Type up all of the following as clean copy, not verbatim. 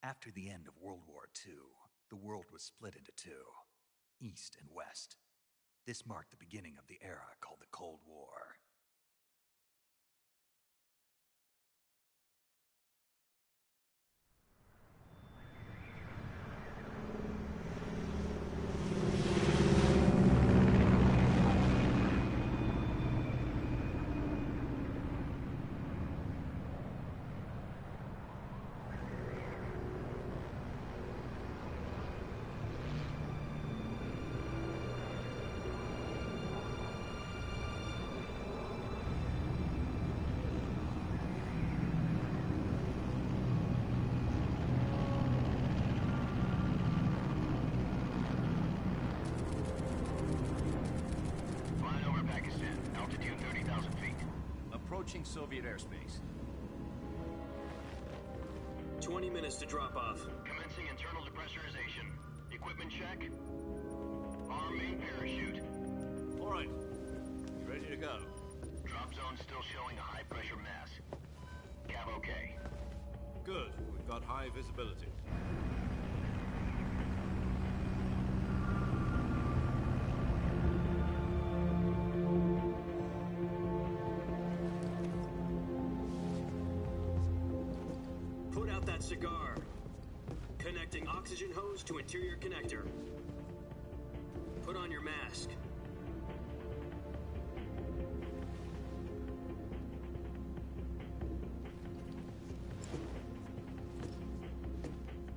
After the end of World War II, the world was split into two, East and West. This marked the beginning of the era called the Cold War. Approaching Soviet airspace. 20 minutes to drop off. Commencing internal depressurization. Equipment check. Arm main parachute. All right. Ready to go. Drop zone still showing a high pressure mass. Cav okay. Good. We've got high visibility. Cigar. Connecting oxygen hose to interior connector. Put on your mask.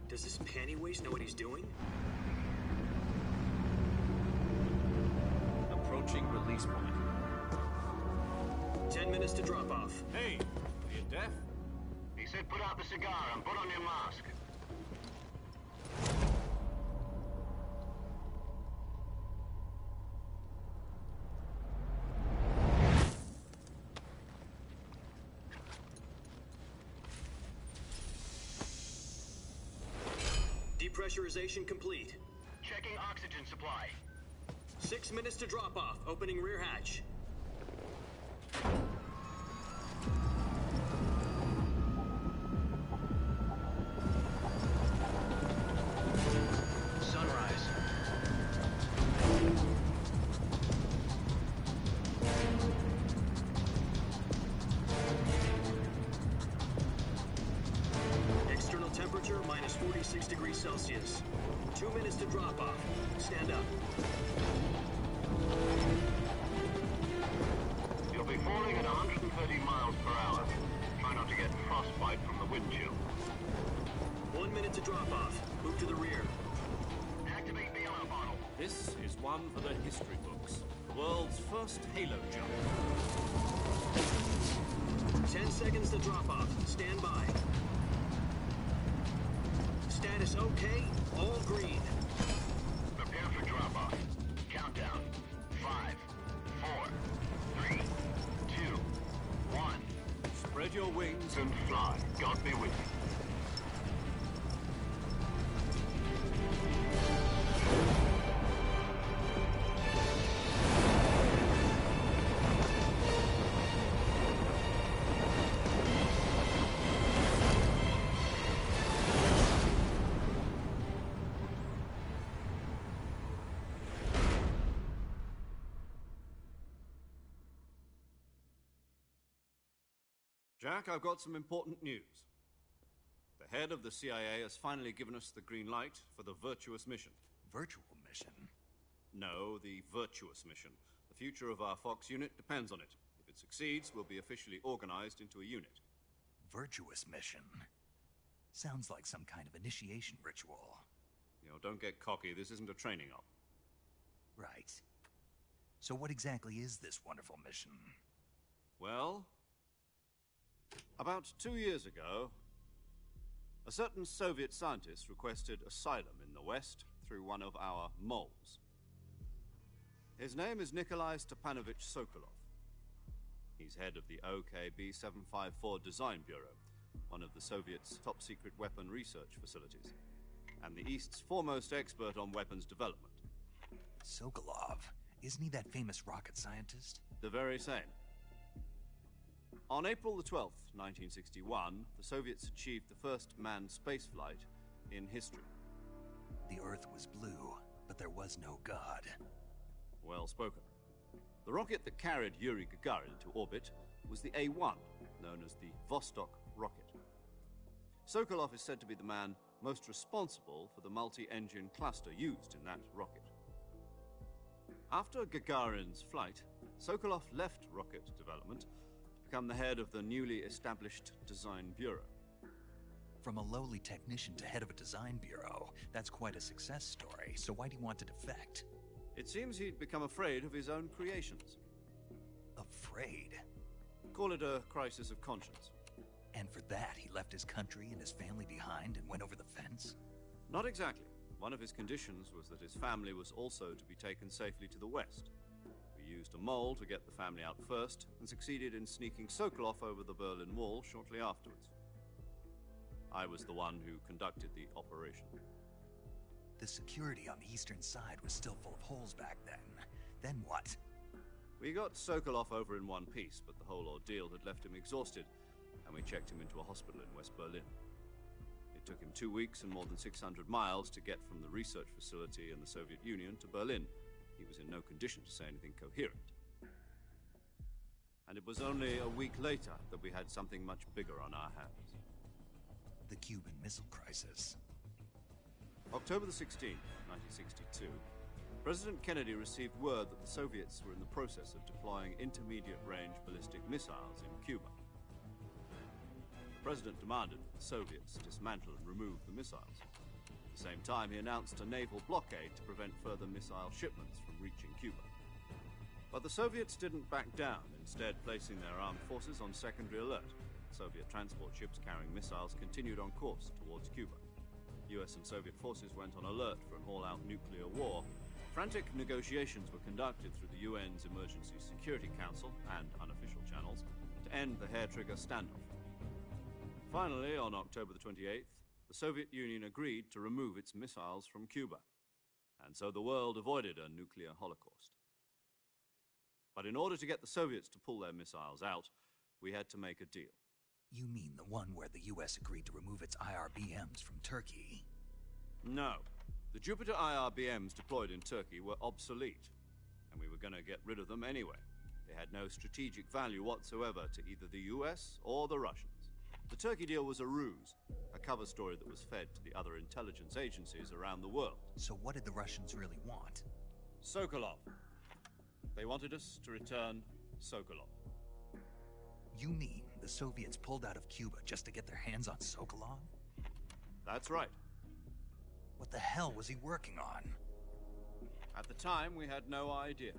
Does this panty waste know what he's doing? Approaching release point. 10 minutes to drop off. Hey, are you deaf? He said put out the cigar and put on your mask. Depressurization complete. Checking oxygen supply. 6 minutes to drop off. Opening rear hatch. Minus 46 degrees Celsius. 2 minutes to drop off. Stand up. You'll be falling at 130 miles per hour. Try not to get frostbite from the wind chill. 1 minute to drop off. Move to the rear. Activate bailout bottle. This is one for the history books. The world's first halo jump. 10 seconds to drop off. Stand by. Status okay, all green. Prepare for drop-off. Countdown. 5, 4, 3, 2, 1. Spread your wings And fly. God be with you. Jack, I've got some important news. The head of the CIA has finally given us the green light for the Virtuous mission. Virtual mission? No, the Virtuous mission. The future of our Fox unit depends on it. If it succeeds, we'll be officially organized into a unit. Virtuous mission? Sounds like some kind of initiation ritual. You know, don't get cocky. This isn't a training op. Right. So what exactly is this wonderful mission? Well, about 2 years ago, a certain Soviet scientist requested asylum in the West through one of our moles. His name is Nikolai Stepanovich Sokolov. He's head of the OKB-754 Design Bureau, one of the Soviets' top-secret weapon research facilities, and the East's foremost expert on weapons development. Sokolov? Isn't he that famous rocket scientist? The very same. On April the 12th, 1961, the Soviets achieved the first manned spaceflight in history. The Earth was blue, but there was no God. Well spoken. The rocket that carried Yuri Gagarin to orbit was the A-1, known as the Vostok rocket. Sokolov is said to be the man most responsible for the multi-engine cluster used in that rocket. After Gagarin's flight, Sokolov left rocket development to become the head of the newly established Design Bureau. From a lowly technician to head of a design bureau, that's quite a success story, so why'd he want to defect? It seems he'd become afraid of his own creations. Afraid? Call it a crisis of conscience. And for that, he left his country and his family behind and went over the fence? Not exactly. One of his conditions was that his family was also to be taken safely to the west. We used a mole to get the family out first, and succeeded in sneaking Sokolov over the Berlin Wall shortly afterwards. I was the one who conducted the operation. The security on the eastern side was still full of holes back then. Then what? We got Sokolov over in one piece, but the whole ordeal had left him exhausted, and we checked him into a hospital in West Berlin. It took him 2 weeks and more than 600 miles to get from the research facility in the Soviet Union to Berlin. He was in no condition to say anything coherent. And it was only a week later that we had something much bigger on our hands. The Cuban Missile Crisis. October the 16th, 1962, President Kennedy received word that the Soviets were in the process of deploying intermediate-range ballistic missiles in Cuba. The President demanded that the Soviets dismantle and remove the missiles. At the same time, he announced a naval blockade to prevent further missile shipments from reaching Cuba. But the Soviets didn't back down, instead placing their armed forces on secondary alert. Soviet transport ships carrying missiles continued on course towards Cuba. US and Soviet forces went on alert for an all-out nuclear war. Frantic negotiations were conducted through the UN's Emergency Security Council and unofficial channels to end the hair-trigger standoff. Finally, on October the 28th, the Soviet Union agreed to remove its missiles from Cuba, and so the world avoided a nuclear holocaust. But in order to get the Soviets to pull their missiles out, we had to make a deal. You mean the one where the US agreed to remove its IRBMs from Turkey? No. The Jupiter IRBMs deployed in Turkey were obsolete, and we were going to get rid of them anyway. They had no strategic value whatsoever to either the US or the Russians. The Turkey deal was a ruse, a cover story that was fed to the other intelligence agencies around the world. So what did the Russians really want? Sokolov. They wanted us to return Sokolov. You mean the Soviets pulled out of Cuba just to get their hands on Sokolov? That's right. What the hell was he working on? At the time, we had no idea.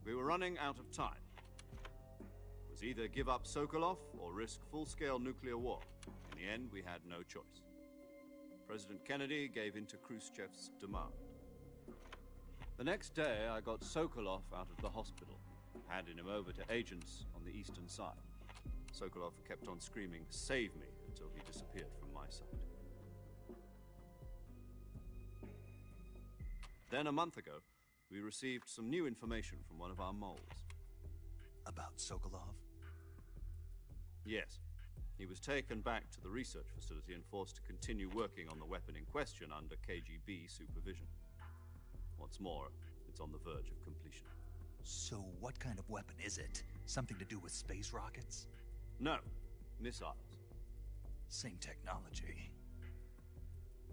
We were running out of time. It was either give up Sokolov or risk full-scale nuclear war. In the end, we had no choice. President Kennedy gave in to Khrushchev's demand. The next day, I got Sokolov out of the hospital, handing him over to agents on the eastern side. Sokolov kept on screaming, "Save me," until he disappeared from my sight. Then, a month ago, we received some new information from one of our moles. About Sokolov? Yes. He was taken back to the research facility and forced to continue working on the weapon in question under KGB supervision. What's more, it's on the verge of completion. So what kind of weapon is it? Something to do with space rockets? No, missiles. Same technology.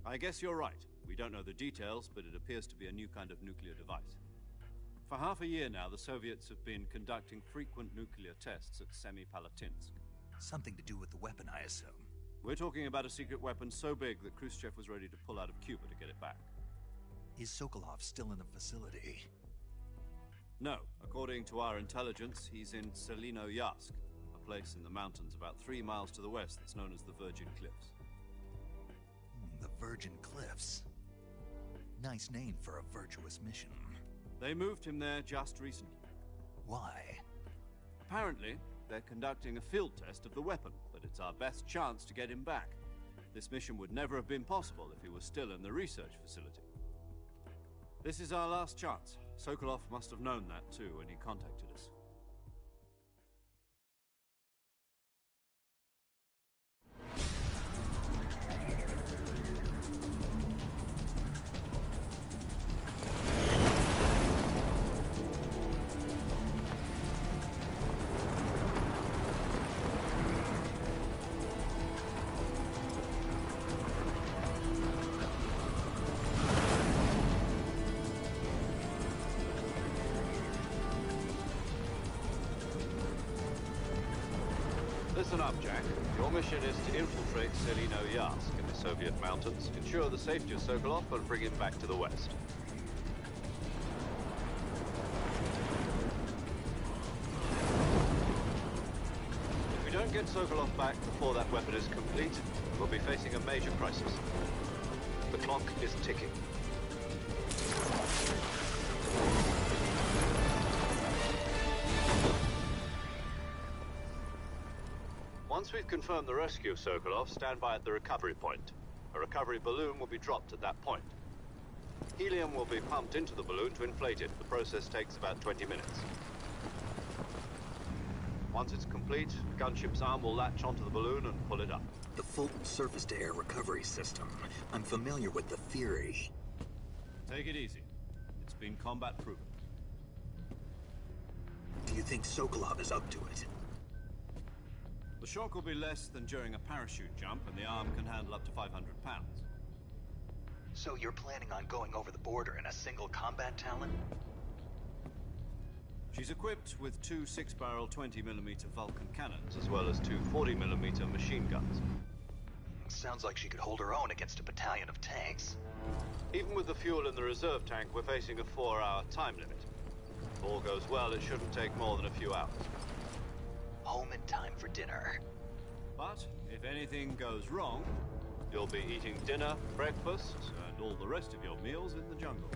I guess you're right. We don't know the details, but it appears to be a new kind of nuclear device. For half a year now, the Soviets have been conducting frequent nuclear tests at Semipalatinsk. Something to do with the weapon, I assume. We're talking about a secret weapon so big that Khrushchev was ready to pull out of Cuba to get it back. Is Sokolov still in the facility? No. According to our intelligence, he's in Selinoyarsk, a place in the mountains about 3 miles to the west that's known as the Virgin Cliffs. The Virgin Cliffs. Nice name for a virtuous mission. They moved him there just recently. Why? Apparently, they're conducting a field test of the weapon, but it's our best chance to get him back. This mission would never have been possible if he was still in the research facility. This is our last chance. Sokolov must have known that too when he contacted us. listen up, Jack. Your mission is to infiltrate Selino Yask in the Soviet mountains, ensure the safety of Sokolov, and bring him back to the West. If we don't get Sokolov back before that weapon is complete, we'll be facing a major crisis. The clock is ticking. Once we've confirmed the rescue of Sokolov, stand by at the recovery point. A recovery balloon will be dropped at that point. Helium will be pumped into the balloon to inflate it. The process takes about 20 minutes. Once it's complete, the gunship's arm will latch onto the balloon and pull it up. The Fulton surface-to-air recovery system. I'm familiar with the theory. Take it easy. It's been combat-proven. Do you think Sokolov is up to it? The shock will be less than during a parachute jump, and the arm can handle up to 500 pounds. So you're planning on going over the border in a single combat Talon? She's equipped with two 6-barrel 20mm Vulcan cannons, as well as two 40mm machine guns. Sounds like she could hold her own against a battalion of tanks. Even with the fuel in the reserve tank, we're facing a 4-hour time limit. If all goes well, it shouldn't take more than a few hours. Home in time for dinner. But if anything goes wrong, you'll be eating dinner, breakfast, and all the rest of your meals in the jungle.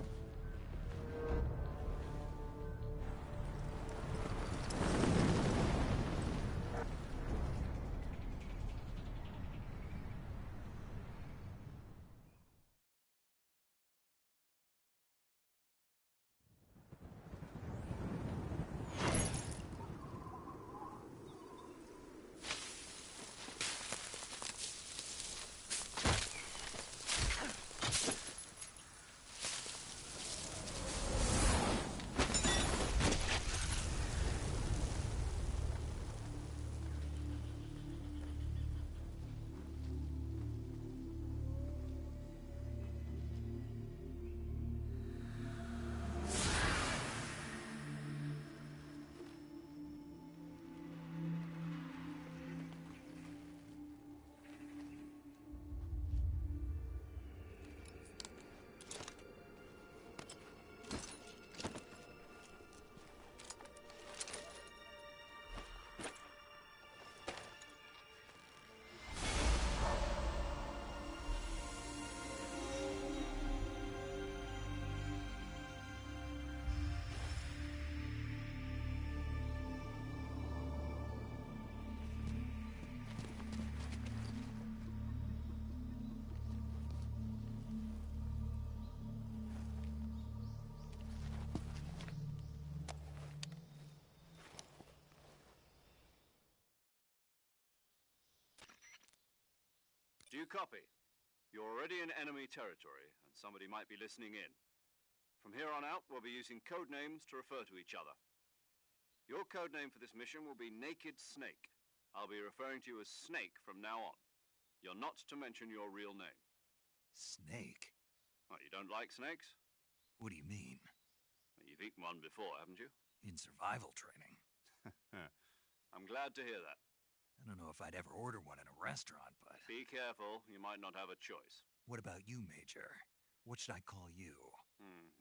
Do you copy? You're already in enemy territory, and somebody might be listening in. From here on out, we'll be using code names to refer to each other. Your code name for this mission will be Naked Snake. I'll be referring to you as Snake from now on. You're not to mention your real name. Snake? What, you don't like snakes? What do you mean? You've eaten one before, haven't you? In survival training. I'm glad to hear that. I don't know if I'd ever order one in a restaurant, but... Be careful, you might not have a choice. What about you, Major? What should I call you?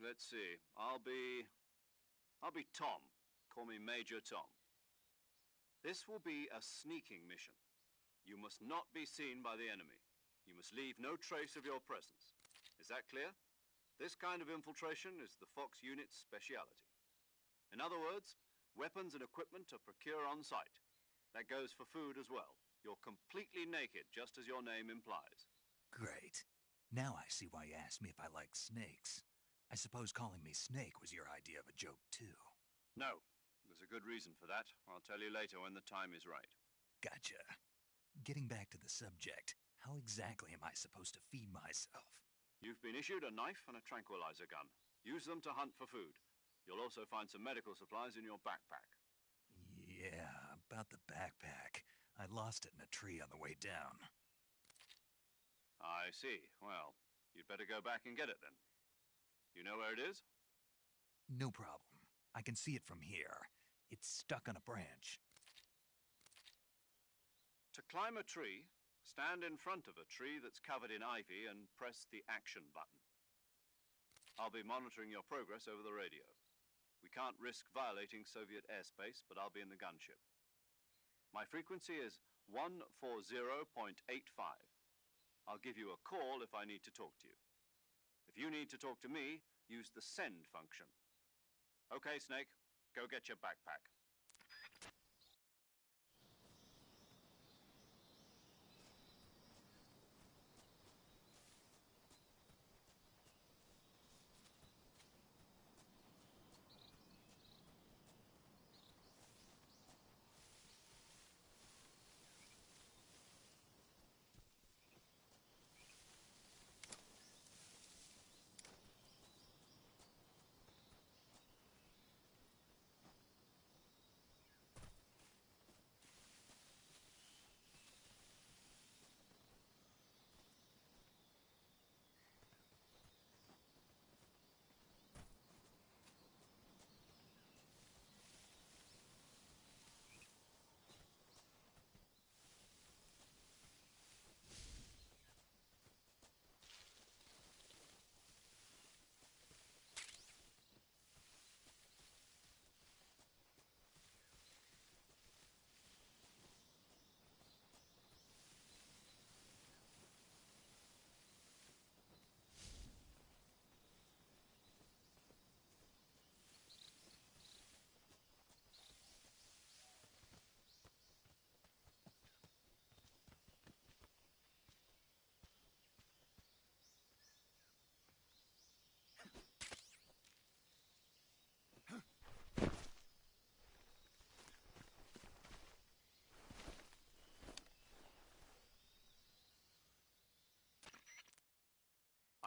Let's see. I'll be Tom. Call me Major Tom. This will be a sneaking mission. You must not be seen by the enemy. You must leave no trace of your presence. Is that clear? This kind of infiltration is the Fox unit's speciality. In other words, weapons and equipment are procured on site. That goes for food as well. You're completely naked, just as your name implies. Great. Now I see why you asked me if I like snakes. I suppose calling me Snake was your idea of a joke, too. No. There's a good reason for that. I'll tell you later when the time is right. Gotcha. Getting back to the subject, how exactly am I supposed to feed myself? You've been issued a knife and a tranquilizer gun. Use them to hunt for food. You'll also find some medical supplies in your backpack. Yeah, about the backpack. I lost it in a tree on the way down. I see. Well, you'd better go back and get it then. You know where it is? No problem. I can see it from here. It's stuck on a branch. climb a tree, stand in front of a tree that's covered in ivy and press the action button. I'll be monitoring your progress over the radio. We can't risk violating Soviet airspace, but I'll be in the gunship. My frequency is 140.85. I'll give you a call if I need to talk to you. If you need to talk to me, use the send function. Okay, Snake, go get your backpack.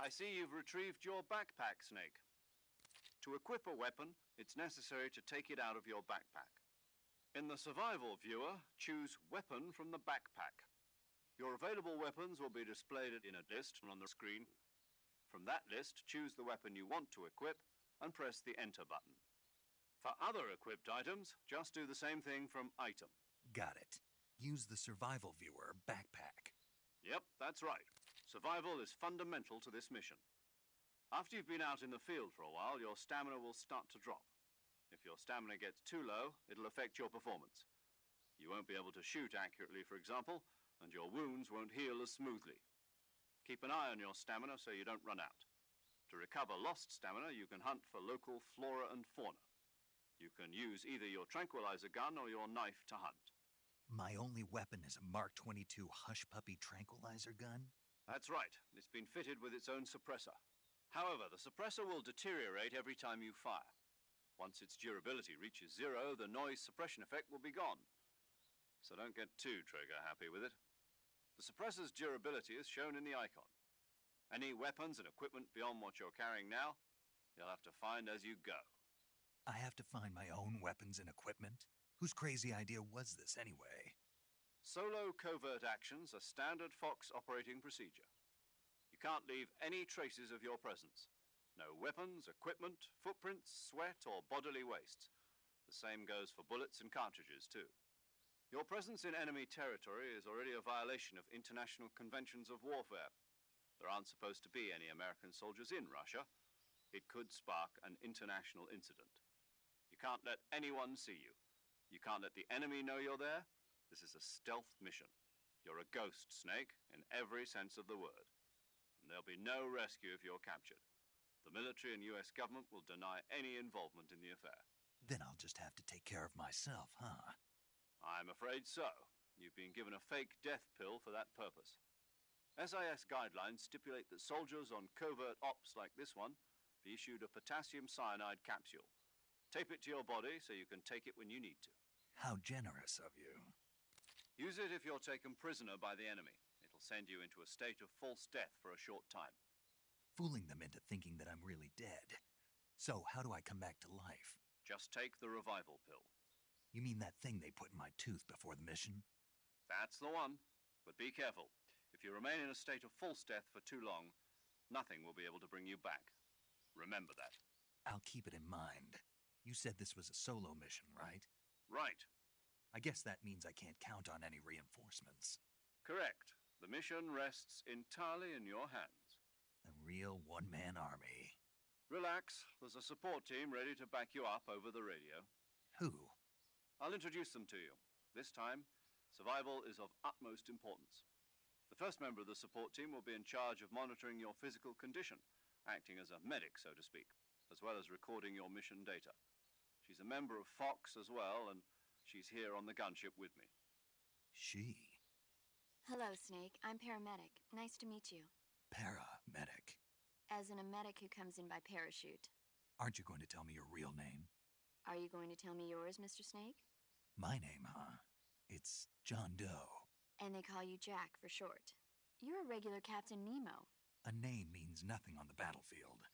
I see you've retrieved your backpack, Snake. To equip a weapon, it's necessary to take it out of your backpack. In the survival viewer, choose Weapon from the backpack. Your available weapons will be displayed in a list on the screen. From that list, choose the weapon you want to equip and press the Enter button. For other equipped items, just do the same thing from Item. Got it. Use the survival viewer backpack. Yep, that's right. Survival is fundamental to this mission. After you've been out in the field for a while, your stamina will start to drop. If your stamina gets too low, it'll affect your performance. You won't be able to shoot accurately, for example, and your wounds won't heal as smoothly. Keep an eye on your stamina so you don't run out. To recover lost stamina, you can hunt for local flora and fauna. You can use either your tranquilizer gun or your knife to hunt. My only weapon is a Mark 22 Hush Puppy tranquilizer gun? That's right. It's been fitted with its own suppressor. However, the suppressor will deteriorate every time you fire. Once its durability reaches zero, the noise suppression effect will be gone. So don't get too trigger-happy with it. The suppressor's durability is shown in the icon. Any weapons and equipment beyond what you're carrying now, you'll have to find as you go. I have to find my own weapons and equipment? Whose crazy idea was this, anyway? Solo covert actions are standard Fox operating procedure. You can't leave any traces of your presence. No weapons, equipment, footprints, sweat, or bodily waste. The same goes for bullets and cartridges, too. Your presence in enemy territory is already a violation of international conventions of warfare. There aren't supposed to be any American soldiers in Russia. It could spark an international incident. You can't let anyone see you. You can't let the enemy know you're there. This is a stealth mission. You're a ghost, Snake, in every sense of the word. And there'll be no rescue if you're captured. The military and US government will deny any involvement in the affair. Then I'll just have to take care of myself, huh? I'm afraid so. You've been given a fake death pill for that purpose. SIS guidelines stipulate that soldiers on covert ops like this one be issued a potassium cyanide capsule. Tape it to your body so you can take it when you need to. How generous of you. Use it if you're taken prisoner by the enemy. It'll send you into a state of false death for a short time. Fooling them into thinking that I'm really dead. So, how do I come back to life? Just take the revival pill. You mean that thing they put in my tooth before the mission? That's the one. But be careful. If you remain in a state of false death for too long, nothing will be able to bring you back. Remember that. I'll keep it in mind. You said this was a solo mission, right? Right. I guess that means I can't count on any reinforcements. Correct. The mission rests entirely in your hands. A real one-man army. Relax. There's a support team ready to back you up over the radio. Who? I'll introduce them to you. This time, survival is of utmost importance. The first member of the support team will be in charge of monitoring your physical condition, acting as a medic, so to speak, as well as recording your mission data. She's a member of Fox as well, and she's here on the gunship with me. She? Hello, Snake. I'm paramedic. Nice to meet you. Paramedic. As in a medic who comes in by parachute. Aren't you going to tell me your real name? Are you going to tell me yours, Mr. Snake? My name, huh? It's John Doe. And they call you Jack for short. You're a regular Captain Nemo. A name means nothing on the battlefield.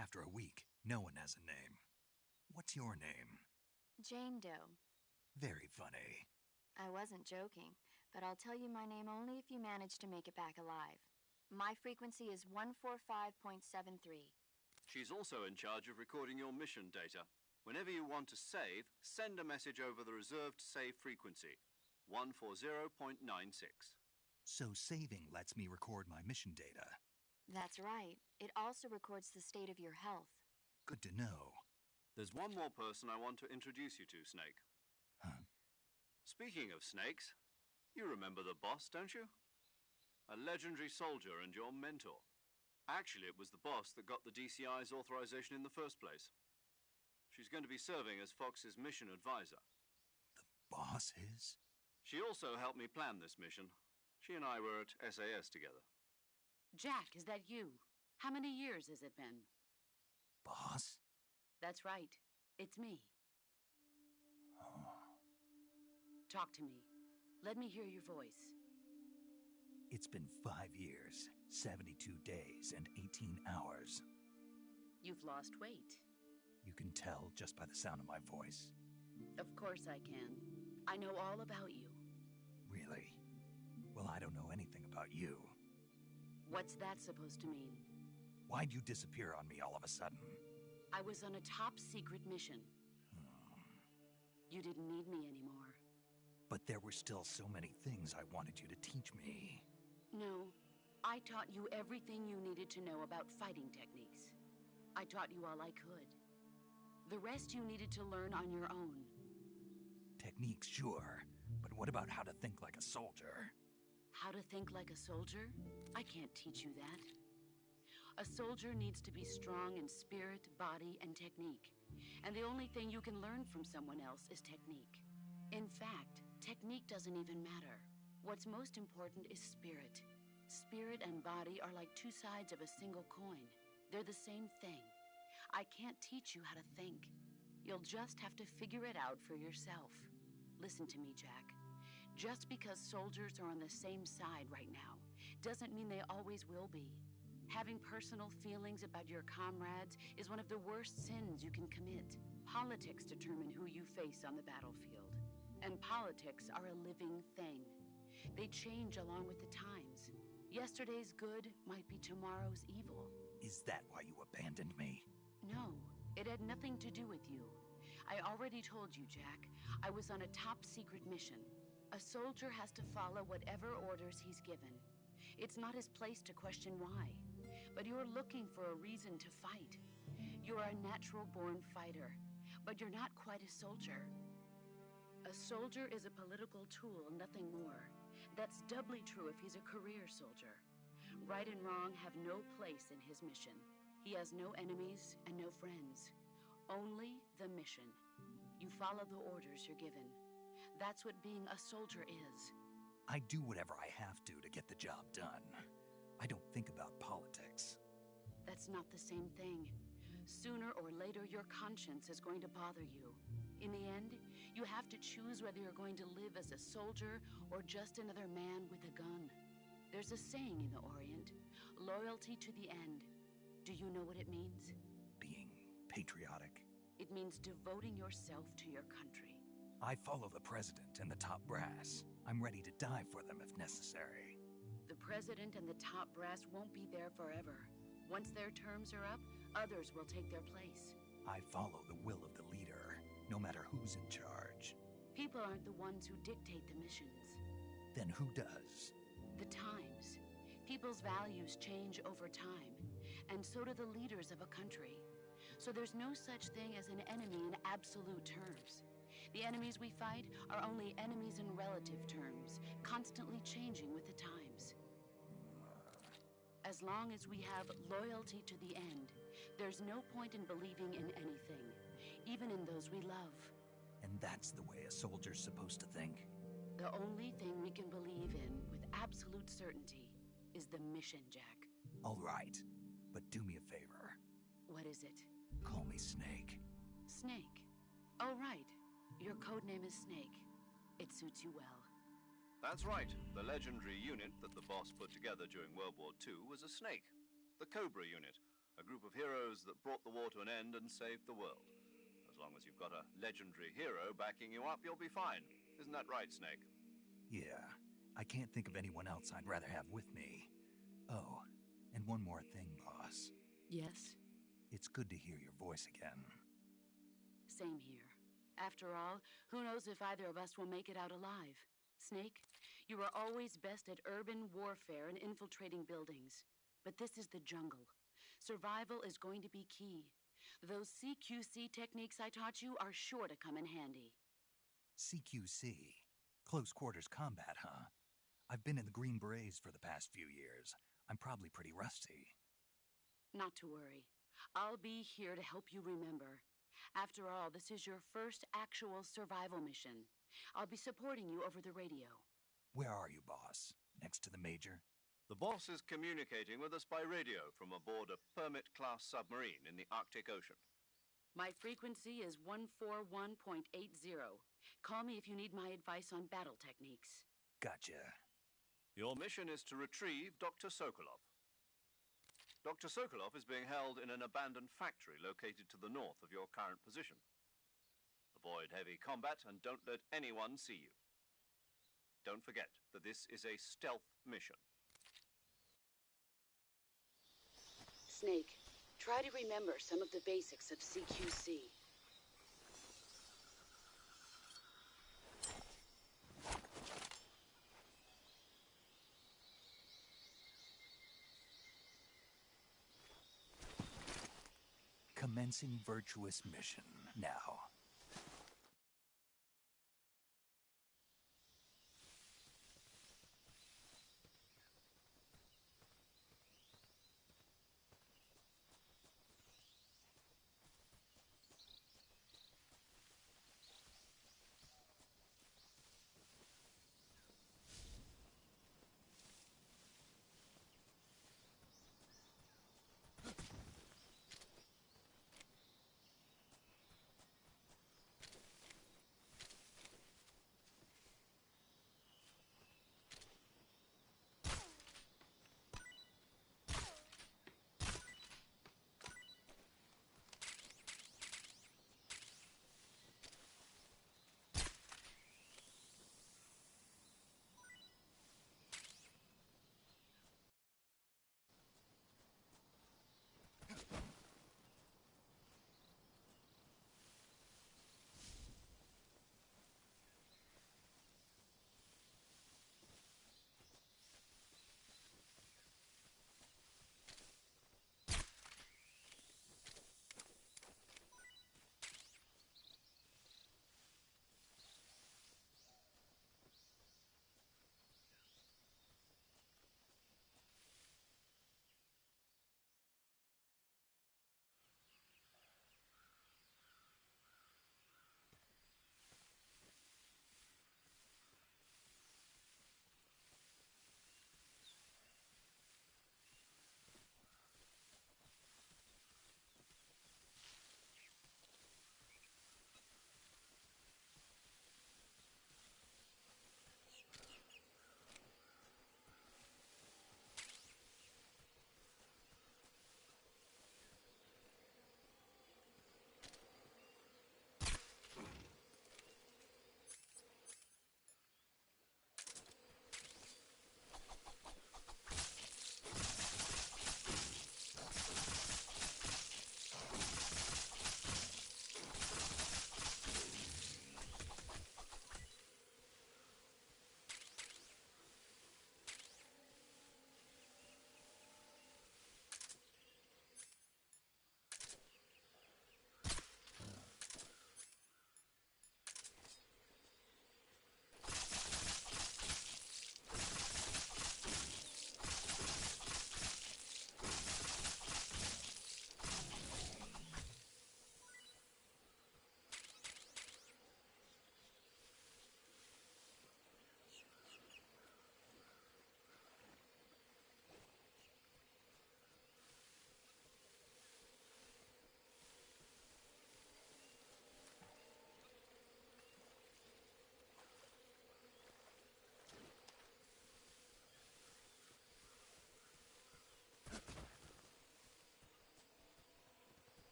After a week, no one has a name. What's your name? Jane Doe. Very funny. I wasn't joking, but I'll tell you my name only if you manage to make it back alive. My frequency is 145.73. She's also in charge of recording your mission data. Whenever you want to save, send a message over the reserved save frequency, 140.96. So saving lets me record my mission data. That's right. It also records the state of your health. Good to know. There's one more person I want to introduce you to, Snake. Huh? Speaking of snakes, you remember the boss, don't you? A legendary soldier and your mentor. Actually, it was the boss that got the DCI's authorization in the first place. She's going to be serving as Fox's mission advisor. The boss is? She also helped me plan this mission. She and I were at SAS together. Jack, is that you? How many years has it been? Boss? That's right. It's me. Oh. Talk to me. Let me hear your voice. It's been 5 years, 72 days, and 18 hours. You've lost weight. You can tell just by the sound of my voice. Of course I can. I know all about you. Really? Well, I don't know anything about you. What's that supposed to mean? Why'd you disappear on me all of a sudden? I was on a top-secret mission. You didn't need me anymore. But there were still so many things I wanted you to teach me. No, I taught you everything you needed to know about fighting techniques. I taught you all I could. The rest you needed to learn on your own. Techniques, sure. But what about how to think like a soldier? How to think like a soldier? I can't teach you that. A soldier needs to be strong in spirit, body, and technique. And the only thing you can learn from someone else is technique. In fact, technique doesn't even matter. What's most important is spirit. Spirit and body are like two sides of a single coin. They're the same thing. I can't teach you how to think. You'll just have to figure it out for yourself. Listen to me, Jack. Just because soldiers are on the same side right now doesn't mean they always will be. Having personal feelings about your comrades is one of the worst sins you can commit. Politics determine who you face on the battlefield. And politics are a living thing. They change along with the times. Yesterday's good might be tomorrow's evil. Is that why you abandoned me? No, it had nothing to do with you. I already told you, Jack. I was on a top-secret mission. A soldier has to follow whatever orders he's given. It's not his place to question why. But you're looking for a reason to fight. You're a natural-born fighter, but you're not quite a soldier. A soldier is a political tool, nothing more. That's doubly true if he's a career soldier. Right and wrong have no place in his mission. He has no enemies and no friends. Only the mission. You follow the orders you're given. That's what being a soldier is. I do whatever I have to get the job done. I don't think about politics. That's not the same thing. Sooner or later, your conscience is going to bother you. In the end, you have to choose whether you're going to live as a soldier or just another man with a gun. There's a saying in the Orient, loyalty to the end. Do you know what it means? Being patriotic. It means devoting yourself to your country. I follow the president and the top brass. I'm ready to die for them if necessary. The president and the top brass won't be there forever. Once their terms are up, others will take their place. I follow the will of the leader, no matter who's in charge. People aren't the ones who dictate the missions. Then who does? The times. People's values change over time, and so do the leaders of a country. So there's no such thing as an enemy in absolute terms. The enemies we fight are only enemies in relative terms, constantly changing with the times. As long as we have loyalty to the end, there's no point in believing in anything, even in those we love. And that's the way a soldier's supposed to think? The only thing we can believe in with absolute certainty is the mission, Jack. All right, but do me a favor. What is it? Call me Snake. Snake. Oh, right. Your codename is Snake. It suits you well. That's right. The legendary unit that the boss put together during World War II was a snake. The Cobra unit, a group of heroes that brought the war to an end and saved the world. As long as you've got a legendary hero backing you up, you'll be fine. Isn't that right, Snake? Yeah, I can't think of anyone else I'd rather have with me. Oh, and one more thing, boss. Yes? It's good to hear your voice again. Same here. After all, who knows if either of us will make it out alive? Snake, you are always best at urban warfare and infiltrating buildings. But this is the jungle. Survival is going to be key. Those CQC techniques I taught you are sure to come in handy. CQC? Close quarters combat, huh? I've been in the Green Berets for the past few years. I'm probably pretty rusty. Not to worry. I'll be here to help you remember. After all, this is your first actual survival mission. I'll be supporting you over the radio. Where are you, boss? Next to the Major? The boss is communicating with us by radio from aboard a Permit-class submarine in the Arctic Ocean. My frequency is 141.80. Call me if you need my advice on battle techniques. Gotcha. Your mission is to retrieve Dr. Sokolov. Dr. Sokolov is being held in an abandoned factory located to the north of your current position. Avoid heavy combat and don't let anyone see you. Don't forget that this is a stealth mission. Snake, try to remember some of the basics of CQC. Commencing virtuous mission now.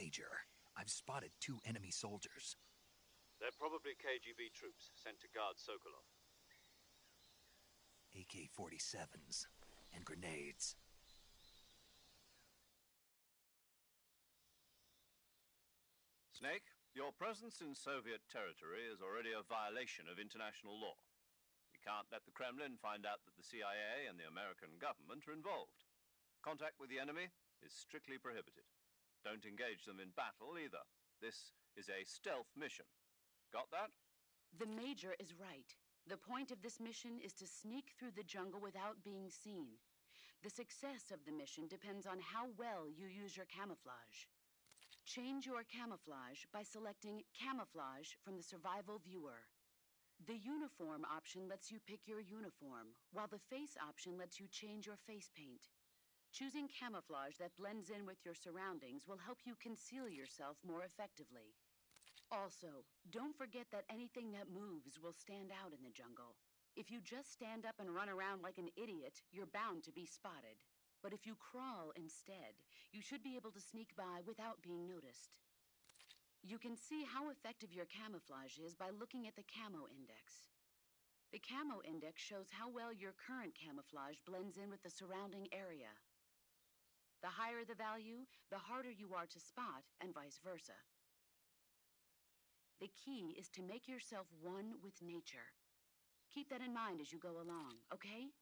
Major, I've spotted 2 enemy soldiers. They're probably KGB troops sent to guard Sokolov. AK-47s and grenades. Snake, your presence in Soviet territory is already a violation of international law. We can't let the Kremlin find out that the CIA and the American government are involved. Contact with the enemy is strictly prohibited. Don't engage them in battle either. This is a stealth mission. Got that? The Major is right. The point of this mission is to sneak through the jungle without being seen. The success of the mission depends on how well you use your camouflage. Change your camouflage by selecting Camouflage from the Survival Viewer. The Uniform option lets you pick your uniform, while the Face option lets you change your face paint. Choosing camouflage that blends in with your surroundings will help you conceal yourself more effectively. Also, don't forget that anything that moves will stand out in the jungle. If you just stand up and run around like an idiot, you're bound to be spotted. But if you crawl instead, you should be able to sneak by without being noticed. You can see how effective your camouflage is by looking at the Camo Index. The Camo Index shows how well your current camouflage blends in with the surrounding area. The higher the value, the harder you are to spot, and vice versa. The key is to make yourself one with nature. Keep that in mind as you go along, okay?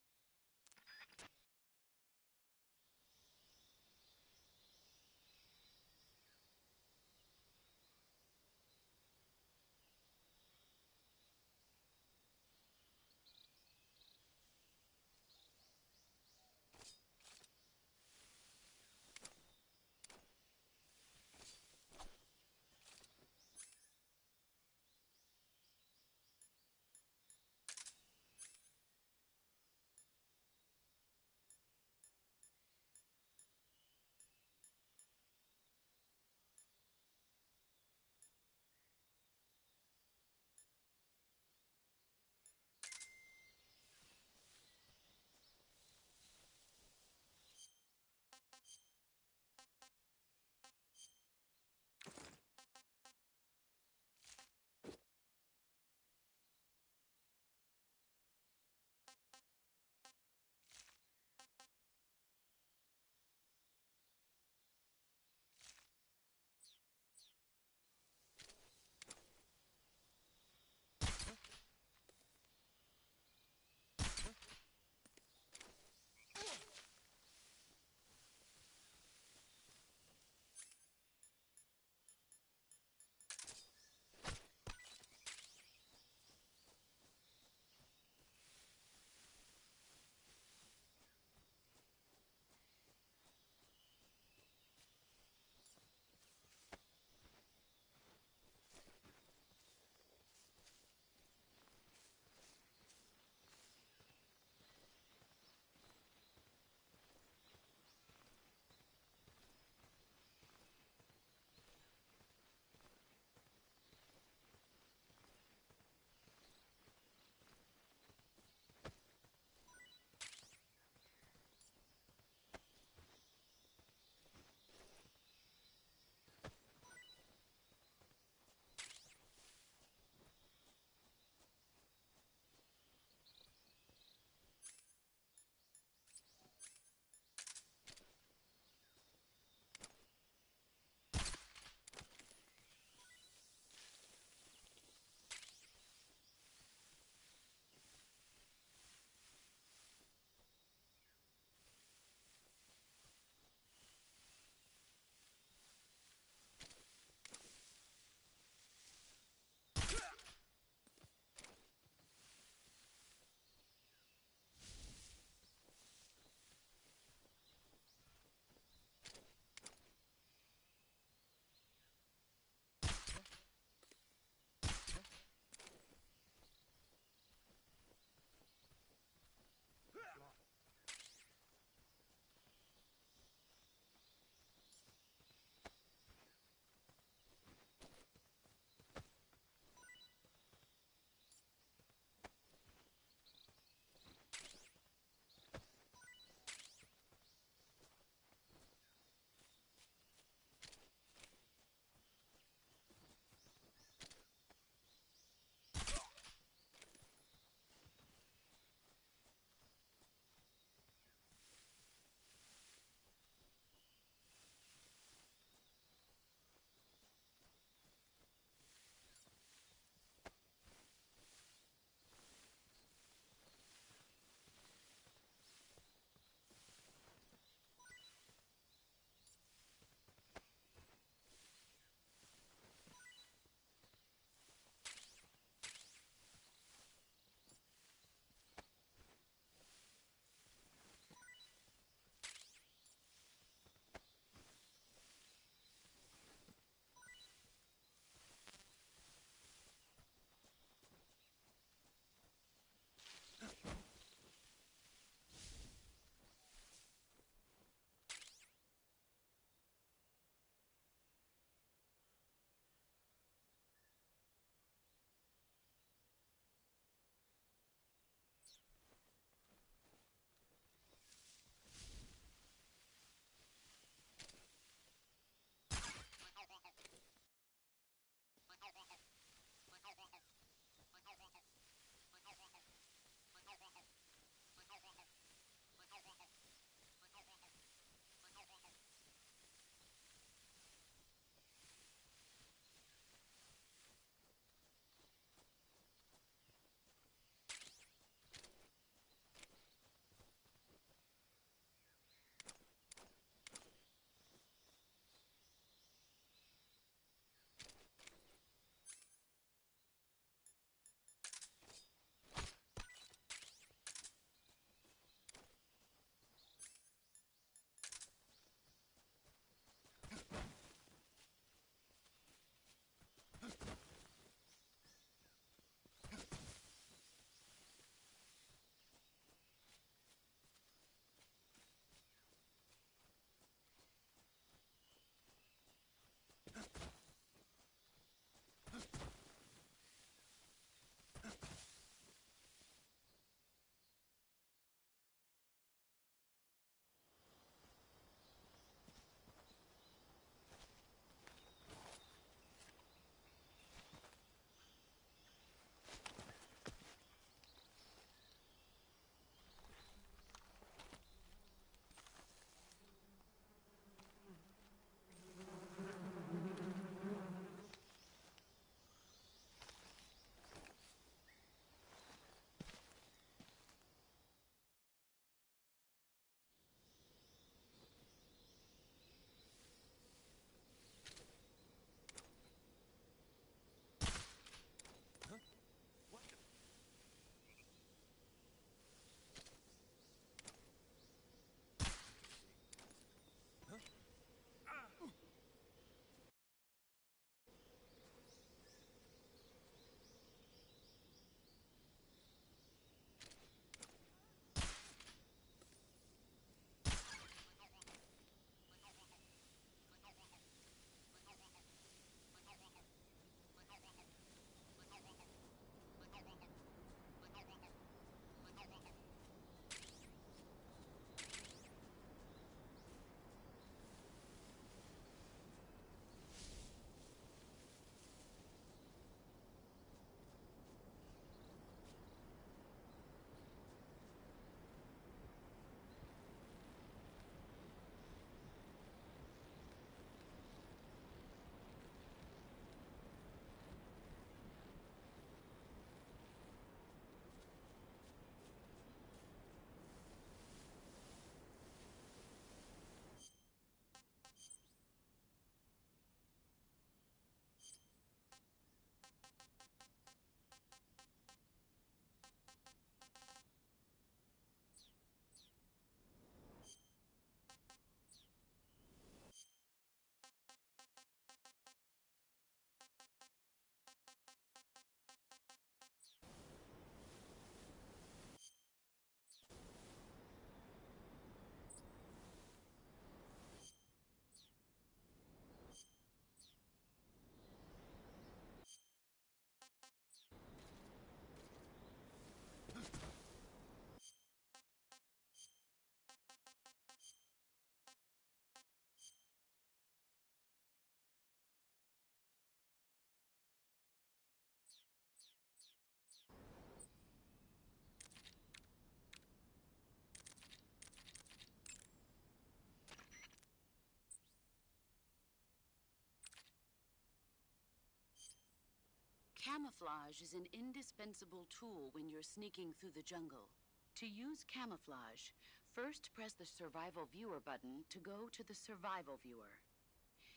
Camouflage is an indispensable tool when you're sneaking through the jungle. To use camouflage, first press the Survival Viewer button to go to the Survival Viewer.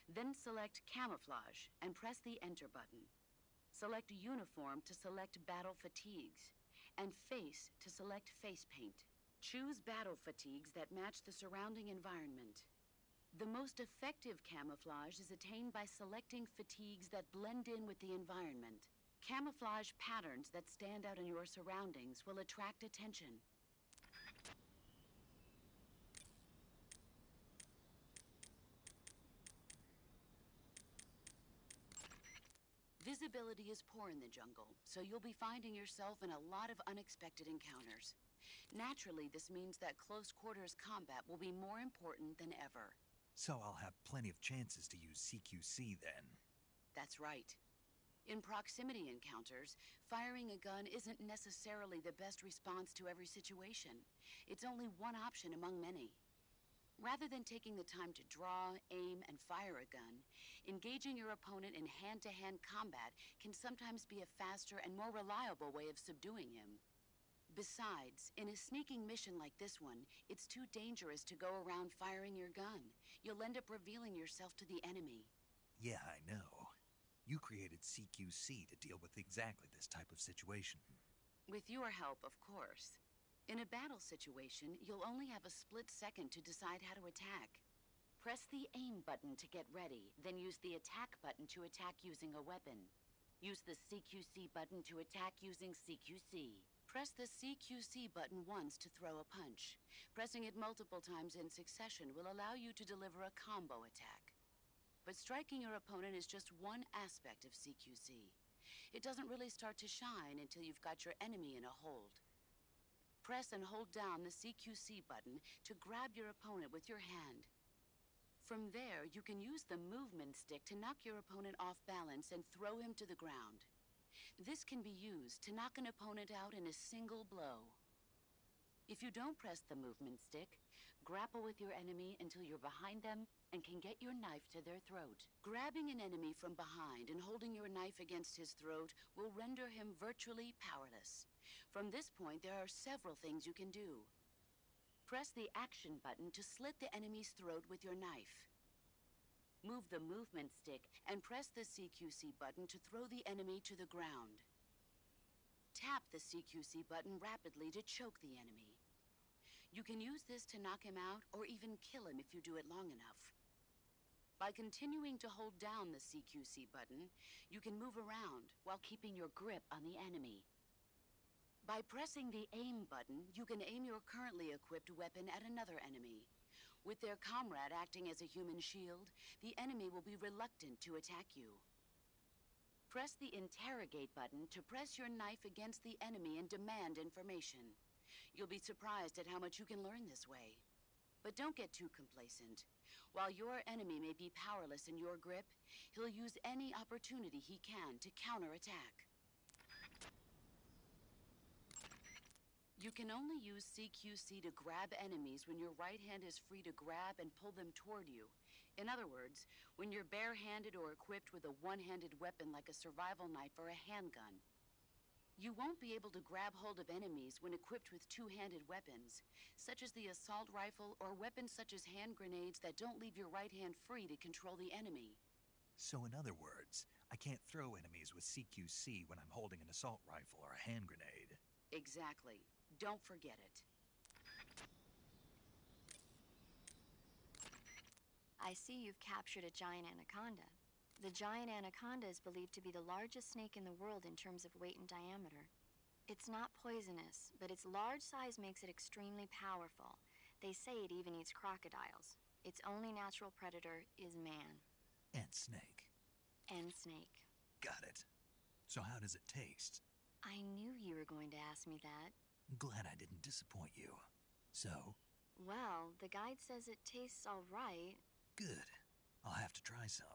Then select Camouflage and press the Enter button. Select Uniform to select Battle Fatigues, and Face to select Face Paint. Choose battle fatigues that match the surrounding environment. The most effective camouflage is attained by selecting fatigues that blend in with the environment. Camouflage patterns that stand out in your surroundings will attract attention. Visibility is poor in the jungle, so you'll be finding yourself in a lot of unexpected encounters. Naturally, this means that close quarters combat will be more important than ever. So I'll have plenty of chances to use CQC then. That's right. In proximity encounters, firing a gun isn't necessarily the best response to every situation. It's only one option among many. Rather than taking the time to draw, aim, and fire a gun, engaging your opponent in hand-to-hand combat can sometimes be a faster and more reliable way of subduing him. Besides, in a sneaking mission like this one, it's too dangerous to go around firing your gun. You'll end up revealing yourself to the enemy. Yeah, I know. You created CQC to deal with exactly this type of situation. With your help, of course. In a battle situation, you'll only have a split second to decide how to attack. Press the aim button to get ready, then use the attack button to attack using a weapon. Use the CQC button to attack using CQC. Press the CQC button once to throw a punch. Pressing it multiple times in succession will allow you to deliver a combo attack. But striking your opponent is just one aspect of CQC. It doesn't really start to shine until you've got your enemy in a hold. Press and hold down the CQC button to grab your opponent with your hand. From there, you can use the movement stick to knock your opponent off balance and throw him to the ground. This can be used to knock an opponent out in a single blow. If you don't press the movement stick, grapple with your enemy until you're behind them and can get your knife to their throat. Grabbing an enemy from behind and holding your knife against his throat will render him virtually powerless. From this point, there are several things you can do. Press the action button to slit the enemy's throat with your knife. Move the movement stick and press the CQC button to throw the enemy to the ground. Tap the CQC button rapidly to choke the enemy. You can use this to knock him out or even kill him if you do it long enough. By continuing to hold down the CQC button, you can move around while keeping your grip on the enemy. By pressing the aim button, you can aim your currently equipped weapon at another enemy. With their comrade acting as a human shield, the enemy will be reluctant to attack you. Press the interrogate button to press your knife against the enemy and demand information. You'll be surprised at how much you can learn this way. But don't get too complacent. While your enemy may be powerless in your grip, he'll use any opportunity he can to counterattack. You can only use CQC to grab enemies when your right hand is free to grab and pull them toward you. In other words, when you're barehanded or equipped with a one-handed weapon like a survival knife or a handgun. You won't be able to grab hold of enemies when equipped with two-handed weapons, such as the assault rifle or weapons such as hand grenades that don't leave your right hand free to control the enemy. So in other words, I can't throw enemies with CQC when I'm holding an assault rifle or a hand grenade. Exactly. Don't forget it. I see you've captured a giant anaconda. The giant anaconda is believed to be the largest snake in the world in terms of weight and diameter. It's not poisonous, but its large size makes it extremely powerful. They say it even eats crocodiles. Its only natural predator is man. And snake. And snake. Got it. So how does it taste? I knew you were going to ask me that. Glad I didn't disappoint you. So? Well, the guide says it tastes all right. Good. I'll have to try some.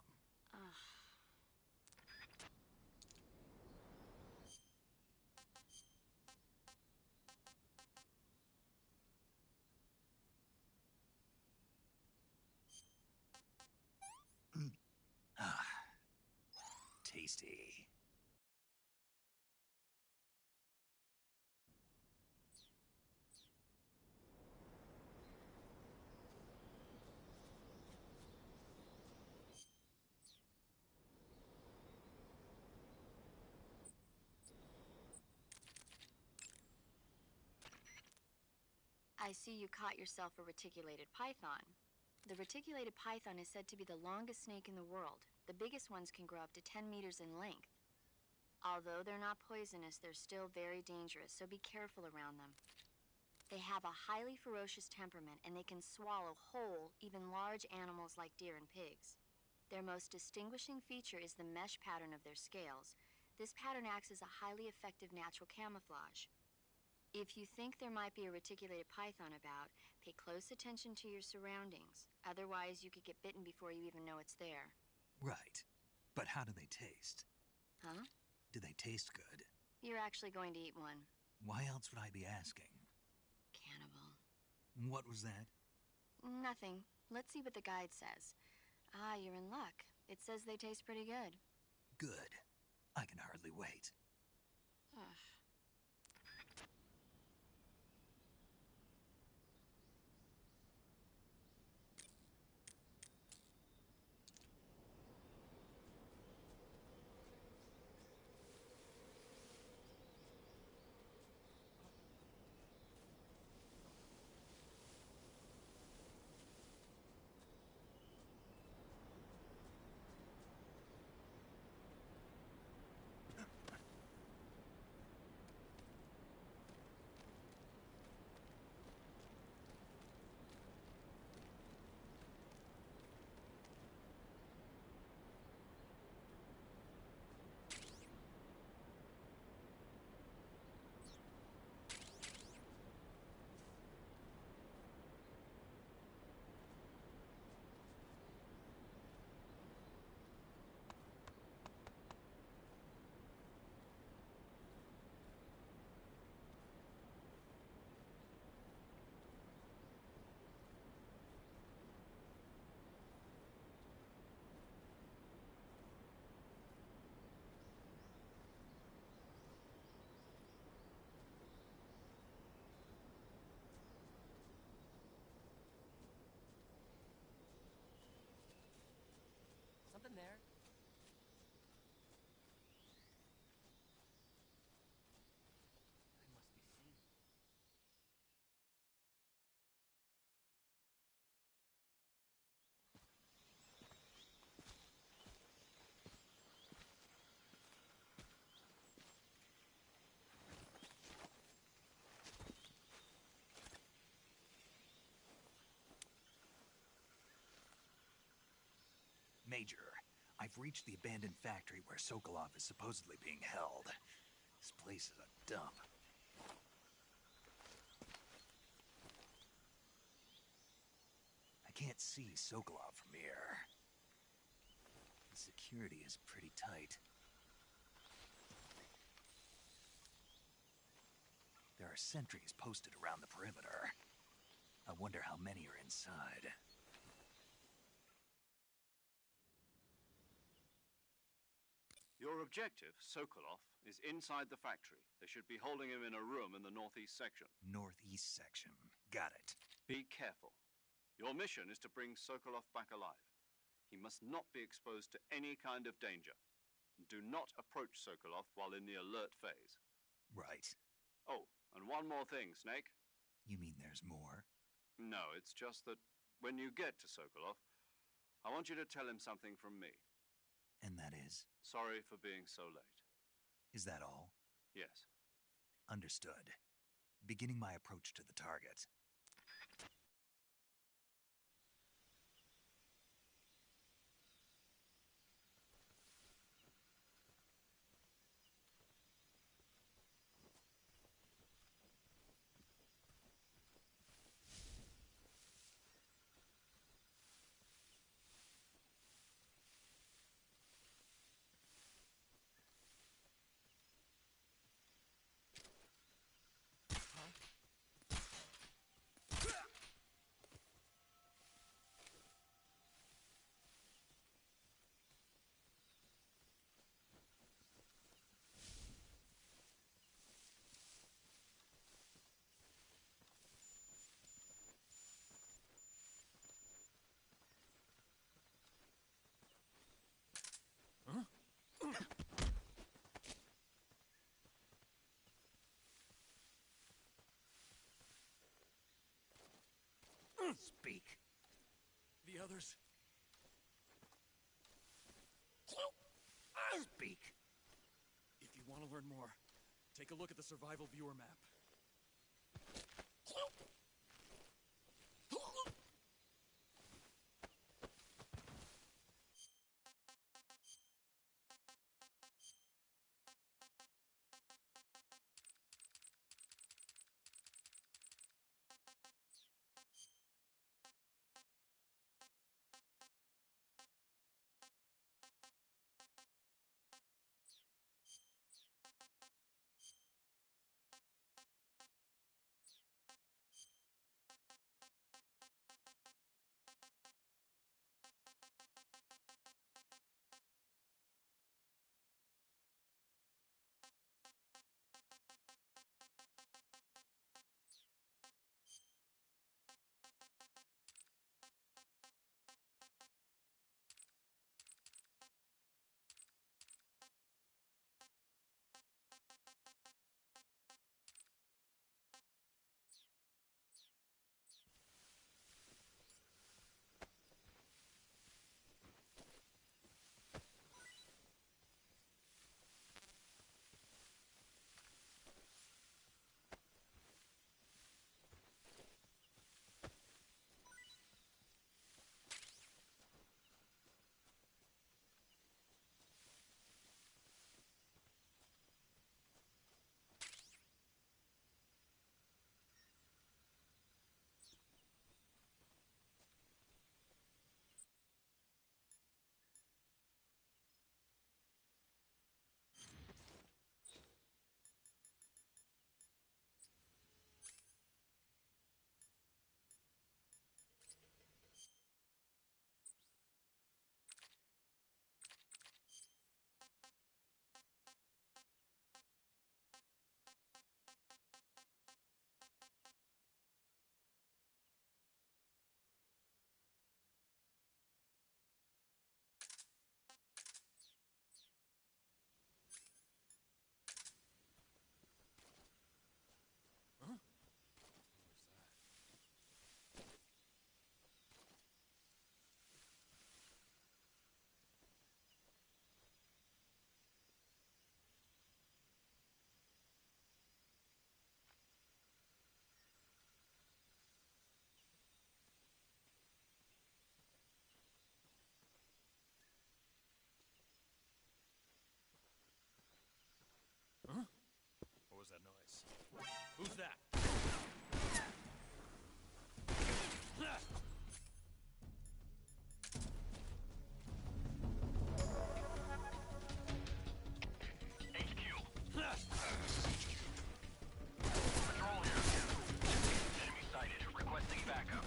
Tasty. I see you caught yourself a reticulated python. The reticulated python is said to be the longest snake in the world. The biggest ones can grow up to 10 meters in length. Although they're not poisonous, they're still very dangerous, so be careful around them. They have a highly ferocious temperament, and they can swallow whole, even large animals like deer and pigs. Their most distinguishing feature is the mesh pattern of their scales. This pattern acts as a highly effective natural camouflage. If you think there might be a reticulated python about, pay close attention to your surroundings. Otherwise, you could get bitten before you even know it's there. Right. But how do they taste? Huh? Do they taste good? You're actually going to eat one. Why else would I be asking? Cannibal. What was that? Nothing. Let's see what the guide says. Ah, you're in luck. It says they taste pretty good. Good. I can hardly wait. Ugh. Something there? I must be seeing. Major, I've reached the abandoned factory where Sokolov is supposedly being held. This place is a dump. I can't see Sokolov from here. The security is pretty tight. There are sentries posted around the perimeter. I wonder how many are inside. Your objective, Sokolov, is inside the factory. They should be holding him in a room in the northeast section. Northeast section. Got it. Be careful. Your mission is to bring Sokolov back alive. He must not be exposed to any kind of danger. Do not approach Sokolov while in the alert phase. Right. Oh, and one more thing, Snake. You mean there's more? No, it's just that when you get to Sokolov, I want you to tell him something from me. And that is? Sorry for being so late. Is that all? Yes. Understood. Beginning my approach to the target. Speak. The others. Speak. If you want to learn more, take a look at the survival viewer map. What was that noise? Who's that? Patrol here. Enemy sighted. Requesting backup.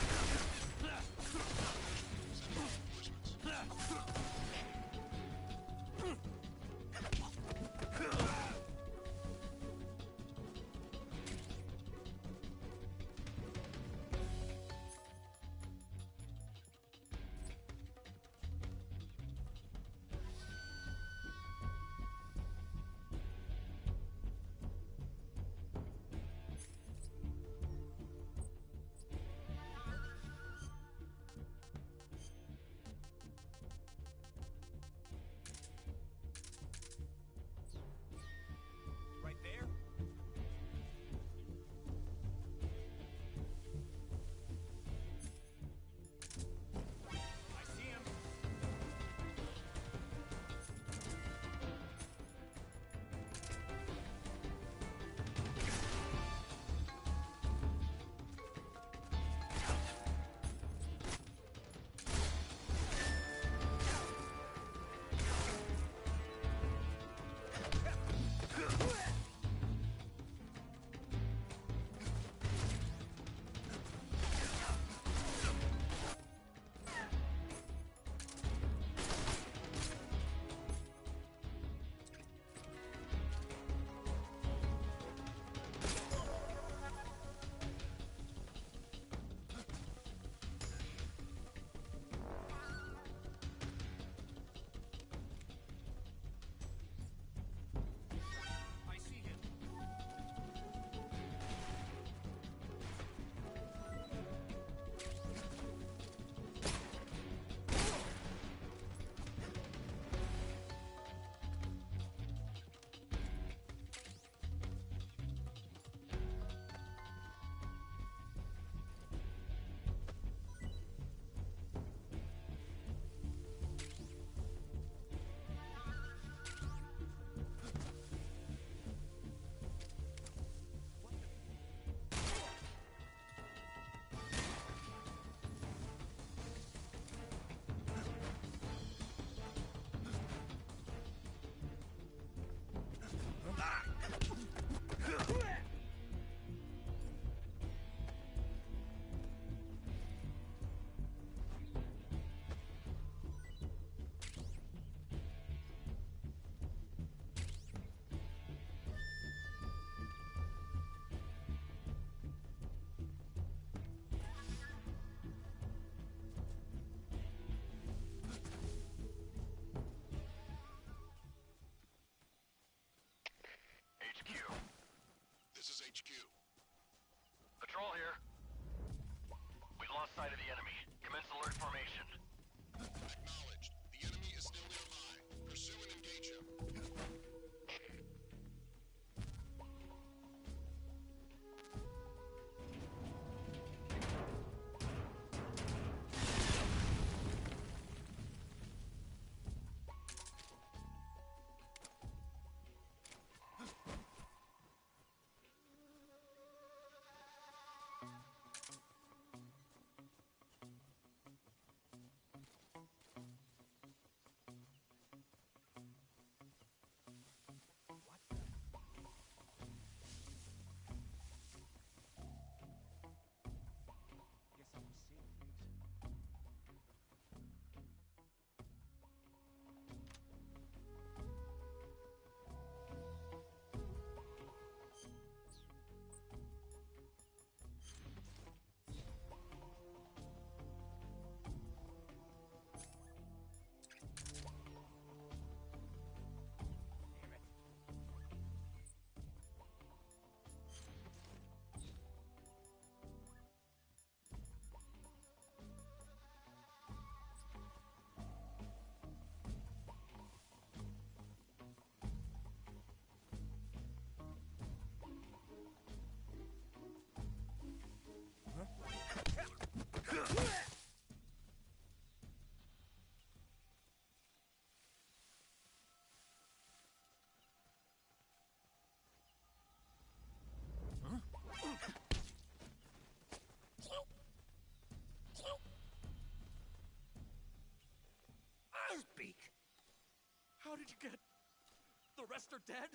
master dead?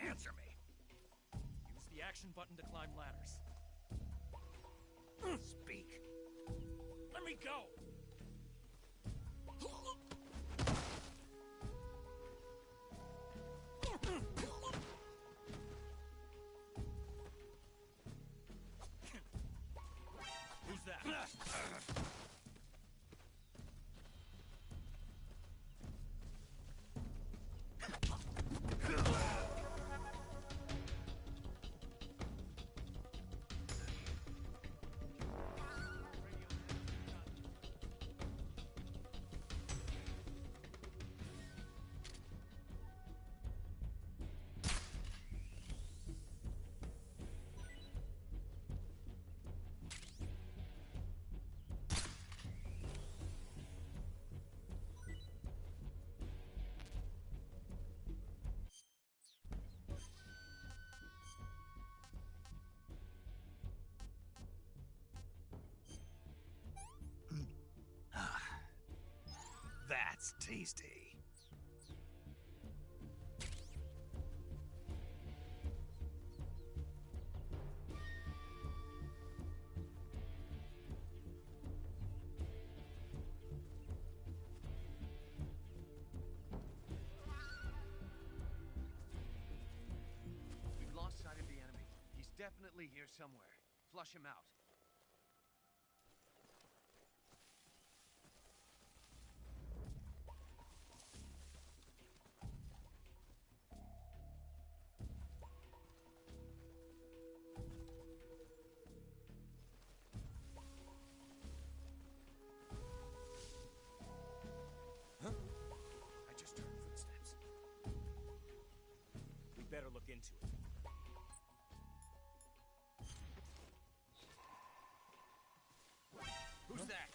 Answer me. Use the action button to climb ladders. Speak. Let me go! Who's that? That's tasty. We've lost sight of the enemy. He's definitely here somewhere. Flush him out. I just heard footsteps. We better look into it. Who's that?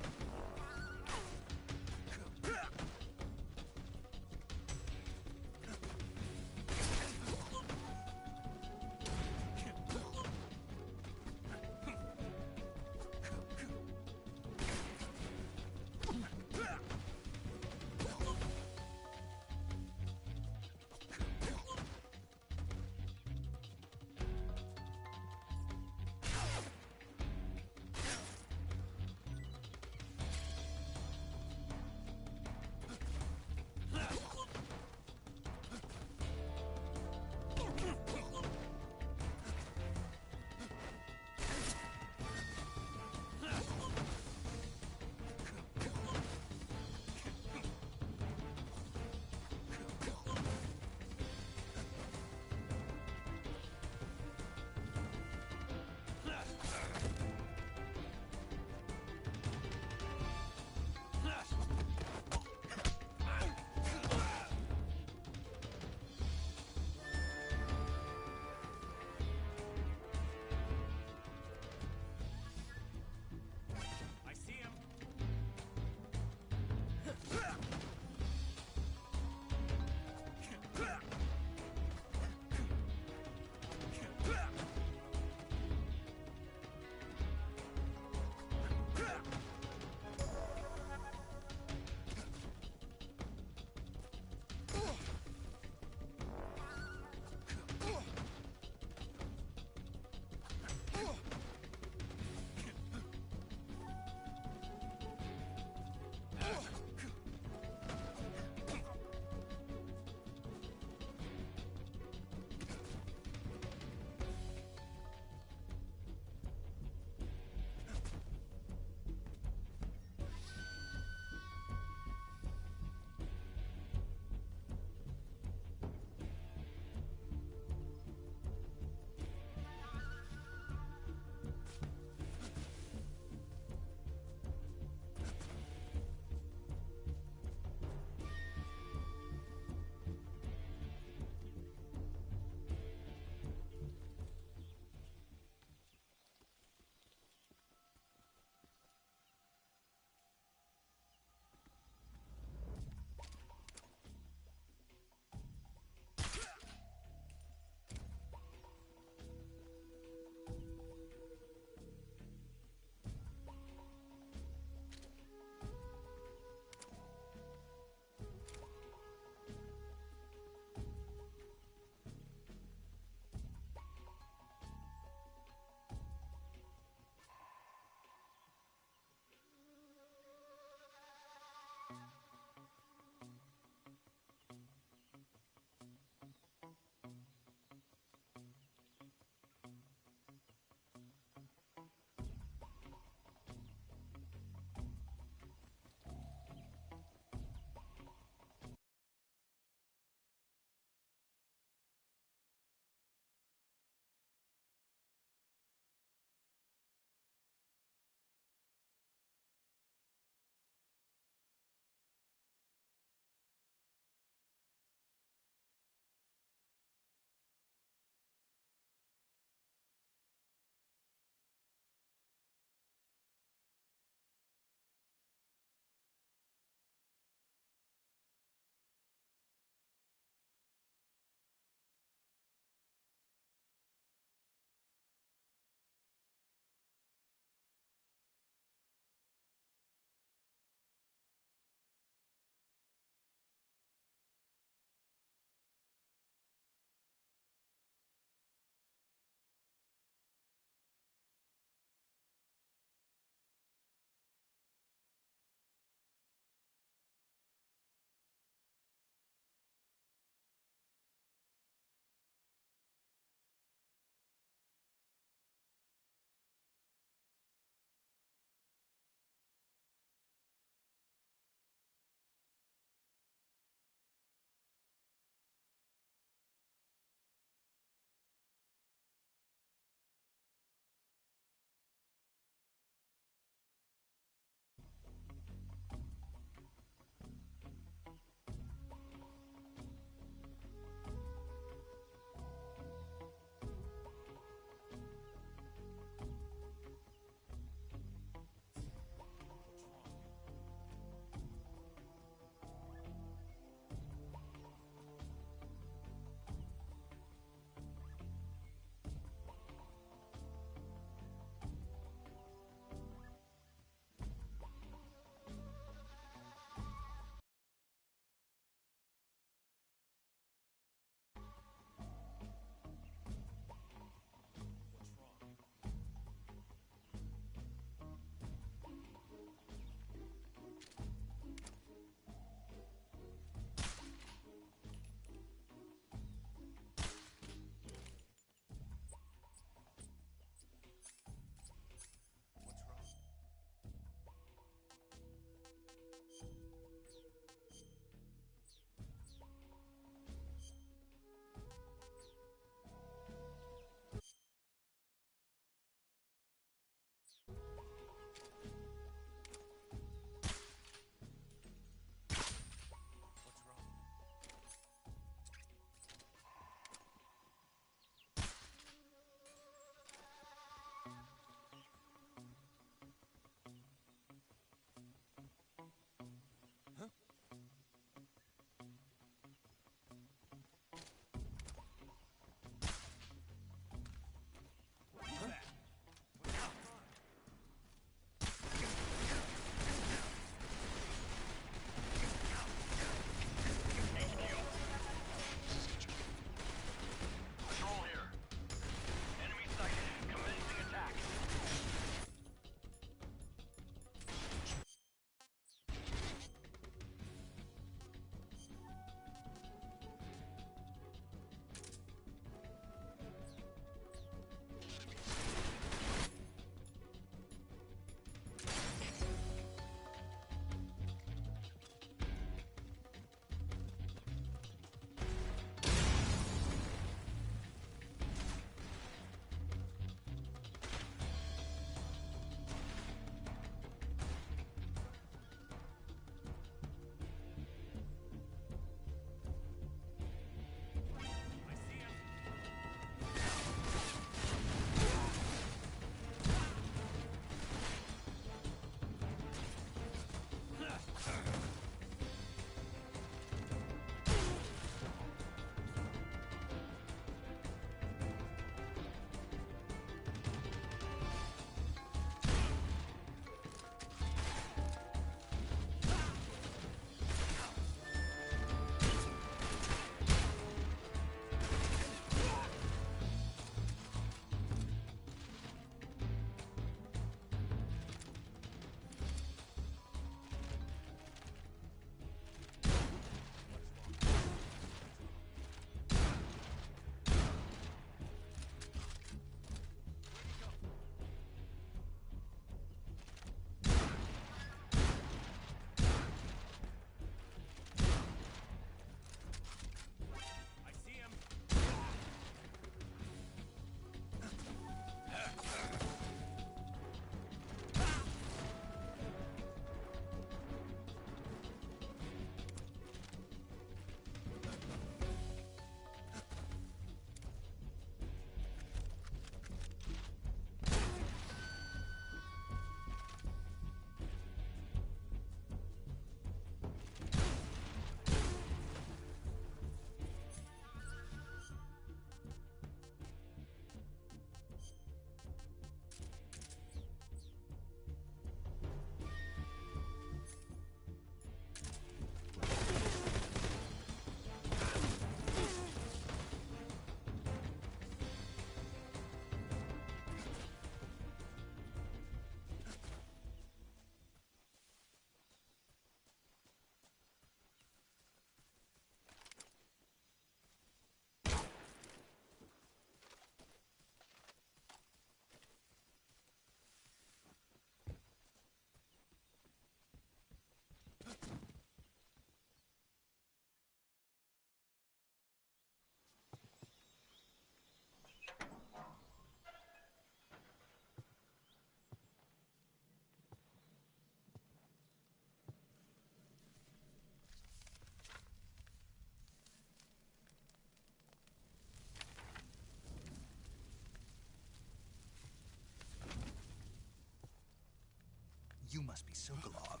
must be Sokolov.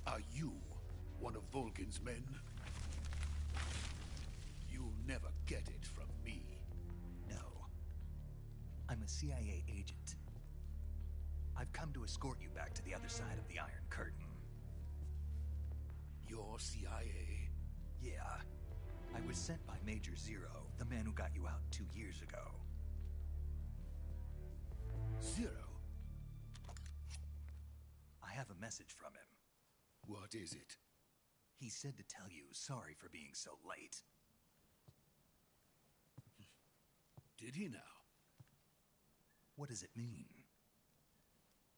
Are you one of Volgin's men? You'll never get it from me. No. I'm a CIA agent. I've come to escort you back to the other side of the Iron Curtain. You're CIA? Yeah. I was sent by Major Zero, the man who got you out 2 years ago. Zero? I have a message from him. What is it? He said to tell you sorry for being so late. Did he now? What does it mean?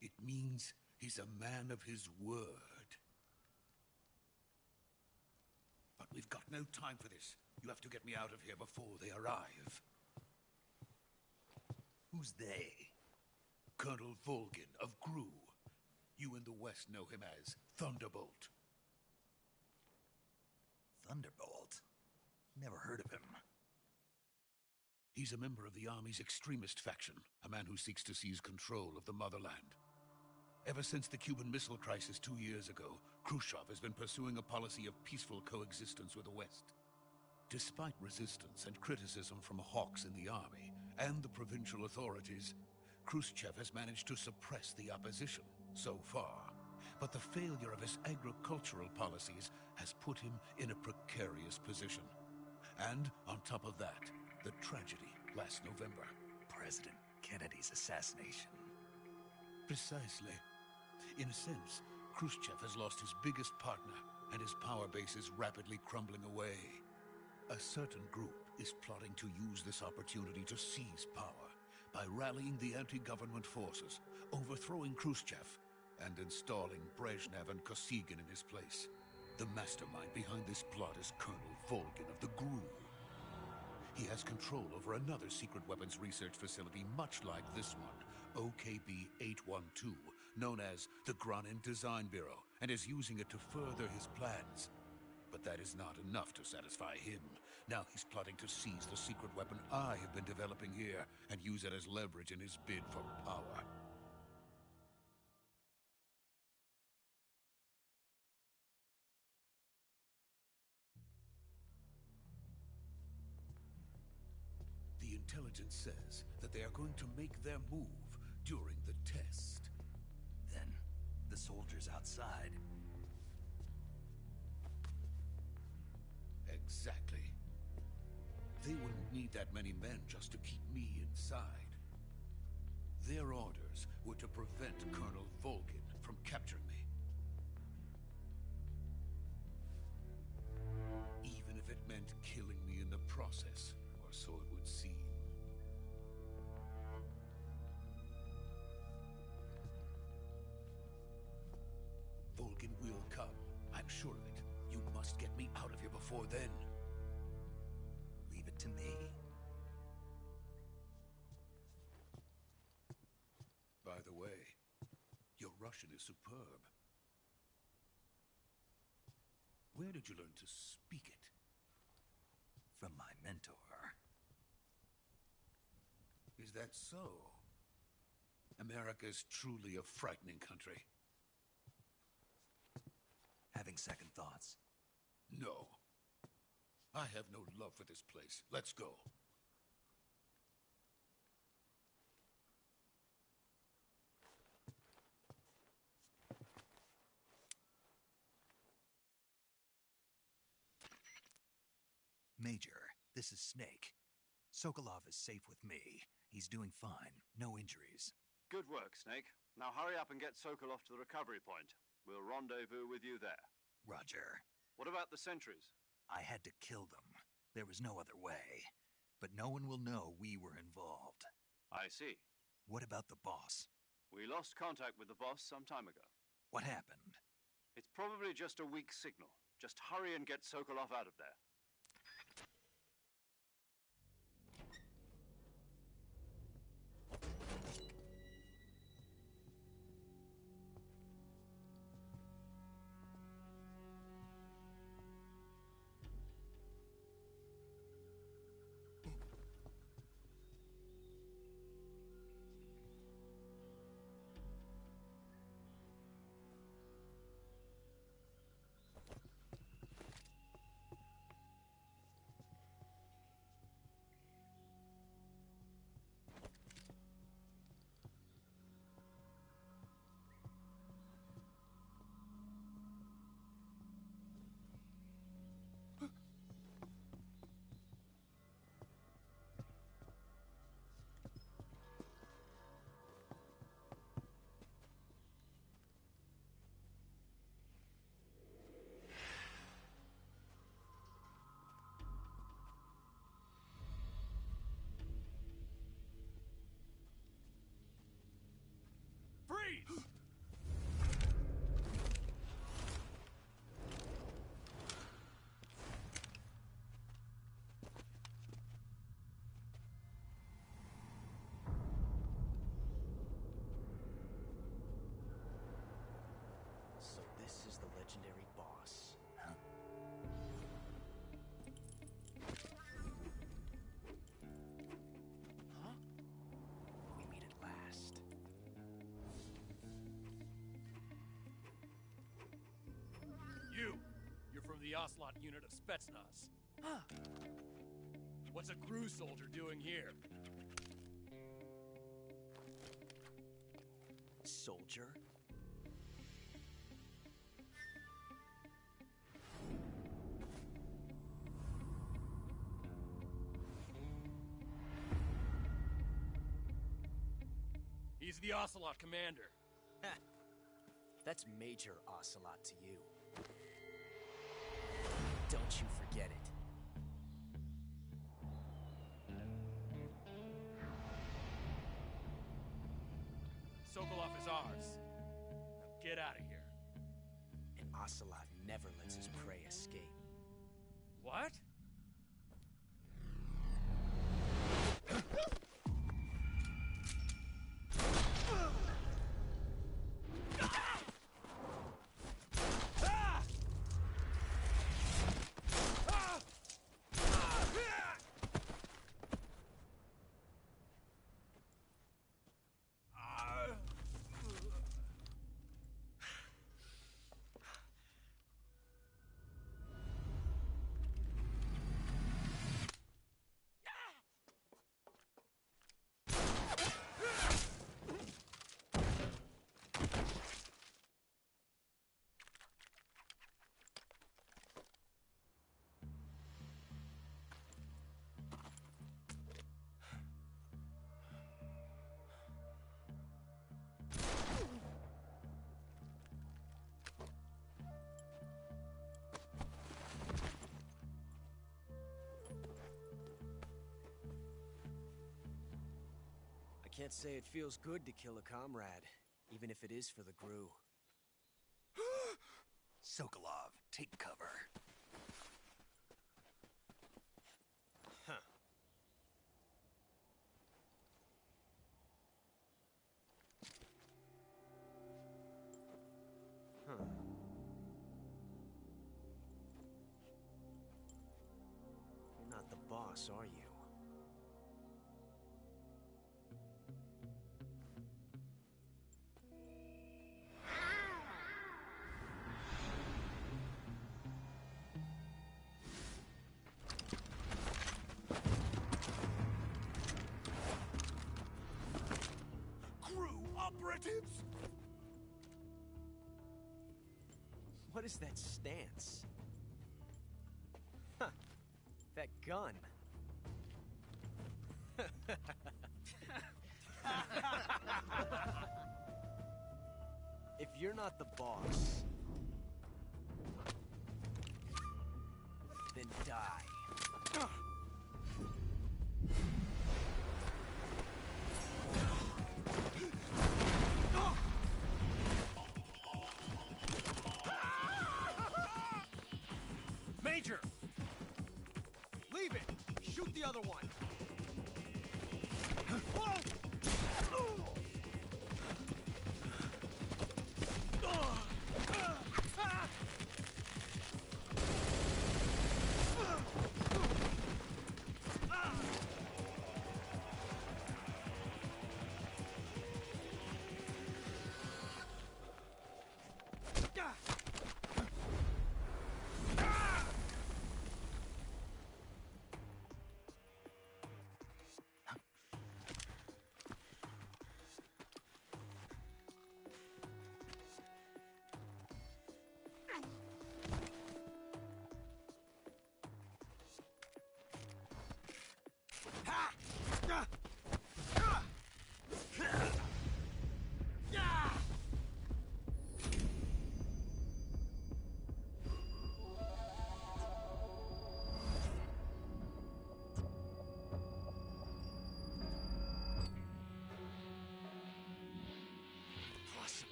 It means he's a man of his word. But we've got no time for this. You have to get me out of here before they arrive. Who's they? Colonel Volgin of GRU. You in the West know him as Thunderbolt. Thunderbolt? Never heard of him. He's a member of the Army's extremist faction, a man who seeks to seize control of the motherland. Ever since the Cuban Missile Crisis 2 years ago, Khrushchev has been pursuing a policy of peaceful coexistence with the West. Despite resistance and criticism from hawks in the army and the provincial authorities, Khrushchev has managed to suppress the opposition so far. But the failure of his agricultural policies has put him in a precarious position. And on top of that, the tragedy last November. President Kennedy's assassination. Precisely. In a sense, Khrushchev has lost his biggest partner, and his power base is rapidly crumbling away. A certain group is plotting to use this opportunity to seize power by rallying the anti-government forces, overthrowing Khrushchev, and installing Brezhnev and Kosygin in his place. The mastermind behind this plot is Colonel Volgin of the GRU. He has control over another secret weapons research facility much like this one, OKB-812, known as the Granin Design Bureau, and is using it to further his plans. But that is not enough to satisfy him. Now he's plotting to seize the secret weapon I have been developing here and use it as leverage in his bid for power. The intelligence says that they are going to make their move during the test. Then, the soldiers outside. Exactly. They wouldn't need that many men just to keep me inside. Their orders were to prevent Colonel Volgin from capturing me. Even if it meant killing me in the process, or so it would seem. Volgin will come. I'm sure of it. You must get me out of here before then. Leave it to me. By the way, your Russian is superb. Where did you learn to speak it? From my mentor. Is that so? America is truly a frightening country. Having second thoughts. No. I have no love for this place. Let's go. Major, this is Snake. Sokolov is safe with me. He's doing fine. No injuries. Good work, Snake. Now hurry up and get Sokolov to the recovery point. We'll rendezvous with you there. Roger. What about the sentries? I had to kill them. There was no other way. But no one will know we were involved. I see. What about the boss? We lost contact with the boss some time ago. What happened? It's probably just a weak signal. Just hurry and get Sokolov out of there. the Ocelot unit of Spetsnaz. What's a GRU soldier doing here? Soldier? He's the Ocelot commander. That's Major Ocelot to you. Don't you forget it. Sokolov is ours. Now get out of here. And Ocelot never lets his prey escape. What? I can't say it feels good to kill a comrade, even if it is for the GRU. Sokolov, take cover. Huh. Huh. You're not the boss, are you? Operatives? What is that stance? Huh. That gun. If you're not the boss, then die. Major! Leave it! Shoot the other one!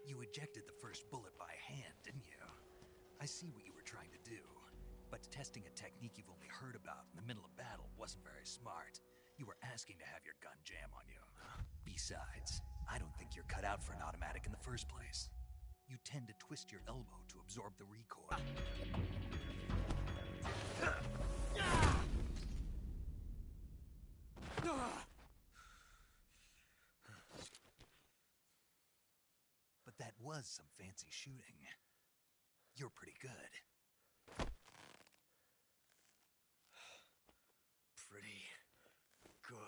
You ejected the first bullet by hand, didn't you? I see what you were trying to do. But testing a technique you've only heard about in the middle of battle wasn't very smart. You were asking to have your gun jam on you. Besides, I don't think you're cut out for an automatic in the first place. You tend to twist your elbow to absorb the recoil. But that was some fancy shooting. You're pretty good. Pretty good.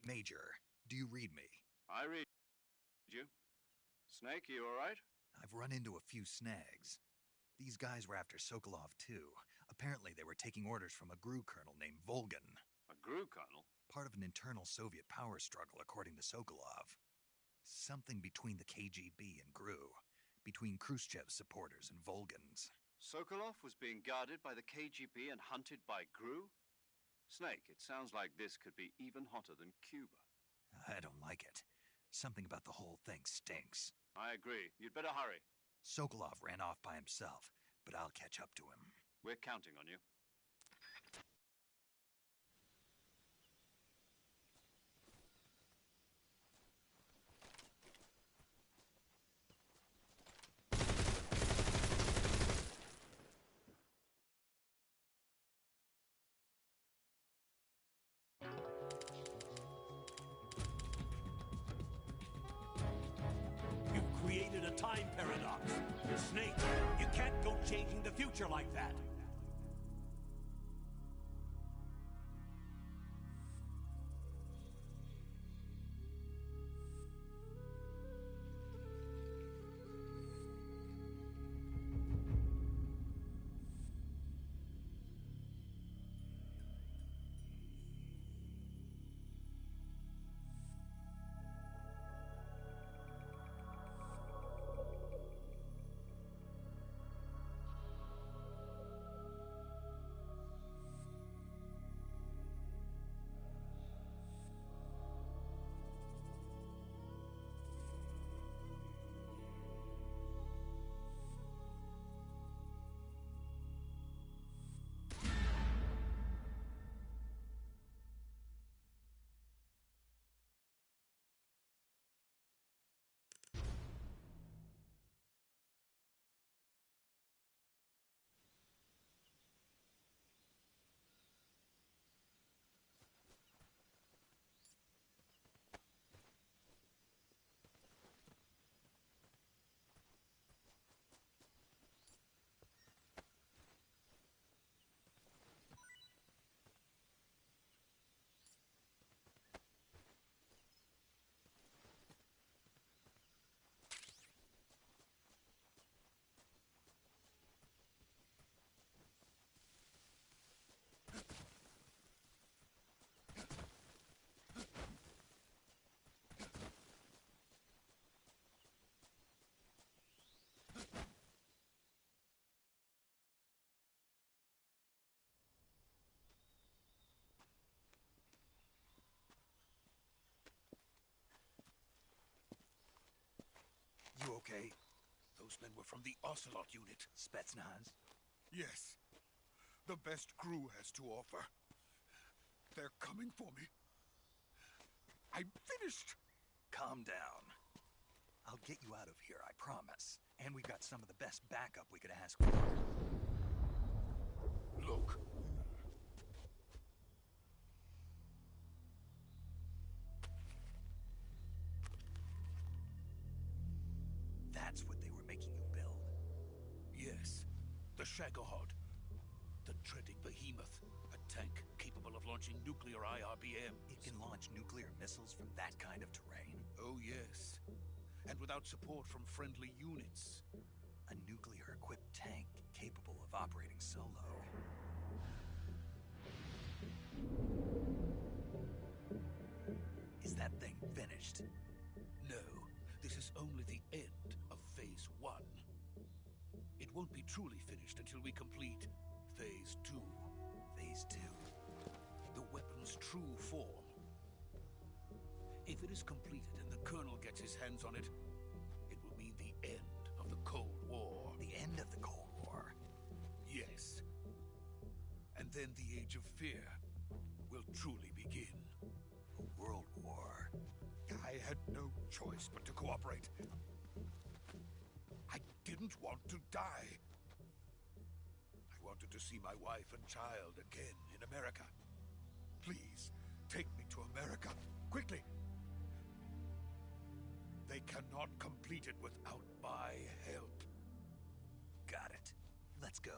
Major, do you read me? I read you. Snake, you alright? I've run into a few snags. These guys were after Sokolov, too. Apparently, they were taking orders from a GRU colonel named Volgan. A GRU colonel? Part of an internal Soviet power struggle, according to Sokolov. Something between the KGB and GRU. Between Khrushchev's supporters and Volgan's. Sokolov was being guarded by the KGB and hunted by GRU? Snake, it sounds like this could be even hotter than Cuba. I don't like it. Something about the whole thing stinks. I agree. You'd better hurry. Sokolov ran off by himself, but I'll catch up to him. We're counting on you. You've created a time paradox. Snake, you can't go changing the future like that. You okay? Those men were from the Ocelot unit. Spetsnaz? Yes. The best GRU has to offer. They're coming for me. I'm finished. Calm down. I'll get you out of here, I promise. And we've got some of the best backup we could ask for. Look. That's what they were making you build? Yes. The Shagohod. The dreaded behemoth. A tank capable of launching nuclear IRBM. It can launch nuclear missiles from that kind of terrain? Oh, yes. And without support from friendly units. A nuclear-equipped tank capable of operating solo. Is that thing finished? No. This is only the end of Phase 1. It won't be truly finished until we complete Phase 2. Phase 2? The weapon's true form. If it is completed and the Colonel gets his hands on it, it will mean the end of the Cold War. The end of the Cold War? Yes. And then the Age of Fear. will truly begin. A world war. I had no choice but to cooperate. I didn't want to die. I wanted to see my wife and child again in America. Please, take me to America, quickly. They cannot complete it without my help. Got it. Let's go.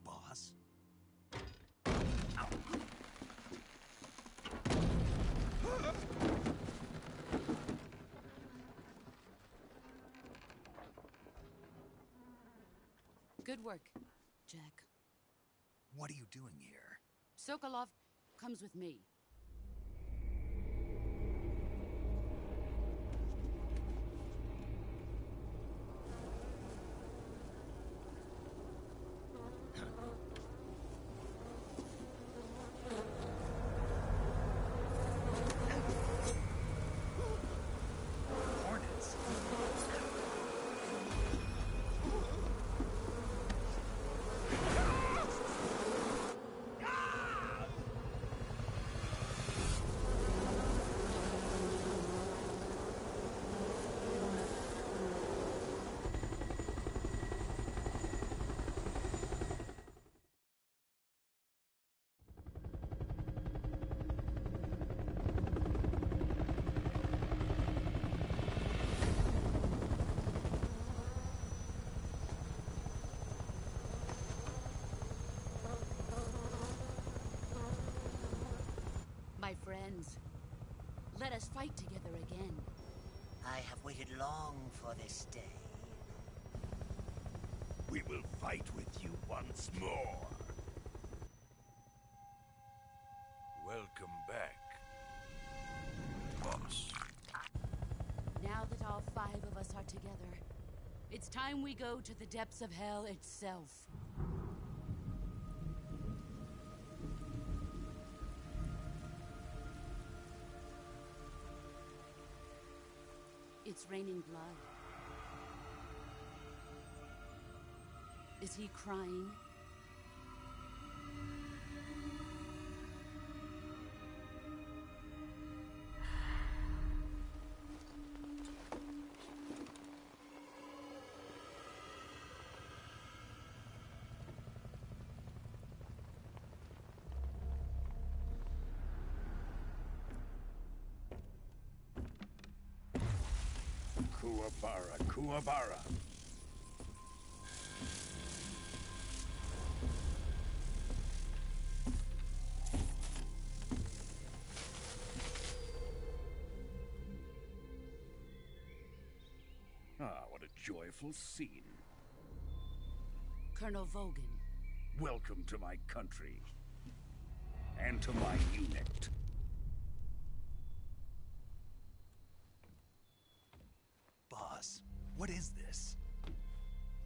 Boss? Good work, Jack. What are you doing here? Sokolov comes with me. Hornets. My friends, let us fight together again. I have waited long for this day. We will fight with you once more. Welcome back, boss. Now that all 5 of us are together, it's time we go to the depths of hell itself. It's raining blood. Is he crying? Kuwabara, Kuwabara. Ah, what a joyful scene. Colonel Vogan. Welcome to my country. And to my unit. Boss, what is this?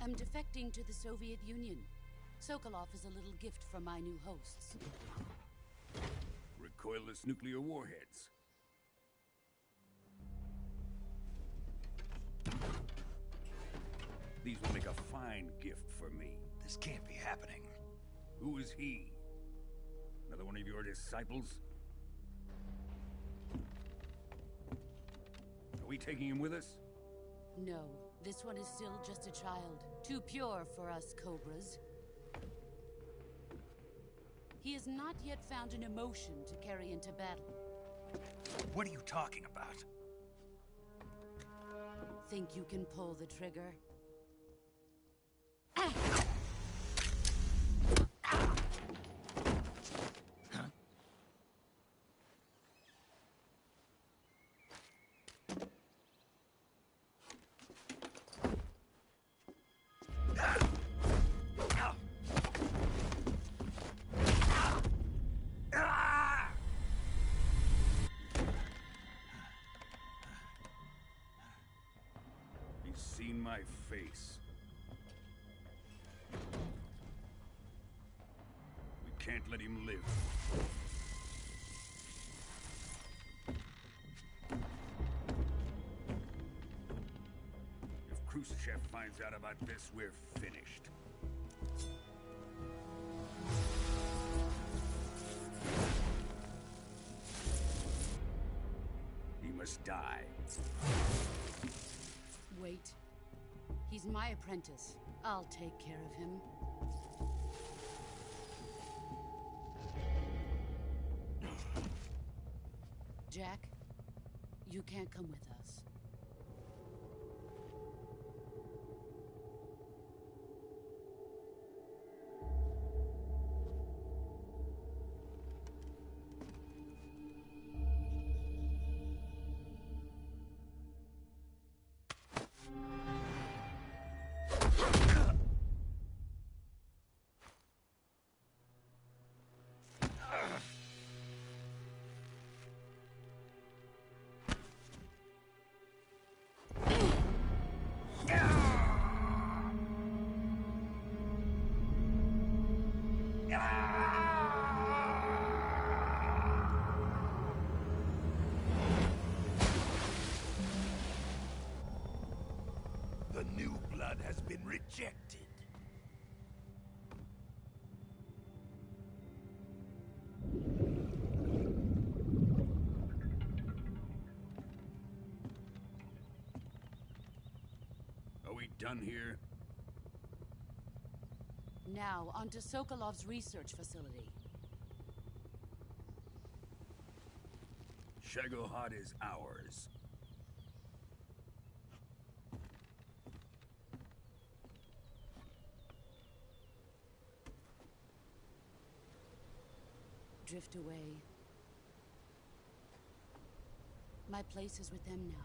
I'm defecting to the Soviet Union. Sokolov is a little gift from my new hosts. Recoilless nuclear warheads. These will make a fine gift for me. This can't be happening. Who is he? Another one of your disciples? Are we taking him with us? No. This one is still just a child, too pure for us Cobras. He has not yet found an emotion to carry into battle. What are you talking about? Think you can pull the trigger? Seen my face. We can't let him live. If Khrushchev finds out about this, we're finished. He must die. Wait. He's my apprentice. I'll take care of him. Jack, you can't come with us. The new blood has been rejected. Are we done here? Now, onto Sokolov's research facility. Shagohod is ours. Drift away. My place is with them now.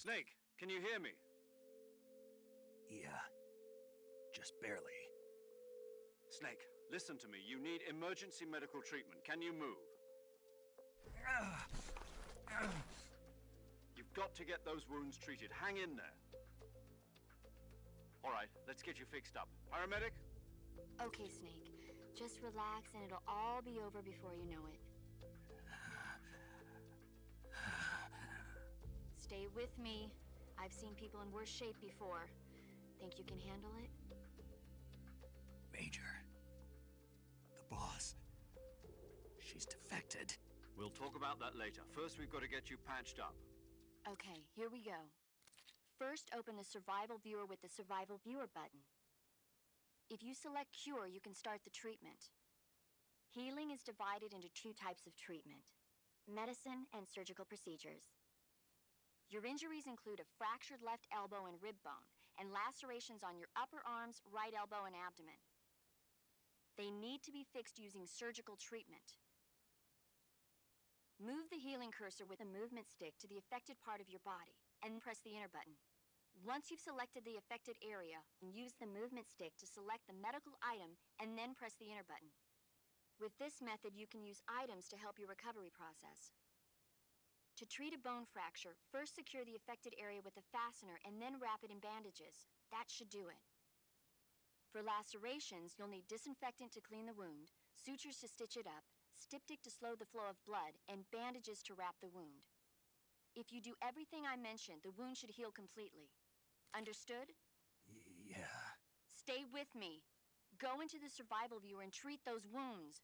Snake, can you hear me? Yeah. Just barely. Snake, listen to me. You need emergency medical treatment. Can you move? You've got to get those wounds treated. Hang in there. All right, let's get you fixed up. Paramedic? Okay, Snake. Just relax and it'll all be over before you know it. Stay with me. I've seen people in worse shape before. Think you can handle it? Major. The boss. She's defected. We'll talk about that later. First, we've got to get you patched up. Okay, here we go. First, open the Survival Viewer with the Survival Viewer button. If you select Cure, you can start the treatment. Healing is divided into two types of treatment: medicine and surgical procedures. Your injuries include a fractured left elbow and rib bone, and lacerations on your upper arms, right elbow, and abdomen. They need to be fixed using surgical treatment. Move the healing cursor with a movement stick to the affected part of your body, and press the enter button. Once you've selected the affected area, use the movement stick to select the medical item, and then press the enter button. With this method, you can use items to help your recovery process. To treat a bone fracture, first secure the affected area with a fastener and then wrap it in bandages. That should do it. For lacerations, you'll need disinfectant to clean the wound, sutures to stitch it up, styptic to slow the flow of blood, and bandages to wrap the wound. If you do everything I mentioned, the wound should heal completely. Understood? Yeah. Stay with me. Go into the survival viewer and treat those wounds.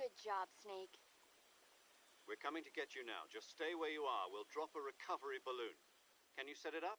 Good job, Snake. We're coming to get you now. Just stay where you are. We'll drop a recovery balloon. Can you set it up?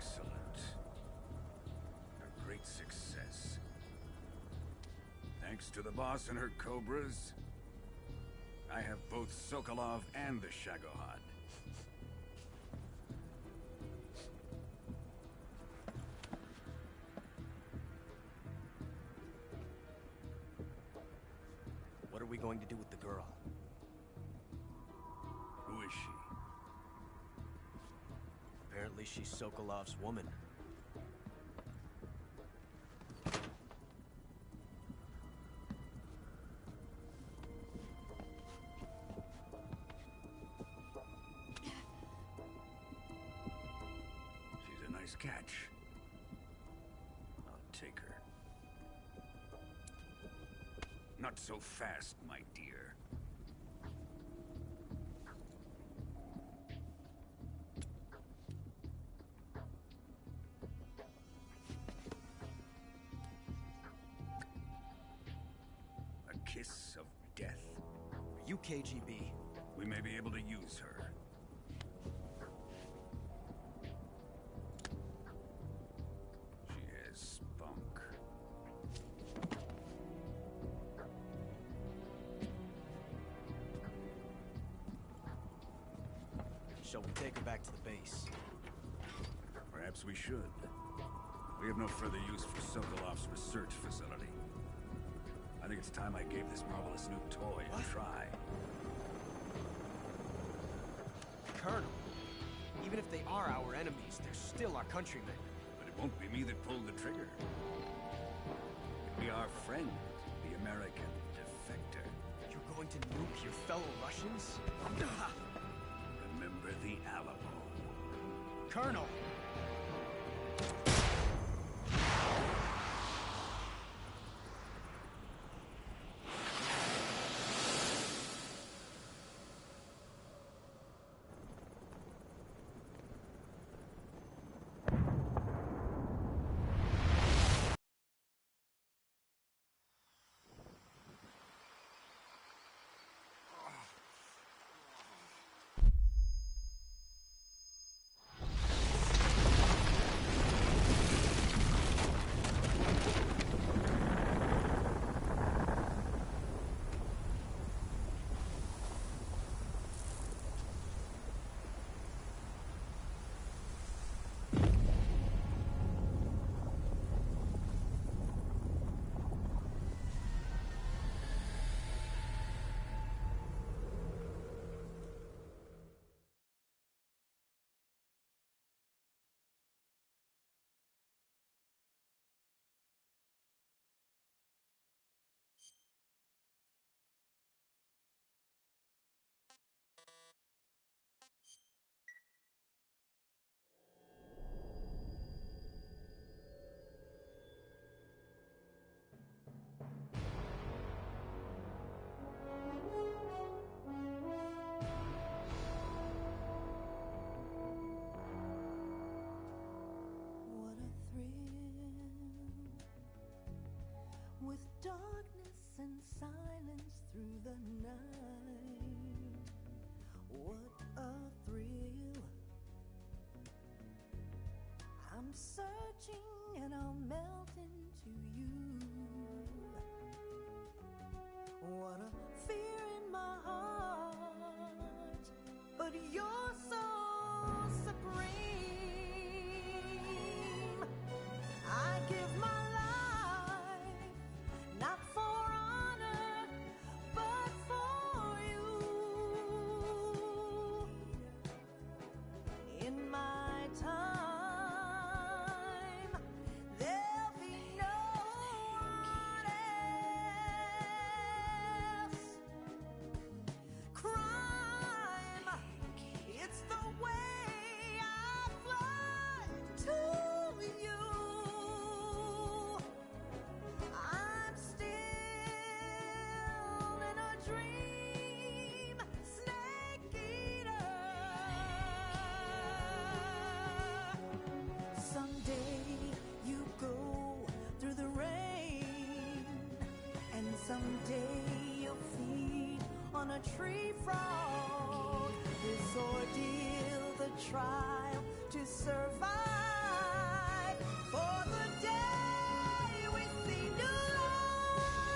Excellent. A great success. Thanks to the boss and her cobras, I have both Sokolov and the Shagohod. What are we going to do with the girl? Who is she? Apparently she's Sokolov's woman. She's a nice catch. I'll take her. Not so fast, my dear. A kiss of death. Are you KGB? We may be able to use her. She has spunk. Shall we take her back to the base? Perhaps we should. We have no further use for Sokolov's research facility. I think it's time I gave this marvelous new toy a try. Colonel, even if they are our enemies, they're still our countrymen. But it won't be me that pulled the trigger. It'll be our friend, the American defector. You're going to nuke your fellow Russians? Remember the Alamo. Colonel! With darkness and silence through the night, what a thrill. I'm searching and I'll melt into you. What a fear in my heart, but you're so supreme. I give my not for honor, but for you. In my time, there'll be no one else. Crime, it's the way I fly to you. I'm still in a dream, snake eater. Someday you go through the rain, and someday you'll feed on a tree frog. This ordeal, the trial to survive. For the day we see new light,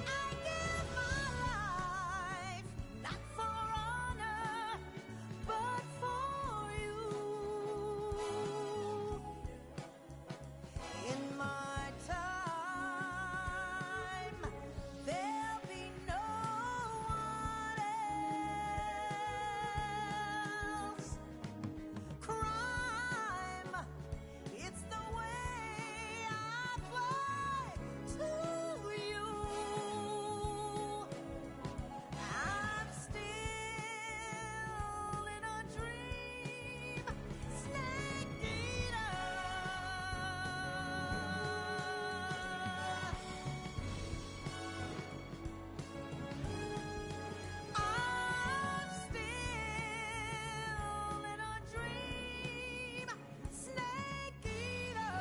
I give my life, not for honor, but for you. In my time, there'll be no one else. Crime, it's the way I fly to you. I'm still in a dream, Snake Eater. I'm still in a dream, Snake Eater.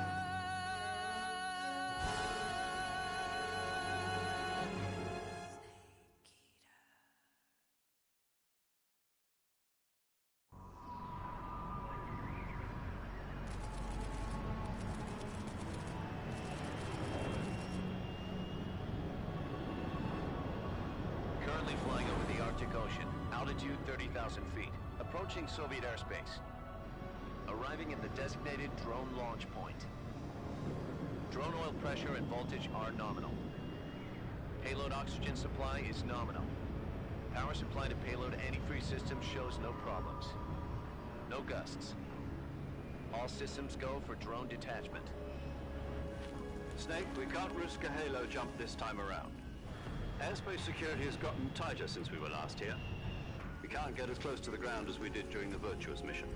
Currently flying over the Arctic Ocean, altitude 30,000 feet, approaching Soviet airspace. Arriving at the designated drone launch point. Drone oil pressure and voltage are nominal. Payload oxygen supply is nominal. Power supply to payload antifreeze system shows no problems. No gusts. All systems go for drone detachment. Snake, we can't risk a halo jump this time around. Airspace security has gotten tighter since we were last here. We can't get as close to the ground as we did during the Virtuous mission.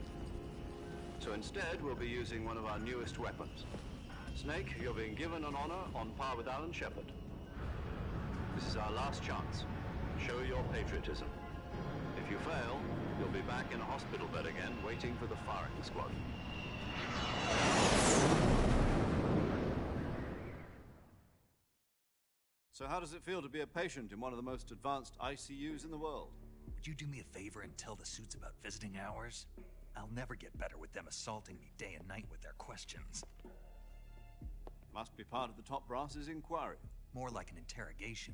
So instead, we'll be using one of our newest weapons. Snake, you're being given an honor on par with Alan Shepard. This is our last chance. Show your patriotism. If you fail, you'll be back in a hospital bed again, waiting for the firing squad. So how does it feel to be a patient in one of the most advanced ICUs in the world? Would you do me a favor and tell the suits about visiting hours? I'll never get better with them assaulting me day and night with their questions. Must be part of the top brass's inquiry. More like an interrogation.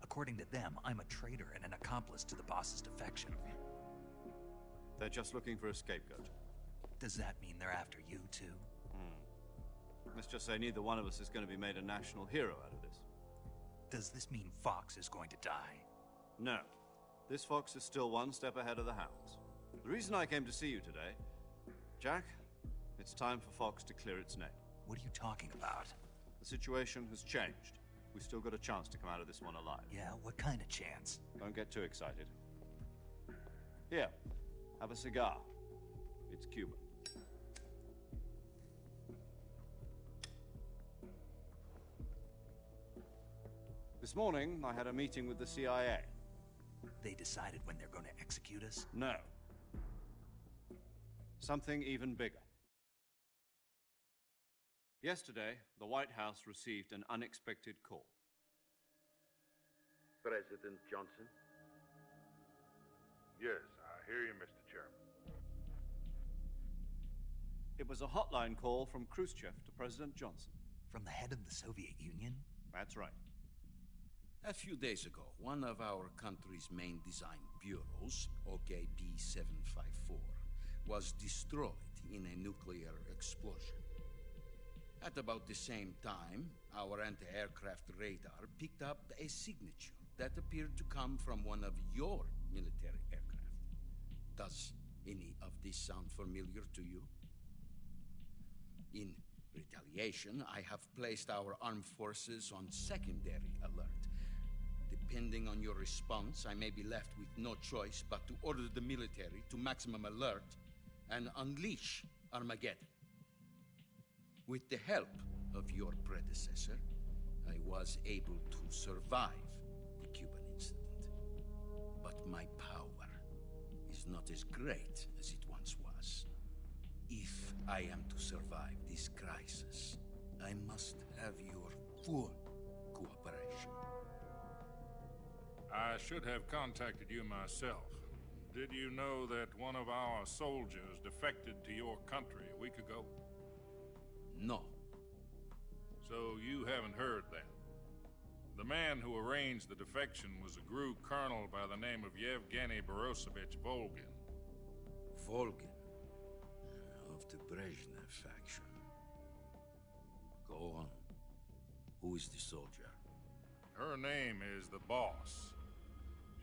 According to them, I'm a traitor and an accomplice to the boss's defection. They're just looking for a scapegoat. Does that mean they're after you, too? Let's just say neither one of us is going to be made a national hero out of this. Does this mean Fox is going to die? No. This Fox is still one step ahead of the Hounds. The reason I came to see you today... Jack, it's time for Fox to clear its name. What are you talking about? The situation has changed. We still got a chance to come out of this one alive. Yeah, what kind of chance? Don't get too excited. Here, have a cigar. It's Cuban. This morning, I had a meeting with the CIA. They decided when they're going to execute us? No. Something even bigger. Yesterday, the White House received an unexpected call. President Johnson? Yes, I hear you, Mr. Chairman. It was a hotline call from Khrushchev to President Johnson. From the head of the Soviet Union? That's right. A few days ago, one of our country's main design bureaus, OKB-754, was destroyed in a nuclear explosion. At about the same time, our anti-aircraft radar picked up a signature that appeared to come from one of your military aircraft. Does any of this sound familiar to you? In retaliation, I have placed our armed forces on secondary alert. Depending on your response, I may be left with no choice but to order the military to maximum alert and unleash Armageddon. With the help of your predecessor, I was able to survive the Cuban incident. But my power is not as great as it once was. If I am to survive this crisis, I must have your full cooperation. I should have contacted you myself. Did you know that one of our soldiers defected to your country a week ago? No. So you haven't heard then? The man who arranged the defection was a GRU colonel by the name of Yevgeny Borosovich Volgin. Volgin? Of the Brezhnev faction. Go on. Who is the soldier? Her name is the Boss.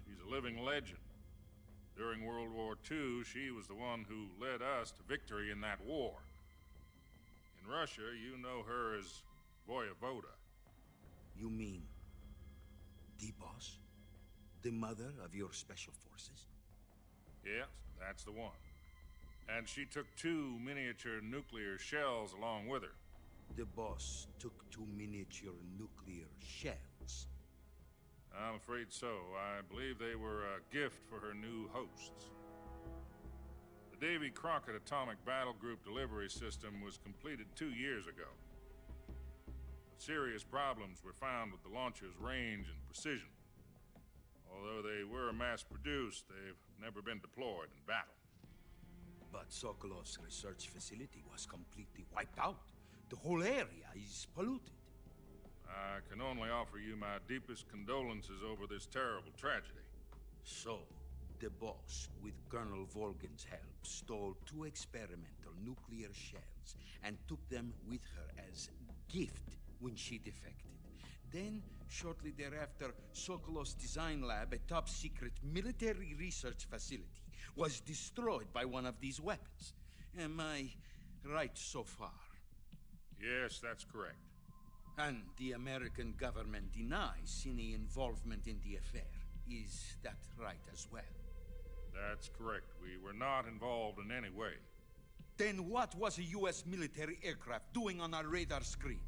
She's a living legend. During World War II, she was the one who led us to victory in that war. In Russia, you know her as Voyevoda. You mean the Boss? The mother of your special forces? Yes, that's the one. And she took 2 miniature nuclear shells along with her. The Boss took 2 miniature nuclear shells? I'm afraid so. I believe they were a gift for her new hosts. The Davy Crockett Atomic Battle Group delivery system was completed 2 years ago. But serious problems were found with the launcher's range and precision. Although they were mass-produced, they've never been deployed in battle. But Sokolov's research facility was completely wiped out. The whole area is polluted. I can only offer you my deepest condolences over this terrible tragedy. So, the Boss, with Colonel Volgin's help, stole 2 experimental nuclear shells and took them with her as gift when she defected. Then, shortly thereafter, Sokolov's design lab, a top-secret military research facility, was destroyed by one of these weapons. Am I right so far? Yes, that's correct. And the American government denies any involvement in the affair. Is that right as well? That's correct. We were not involved in any way. Then what was a U.S. military aircraft doing on our radar screen?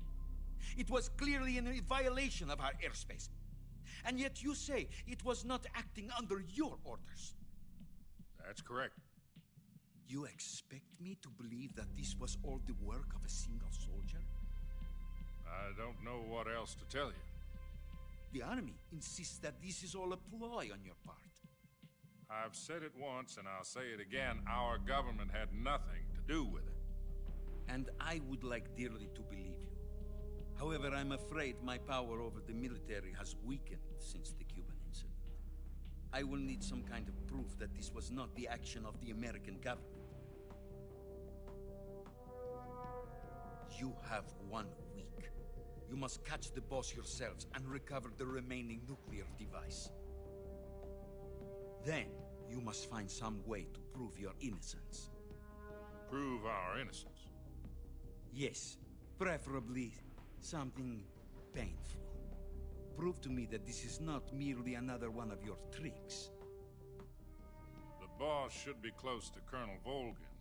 It was clearly in violation of our airspace. And yet you say it was not acting under your orders. That's correct. You expect me to believe that this was all the work of a single soldier? I don't know what else to tell you. The Army insists that this is all a ploy on your part. I've said it once and I'll say it again. Our government had nothing to do with it. And I would like dearly to believe you. However, I'm afraid my power over the military has weakened since the Cuban incident. I will need some kind of proof that this was not the action of the American government. You have 1 week. You must catch the Boss yourselves and recover the remaining nuclear device. Then, you must find some way to prove your innocence. Prove our innocence? Yes, preferably something painful. Prove to me that this is not merely another one of your tricks. The Boss should be close to Colonel Volgin.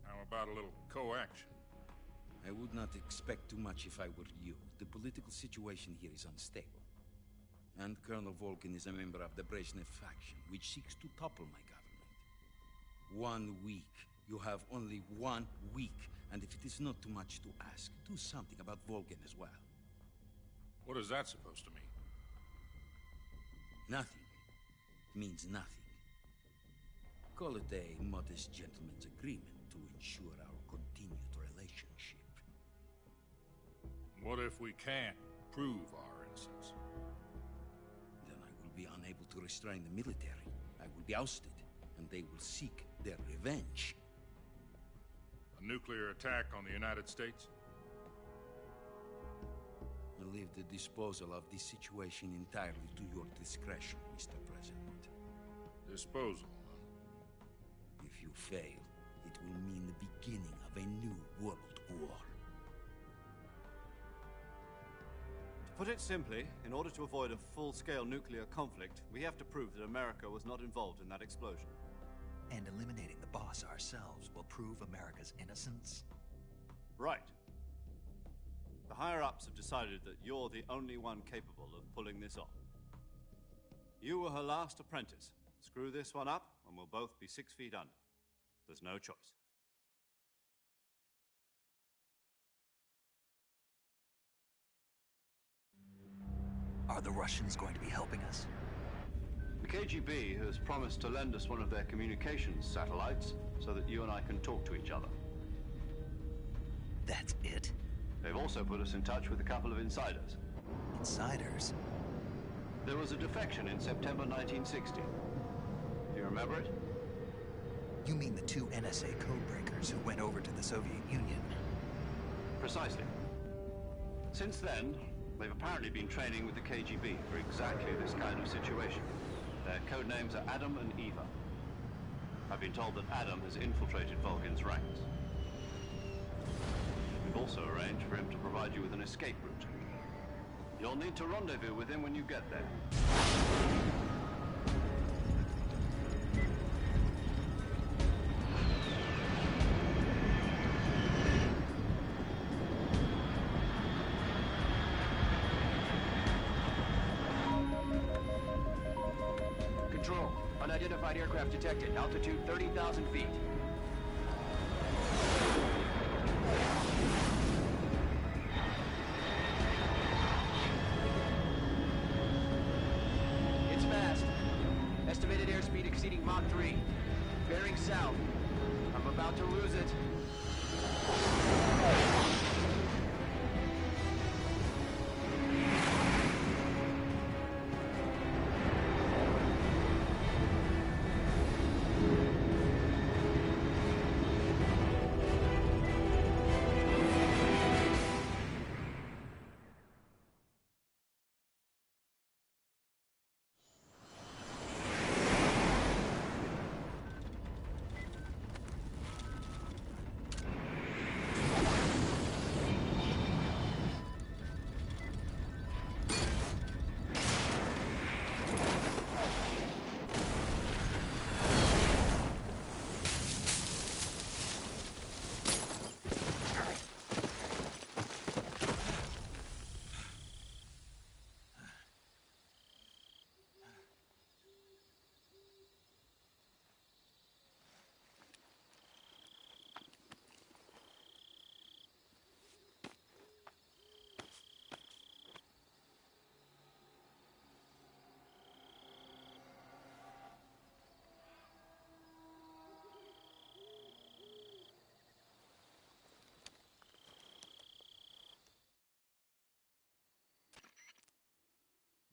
How about a little co-action? I would not expect too much if I were you. The political situation here is unstable. And Colonel Volgin is a member of the Brezhnev faction, which seeks to topple my government. 1 week. You have only 1 week. And if it is not too much to ask, do something about Volgin as well. What is that supposed to mean? Nothing. It means nothing. Call it a modest gentleman's agreement to ensure our continued relationship. What if we can't prove our innocence? Then I will be unable to restrain the military. I will be ousted, and they will seek their revenge. A nuclear attack on the United States? I leave the disposal of this situation entirely to your discretion, Mr. President. Disposal, If you fail, it will mean the beginning of a new world war. To put it simply, in order to avoid a full-scale nuclear conflict, we have to prove that America was not involved in that explosion. And eliminating the Boss ourselves will prove America's innocence? Right. The higher-ups have decided that you're the only one capable of pulling this off. You were her last apprentice. Screw this one up, and we'll both be 6 feet under. There's no choice. Are the Russians going to be helping us? The KGB has promised to lend us one of their communications satellites so that you and I can talk to each other. That's it? They've also put us in touch with a couple of insiders. Insiders? There was a defection in September 1960. Do you remember it? You mean the 2 NSA codebreakers who went over to the Soviet Union? Precisely. Since then, they've apparently been training with the KGB for exactly this kind of situation. Their code names are Adam and Eva. I've been told that Adam has infiltrated Volgin's ranks. We've also arranged for him to provide you with an escape route. You'll need to rendezvous with him when you get there. Control. Unidentified aircraft detected. Altitude 30,000 feet. It's fast. Estimated airspeed exceeding Mach 3. Bearing south. I'm about to lose it.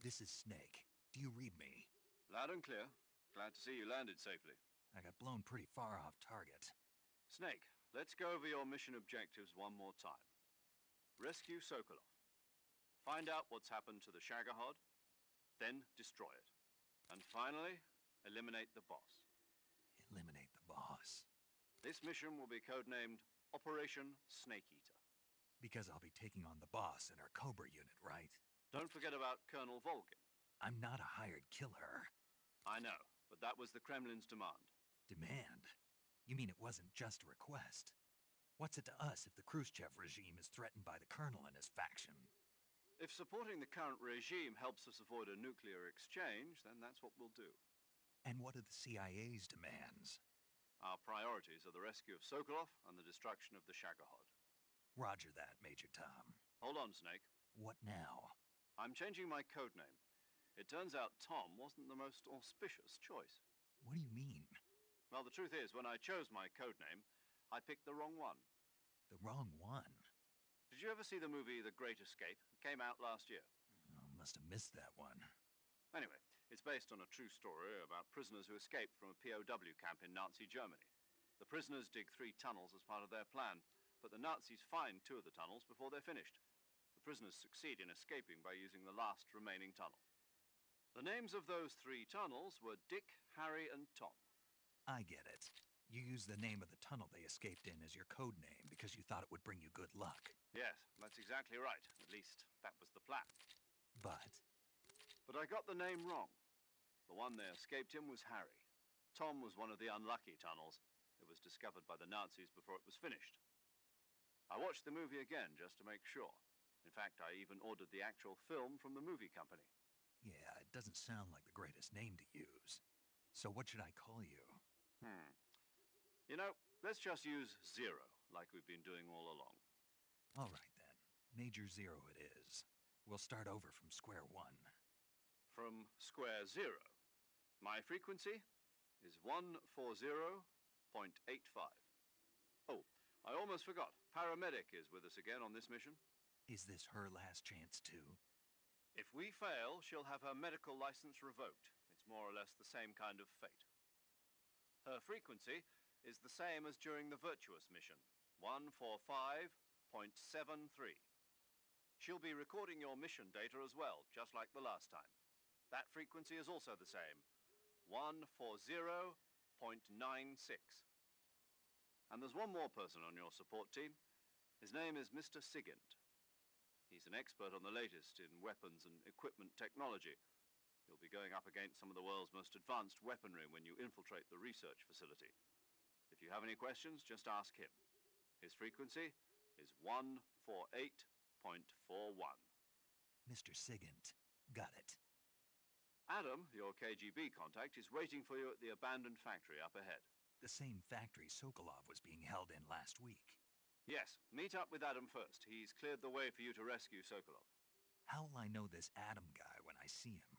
This is Snake. Do you read me? Loud and clear. Glad to see you landed safely. I got blown pretty far off target. Snake, let's go over your mission objectives one more time. Rescue Sokolov. Find out what's happened to the Shagohod, then destroy it. And finally, eliminate the boss. Eliminate the boss. This mission will be codenamed Operation Snake Eater. Because I'll be taking on the boss in our Cobra unit, right? Don't forget about Colonel Volgin. I'm not a hired killer. I know, but that was the Kremlin's demand. Demand? You mean it wasn't just a request? What's it to us if the Khrushchev regime is threatened by the Colonel and his faction? If supporting the current regime helps us avoid a nuclear exchange, then that's what we'll do. And what are the CIA's demands? Our priorities are the rescue of Sokolov and the destruction of the Shagohod. Roger that, Major Tom. Hold on, Snake. What now? I'm changing my codename. It turns out Tom wasn't the most auspicious choice. What do you mean? Well, the truth is, when I chose my codename, I picked the wrong one. The wrong one? Did you ever see the movie The Great Escape? It came out last year. Oh, must have missed that one. Anyway, it's based on a true story about prisoners who escaped from a POW camp in Nazi Germany. The prisoners dig 3 tunnels as part of their plan, but the Nazis find 2 of the tunnels before they're finished. The prisoners succeed in escaping by using the last remaining tunnel. The names of those 3 tunnels were Dick, Harry, and Tom. I get it. You used the name of the tunnel they escaped in as your code name because you thought it would bring you good luck. Yes, that's exactly right. At least, that was the plan. But I got the name wrong. The one they escaped in was Harry. Tom was one of the unlucky tunnels. It was discovered by the Nazis before it was finished. I watched the movie again just to make sure. In fact, I even ordered the actual film from the movie company. yeah, it doesn't sound like the greatest name to use. So what should I call you? You know, let's just use Zero, like we've been doing all along. All right, then. Major Zero it is. We'll start over from square one. From square zero. My frequency is 140.85. Oh, I almost forgot. Paramedic is with us again on this mission. Is this her last chance, too? If we fail, she'll have her medical license revoked. It's more or less the same kind of fate. Her frequency is the same as during the Virtuous mission, 145.73. She'll be recording your mission data as well, just like the last time. That frequency is also the same, 140.96. And there's one more person on your support team. His name is Mr. Sigint. He's an expert on the latest in weapons and equipment technology. You'll be going up against some of the world's most advanced weaponry when you infiltrate the research facility. If you have any questions, just ask him. His frequency is 148.41. Mr. Sigint. Got it. Adam, your KGB contact, is waiting for you at the abandoned factory up ahead. The same factory Sokolov was being held in last week. Yes, meet up with Adam first. He's cleared the way for you to rescue Sokolov. How'll I know this Adam guy when I see him?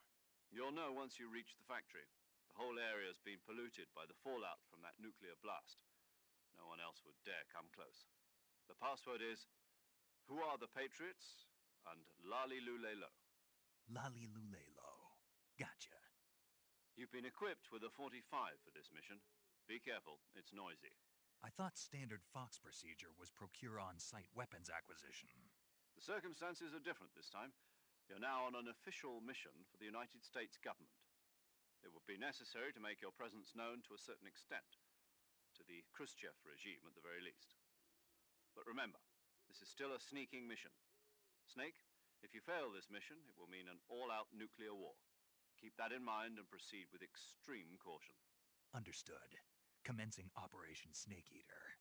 You'll know once you reach the factory. The whole area's been polluted by the fallout from that nuclear blast. No one else would dare come close. The password is, "Who are the Patriots?" and Lali Lule Lo. Lali Lule Lo. Gotcha. You've been equipped with a 45 for this mission. Be careful, it's noisy. I thought standard Fox procedure was procure on-site weapons acquisition. The circumstances are different this time. You're now on an official mission for the United States government. It would be necessary to make your presence known to a certain extent, to the Khrushchev regime at the very least. But remember, this is still a sneaking mission. Snake, if you fail this mission, it will mean an all-out nuclear war. Keep that in mind and proceed with extreme caution. Understood. Commencing Operation Snake Eater.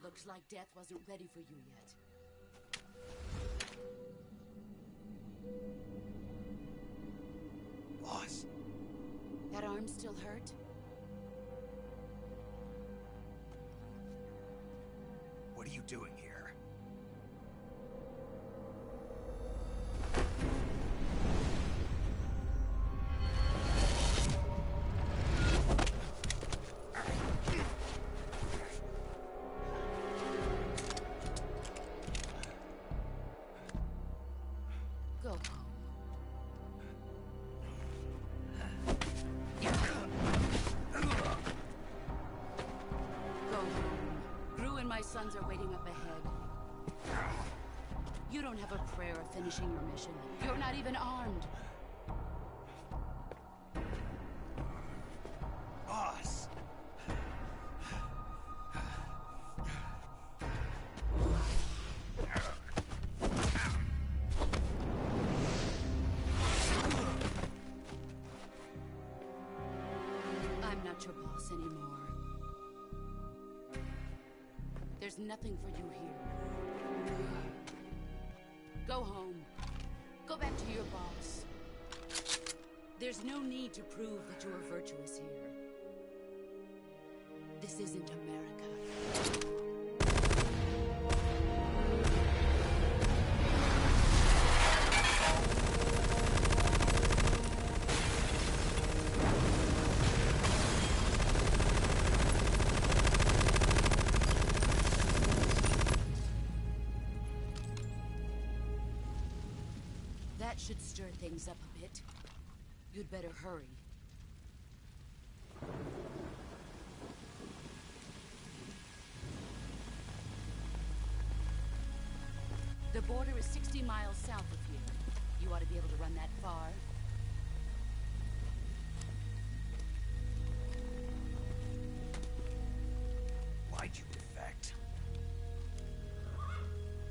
Looks like death wasn't ready for you yet. Boss. That arm still hurt? What are you doing here? Go home. Go home. Gru and my sons are waiting up ahead. You don't have a prayer of finishing your mission. You're not even armed. Boss! I'm not your boss anymore. There's nothing for you here. Go home. Go back to your boss. There's no need to prove that you are virtuous here. This isn't America. That should stir things up a bit. You'd better hurry. The border is 60 miles south of here. You ought to be able to run that far. Why'd you defect?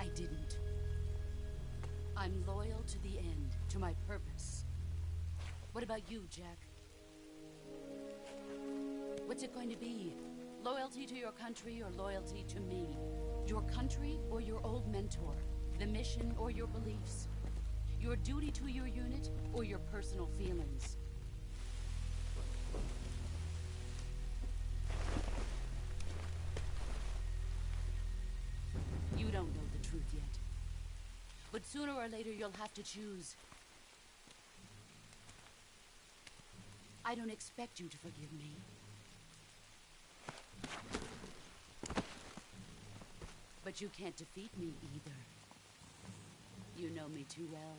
I didn't. I'm loyal to the end, to my purpose. What about you, Jack? What's it going to be? Loyalty to your country or loyalty to me? Your country or your old mentor? The mission or your beliefs? Your duty to your unit or your personal feelings? You don't know the truth yet. But sooner or later you'll have to choose. I don't expect you to forgive me. But you can't defeat me either. You know me too well.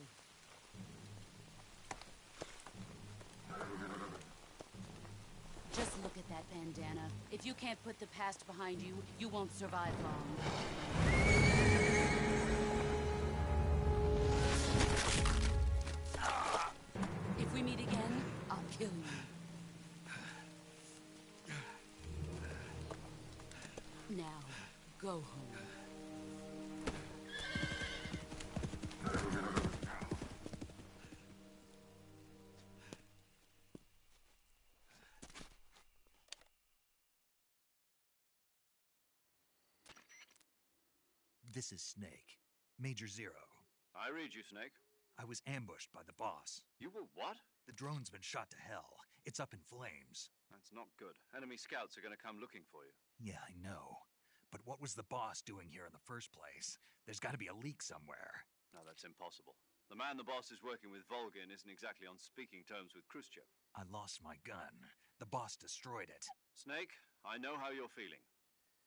Just look at that bandana. If you can't put the past behind you, you won't survive long. If we meet again, I'll kill you. Now, go home. This is Snake. Major Zero. I read you, Snake. I was ambushed by the boss. You were what? The drone's been shot to hell. It's up in flames. That's not good. Enemy scouts are going to come looking for you. Yeah, I know. But what was the boss doing here in the first place? There's got to be a leak somewhere. No, that's impossible. The man the boss is working with, Volgin, isn't exactly on speaking terms with Khrushchev. I lost my gun. The boss destroyed it. Snake, I know how you're feeling.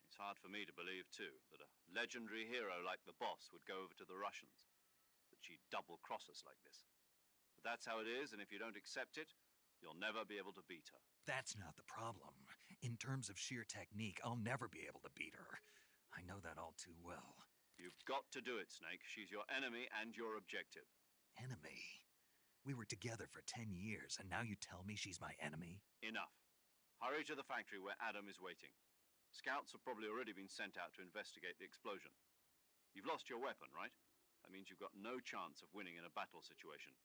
It's hard for me to believe, too, that a legendary hero like the boss would go over to the Russians. That she'd double-cross us like this. But that's how it is, and if you don't accept it, you'll never be able to beat her. That's not the problem. In terms of sheer technique, I'll never be able to beat her. I know that all too well. You've got to do it, Snake. She's your enemy and your objective. Enemy? We were together for 10 years, and now you tell me she's my enemy? Enough. Hurry to the factory where Adam is waiting. Scouts have probably already been sent out to investigate the explosion. You've lost your weapon, right? That means you've got no chance of winning in a battle situation.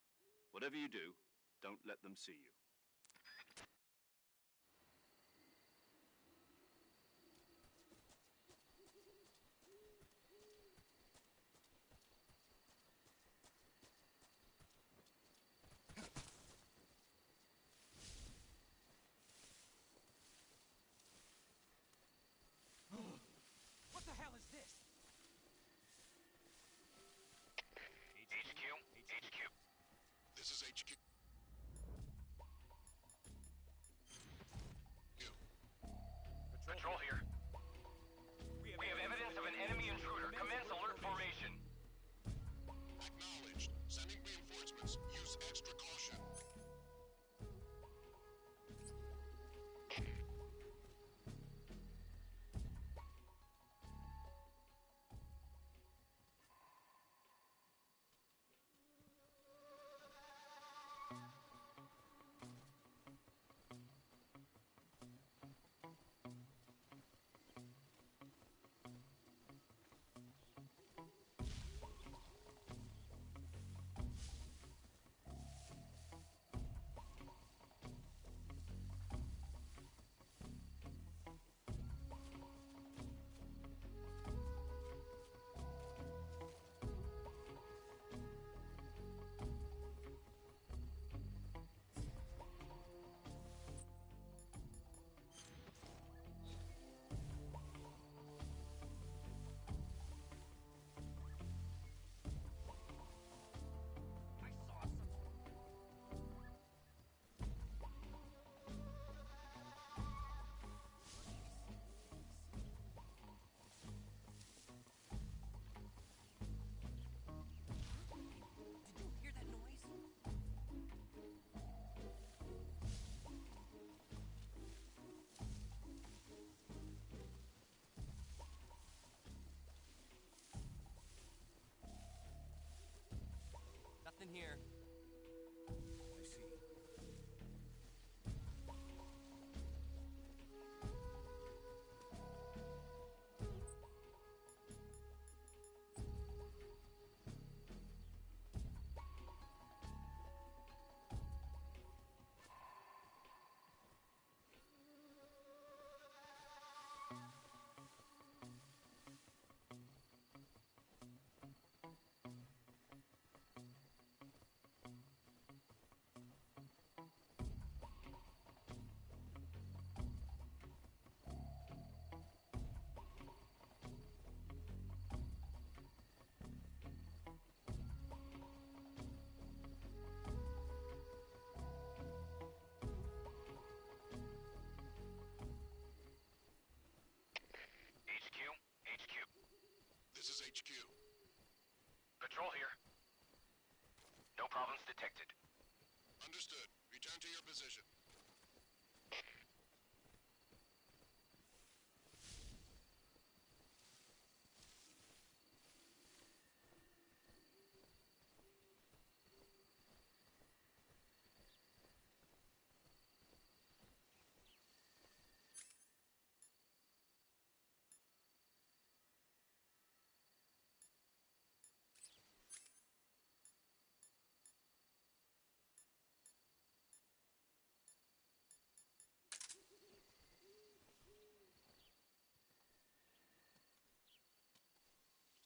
Whatever you do, don't let them see you. What the hell is this? HQ? HQ. This is HQ. here. I see. This is HQ. Patrol here. No problems detected. Understood. Return to your position.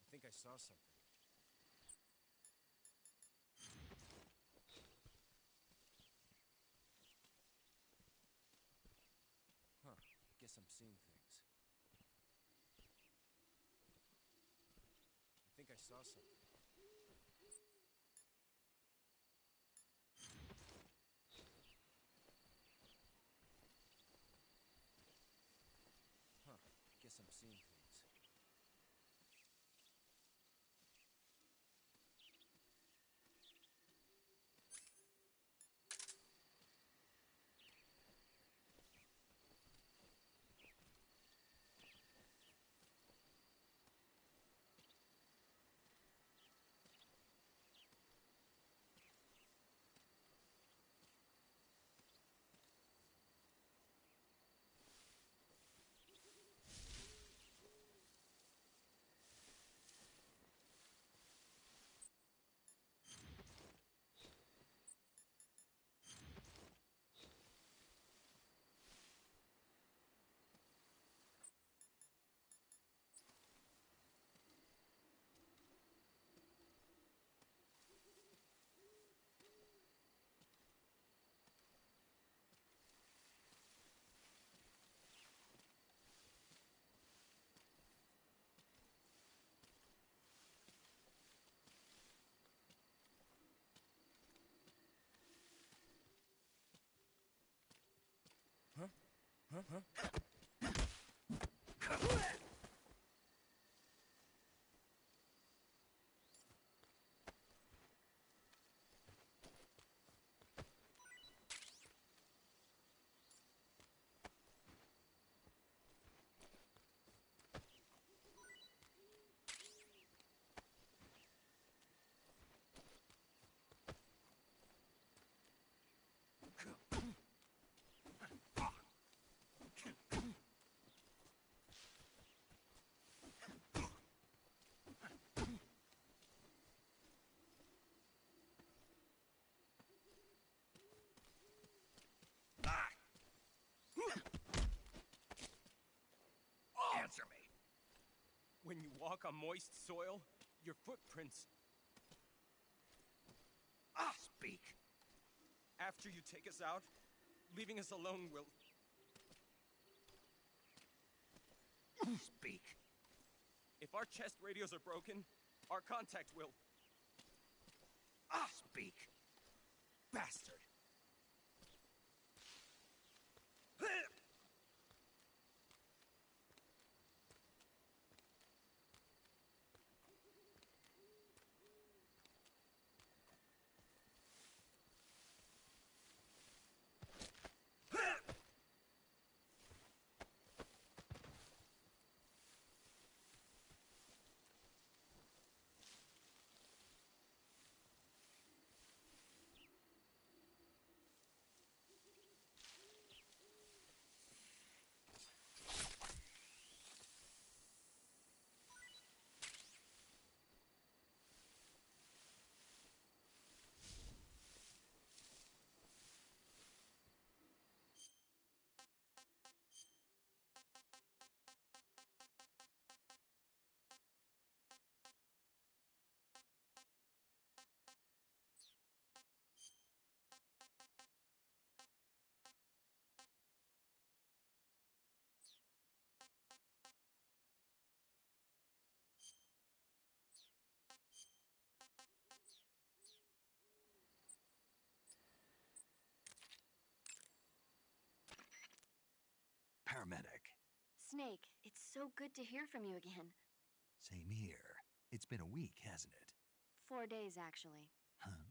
I think I saw something. Huh. Guess I'm seeing things. I think I saw something. Huh. Guess I'm seeing things. Huh? Answer me. When you walk on moist soil, your footprints... Speak. After you take us out, leaving us alone will... Speak. If our chest radios are broken, our contact will... Speak. Bastard. paramedic. Snake, it's so good to hear from you again. Same here. It's been a week, hasn't it? 4 days, actually. Huh?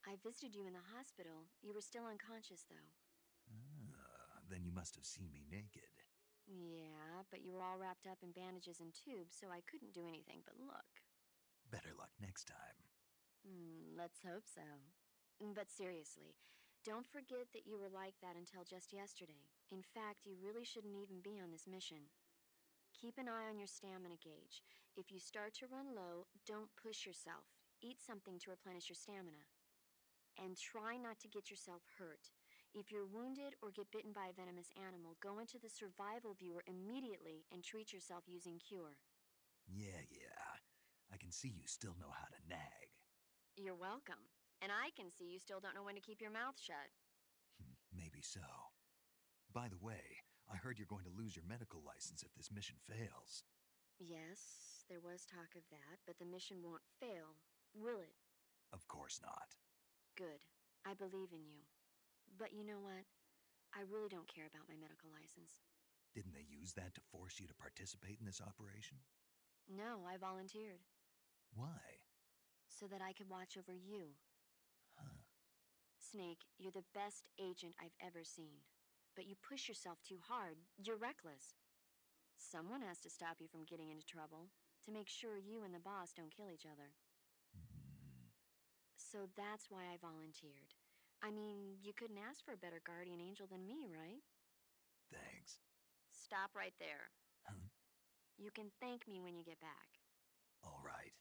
I visited you in the hospital. You were still unconscious, though. Then you must have seen me naked. Yeah, but you were all wrapped up in bandages and tubes, so I couldn't do anything but look. Better luck next time. Let's hope so. But seriously, don't forget that you were like that until just yesterday. In fact, you really shouldn't even be on this mission. Keep an eye on your stamina gauge. If you start to run low, don't push yourself. Eat something to replenish your stamina. And try not to get yourself hurt. If you're wounded or get bitten by a venomous animal, go into the survival viewer immediately and treat yourself using Cure. Yeah. I can see you still know how to nag. You're welcome. And I can see you still don't know when to keep your mouth shut. Maybe so. By the way, I heard you're going to lose your medical license if this mission fails. Yes, there was talk of that, but the mission won't fail, will it? Of course not. Good. I believe in you. But you know what? I really don't care about my medical license. Didn't they use that to force you to participate in this operation? No, I volunteered. Why? So that I could watch over you. Huh. Snake, you're the best agent I've ever seen. But you push yourself too hard. You're reckless. Someone has to stop you from getting into trouble, to make sure you and the boss don't kill each other. So that's why I volunteered. I mean, you couldn't ask for a better guardian angel than me, right? Thanks. Stop right there. Huh? You can thank me when you get back. All right.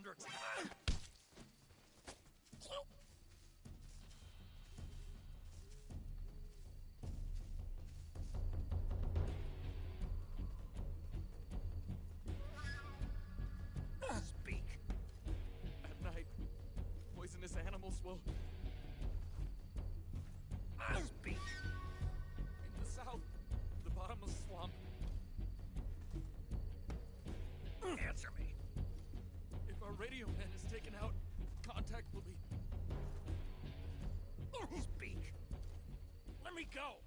under attack. Speak. At night, poisonous animals will... Speak. In the south, the bottomless swamp. Answer me. If our radio man is taken out, contact will be... Speak. Let me go!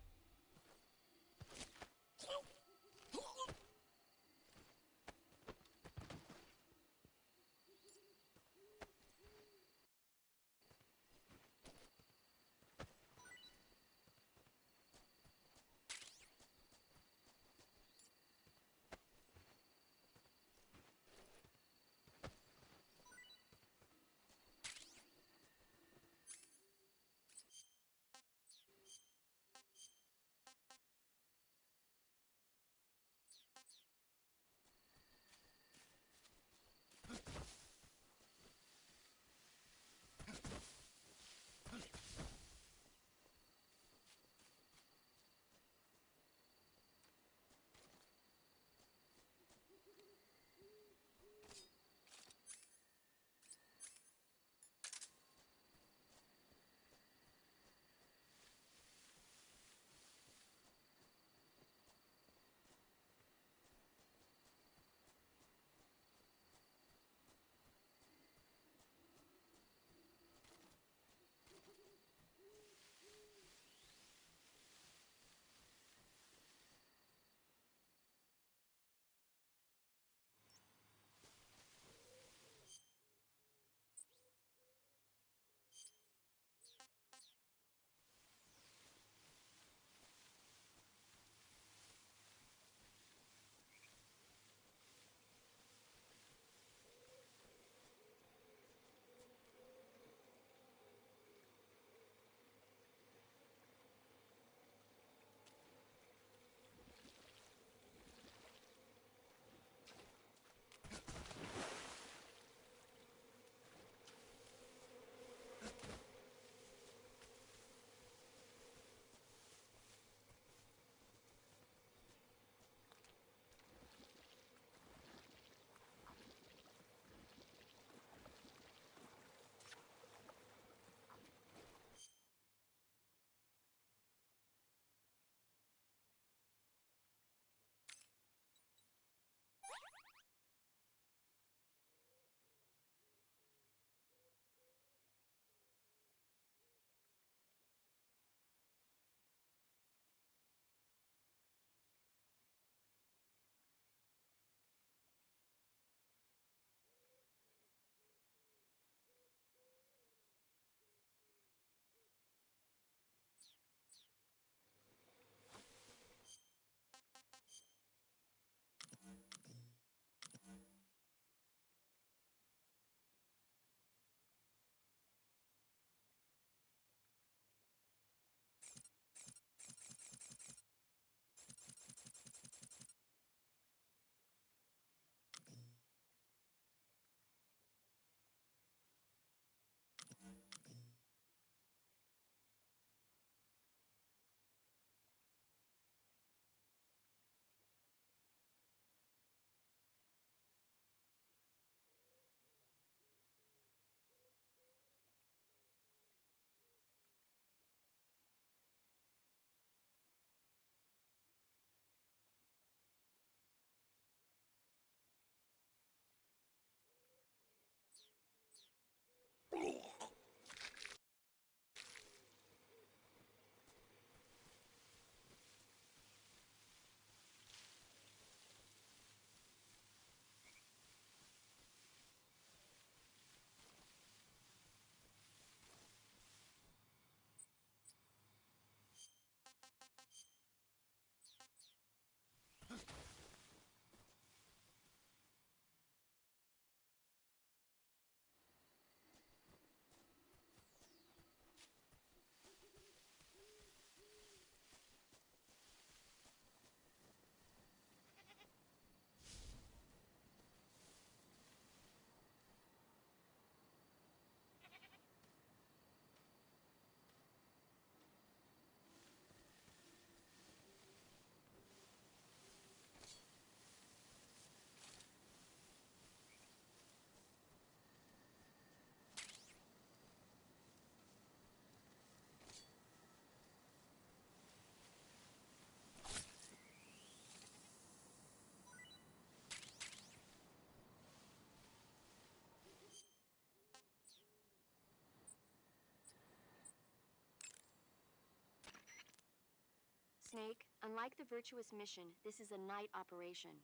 Snake, unlike the Virtuous mission, this is a night operation.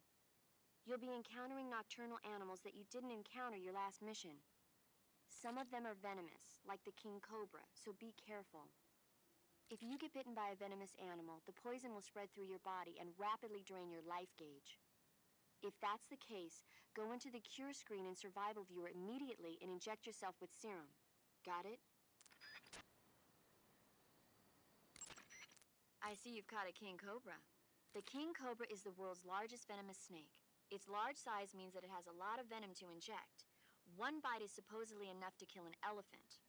You'll be encountering nocturnal animals that you didn't encounter your last mission. Some of them are venomous, like the king cobra, so be careful. If you get bitten by a venomous animal, the poison will spread through your body and rapidly drain your life gauge. If that's the case, go into the cure screen and survival viewer immediately and inject yourself with serum. Got it? I see you've caught a king cobra. The king cobra is the world's largest venomous snake. Its large size means that it has a lot of venom to inject. One bite is supposedly enough to kill an elephant.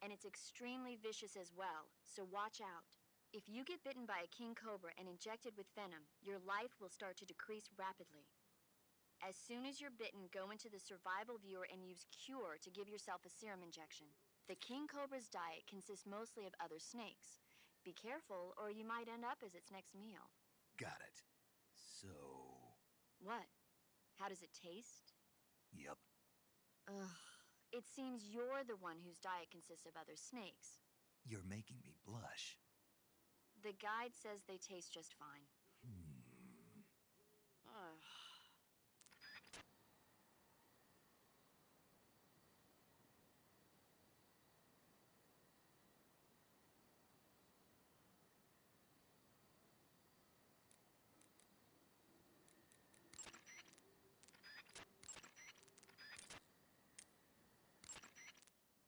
And it's extremely vicious as well, so watch out. If you get bitten by a king cobra and injected with venom, your life will start to decrease rapidly. As soon as you're bitten, go into the survival viewer and use Cure to give yourself a serum injection. The king cobra's diet consists mostly of other snakes. Be careful, or you might end up as its next meal. Got it. So... What? How does it taste? Yep. Ugh. It seems you're the one whose diet consists of other snakes. You're making me blush. The guide says they taste just fine. Ugh.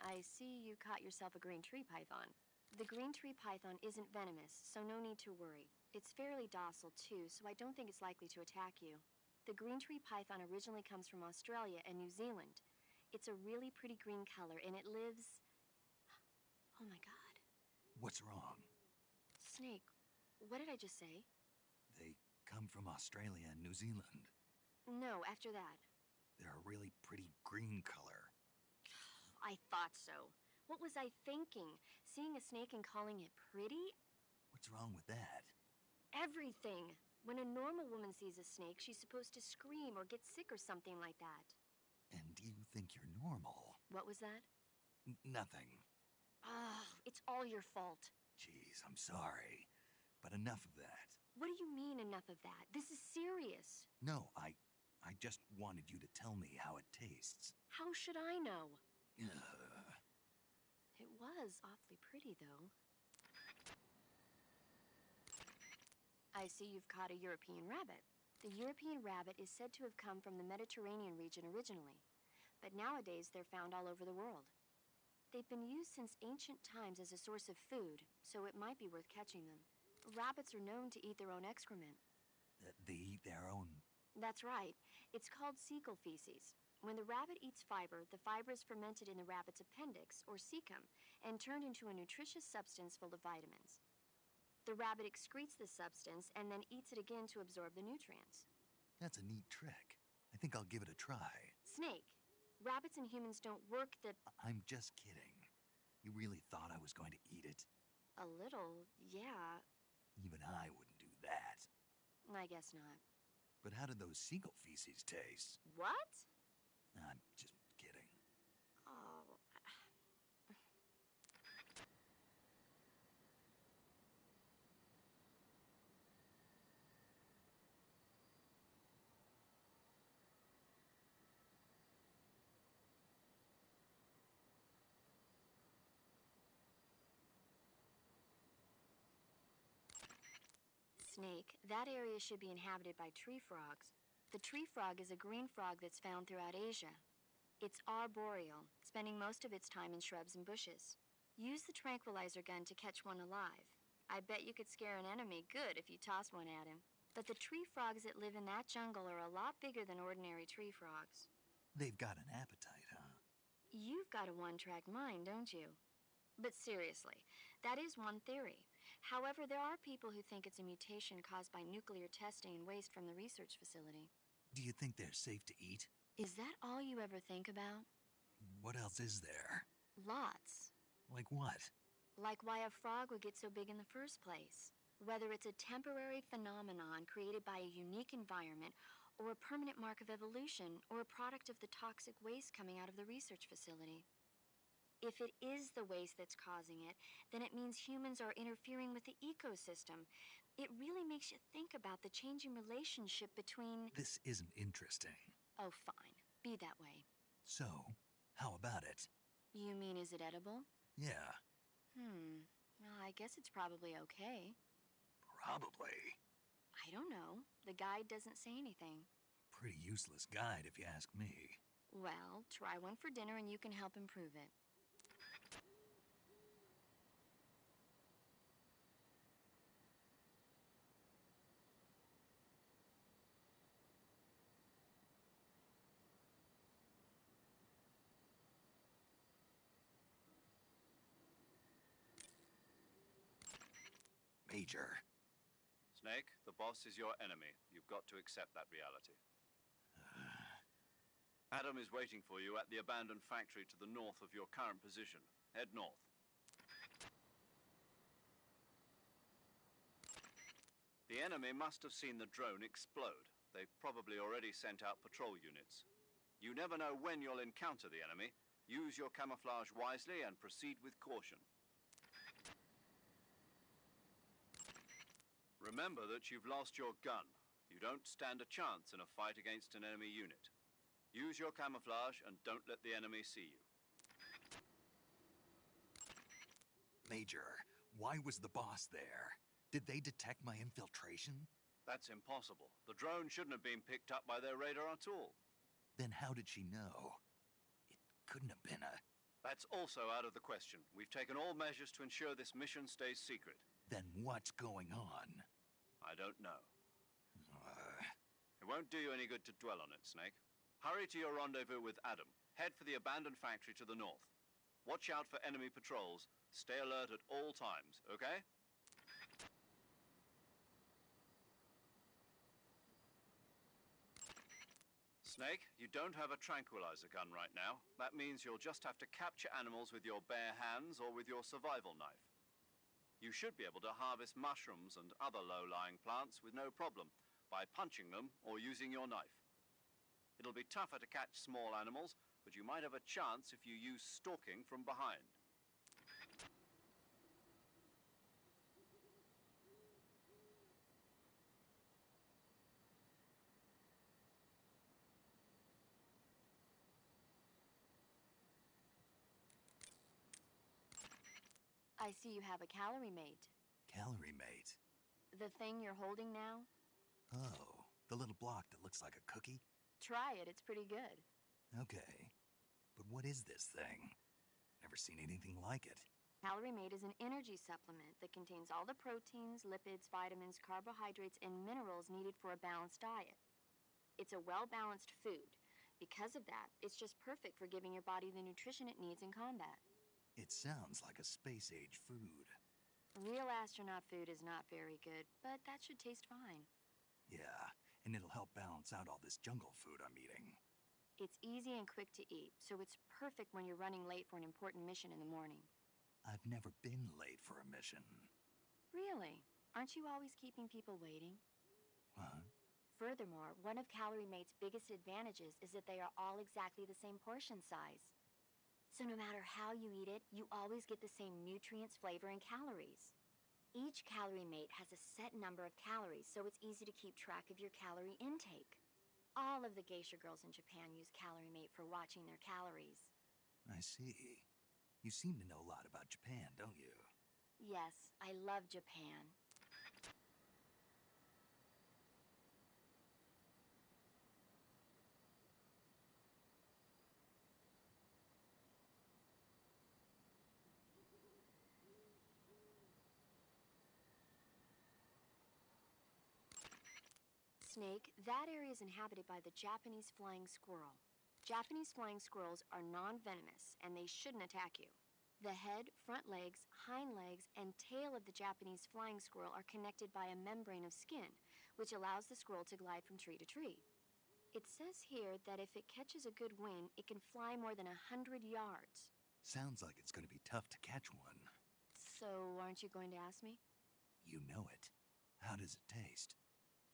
I see you caught yourself a green tree python. The green tree python isn't venomous, so no need to worry. It's fairly docile too, so I don't think it's likely to attack you. The green tree python originally comes from Australia and New Zealand. It's a really pretty green color, and it lives... Oh my god. What's wrong? Snake, what did I just say? They come from Australia and New Zealand. No, after that. They're a really pretty green color. I thought so. What was I thinking? Seeing a snake and calling it pretty? What's wrong with that? Everything. When a normal woman sees a snake, she's supposed to scream or get sick or something like that. And you think you're normal? What was that? Nothing. Ugh, it's all your fault. Jeez, I'm sorry. But enough of that. What do you mean, enough of that? This is serious. No, I just wanted you to tell me how it tastes. How should I know? Ugh. It was awfully pretty, though. I see you've caught a European rabbit. The European rabbit is said to have come from the Mediterranean region originally, but nowadays they're found all over the world. They've been used since ancient times as a source of food, so it might be worth catching them. Rabbits are known to eat their own excrement. They eat their own? That's right. It's called cecal feces. When the rabbit eats fiber, the fiber is fermented in the rabbit's appendix, or cecum, and turned into a nutritious substance full of vitamins. The rabbit excretes this substance and then eats it again to absorb the nutrients. That's a neat trick. I think I'll give it a try. Snake, rabbits and humans don't work the... I'm just kidding. You really thought I was going to eat it? A little, yeah. Even I wouldn't do that. I guess not. But how did those seagull feces taste? What? I'm just kidding. Oh. Snake, that area should be inhabited by tree frogs. The tree frog is a green frog that's found throughout Asia. It's arboreal, spending most of its time in shrubs and bushes. Use the tranquilizer gun to catch one alive. I bet you could scare an enemy good if you tossed one at him. But the tree frogs that live in that jungle are a lot bigger than ordinary tree frogs. They've got an appetite, huh? You've got a one-track mind, don't you? But seriously, that is one theory. However, there are people who think it's a mutation caused by nuclear testing and waste from the research facility. Do you think they're safe to eat? Is that all you ever think about? What else is there? Lots. Like what? Like why a frog would get so big in the first place. Whether it's a temporary phenomenon created by a unique environment, or a permanent mark of evolution, or a product of the toxic waste coming out of the research facility. If it is the waste that's causing it, then it means humans are interfering with the ecosystem. It really makes you think about the changing relationship between... This isn't interesting. Oh, fine. Be that way. So, how about it? You mean, is it edible? Yeah. Well, I guess it's probably okay. Probably. I don't know. The guide doesn't say anything. Pretty useless guide, if you ask me. Well, try one for dinner and you can help improve it. Major. Snake, the boss is your enemy. You've got to accept that reality. Adam is waiting for you at the abandoned factory to the north of your current position. Head north. The enemy must have seen the drone explode. They've probably already sent out patrol units. You never know when you'll encounter the enemy. Use your camouflage wisely and proceed with caution. Remember that you've lost your gun. You don't stand a chance in a fight against an enemy unit. Use your camouflage and don't let the enemy see you. Major, why was the boss there? Did they detect my infiltration? That's impossible. The drone shouldn't have been picked up by their radar at all. Then how did she know? It couldn't have been a... That's also out of the question. We've taken all measures to ensure this mission stays secret. Then what's going on? I don't know. It won't do you any good to dwell on it, Snake. Hurry to your rendezvous with Adam. Head for the abandoned factory to the north. Watch out for enemy patrols. Stay alert at all times, okay? Snake, you don't have a tranquilizer gun right now. That means you'll just have to capture animals with your bare hands or with your survival knife. You should be able to harvest mushrooms and other low-lying plants with no problem by punching them or using your knife. It'll be tougher to catch small animals, but you might have a chance if you use stalking from behind. I see you have a calorie mate. Calorie mate? The thing you're holding now? Oh, the little block that looks like a cookie? Try it, it's pretty good. Okay. But what is this thing? Never seen anything like it. Calorie Mate is an energy supplement that contains all the proteins, lipids, vitamins, carbohydrates, and minerals needed for a balanced diet. It's a well-balanced food. Because of that, it's just perfect for giving your body the nutrition it needs in combat. It sounds like a space-age food. Real astronaut food is not very good, but that should taste fine. Yeah, and it'll help balance out all this jungle food I'm eating. It's easy and quick to eat, so it's perfect when you're running late for an important mission in the morning. I've never been late for a mission. Really? Aren't you always keeping people waiting? What? Furthermore, one of Calorie Mate's biggest advantages is that they are all exactly the same portion size. So no matter how you eat it, you always get the same nutrients, flavor, and calories. Each Calorie Mate has a set number of calories, so it's easy to keep track of your calorie intake. All of the geisha girls in Japan use Calorie Mate for watching their calories. I see. You seem to know a lot about Japan, don't you? Yes, I love Japan. Snake, that area is inhabited by the Japanese flying squirrel. Japanese flying squirrels are non-venomous, and they shouldn't attack you. The head, front legs, hind legs, and tail of the Japanese flying squirrel are connected by a membrane of skin, which allows the squirrel to glide from tree to tree. It says here that if it catches a good wind, it can fly more than 100 yards. Sounds like it's going to be tough to catch one. So, aren't you going to ask me? You know it. How does it taste?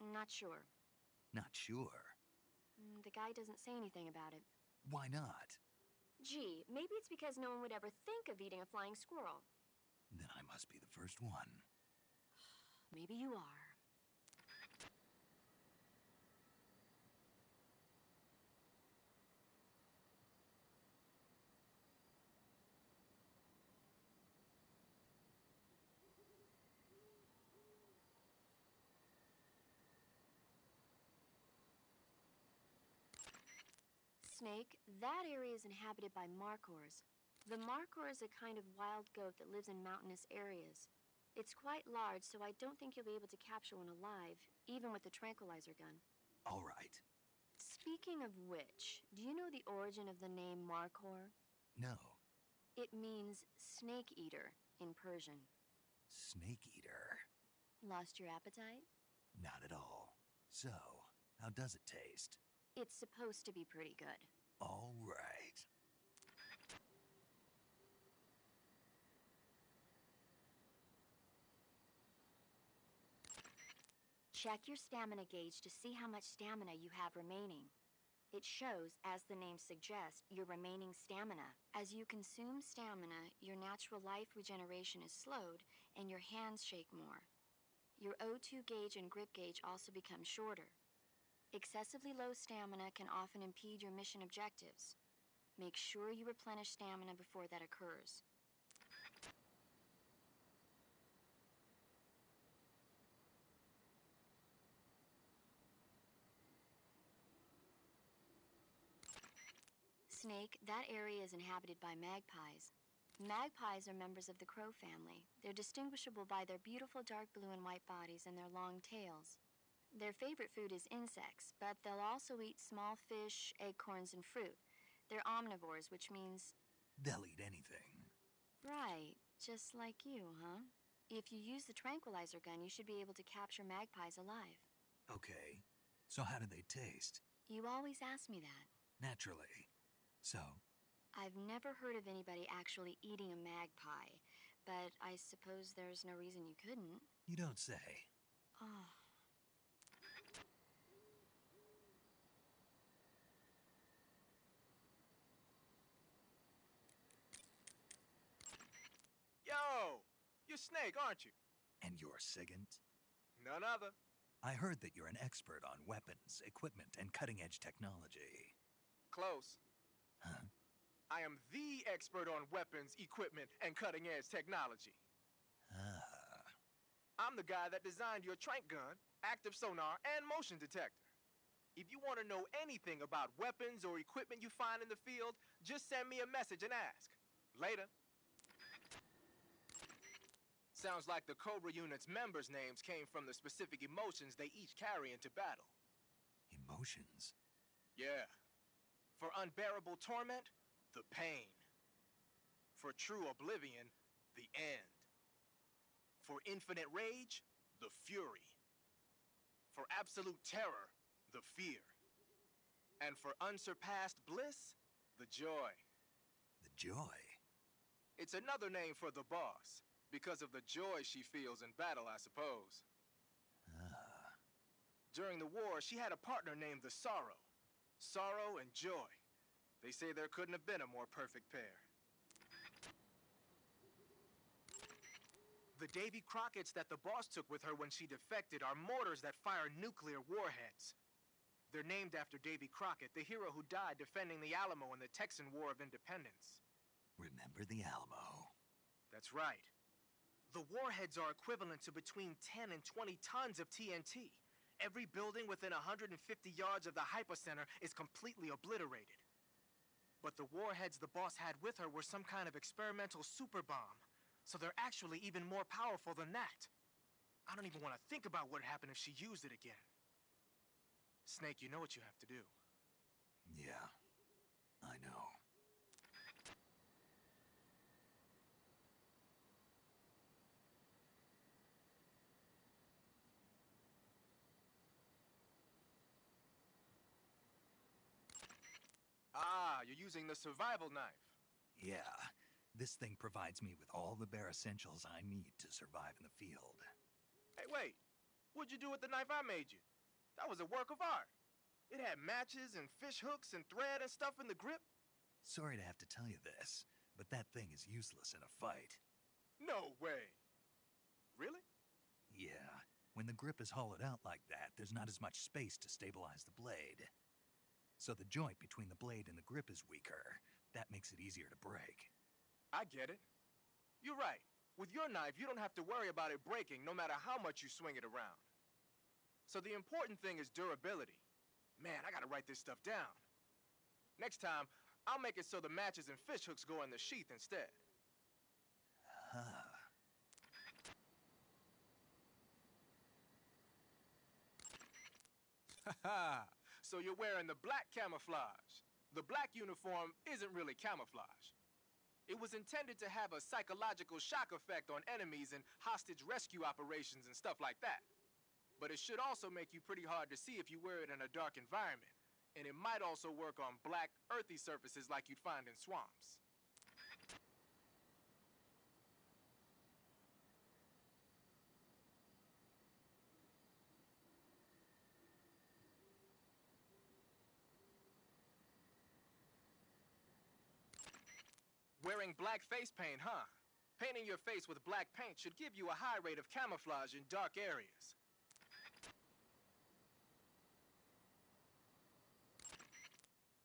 Not sure. Not sure? The guy doesn't say anything about it. Why not? Gee, maybe it's because no one would ever think of eating a flying squirrel. Then I must be the first one. Maybe you are. Snake, that area is inhabited by Markhors. The Markhor is a kind of wild goat that lives in mountainous areas. It's quite large, so I don't think you'll be able to capture one alive, even with the tranquilizer gun. All right. Speaking of which, do you know the origin of the name Markhor? No. It means snake eater in Persian. Snake eater? Lost your appetite? Not at all. So, how does it taste? It's supposed to be pretty good. All right. Check your stamina gauge to see how much stamina you have remaining. It shows, as the name suggests, your remaining stamina. As you consume stamina, your natural life regeneration is slowed, and your hands shake more. Your O2 gauge and grip gauge also become shorter. Excessively low stamina can often impede your mission objectives. Make sure you replenish stamina before that occurs. Snake, that area is inhabited by magpies. Magpies are members of the crow family. They're distinguishable by their beautiful dark blue and white bodies and their long tails. Their favorite food is insects, but they'll also eat small fish, acorns, and fruit. They're omnivores, which means... They'll eat anything. Right, just like you, huh? If you use the tranquilizer gun, you should be able to capture magpies alive. Okay. So how do they taste? You always ask me that. Naturally. So? I've never heard of anybody actually eating a magpie, but I suppose there's no reason you couldn't. You don't say. Oh. Yo! You're Snake, aren't you? And you're Sigint? None other. I heard that you're an expert on weapons, equipment, and cutting-edge technology. Close. Huh? I am the expert on weapons, equipment, and cutting-edge technology. Ah. I'm the guy that designed your tranq gun, active sonar, and motion detector. If you want to know anything about weapons or equipment you find in the field, just send me a message and ask. Later. Sounds like the Cobra unit's members' names came from the specific emotions they each carry into battle. Emotions? Yeah. For unbearable torment, the pain. For true oblivion, the end. For infinite rage, the fury. For absolute terror, the fear. And for unsurpassed bliss, the joy. The joy? It's another name for the boss, because of the joy she feels in battle, I suppose. Ah. During the war, she had a partner named the Sorrow. Sorrow and joy. They say there couldn't have been a more perfect pair. The Davy Crockett's that the boss took with her when she defected are mortars that fire nuclear warheads. They're named after Davy Crockett, the hero who died defending the Alamo in the Texan War of Independence. Remember the Alamo. That's right. The warheads are equivalent to between 10 and 20 tons of TNT. Every building within 150 yards of the hypocenter is completely obliterated. But the warheads the boss had with her were some kind of experimental super bomb, so they're actually even more powerful than that. I don't even want to think about what would happen if she used it again. Snake, you know what you have to do. Yeah, I know. Ah, you're using the survival knife. Yeah, this thing provides me with all the bare essentials I need to survive in the field. Hey, wait. What'd you do with the knife I made you? That was a work of art. It had matches and fish hooks and thread and stuff in the grip. Sorry to have to tell you this, but that thing is useless in a fight. No way. Really? Yeah. When the grip is hollowed out like that, there's not as much space to stabilize the blade. So the joint between the blade and the grip is weaker. That makes it easier to break. I get it. You're right. With your knife, you don't have to worry about it breaking no matter how much you swing it around. So the important thing is durability. Man, I gotta write this stuff down. Next time, I'll make it so the matches and fishhooks go in the sheath instead. Haha. So you're wearing the black camouflage. The black uniform isn't really camouflage. It was intended to have a psychological shock effect on enemies in hostage rescue operations and stuff like that. But it should also make you pretty hard to see if you wear it in a dark environment. And it might also work on black, earthy surfaces like you'd find in swamps. Wearing black face paint, huh? Painting your face with black paint should give you a high rate of camouflage in dark areas.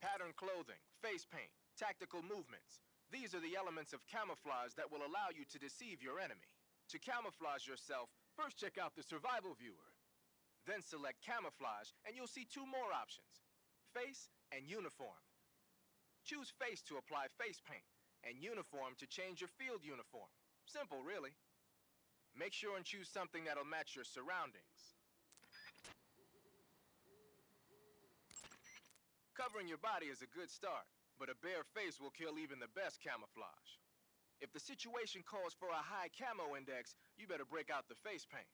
Pattern clothing, face paint, tactical movements. These are the elements of camouflage that will allow you to deceive your enemy. To camouflage yourself, first check out the survival viewer. Then select camouflage and you'll see two more options: face and uniform. Choose face to apply face paint, and uniform to change your field uniform. Simple, really. Make sure and choose something that'll match your surroundings. Covering your body is a good start, but a bare face will kill even the best camouflage. If the situation calls for a high camo index, you better break out the face paint.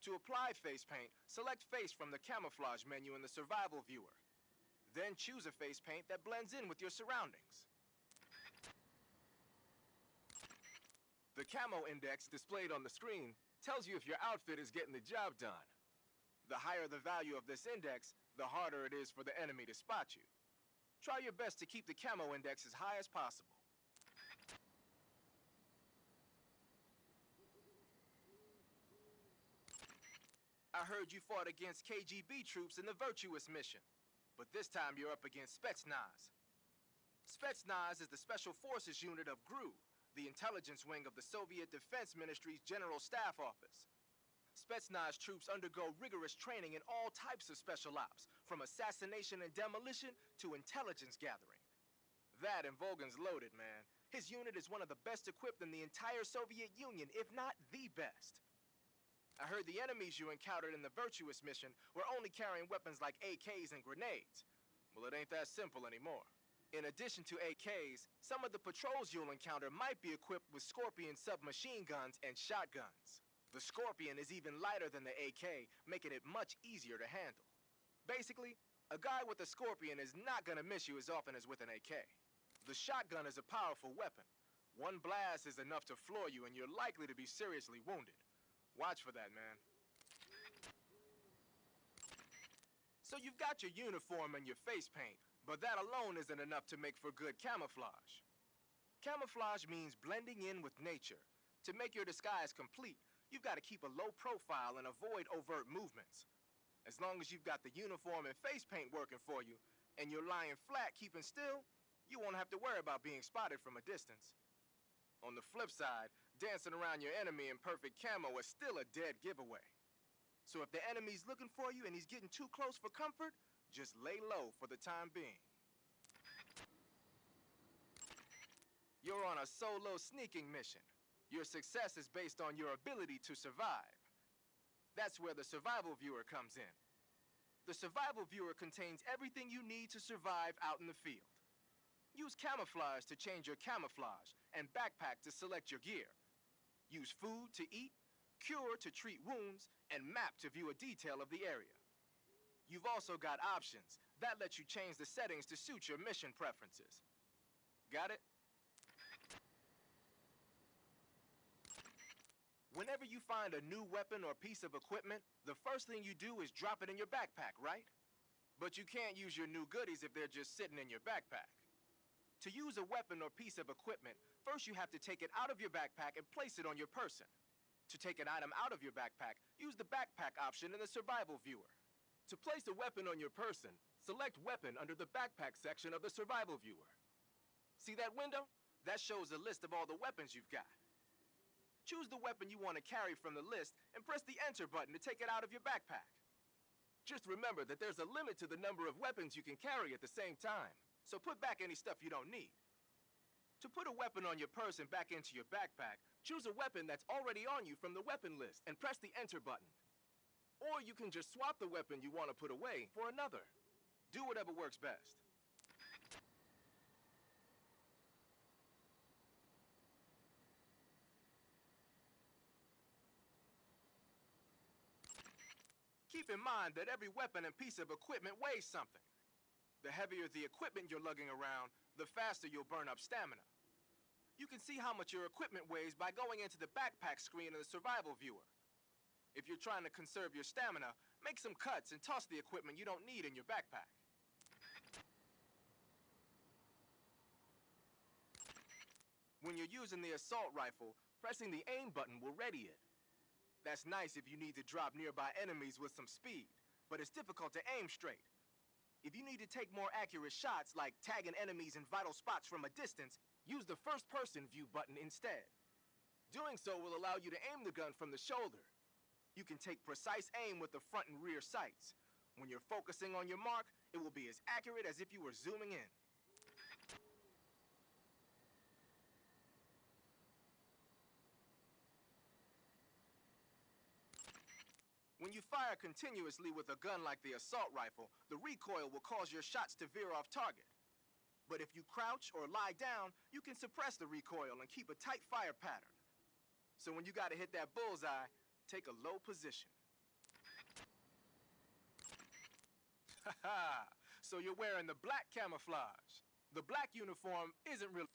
To apply face paint, select face from the camouflage menu in the survival viewer. Then choose a face paint that blends in with your surroundings. The camo index displayed on the screen tells you if your outfit is getting the job done. The higher the value of this index, the harder it is for the enemy to spot you. Try your best to keep the camo index as high as possible. I heard you fought against KGB troops in the Virtuous mission, but this time you're up against Spetsnaz. Spetsnaz is the Special Forces unit of GRU, the intelligence wing of the Soviet Defense Ministry's General Staff Office. Spetsnaz troops undergo rigorous training in all types of special ops, from assassination and demolition to intelligence gathering. That and Volgan's loaded, man. His unit is one of the best equipped in the entire Soviet Union, if not the best. I heard the enemies you encountered in the Virtuous mission were only carrying weapons like AKs and grenades. Well, it ain't that simple anymore. In addition to AKs, some of the patrols you'll encounter might be equipped with Scorpion submachine guns and shotguns. The Scorpion is even lighter than the AK, making it much easier to handle. Basically, a guy with a Scorpion is not gonna miss you as often as with an AK. The shotgun is a powerful weapon. One blast is enough to floor you and you're likely to be seriously wounded. Watch for that, man. So you've got your uniform and your face paint, but that alone isn't enough to make for good camouflage. Camouflage means blending in with nature. To make your disguise complete, you've got to keep a low profile and avoid overt movements. As long as you've got the uniform and face paint working for you, and you're lying flat keeping still, you won't have to worry about being spotted from a distance. On the flip side, dancing around your enemy in perfect camo is still a dead giveaway. So if the enemy's looking for you and he's getting too close for comfort, just lay low for the time being. You're on a solo sneaking mission. Your success is based on your ability to survive. That's where the survival viewer comes in. The survival viewer contains everything you need to survive out in the field. Use camouflage to change your camouflage, and backpack to select your gear. Use food to eat, cure to treat wounds, and map to view a detail of the area. You've also got options. That lets you change the settings to suit your mission preferences. Got it? Whenever you find a new weapon or piece of equipment, the first thing you do is drop it in your backpack, right? But you can't use your new goodies if they're just sitting in your backpack. To use a weapon or piece of equipment, first you have to take it out of your backpack and place it on your person. To take an item out of your backpack, use the backpack option in the survival viewer. To place a weapon on your person, select Weapon under the backpack section of the survival viewer. See that window? That shows a list of all the weapons you've got. Choose the weapon you want to carry from the list and press the Enter button to take it out of your backpack. Just remember that there's a limit to the number of weapons you can carry at the same time, so put back any stuff you don't need. To put a weapon on your person back into your backpack, choose a weapon that's already on you from the weapon list and press the Enter button. Or you can just swap the weapon you want to put away for another. Do whatever works best. Keep in mind that every weapon and piece of equipment weighs something. The heavier the equipment you're lugging around, the faster you'll burn up stamina. You can see how much your equipment weighs by going into the backpack screen in the survival viewer. If you're trying to conserve your stamina, make some cuts and toss the equipment you don't need in your backpack. When you're using the assault rifle, pressing the aim button will ready it. That's nice if you need to drop nearby enemies with some speed, but it's difficult to aim straight. If you need to take more accurate shots, like tagging enemies in vital spots from a distance, use the first-person view button instead. Doing so will allow you to aim the gun from the shoulder. You can take precise aim with the front and rear sights. When you're focusing on your mark, it will be as accurate as if you were zooming in. When you fire continuously with a gun like the assault rifle, the recoil will cause your shots to veer off target. But if you crouch or lie down, you can suppress the recoil and keep a tight fire pattern. So when you gotta hit that bullseye, take a low position. Haha! So you're wearing the black camouflage. The black uniform isn't really...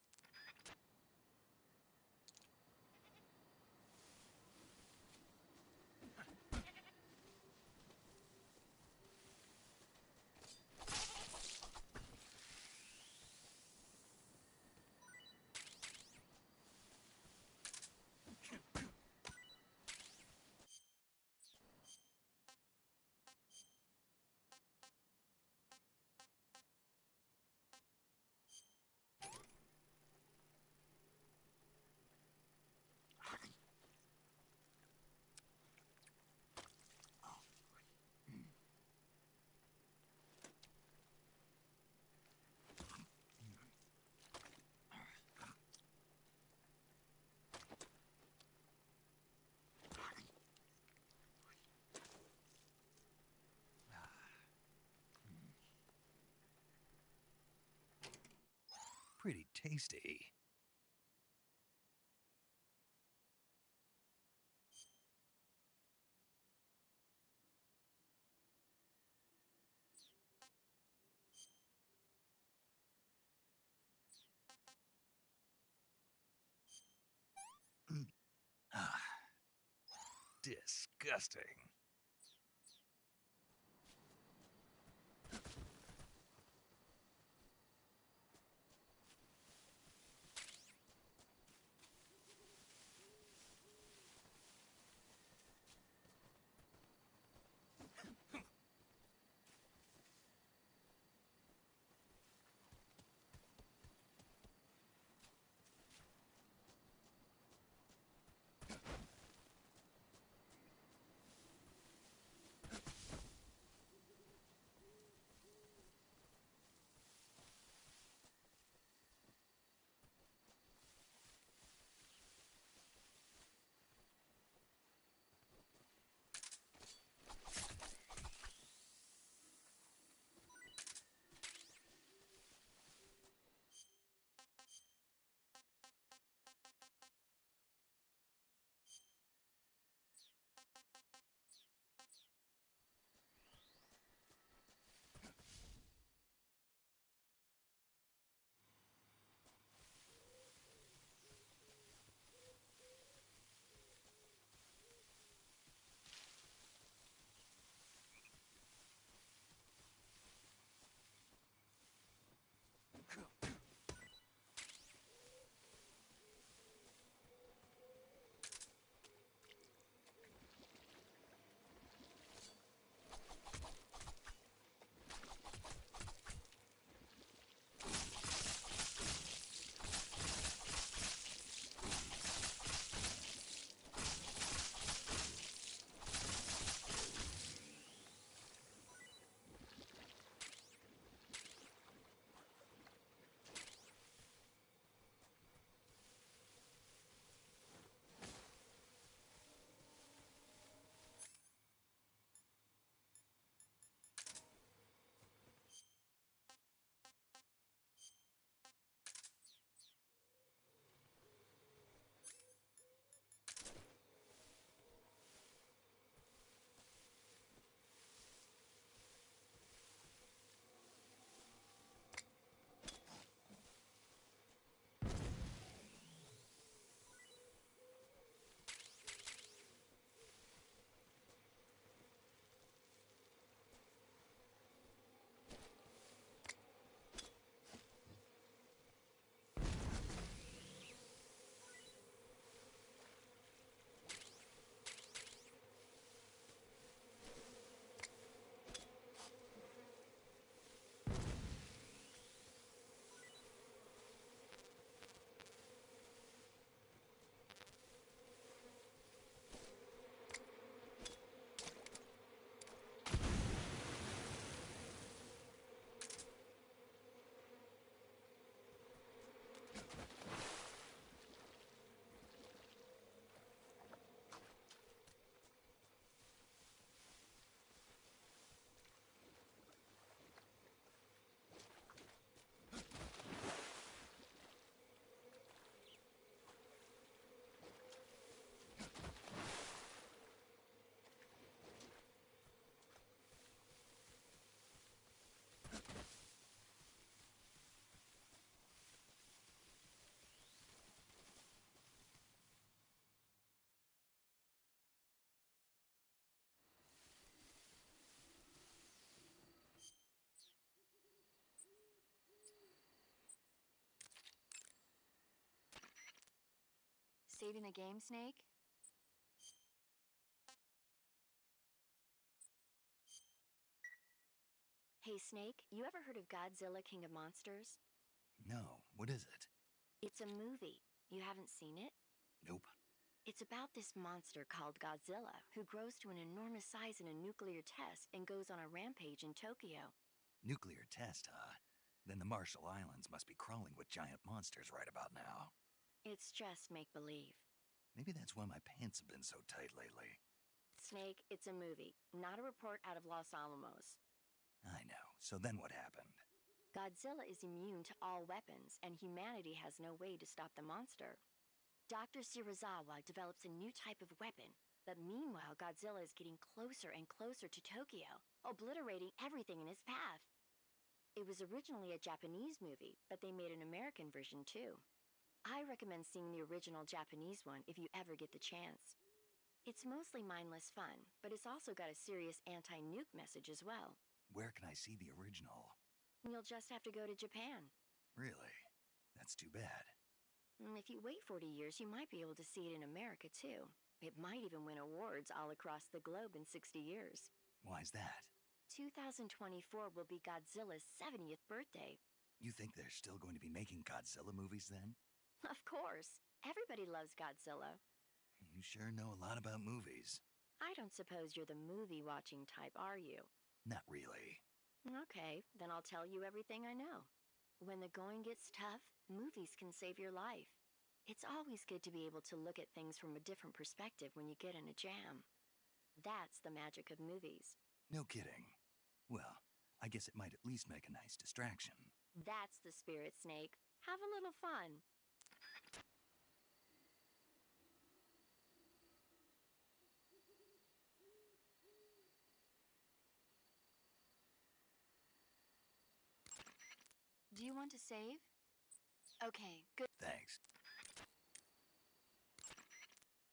Pretty tasty. Disgusting. saving the game, Snake? Hey, Snake, you ever heard of Godzilla King of Monsters? No, what is it? It's a movie. You haven't seen it? Nope. It's about this monster called Godzilla, who grows to an enormous size in a nuclear test and goes on a rampage in Tokyo. Nuclear test, huh? Then the Marshall Islands must be crawling with giant monsters right about now. It's just make-believe. Maybe that's why my pants have been so tight lately. Snake, it's a movie, not a report out of Los Alamos. I know. So then what happened? Godzilla is immune to all weapons, and humanity has no way to stop the monster. Dr. Shirazawa develops a new type of weapon, but meanwhile Godzilla is getting closer and closer to Tokyo, obliterating everything in his path. It was originally a Japanese movie, but they made an American version too. I recommend seeing the original Japanese one if you ever get the chance. It's mostly mindless fun, but it's also got a serious anti-nuke message as well. Where can I see the original? You'll just have to go to Japan. Really? That's too bad. If you wait 40 years, you might be able to see it in America too. It might even win awards all across the globe in 60 years. Why's that? 2024 will be Godzilla's 70th birthday. You think they're still going to be making Godzilla movies then? Of course. Everybody loves Godzilla. You sure know a lot about movies. I don't suppose you're the movie-watching type, are you? Not really. Okay, then I'll tell you everything I know. When the going gets tough, movies can save your life. It's always good to be able to look at things from a different perspective when you get in a jam. That's the magic of movies. No kidding. Well, I guess it might at least make a nice distraction. That's the spirit, Snake. Have a little fun. Do you want to save? Okay, good. Thanks.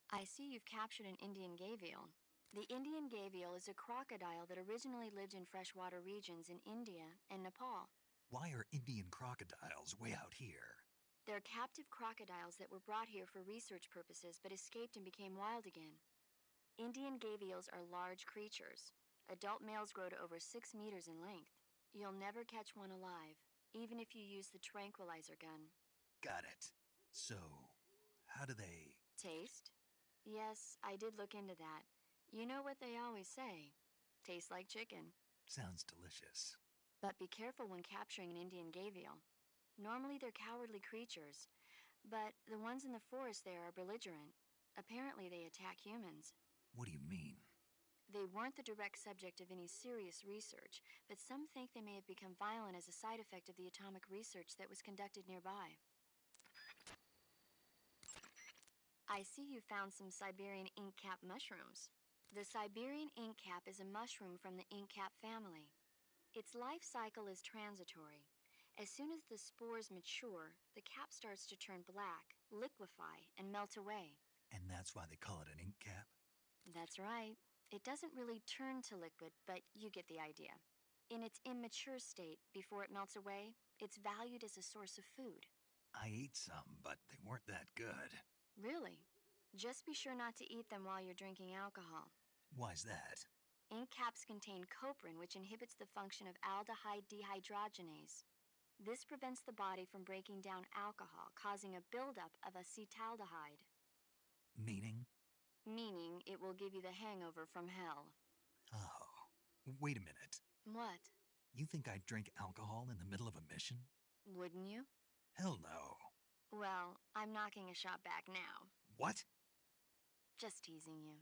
I see you've captured an Indian gavial. The Indian gavial is a crocodile that originally lived in freshwater regions in India and Nepal. Why are Indian crocodiles way out here? They're captive crocodiles that were brought here for research purposes but escaped and became wild again. Indian gavials are large creatures. Adult males grow to over 6 meters in length. You'll never catch one alive, even if you use the tranquilizer gun. Got it. So, how do they... Taste? Yes, I did look into that. You know what they always say. Tastes like chicken. Sounds delicious. But be careful when capturing an Indian gavial. Normally they're cowardly creatures, but the ones in the forest there are belligerent. Apparently they attack humans. What do you mean? They weren't the direct subject of any serious research, but some think they may have become violent as a side effect of the atomic research that was conducted nearby. I see you found some Siberian ink cap mushrooms. The Siberian ink cap is a mushroom from the ink cap family. Its life cycle is transitory. As soon as the spores mature, the cap starts to turn black, liquefy, and melt away. And that's why they call it an ink cap? That's right. It doesn't really turn to liquid, but you get the idea. In its immature state, before it melts away, it's valued as a source of food. I ate some, but they weren't that good. Really? Just be sure not to eat them while you're drinking alcohol. Why's that? Ink caps contain coprin, which inhibits the function of aldehyde dehydrogenase. This prevents the body from breaking down alcohol, causing a buildup of acetaldehyde. Meaning? Meaning it will give you the hangover from hell. Oh, wait a minute. What? You think I'd drink alcohol in the middle of a mission? Wouldn't you? Hell no. Well, I'm knocking a shot back now. What? Just teasing you.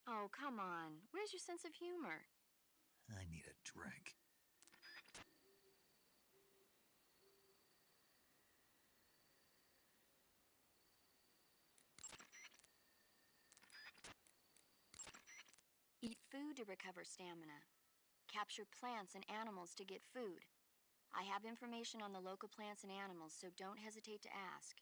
Oh, come on. Where's your sense of humor? I need a drink. Eat food to recover stamina. Capture plants and animals to get food. I have information on the local plants and animals, so don't hesitate to ask.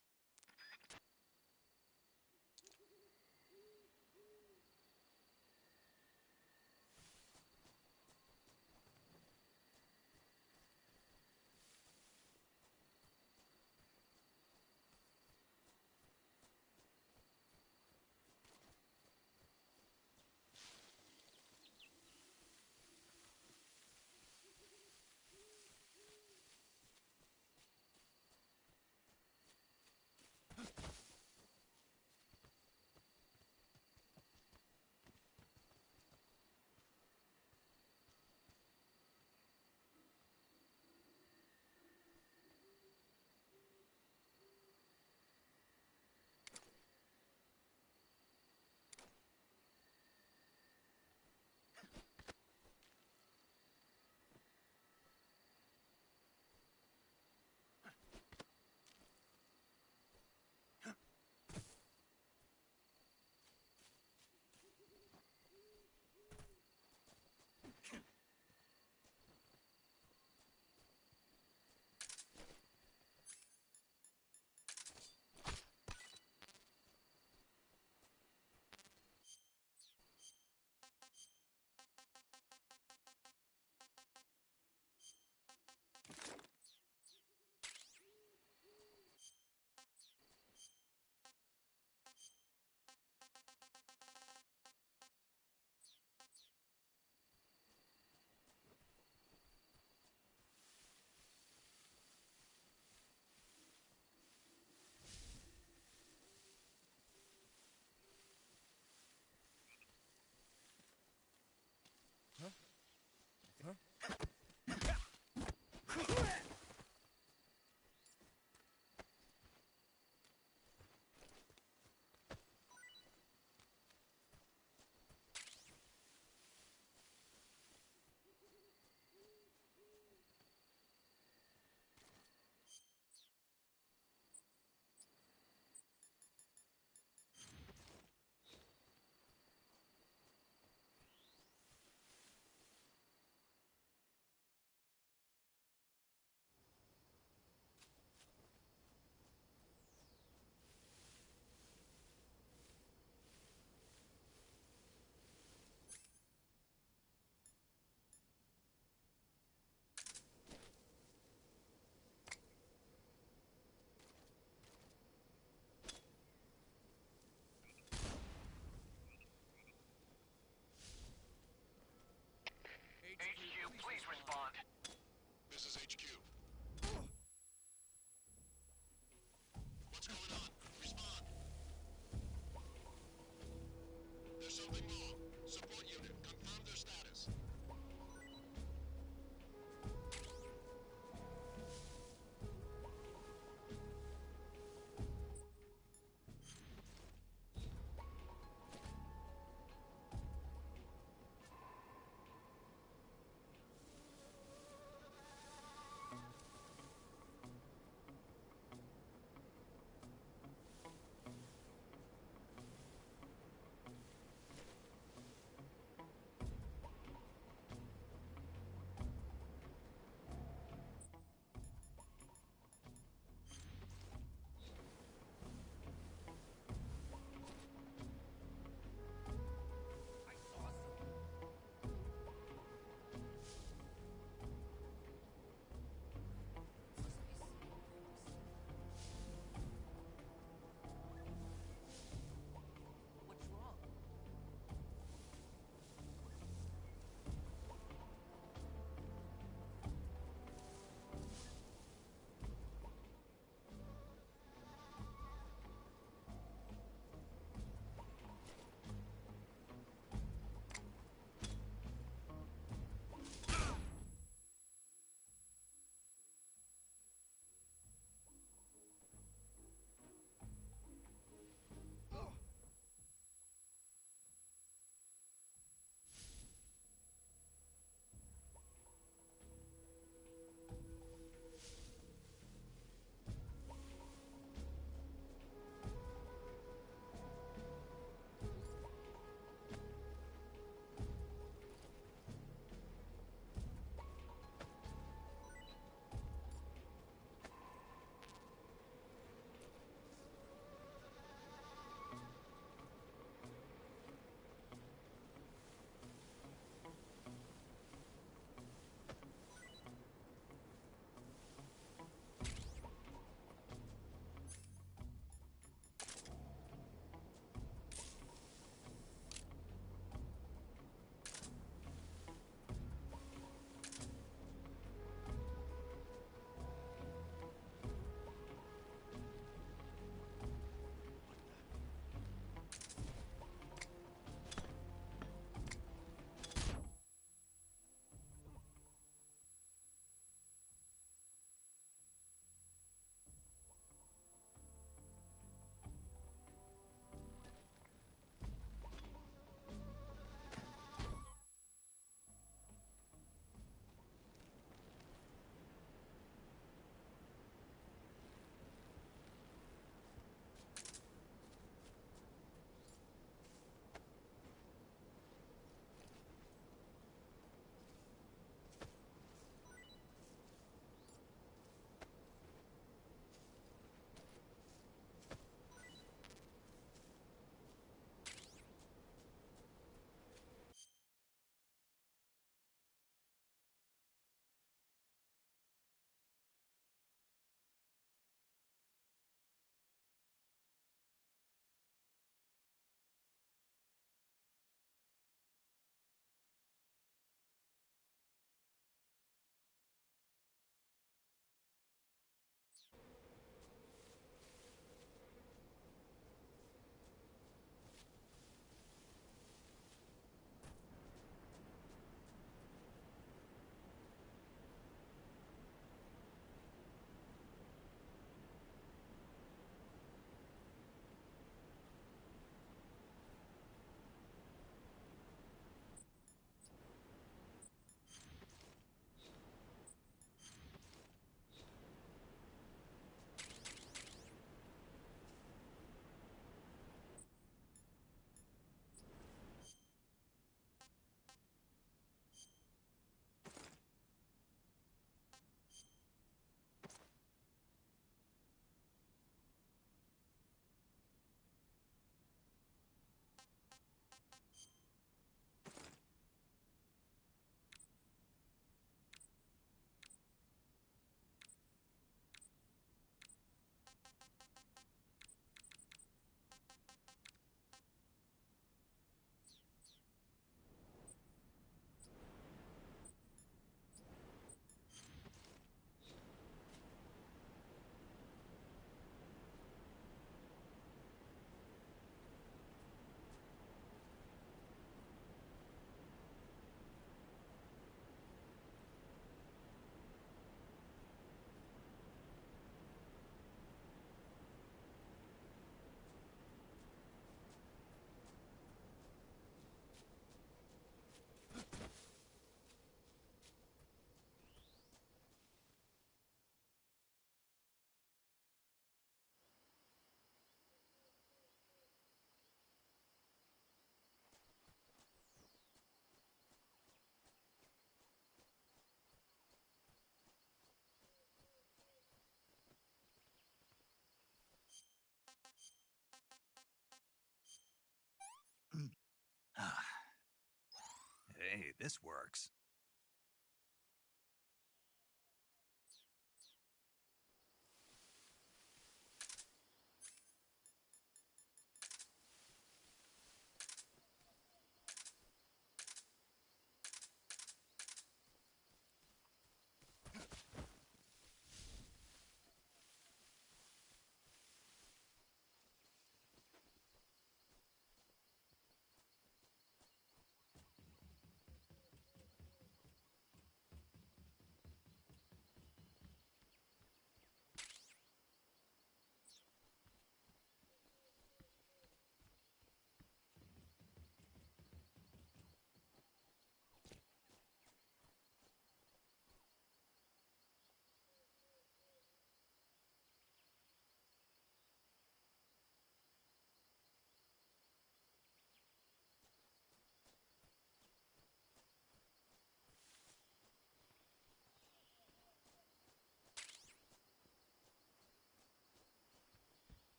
this works.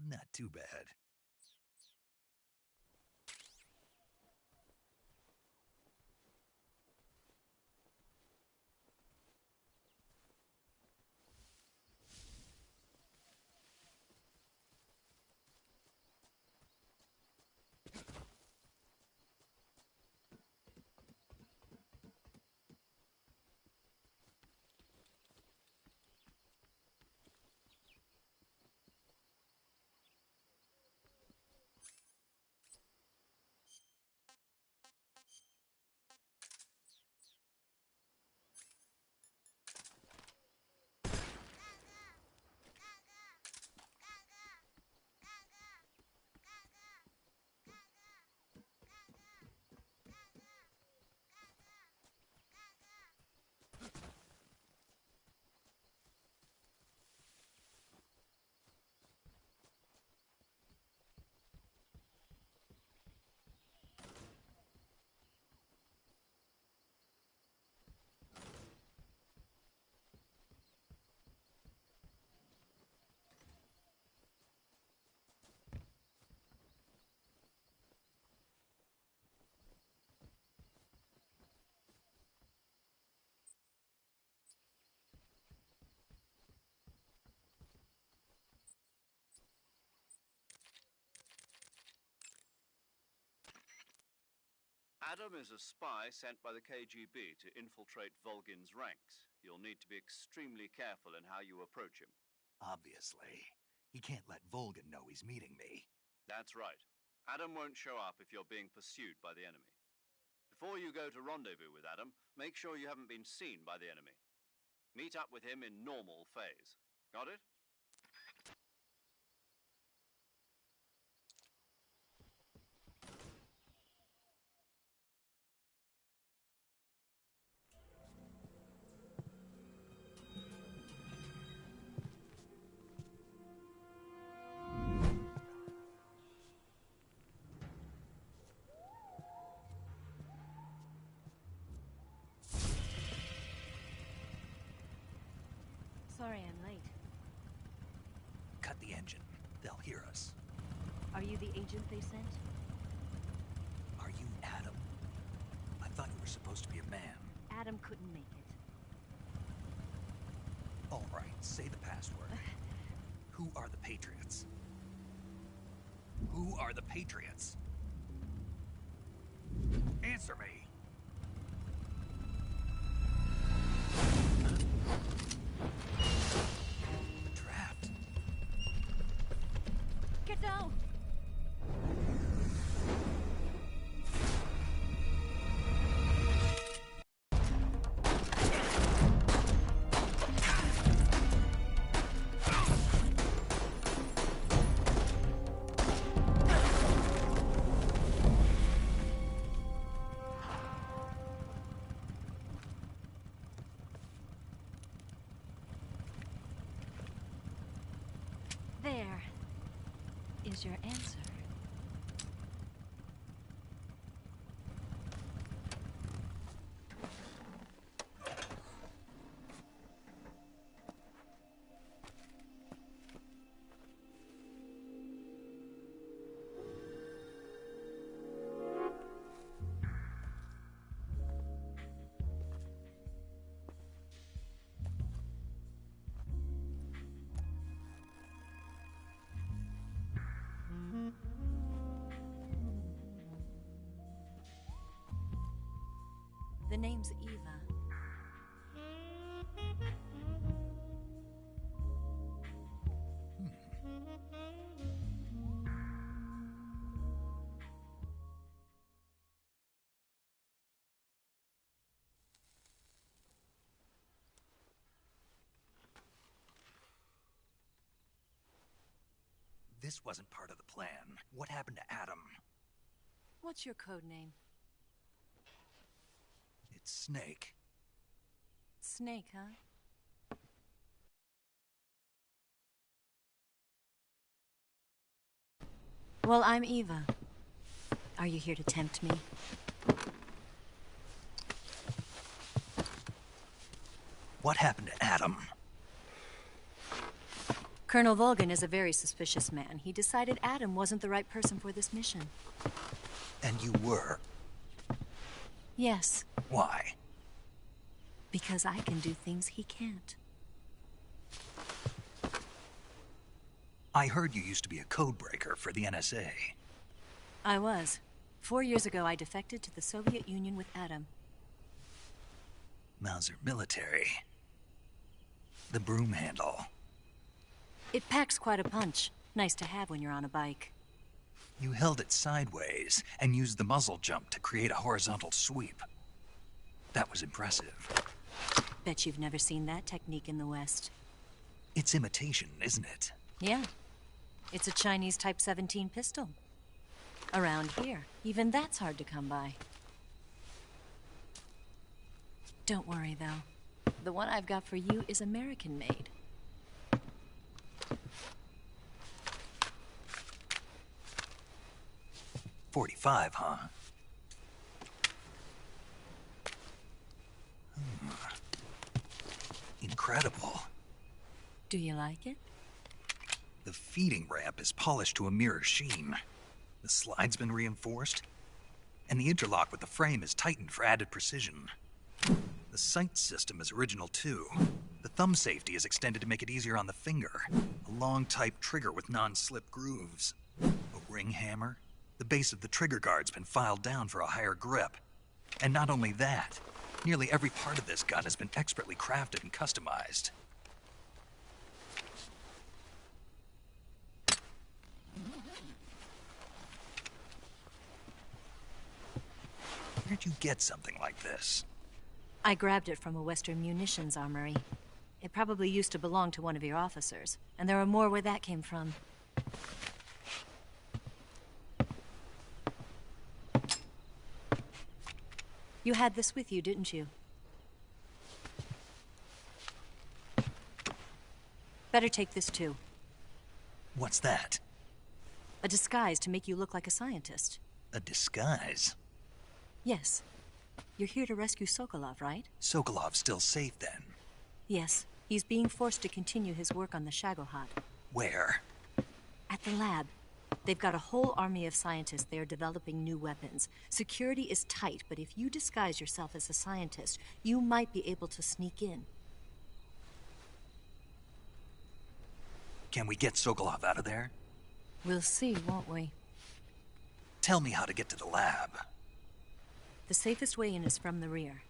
Not too bad. Adam is a spy sent by the KGB to infiltrate Volgin's ranks. You'll need to be extremely careful in how you approach him. Obviously. He can't let Volgin know he's meeting me. That's right. Adam won't show up if you're being pursued by the enemy. Before you go to rendezvous with Adam, make sure you haven't been seen by the enemy. Meet up with him in normal phase. Got it? Sorry I'm late. Cut the engine. They'll hear us. Are you the agent they sent? Are you Adam? I thought you were supposed to be a man. Adam couldn't make it. All right, say the password. Who are the Patriots? Who are the Patriots? Answer me! Trapped. Get down! There is your answer. The name's Eva. This wasn't part of the plan. What happened to Adam? What's your code name? It's Snake. Snake, huh? Well, I'm Eva. Are you here to tempt me? What happened to Adam? Colonel Volgin is a very suspicious man. He decided Adam wasn't the right person for this mission. And you were? Yes. Why? Because I can do things he can't. I heard you used to be a codebreaker for the NSA. I was. 4 years ago, I defected to the Soviet Union with Adam. Mauser military. The broom handle. It packs quite a punch. Nice to have when you're on a bike. You held it sideways and used the muzzle jump to create a horizontal sweep. That was impressive. Bet you've never seen that technique in the West. It's imitation, isn't it? Yeah. It's a Chinese Type 17 pistol. Around here, even that's hard to come by. Don't worry, though. The one I've got for you is American-made. .45, huh? Incredible. Do you like it? The feeding ramp is polished to a mirror sheen. The slide's been reinforced, and the interlock with the frame is tightened for added precision. The sight system is original too. The thumb safety is extended to make it easier on the finger. A long type trigger with non-slip grooves. A ring hammer. The base of the trigger guard's been filed down for a higher grip. And not only that, nearly every part of this gun has been expertly crafted and customized. Where'd you get something like this? I grabbed it from a Western munitions armory. It probably used to belong to one of your officers, and there are more where that came from. You had this with you, didn't you? Better take this too. What's that? A disguise to make you look like a scientist. A disguise? Yes. You're here to rescue Sokolov, right? Sokolov's still safe then? Yes. He's being forced to continue his work on the Shagohod. Where? At the lab. They've got a whole army of scientists there developing new weapons. Security is tight, but if you disguise yourself as a scientist, you might be able to sneak in. Can we get Sokolov out of there? We'll see, won't we? Tell me how to get to the lab. The safest way in is from the rear.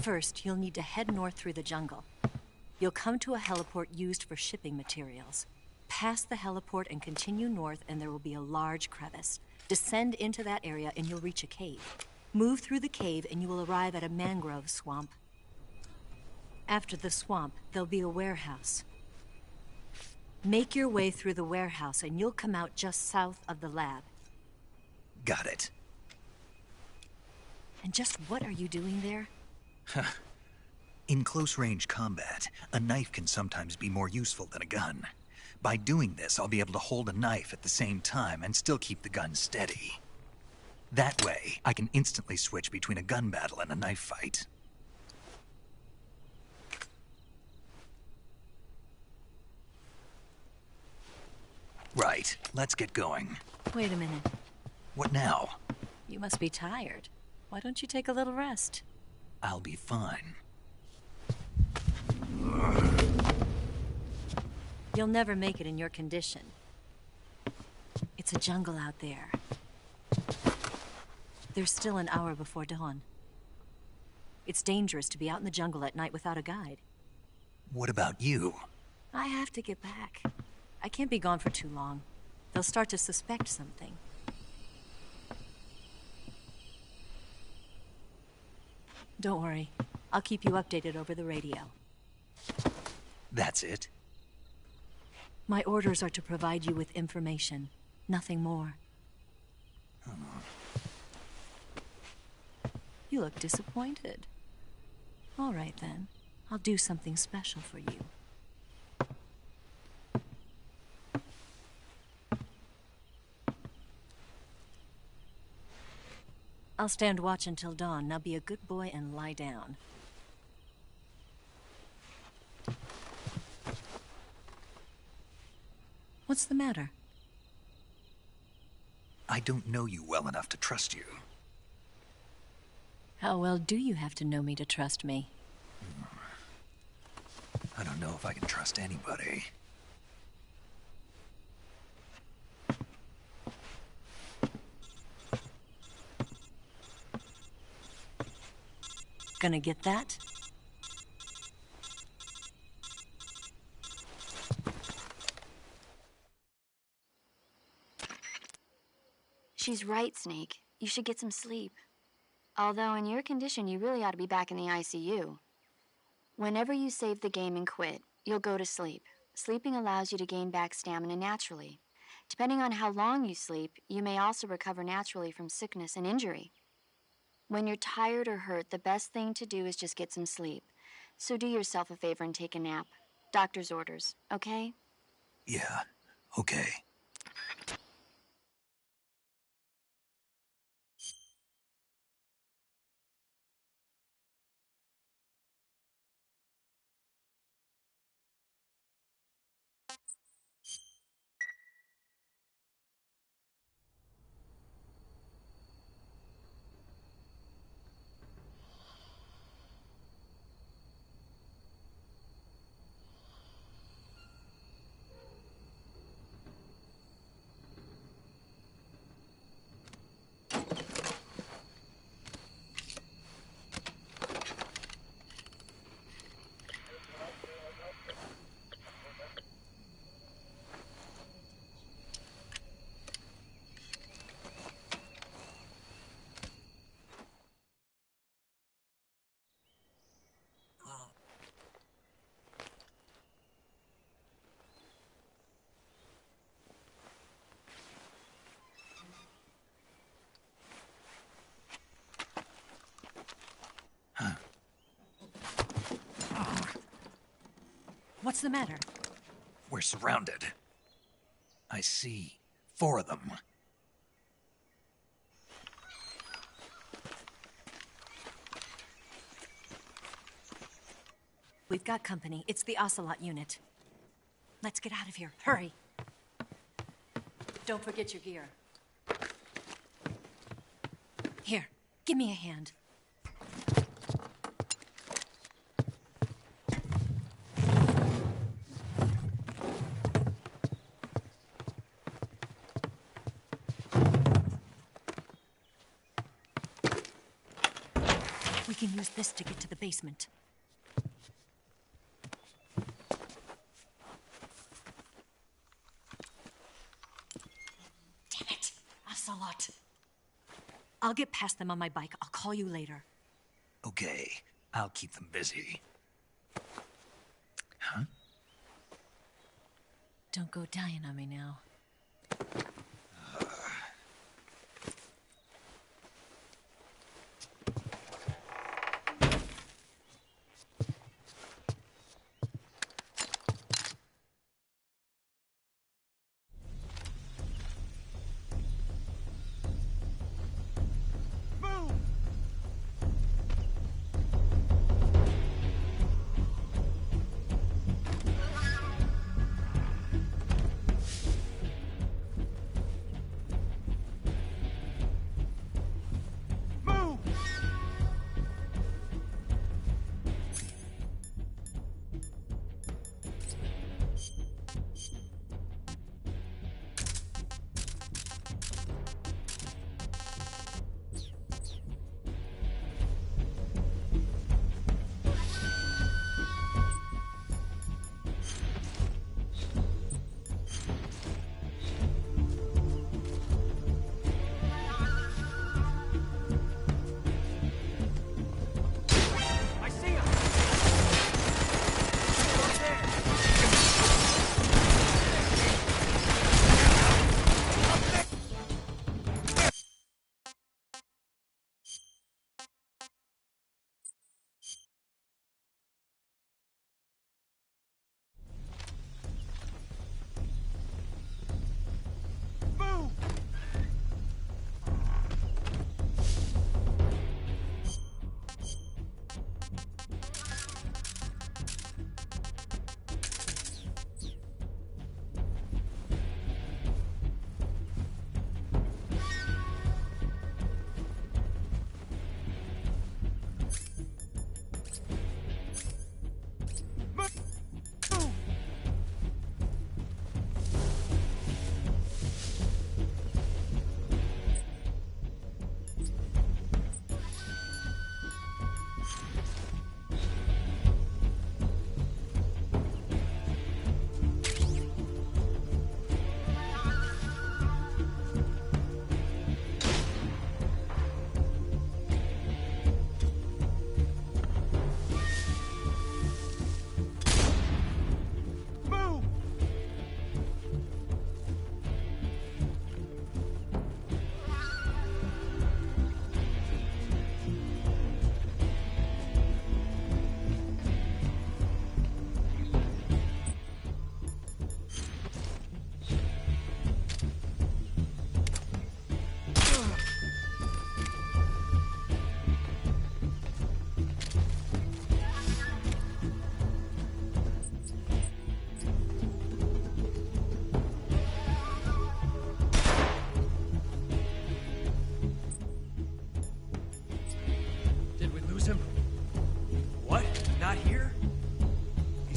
First, you'll need to head north through the jungle. You'll come to a heliport used for shipping materials. Pass the heliport and continue north, and there will be a large crevice. Descend into that area and you'll reach a cave. Move through the cave and you will arrive at a mangrove swamp. After the swamp, there'll be a warehouse. Make your way through the warehouse and you'll come out just south of the lab. Got it. And just what are you doing there? In close-range combat, a knife can sometimes be more useful than a gun. By doing this, I'll be able to hold a knife at the same time and still keep the gun steady. That way, I can instantly switch between a gun battle and a knife fight. Right, let's get going. Wait a minute. What now? You must be tired. Why don't you take a little rest? I'll be fine. You'll never make it in your condition. It's a jungle out there. There's still an hour before dawn. It's dangerous to be out in the jungle at night without a guide. What about you? I have to get back. I can't be gone for too long. They'll start to suspect something. Don't worry. I'll keep you updated over the radio. That's it? My orders are to provide you with information. Nothing more. You look disappointed. All right, then. I'll do something special for you. I'll stand watch until dawn. Now be a good boy and lie down. What's the matter? I don't know you well enough to trust you. How well do you have to know me to trust me? I don't know if I can trust anybody. Gonna get that? She's right, Snake. You should get some sleep. Although in your condition, you really ought to be back in the ICU. Whenever you save the game and quit, you'll go to sleep. Sleeping allows you to gain back stamina naturally. Depending on how long you sleep, you may also recover naturally from sickness and injury. When you're tired or hurt, the best thing to do is just get some sleep. So do yourself a favor and take a nap. Doctor's orders, okay? Yeah, okay. What's the matter? We're surrounded. I see 4 of them. We've got company. It's the Ocelot unit. Let's get out of here. Hurry. Don't forget your gear. Here, give me a hand. We can use this to get to the basement. Damn it! Ocelot. I'll get past them on my bike. I'll call you later. Okay, I'll keep them busy. Huh? Don't go dying on me now.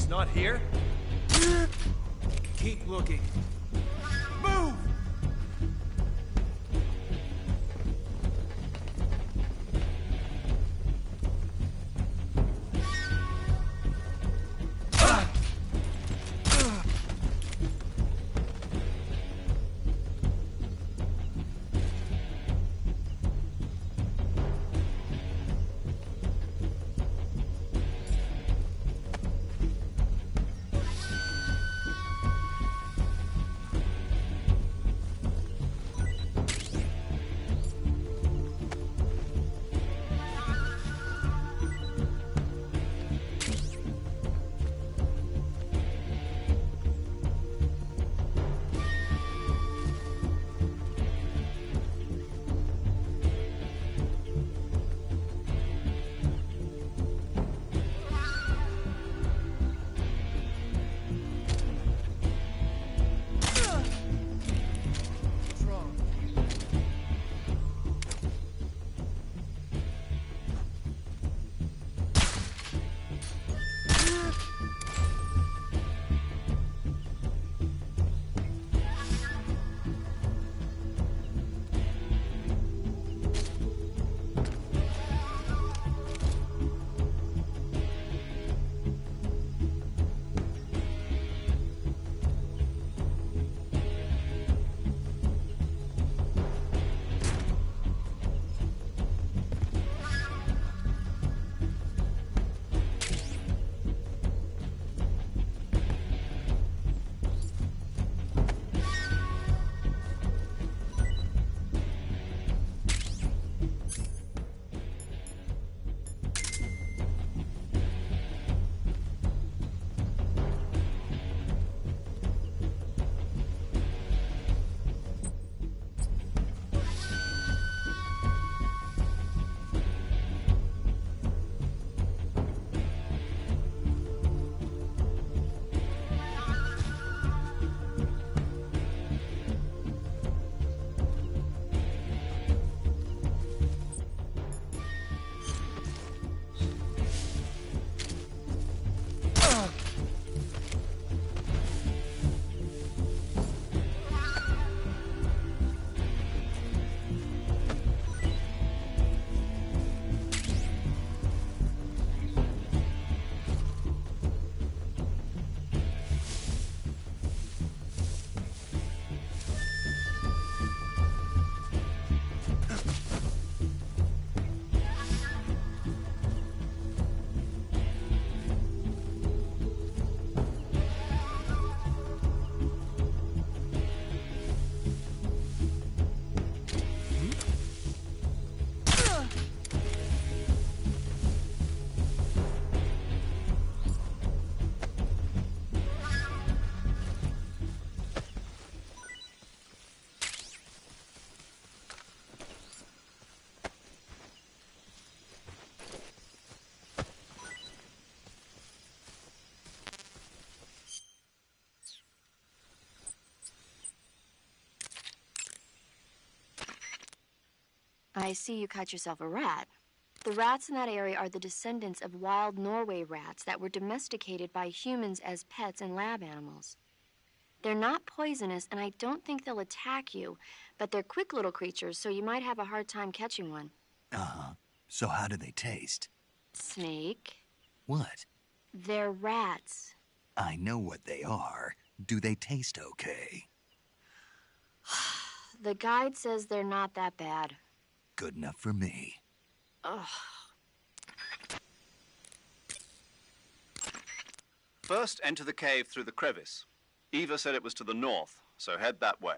Not here? Keep looking. Move! I see you caught yourself a rat. The rats in that area are the descendants of wild Norway rats that were domesticated by humans as pets and lab animals. They're not poisonous, and I don't think they'll attack you, but they're quick little creatures, so you might have a hard time catching one. Uh-huh. So how do they taste? Snake? What? They're rats. I know what they are. Do they taste okay? The guide says they're not that bad. Good enough for me. Ugh. First, enter the cave through the crevice. Eva said it was to the north, so head that way.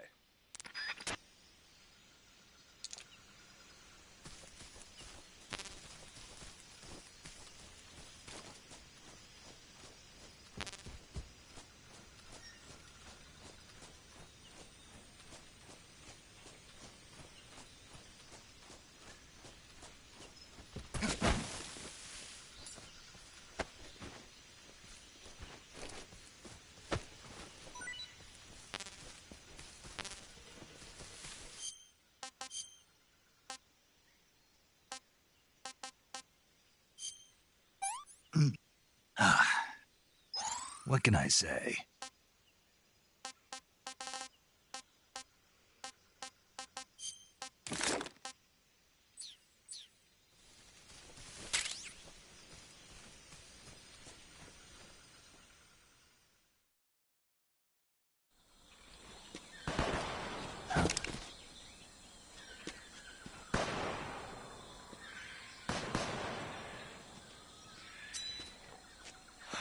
What can I say?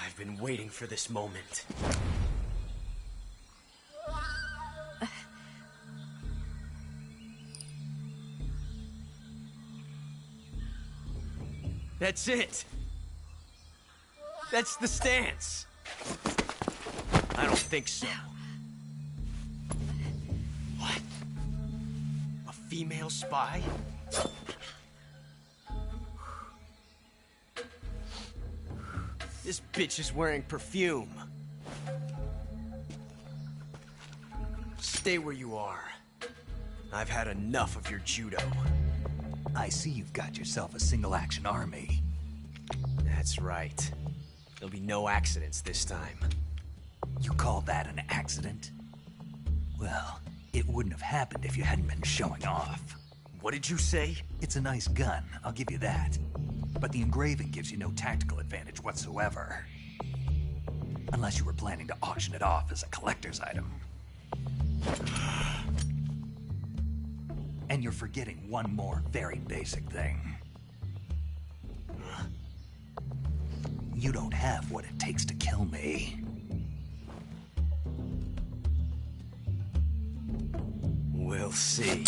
I've been waiting for this moment. That's it. That's the stance. I don't think so. What? A female spy? This bitch is wearing perfume. Stay where you are. I've had enough of your judo. I see you've got yourself a single-action army. That's right. There'll be no accidents this time. You call that an accident? Well, it wouldn't have happened if you hadn't been showing off. What did you say? It's a nice gun, I'll give you that. But the engraving gives you no tactical advantage whatsoever. Unless you were planning to auction it off as a collector's item. And you're forgetting one more very basic thing. You don't have what it takes to kill me. We'll see.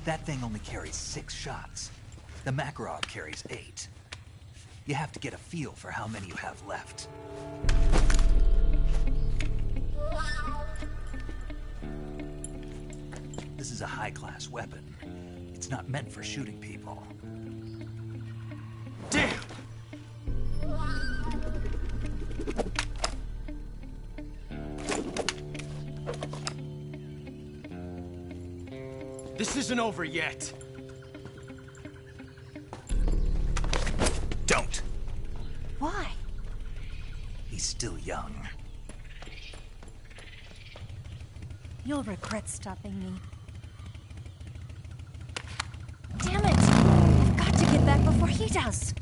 That thing only carries 6 shots. The Makarov carries 8. You have to get a feel for how many you have left. This is a high-class weapon. It's not meant for shooting people. Damn! This isn't over yet. Don't. Why? He's still young. You'll regret stopping me. Damn it! I've got to get back before he does.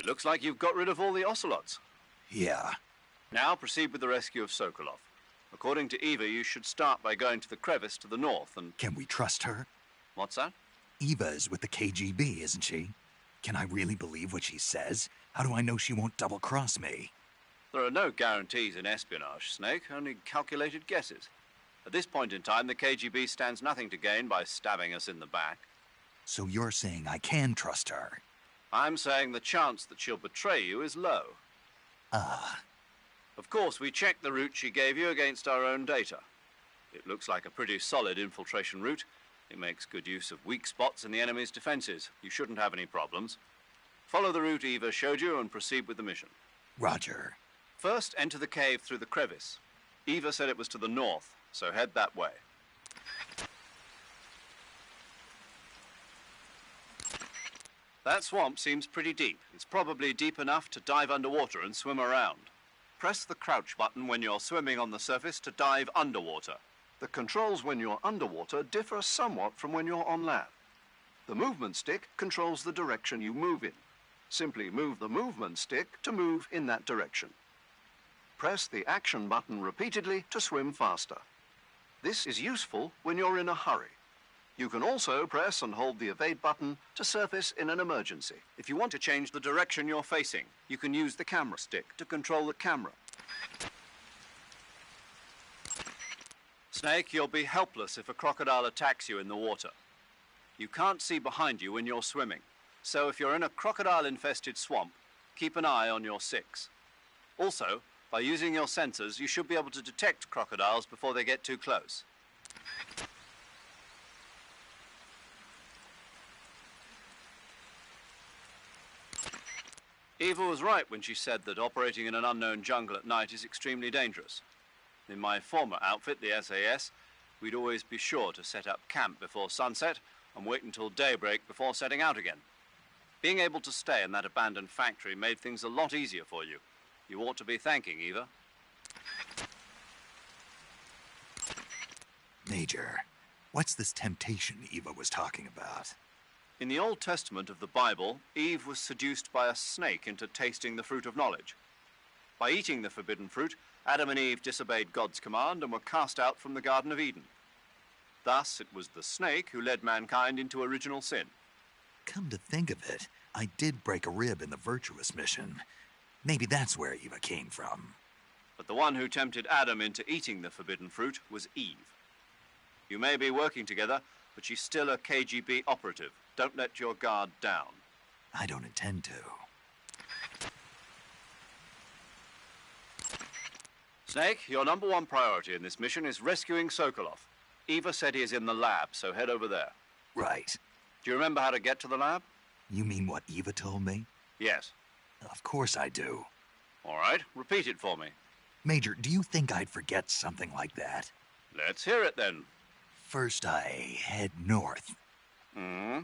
looks like you've got rid of all the Ocelots. Yeah. Now proceed with the rescue of Sokolov. According to Eva, you should start by going to the crevice to the north and... Can we trust her? What's that? Eva is with the KGB, isn't she? Can I really believe what she says? How do I know she won't double-cross me? There are no guarantees in espionage, Snake, only calculated guesses. At this point in time, the KGB stands nothing to gain by stabbing us in the back. So you're saying I can trust her? I'm saying the chance that she'll betray you is low. Ah. Of course, we checked the route she gave you against our own data. It looks like a pretty solid infiltration route. It makes good use of weak spots in the enemy's defenses. You shouldn't have any problems. Follow the route Eva showed you and proceed with the mission. Roger. First, enter the cave through the crevice. Eva said it was to the north, so head that way. That swamp seems pretty deep. It's probably deep enough to dive underwater and swim around. Press the crouch button when you're swimming on the surface to dive underwater. The controls when you're underwater differ somewhat from when you're on land. The movement stick controls the direction you move in. Simply move the movement stick to move in that direction. Press the action button repeatedly to swim faster. This is useful when you're in a hurry. You can also press and hold the evade button to surface in an emergency. If you want to change the direction you're facing, you can use the camera stick to control the camera. Snake, you'll be helpless if a crocodile attacks you in the water. You can't see behind you when you're swimming, so if you're in a crocodile-infested swamp, keep an eye on your six. Also, by using your sensors, you should be able to detect crocodiles before they get too close. Eva was right when she said that operating in an unknown jungle at night is extremely dangerous. In my former outfit, the SAS, we'd always be sure to set up camp before sunset and wait until daybreak before setting out again. Being able to stay in that abandoned factory made things a lot easier for you. You ought to be thanking Eva. Major, what's this temptation Eva was talking about? In the Old Testament of the Bible, Eve was seduced by a snake into tasting the fruit of knowledge. By eating the forbidden fruit, Adam and Eve disobeyed God's command and were cast out from the Garden of Eden. Thus, it was the snake who led mankind into original sin. Come to think of it, I did break a rib in the Virtuous mission. Maybe that's where Eva came from. But the one who tempted Adam into eating the forbidden fruit was Eve. You may be working together, but she's still a KGB operative. Don't let your guard down. I don't intend to. Snake, your number one priority in this mission is rescuing Sokolov. Eva said he is in the lab, so head over there. Right. Do you remember how to get to the lab? You mean what Eva told me? Yes. Of course I do. All right, repeat it for me. Major, do you think I'd forget something like that? Let's hear it then. First I head north. Hmm?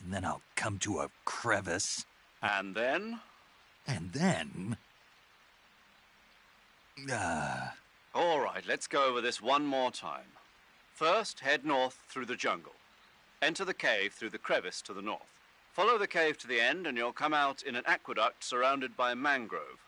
And then I'll come to a crevice. And then? And then... All right, let's go over this one more time. First, head north through the jungle. Enter the cave through the crevice to the north. Follow the cave to the end and you'll come out in an aqueduct surrounded by mangrove.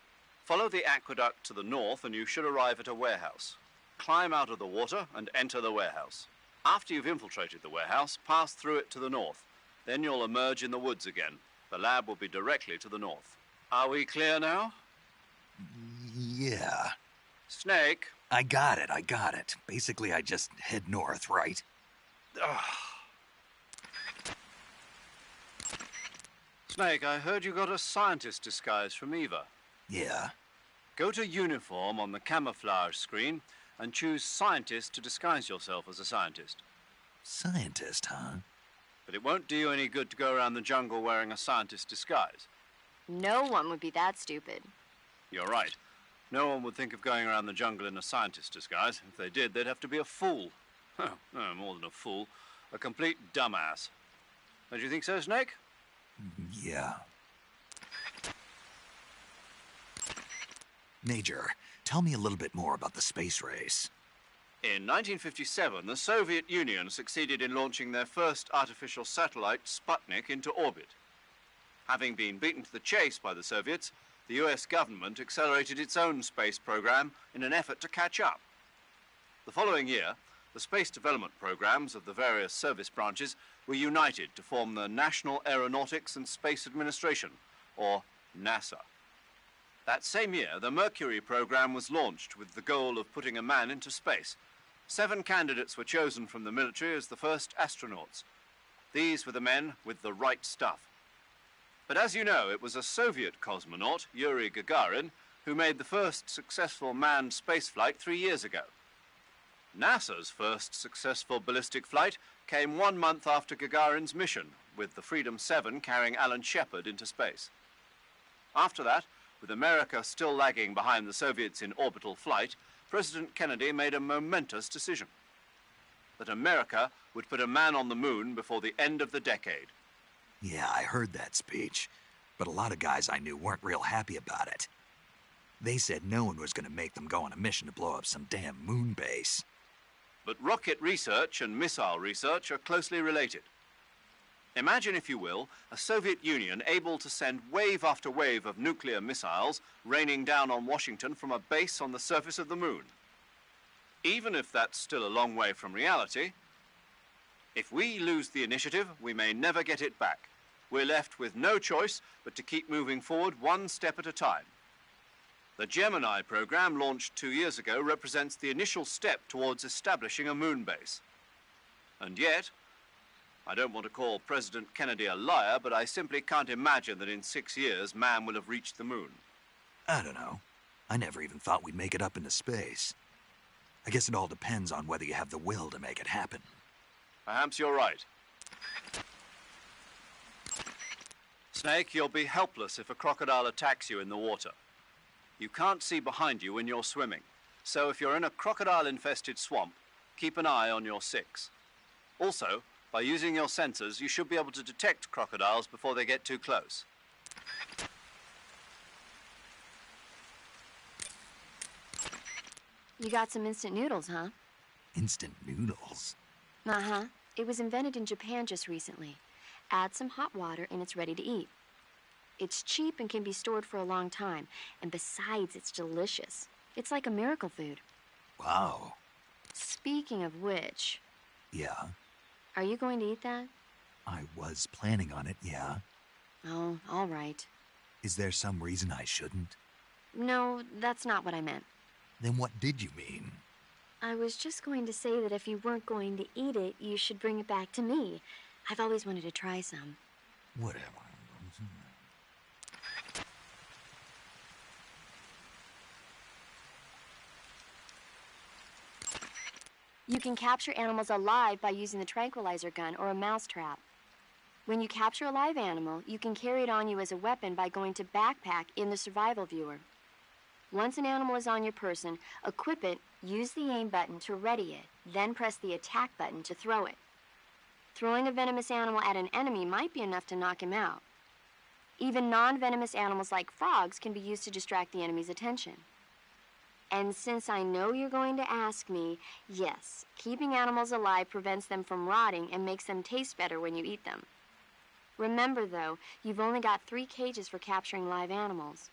Follow the aqueduct to the north and you should arrive at a warehouse. Climb out of the water and enter the warehouse. After you've infiltrated the warehouse, pass through it to the north. Then you'll emerge in the woods again. The lab will be directly to the north. Are we clear now? Yeah. Snake. I got it. Basically, I just head north, right? Snake, I heard you got a scientist disguise from Eva. Yeah. Go to uniform on the camouflage screen and choose scientist to disguise yourself as a scientist. Scientist, huh? But it won't do you any good to go around the jungle wearing a scientist disguise. No one would be that stupid. You're right. No one would think of going around the jungle in a scientist disguise. If they did, they'd have to be a fool. No, more than a fool. A complete dumbass. Don't you think so, Snake? Yeah. Major, tell me a little bit more about the space race. In 1957, the Soviet Union succeeded in launching their first artificial satellite, Sputnik, into orbit. Having been beaten to the chase by the Soviets, the US government accelerated its own space program in an effort to catch up. The following year, the space development programs of the various service branches were united to form the National Aeronautics and Space Administration, or NASA. That same year, the Mercury program was launched with the goal of putting a man into space. 7 candidates were chosen from the military as the first astronauts. These were the men with the right stuff. But as you know, it was a Soviet cosmonaut, Yuri Gagarin, who made the first successful manned spaceflight 3 years ago. NASA's first successful ballistic flight came 1 month after Gagarin's mission, with the Freedom 7 carrying Alan Shepard into space. After that, with America still lagging behind the Soviets in orbital flight, President Kennedy made a momentous decision: that America would put a man on the moon before the end of the decade. Yeah, I heard that speech, but a lot of guys I knew weren't real happy about it. They said no one was going to make them go on a mission to blow up some damn moon base. But rocket research and missile research are closely related. Imagine, if you will, a Soviet Union able to send wave after wave of nuclear missiles raining down on Washington from a base on the surface of the moon. Even if that's still a long way from reality, if we lose the initiative, we may never get it back. We're left with no choice but to keep moving forward one step at a time. The Gemini program, launched 2 years ago, represents the initial step towards establishing a moon base. And yet, I don't want to call President Kennedy a liar, but I simply can't imagine that in 6 years man will have reached the moon. I don't know. I never even thought we'd make it up into space. I guess it all depends on whether you have the will to make it happen. Perhaps you're right. Snake, you'll be helpless if a crocodile attacks you in the water. You can't see behind you when you're swimming, so if you're in a crocodile-infested swamp, keep an eye on your 6. Also, by using your sensors, you should be able to detect crocodiles before they get too close. You got some instant noodles, huh? Instant noodles? Uh-huh. It was invented in Japan just recently. Add some hot water and it's ready to eat. It's cheap and can be stored for a long time. And besides, it's delicious. It's like a miracle food. Wow. Speaking of which... Yeah? Are you going to eat that? I was planning on it, yeah. Oh, all right. Is there some reason I shouldn't? No, that's not what I meant. Then what did you mean? I was just going to say that if you weren't going to eat it, you should bring it back to me. I've always wanted to try some. Whatever. You can capture animals alive by using the tranquilizer gun or a mousetrap. When you capture a live animal, you can carry it on you as a weapon by going to backpack in the survival viewer. Once an animal is on your person, equip it, use the aim button to ready it, then press the attack button to throw it. Throwing a venomous animal at an enemy might be enough to knock him out. Even non-venomous animals like frogs can be used to distract the enemy's attention. And since I know you're going to ask me, yes, keeping animals alive prevents them from rotting and makes them taste better when you eat them. Remember, though, you've only got 3 cages for capturing live animals.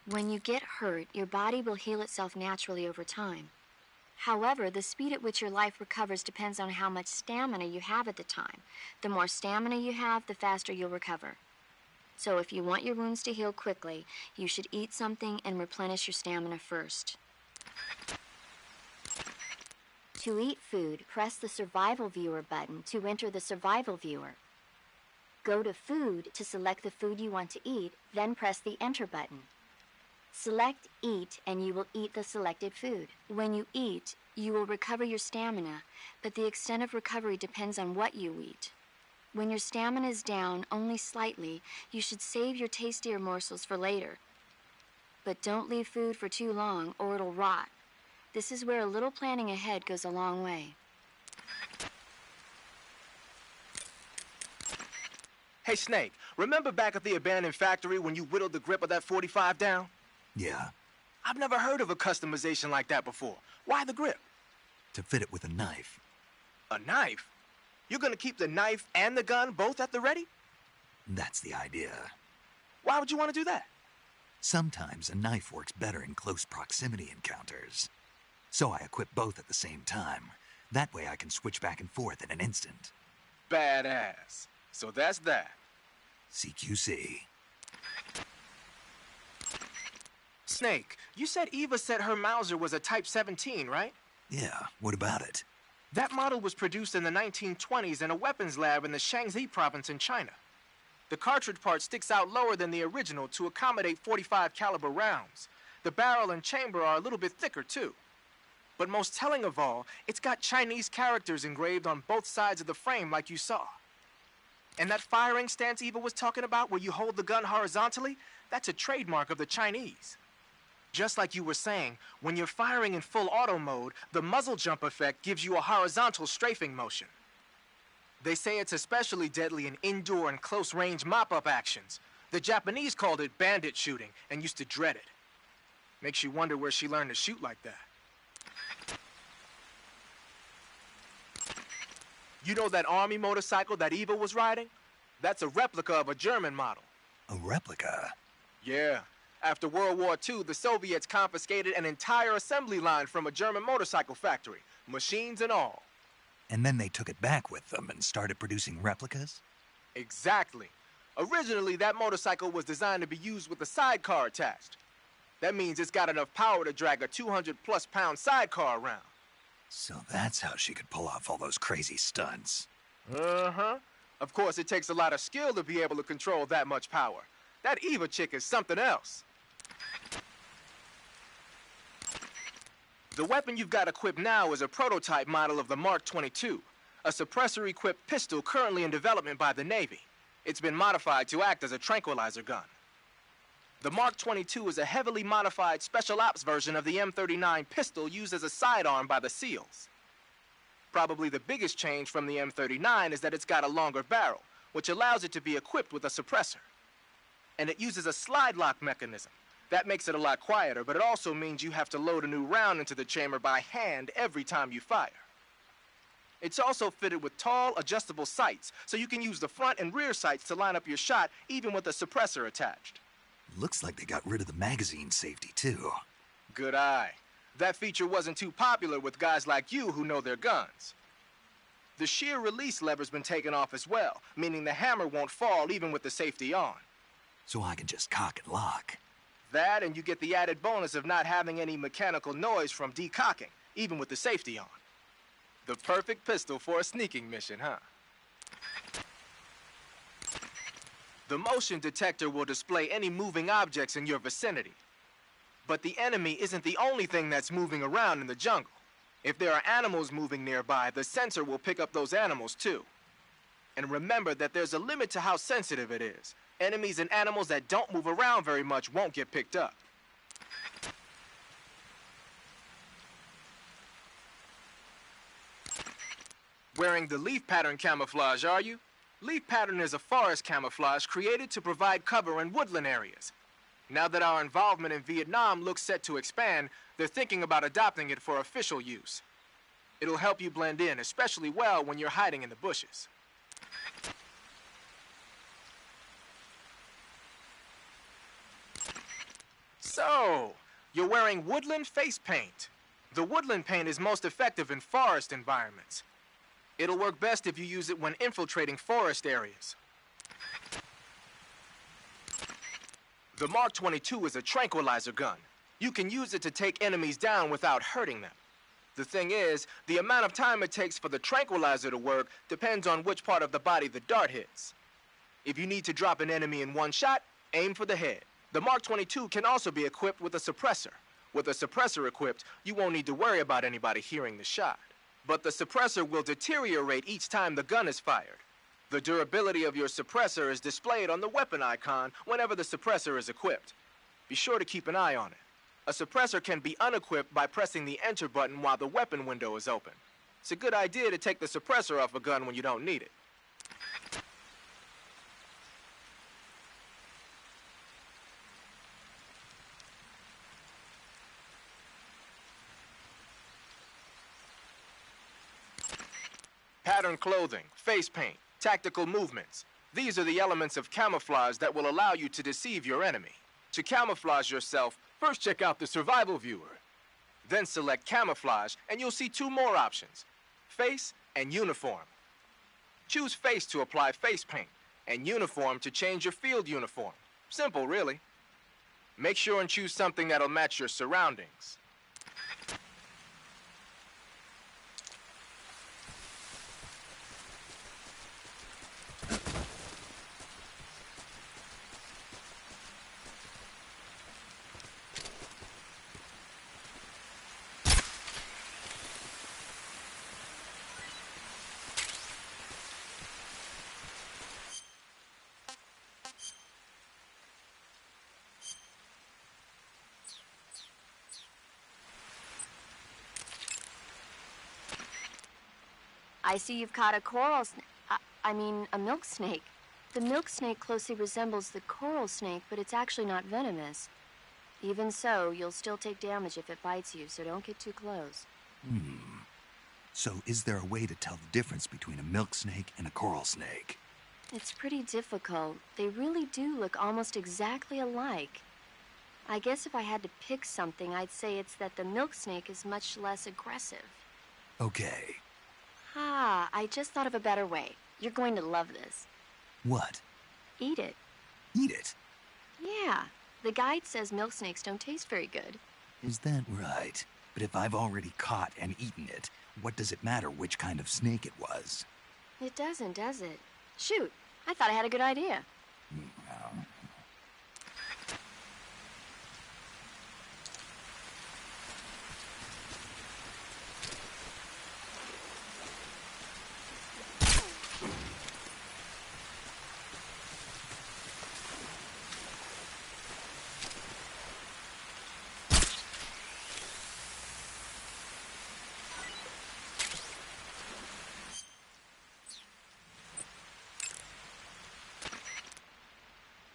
When you get hurt, your body will heal itself naturally over time. However, the speed at which your life recovers depends on how much stamina you have at the time. The more stamina you have, the faster you'll recover. So if you want your wounds to heal quickly, you should eat something and replenish your stamina first. To eat food, press the Survival Viewer button to enter the Survival Viewer. Go to Food to select the food you want to eat, then press the Enter button. Select Eat and you will eat the selected food. When you eat, you will recover your stamina, but the extent of recovery depends on what you eat. When your stamina is down only slightly, you should save your tastier morsels for later. But don't leave food for too long or it'll rot. This is where a little planning ahead goes a long way. Hey, Snake, remember back at the abandoned factory when you whittled the grip of that 45 down? Yeah. I've never heard of a customization like that before. Why the grip? To fit it with a knife. A knife? You're gonna keep the knife and the gun both at the ready? That's the idea. Why would you want to do that? Sometimes a knife works better in close proximity encounters. So I equip both at the same time. That way I can switch back and forth in an instant. Badass. So that's that. CQC. Snake, you said Eva said her Mauser was a Type 17, right? Yeah, what about it? That model was produced in the 1920s in a weapons lab in the Shaanxi province in China. The cartridge part sticks out lower than the original to accommodate 45 caliber rounds. The barrel and chamber are a little bit thicker too. But most telling of all, it's got Chinese characters engraved on both sides of the frame like you saw. And that firing stance Eva was talking about where you hold the gun horizontally, that's a trademark of the Chinese. Just like you were saying, when you're firing in full auto mode, the muzzle jump effect gives you a horizontal strafing motion. They say it's especially deadly in indoor and close-range mop-up actions. The Japanese called it bandit shooting and used to dread it. Makes you wonder where she learned to shoot like that. You know that army motorcycle that Eva was riding? That's a replica of a German model. A replica? Yeah. After World War II, the Soviets confiscated an entire assembly line from a German motorcycle factory, machines and all. And then they took it back with them and started producing replicas? Exactly. Originally, that motorcycle was designed to be used with a sidecar attached. That means it's got enough power to drag a 200-plus pound sidecar around. So that's how she could pull off all those crazy stunts. Uh-huh. Of course, it takes a lot of skill to be able to control that much power. That Eva chick is something else. The weapon you've got equipped now is a prototype model of the Mark 22, a suppressor-equipped pistol currently in development by the Navy. It's been modified to act as a tranquilizer gun. The Mark 22 is a heavily modified special ops version of the M39 pistol used as a sidearm by the SEALs. Probably the biggest change from the M39 is that it's got a longer barrel, which allows it to be equipped with a suppressor. And it uses a slide lock mechanism. That makes it a lot quieter, but it also means you have to load a new round into the chamber by hand every time you fire. It's also fitted with tall, adjustable sights, so you can use the front and rear sights to line up your shot even with a suppressor attached. Looks like they got rid of the magazine safety, too. Good eye. That feature wasn't too popular with guys like you who know their guns. The shear release lever's been taken off as well, meaning the hammer won't fall even with the safety on. So I can just cock and lock. That, and you get the added bonus of not having any mechanical noise from decocking, even with the safety on. The perfect pistol for a sneaking mission, huh? The motion detector will display any moving objects in your vicinity. But the enemy isn't the only thing that's moving around in the jungle. If there are animals moving nearby, the sensor will pick up those animals too. And remember that there's a limit to how sensitive it is. Enemies and animals that don't move around very much won't get picked up. Wearing the leaf pattern camouflage, are you? Leaf pattern is a forest camouflage created to provide cover in woodland areas. Now that our involvement in Vietnam looks set to expand, they're thinking about adopting it for official use. It'll help you blend in, especially well when you're hiding in the bushes. So, you're wearing woodland face paint. The woodland paint is most effective in forest environments. It'll work best if you use it when infiltrating forest areas. The Mark 22 is a tranquilizer gun. You can use it to take enemies down without hurting them. The thing is, the amount of time it takes for the tranquilizer to work depends on which part of the body the dart hits. If you need to drop an enemy in one shot, aim for the head. The Mark 22 can also be equipped with a suppressor. With a suppressor equipped, you won't need to worry about anybody hearing the shot. But the suppressor will deteriorate each time the gun is fired. The durability of your suppressor is displayed on the weapon icon whenever the suppressor is equipped. Be sure to keep an eye on it. A suppressor can be unequipped by pressing the enter button while the weapon window is open. It's a good idea to take the suppressor off a gun when you don't need it. Patterned clothing, face paint, tactical movements. These are the elements of camouflage that will allow you to deceive your enemy. To camouflage yourself, first check out the survival viewer. Then select camouflage, and you'll see two more options: face and uniform. Choose face to apply face paint, and uniform to change your field uniform. Simple, really. Make sure and choose something that'll match your surroundings. I see you've caught a a milk snake. The milk snake closely resembles the coral snake, but it's actually not venomous. Even so, you'll still take damage if it bites you, so don't get too close. So is there a way to tell the difference between a milk snake and a coral snake? It's pretty difficult. They really do look almost exactly alike. I guess if I had to pick something, I'd say it's that the milk snake is much less aggressive. Okay. Ah, I just thought of a better way. You're going to love this. What? Eat it. Eat it? Yeah. The guide says milk snakes don't taste very good. Is that right? But if I've already caught and eaten it, what does it matter which kind of snake it was? It doesn't, does it? Shoot, I thought I had a good idea.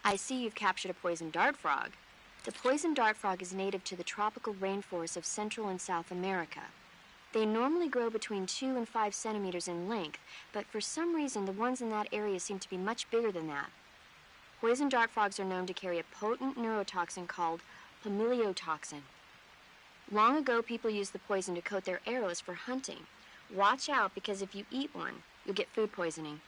I see you've captured a poison dart frog. The poison dart frog is native to the tropical rainforests of Central and South America. They normally grow between 2 and 5 centimeters in length, but for some reason the ones in that area seem to be much bigger than that. Poison dart frogs are known to carry a potent neurotoxin called pumiliotoxin. Long ago, people used the poison to coat their arrows for hunting. Watch out, because if you eat one, you'll get food poisoning.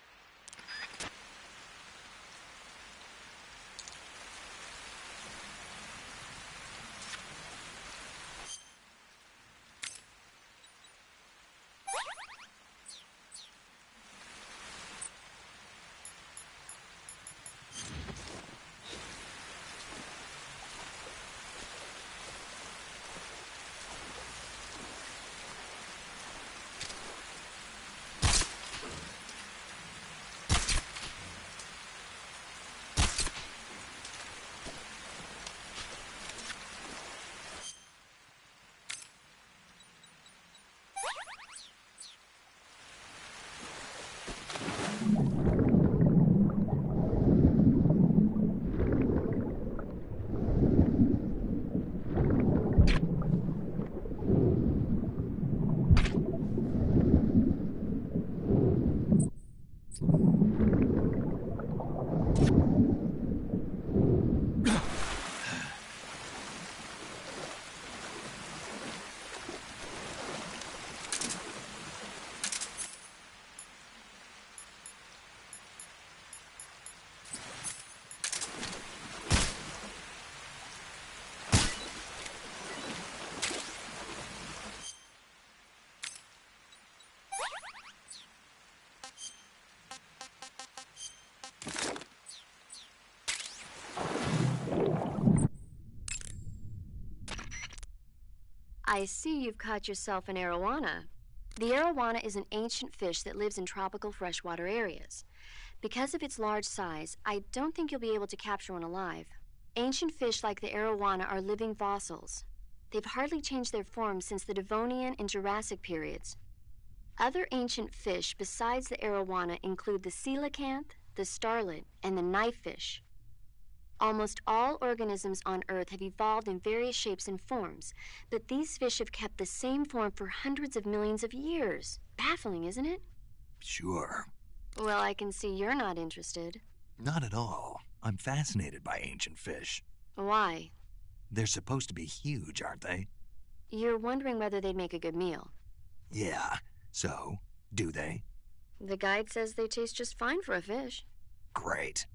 I see you've caught yourself an arowana. The arowana is an ancient fish that lives in tropical freshwater areas. Because of its large size, I don't think you'll be able to capture one alive. Ancient fish like the arowana are living fossils. They've hardly changed their form since the Devonian and Jurassic periods. Other ancient fish besides the arowana include the coelacanth, the starlet, and the knifefish. Almost all organisms on Earth have evolved in various shapes and forms, but these fish have kept the same form for hundreds of millions of years. Baffling, isn't it? Sure. Well, I can see you're not interested. Not at all. I'm fascinated by ancient fish. Why? They're supposed to be huge, aren't they? You're wondering whether they'd make a good meal. Yeah. So, do they? The guide says they taste just fine for a fish. Great.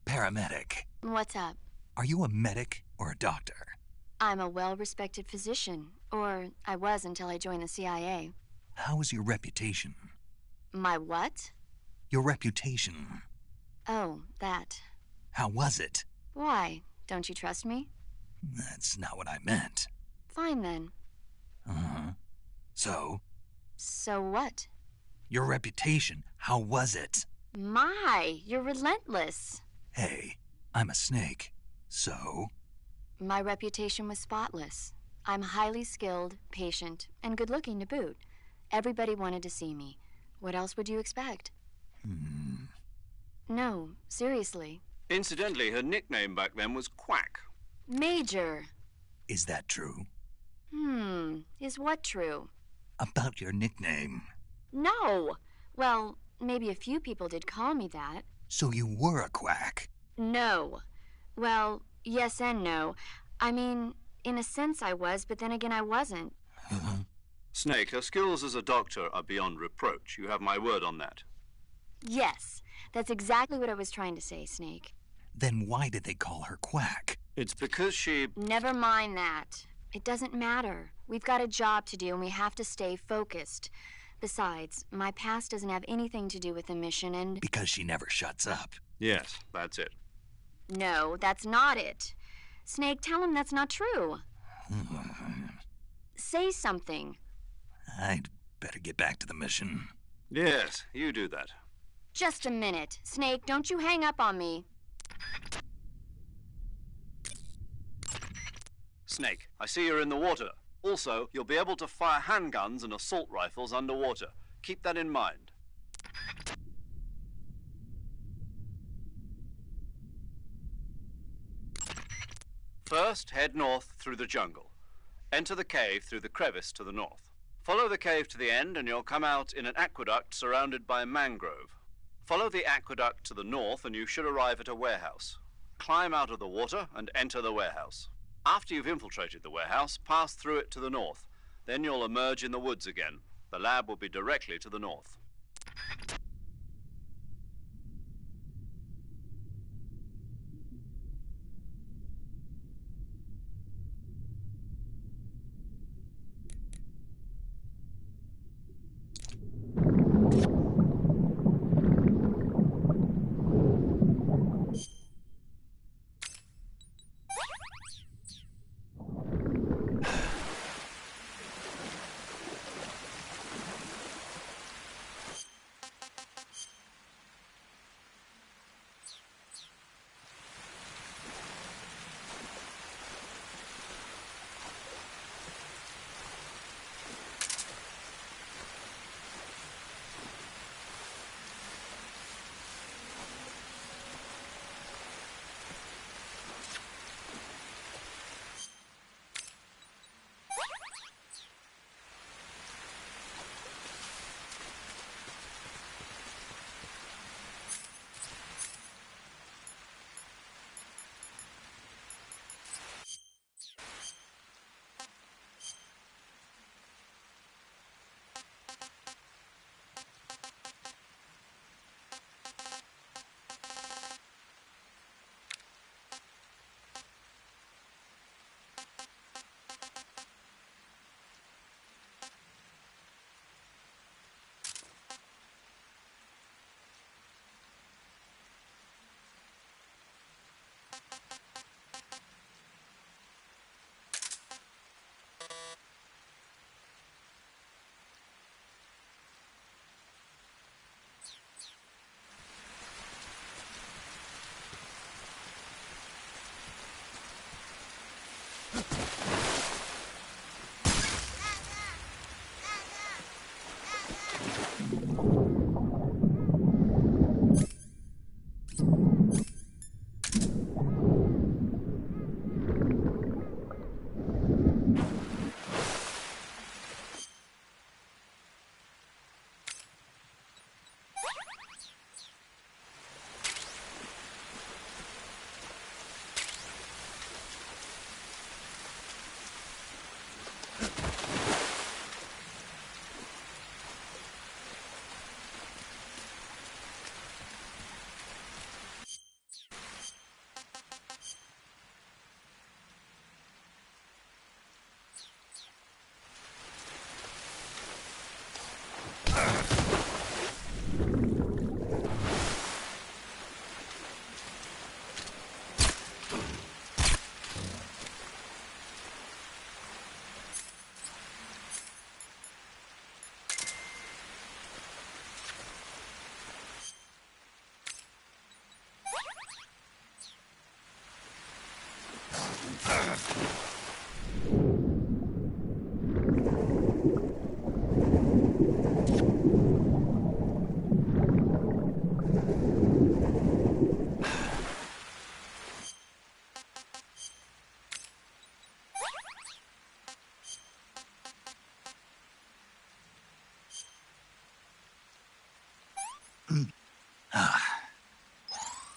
Paramedic. What's up? Are you a medic or a doctor? I'm a well-respected physician. Or I was until I joined the CIA. How is your reputation? My what? Your reputation. Oh, that. How was it? Why? Don't you trust me? That's not what I meant. Fine then. Uh-huh. So? So what? Your reputation. How was it? My, you're relentless. Hey, I'm a snake. So? My reputation was spotless. I'm highly skilled, patient, and good-looking to boot. Everybody wanted to see me. What else would you expect? No, seriously. Incidentally, her nickname back then was Quack. Major. Is that true? Is what true? About your nickname. No. Well, maybe a few people did call me that. So you were a quack? No. Well, yes and no. I mean, in a sense I was, but then again I wasn't. Snake, her skills as a doctor are beyond reproach. You have my word on that. Yes, that's exactly what I was trying to say, Snake. Then why did they call her Quack? It's because she... Never mind that. It doesn't matter. We've got a job to do and we have to stay focused. Besides, my past doesn't have anything to do with the mission and... Because she never shuts up. Yes, that's it. No, that's not it. Snake, tell him that's not true. Say something. I'd better get back to the mission. Yes, you do that. Just a minute. Snake, don't you hang up on me. Snake, I see you're in the water. Also, you'll be able to fire handguns and assault rifles underwater. Keep that in mind. First, head north through the jungle. Enter the cave through the crevice to the north. Follow the cave to the end and you'll come out in an aqueduct surrounded by mangrove. Follow the aqueduct to the north and you should arrive at a warehouse. Climb out of the water and enter the warehouse. After you've infiltrated the warehouse, pass through it to the north. Then you'll emerge in the woods again. The lab will be directly to the north.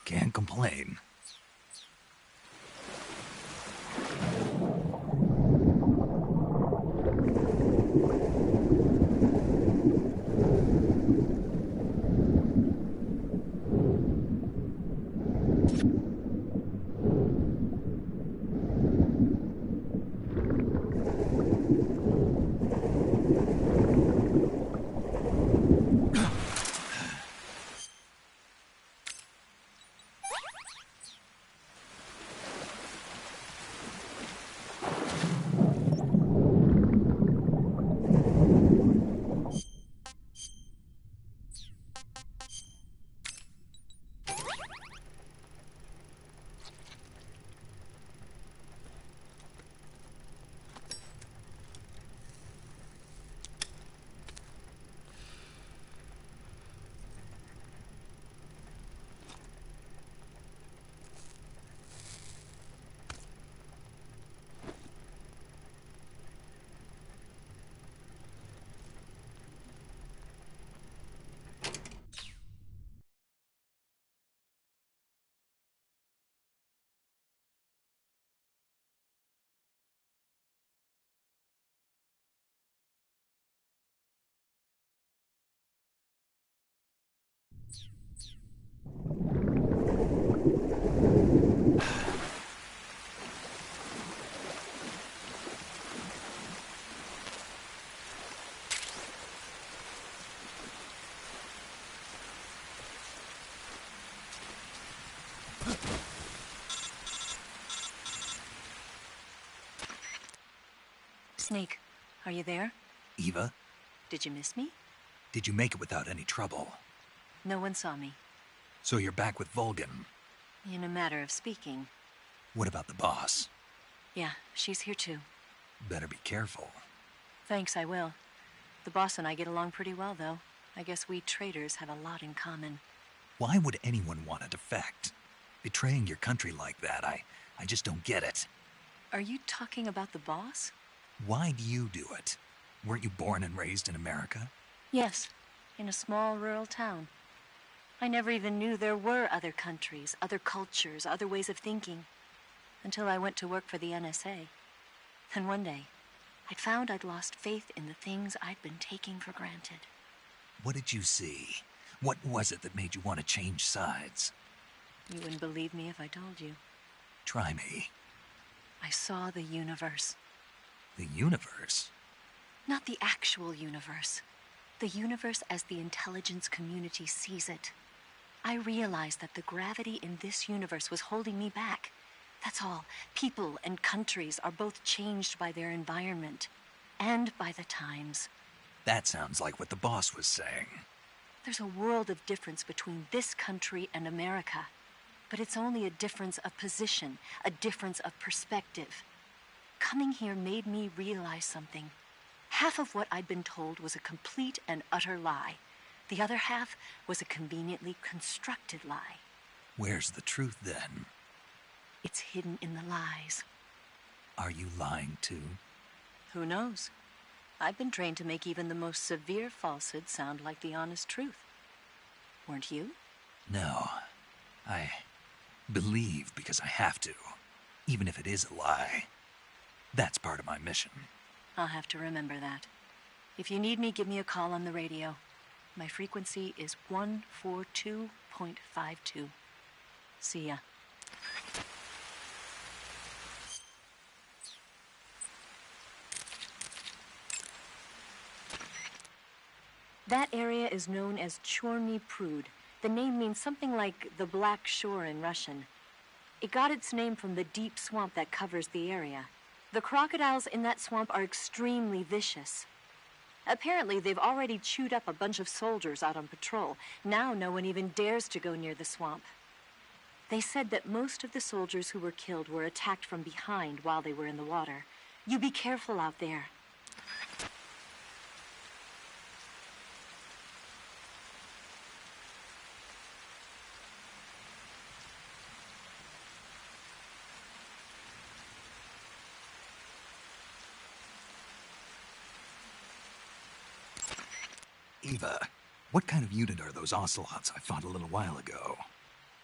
Can't complain. Snake, are you there? Eva, Did you miss me? did you make it without any trouble? No one saw me. So you're back with Vulcan. In a matter of speaking. What about the boss? Yeah, she's here too. Better be careful. Thanks, I will. The boss and I get along pretty well, though. I guess we traitors have a lot in common. Why would anyone want to defect? Betraying your country like that, I just don't get it. Are you talking about the boss? Why do you do it? Weren't you born and raised in America? Yes, in a small rural town. I never even knew there were other countries, other cultures, other ways of thinking, until I went to work for the NSA. Then one day, I'd found I'd lost faith in the things I'd been taking for granted. What did you see? What was it that made you want to change sides? You wouldn't believe me if I told you. Try me. I saw the universe. The universe? Not the actual universe. The universe as the intelligence community sees it. I realized that the gravity in this universe was holding me back. That's all. People and countries are both changed by their environment and by the times. That sounds like what the boss was saying. There's a world of difference between this country and America. But it's only a difference of position, a difference of perspective. Coming here made me realize something. Half of what I'd been told was a complete and utter lie. The other half was a conveniently constructed lie. Where's the truth, then? It's hidden in the lies. Are you lying, too? Who knows? I've been trained to make even the most severe falsehood sound like the honest truth. Weren't you? No. I believe because I have to, even if it is a lie. That's part of my mission. I'll have to remember that. If you need me, give me a call on the radio. My frequency is 142.52. See ya. That area is known as Chorny Prud. The name means something like the Black Shore in Russian. It got its name from the deep swamp that covers the area. The crocodiles in that swamp are extremely vicious. Apparently, they've already chewed up a bunch of soldiers out on patrol. Now no one even dares to go near the swamp. They said that most of the soldiers who were killed were attacked from behind while they were in the water. You be careful out there. Eva, What kind of unit are those ocelots I fought a little while ago?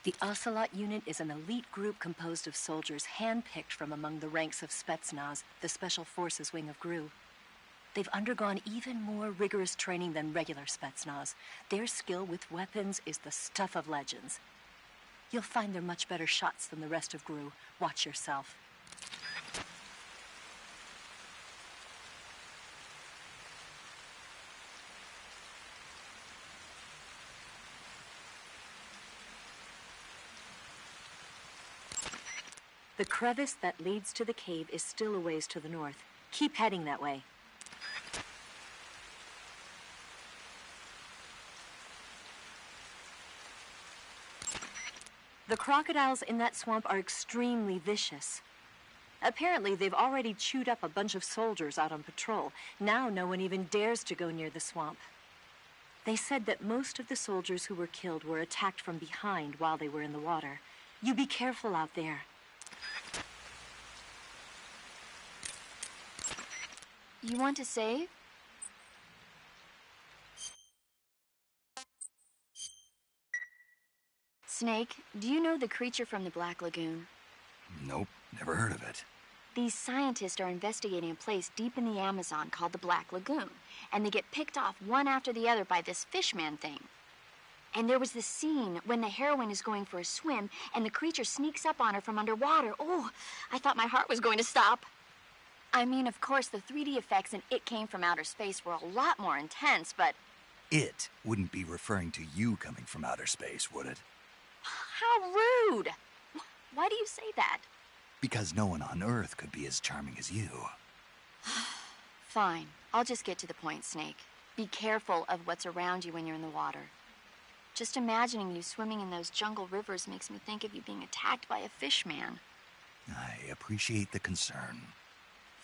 The Ocelot unit is an elite group composed of soldiers handpicked from among the ranks of Spetsnaz, the Special Forces wing of GRU. They've undergone even more rigorous training than regular Spetsnaz. Their skill with weapons is the stuff of legends. You'll find they're much better shots than the rest of GRU. Watch yourself. The crevice that leads to the cave is still a ways to the north. Keep heading that way. The crocodiles in that swamp are extremely vicious. Apparently, they've already chewed up a bunch of soldiers out on patrol. Now no one even dares to go near the swamp. They said that most of the soldiers who were killed were attacked from behind while they were in the water. You be careful out there. You want to save? Snake, do you know the creature from the Black Lagoon? Nope, never heard of it. These scientists are investigating a place deep in the Amazon called the Black Lagoon, and they get picked off one after the other by this fishman thing. And there was this scene when the heroine is going for a swim, and the creature sneaks up on her from underwater. Oh, I thought my heart was going to stop. I mean, of course, the 3D effects in It Came from Outer Space were a lot more intense, but... It wouldn't be referring to you coming from outer space, would it? How rude! Why do you say that? Because no one on Earth could be as charming as you. Fine. I'll just get to the point, Snake. Be careful of what's around you when you're in the water. Just imagining you swimming in those jungle rivers makes me think of you being attacked by a fishman. I appreciate the concern.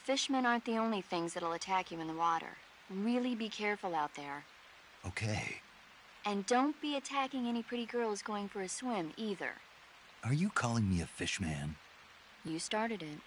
Fishmen aren't the only things that'll attack you in the water. Really be careful out there. Okay. And don't be attacking any pretty girls going for a swim, either. Are you calling me a fishman? You started it.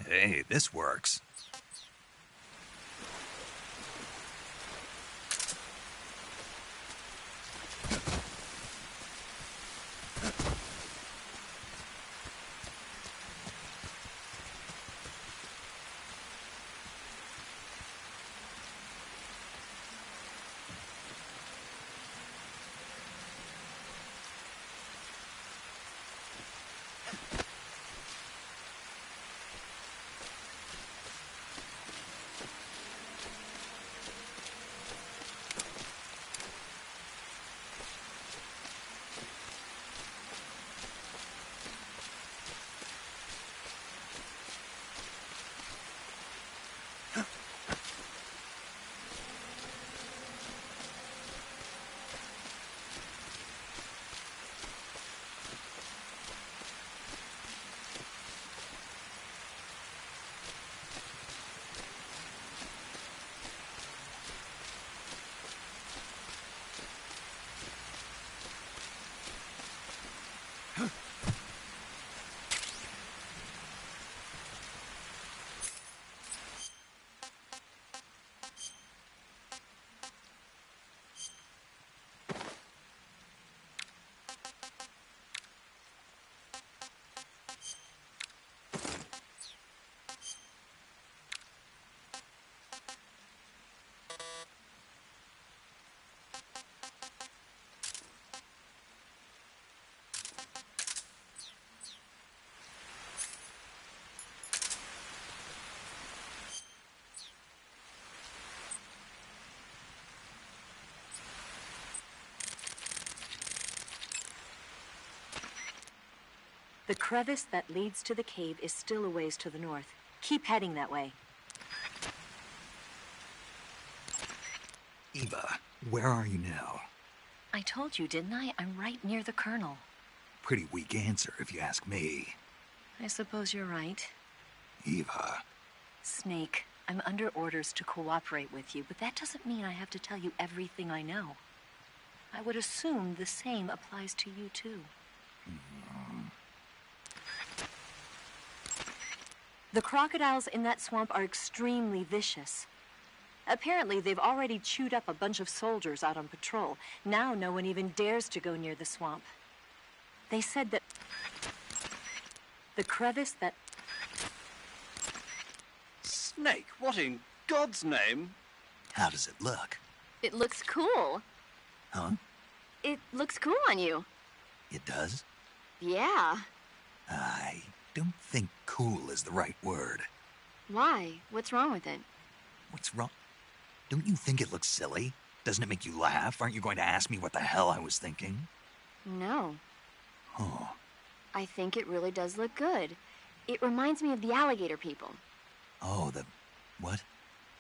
Hey, this works. The crevice that leads to the cave is still a ways to the north. Keep heading that way. Eva, where are you now? I told you, didn't I? I'm right near the Colonel. Pretty weak answer, if you ask me. I suppose you're right. Eva. Snake, I'm under orders to cooperate with you, but that doesn't mean I have to tell you everything I know. I would assume the same applies to you, too. The crocodiles in that swamp are extremely vicious. Apparently, they've already chewed up a bunch of soldiers out on patrol. Now no one even dares to go near the swamp. They said that the crevice that... Snake, what in God's name? How does it look? It looks cool. Huh? It looks cool on you. It does? Yeah. I don't think cool is the right word. Why? What's wrong with it? What's wrong? Don't you think it looks silly? Doesn't it make you laugh? Aren't you going to ask me what the hell I was thinking? No. Huh. I think it really does look good. It reminds me of the alligator people. Oh, the... what?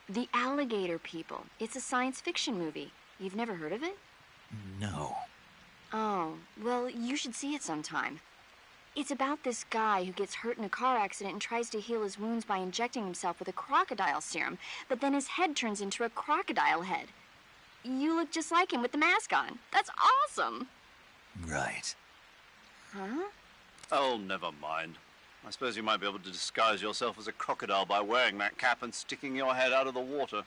The Alligator People. It's a science fiction movie. You've never heard of it? No. Oh, well, you should see it sometime. It's about this guy who gets hurt in a car accident and tries to heal his wounds by injecting himself with a crocodile serum, but then his head turns into a crocodile head. You look just like him with the mask on. That's awesome! Right. Huh? Oh, never mind. I suppose you might be able to disguise yourself as a crocodile by wearing that cap and sticking your head out of the water.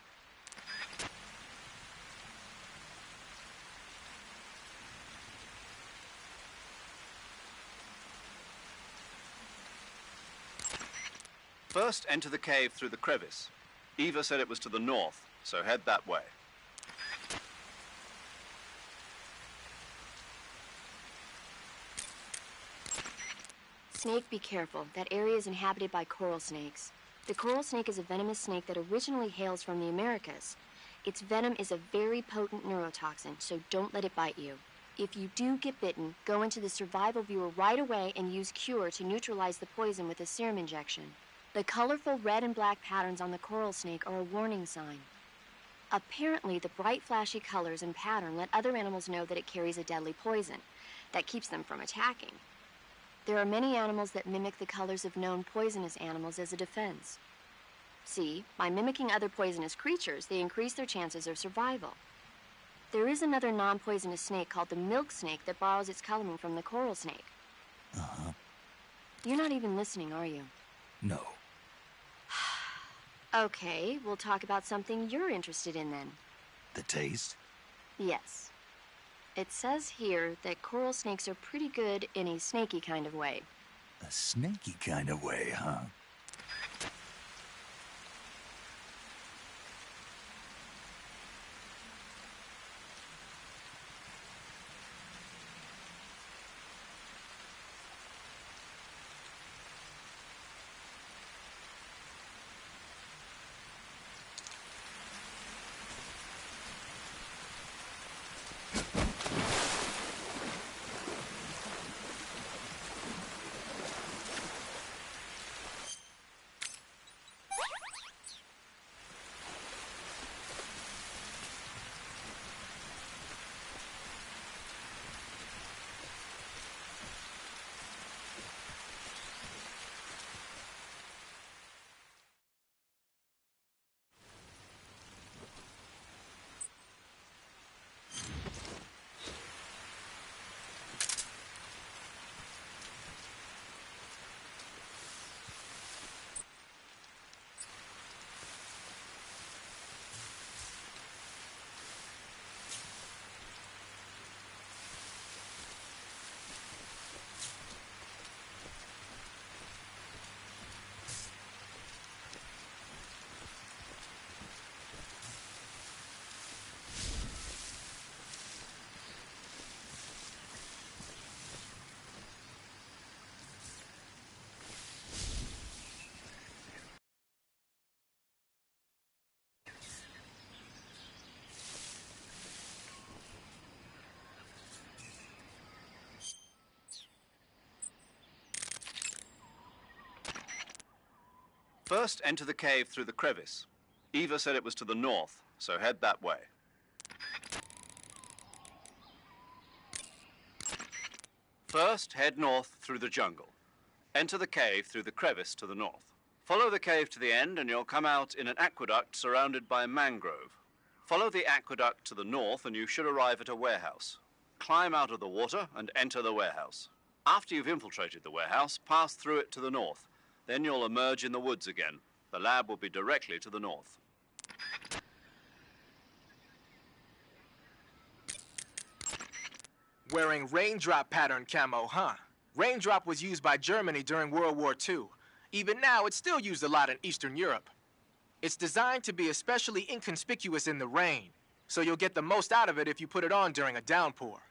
First, enter the cave through the crevice. Eva said it was to the north, so head that way. Snake, be careful. That area is inhabited by coral snakes. The coral snake is a venomous snake that originally hails from the Americas. Its venom is a very potent neurotoxin, so don't let it bite you. If you do get bitten, go into the survival viewer right away and use Cure to neutralize the poison with a serum injection. The colorful red and black patterns on the coral snake are a warning sign. Apparently, the bright flashy colors and pattern let other animals know that it carries a deadly poison that keeps them from attacking. There are many animals that mimic the colors of known poisonous animals as a defense. See, by mimicking other poisonous creatures, they increase their chances of survival. There is another non-poisonous snake called the milk snake that borrows its coloring from the coral snake. Uh-huh. You're not even listening, are you? No. Okay, we'll talk about something you're interested in then. The taste? Yes. It says here that coral snakes are pretty good in a snaky kind of way. A snaky kind of way, huh? First, enter the cave through the crevice. Eva said it was to the north, so head that way. First, head north through the jungle. Enter the cave through the crevice to the north. Follow the cave to the end and you'll come out in an aqueduct surrounded by mangrove. Follow the aqueduct to the north and you should arrive at a warehouse. Climb out of the water and enter the warehouse. After you've infiltrated the warehouse, pass through it to the north. Then you'll emerge in the woods again. The lab will be directly to the north. Wearing raindrop pattern camo, huh? Raindrop was used by Germany during World War II. Even now, it's still used a lot in Eastern Europe. It's designed to be especially inconspicuous in the rain, so you'll get the most out of it if you put it on during a downpour.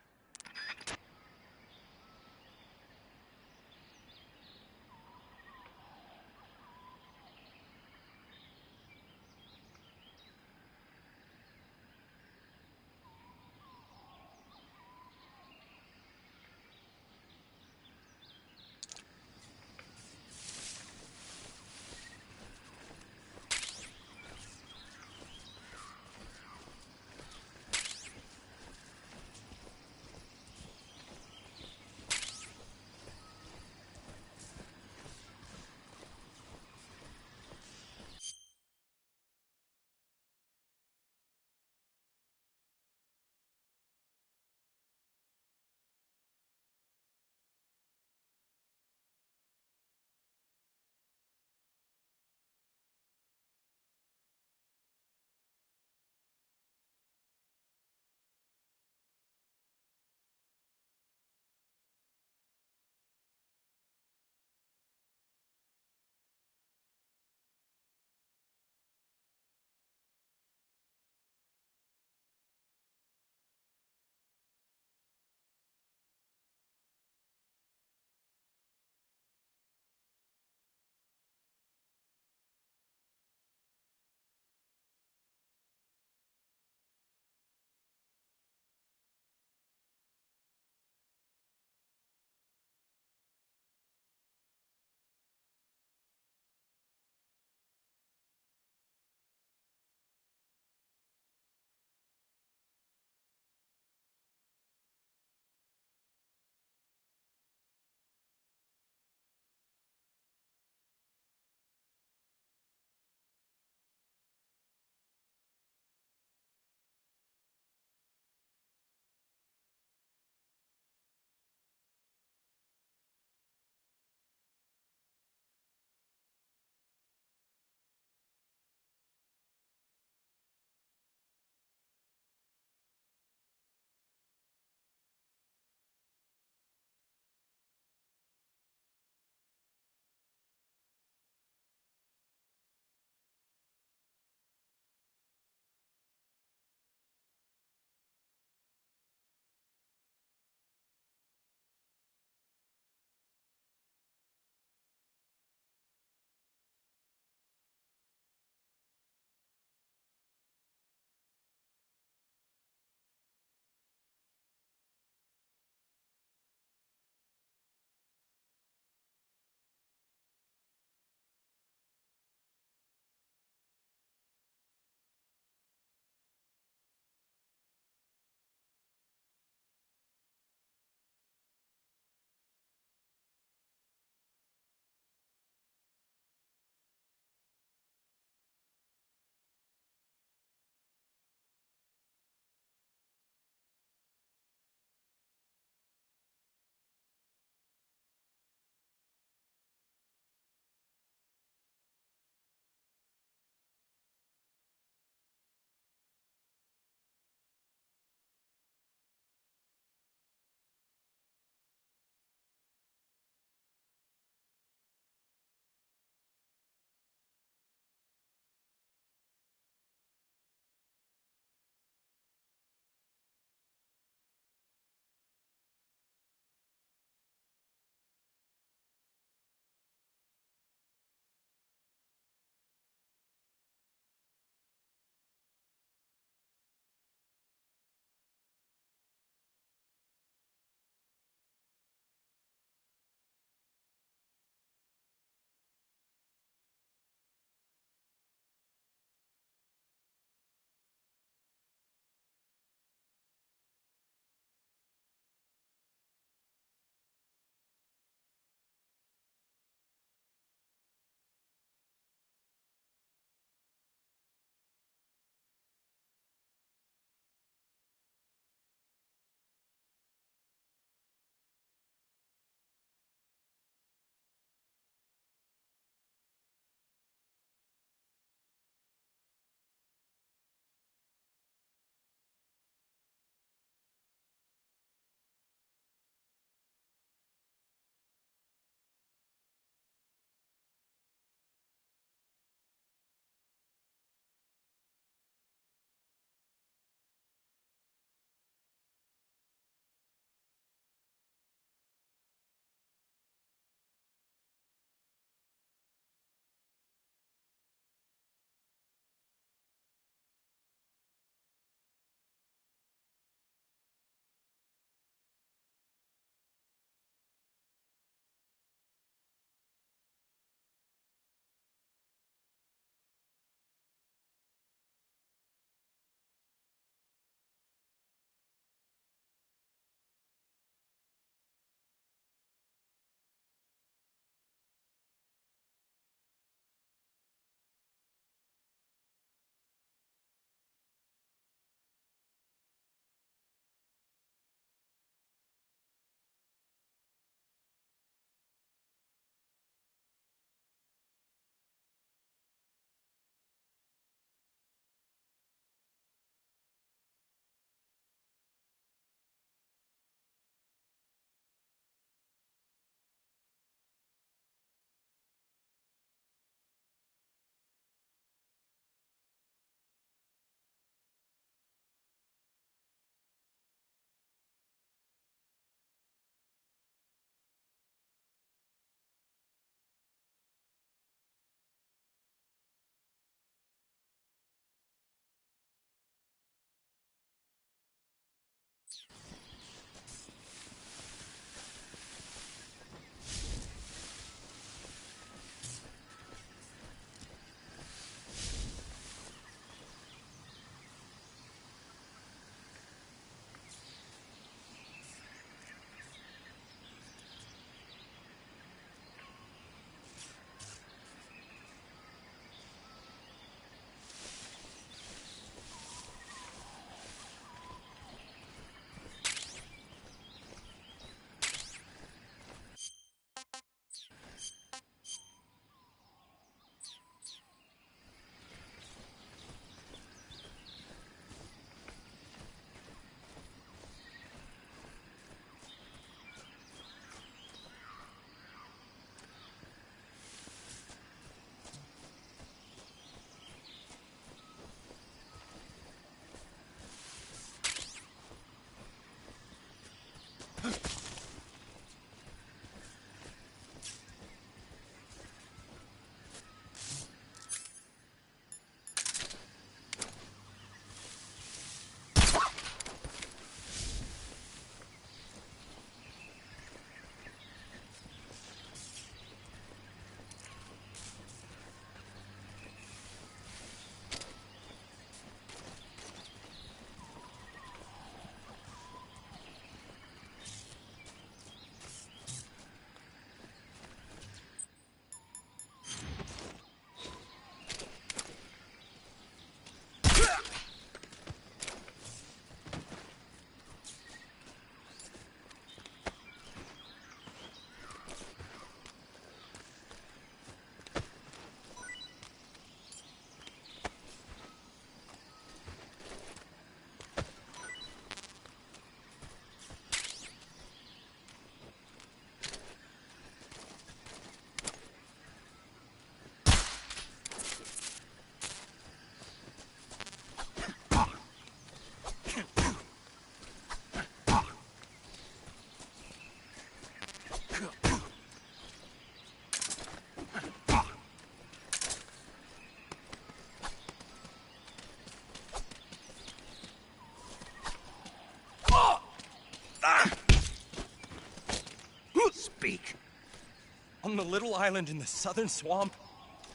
a little island in the southern swamp,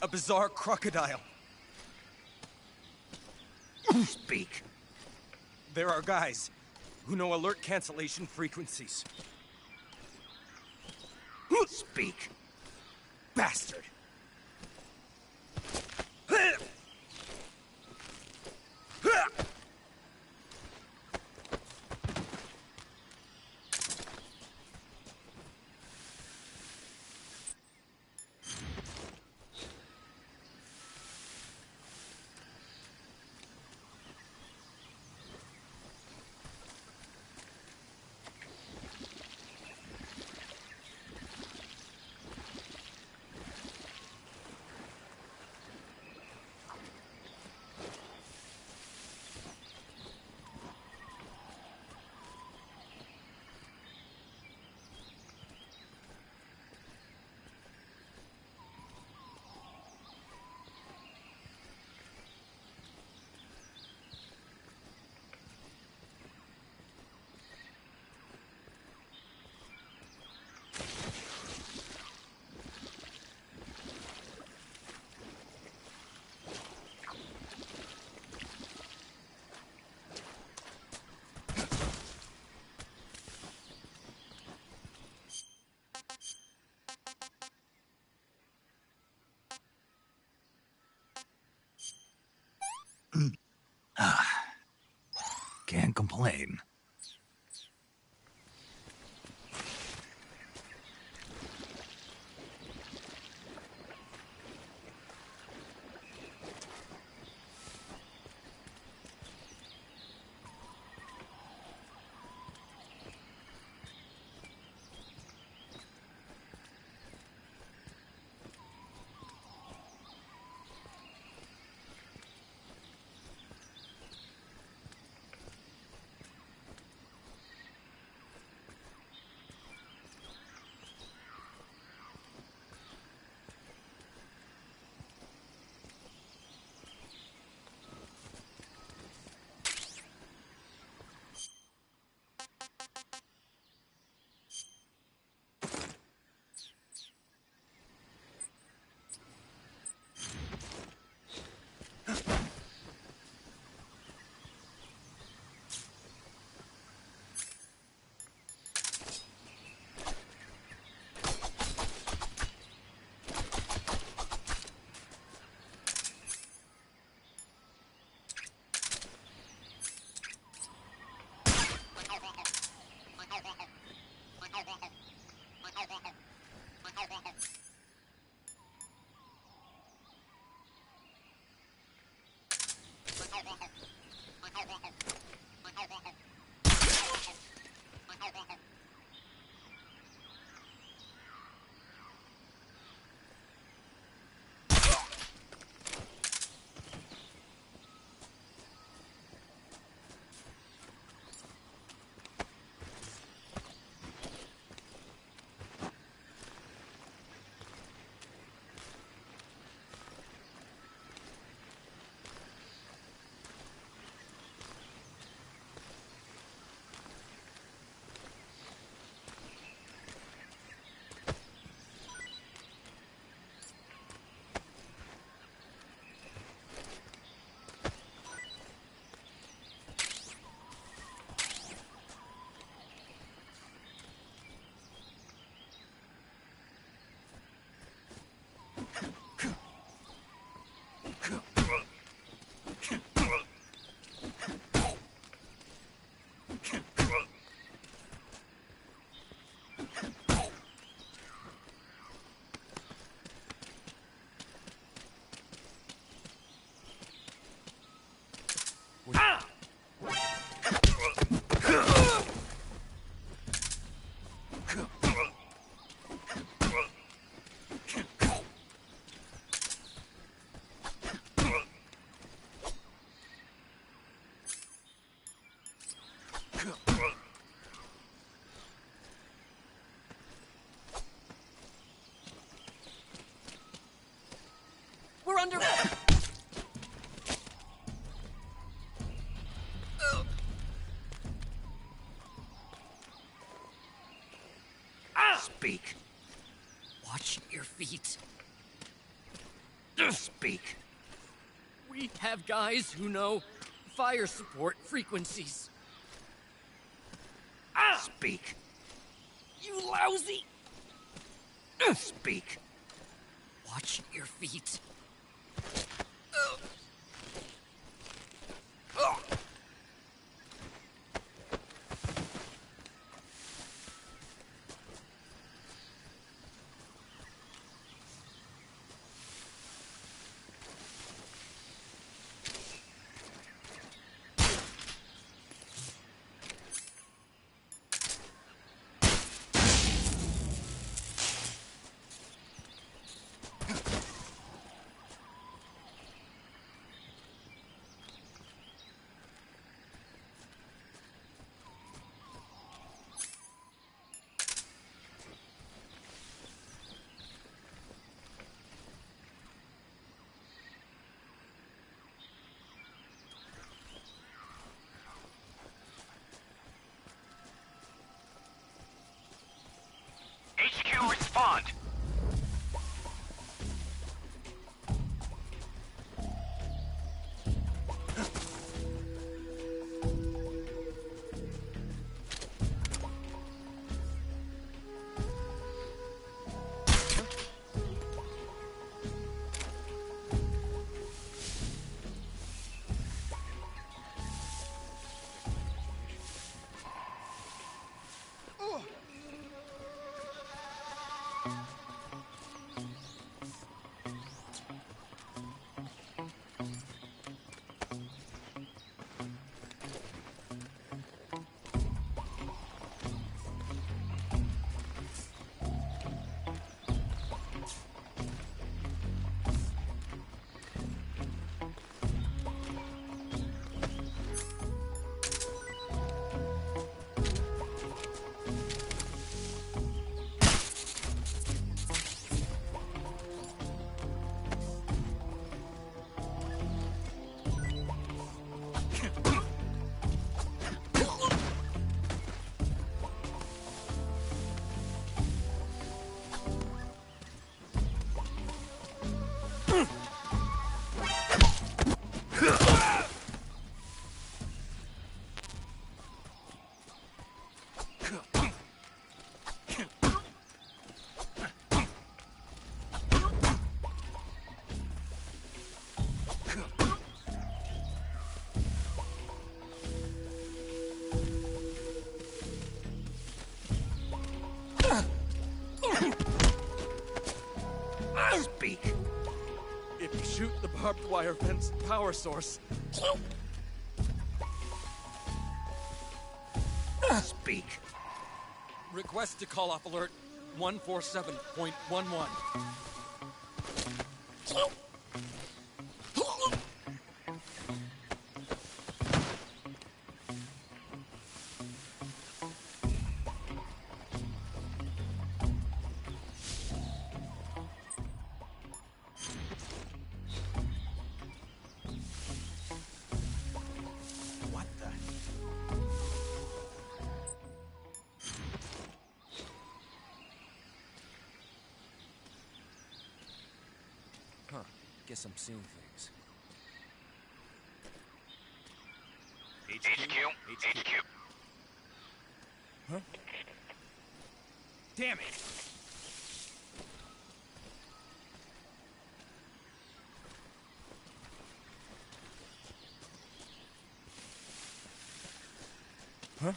a bizarre crocodile. Speak. There are guys who know alert cancellation frequencies. Speak. Bastard. Can't complain. We're under... Speak. Watch your feet. Speak. We have guys who know fire support frequencies. Speak. You lousy! Speak. Watch your feet. HQ, respond! Speak. If you shoot the barbed wire fence power source. Speak. Request to call off alert 147.11. What the? Huh. Guess I'm seeing things. HQ. Huh? Damn it! Huh?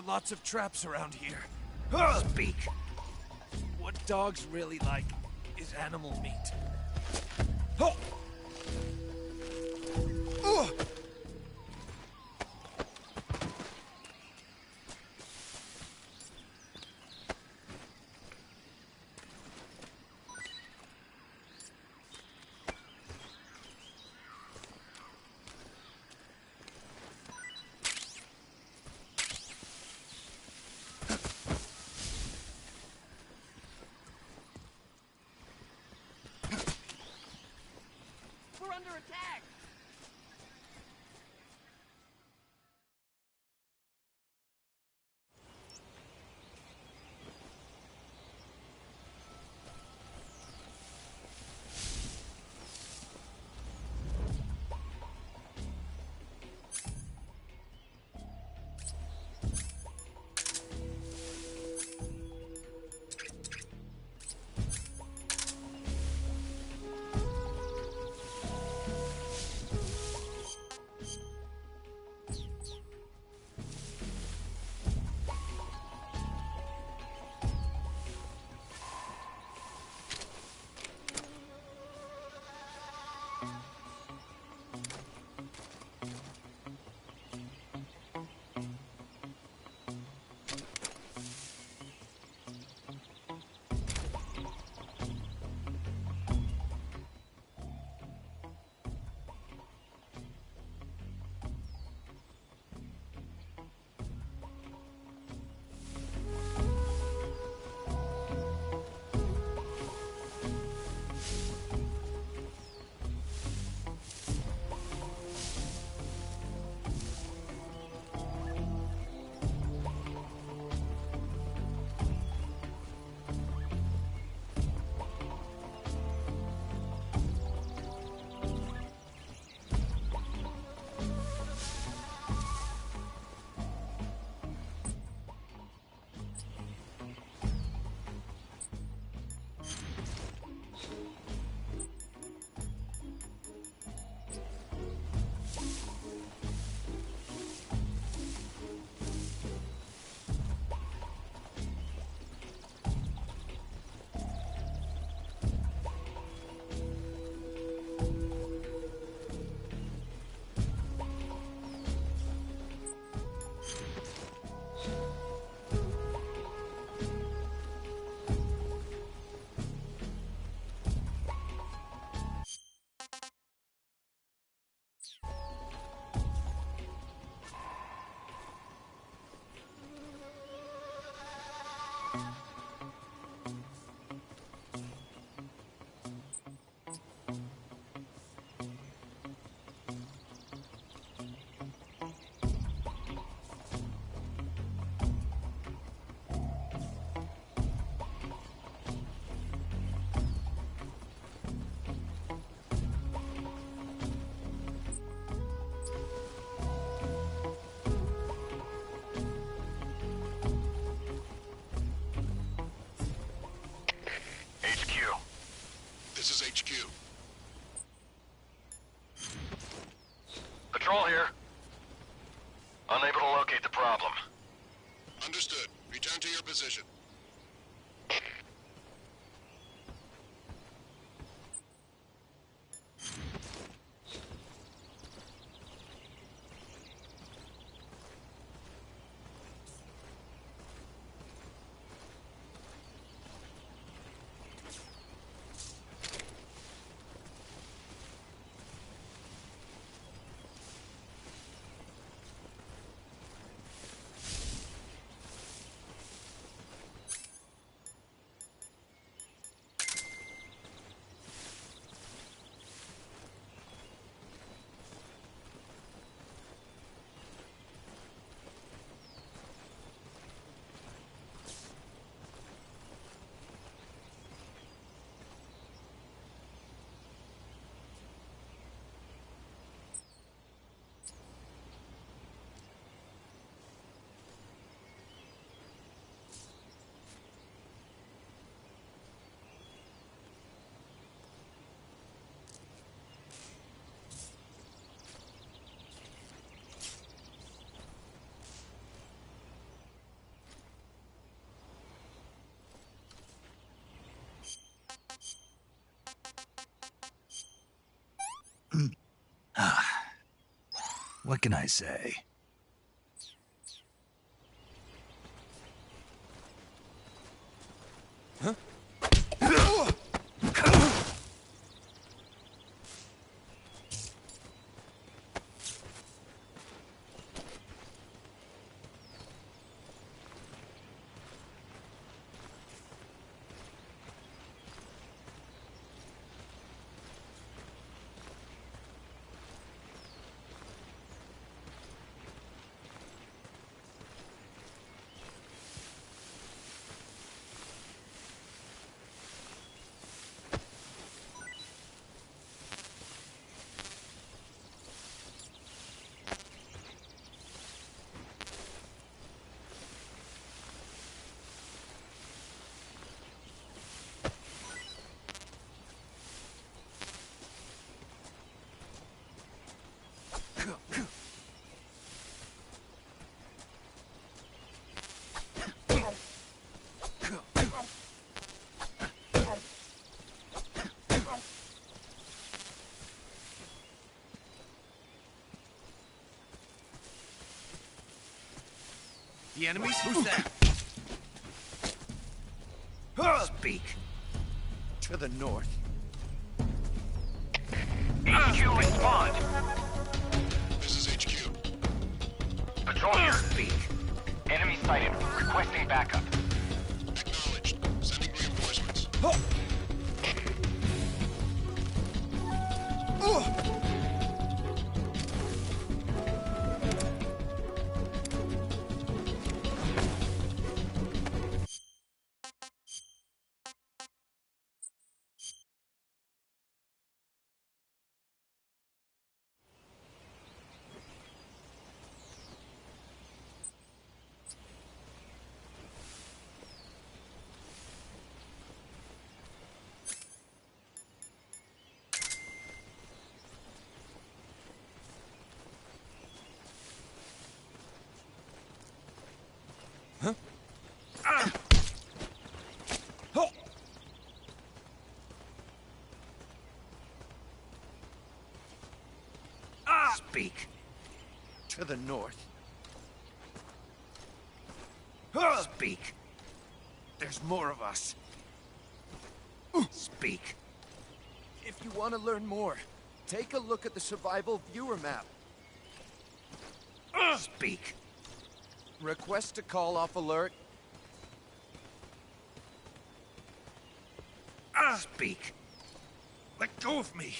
lots of traps around here. Speak. What dogs really like is animal meat. We're under attack! What can I say? Huh? The enemies? Who's that? Speak. To the north. HQ respond. This is HQ. Patrol here. Speak. Enemy sighted. Requesting backup. Acknowledged. Sending reinforcements. Speak. To the north. Speak. There's more of us. Speak. If you want to learn more, take a look at the survival viewer map. Speak. Request a call-off alert. Speak. Let go of me.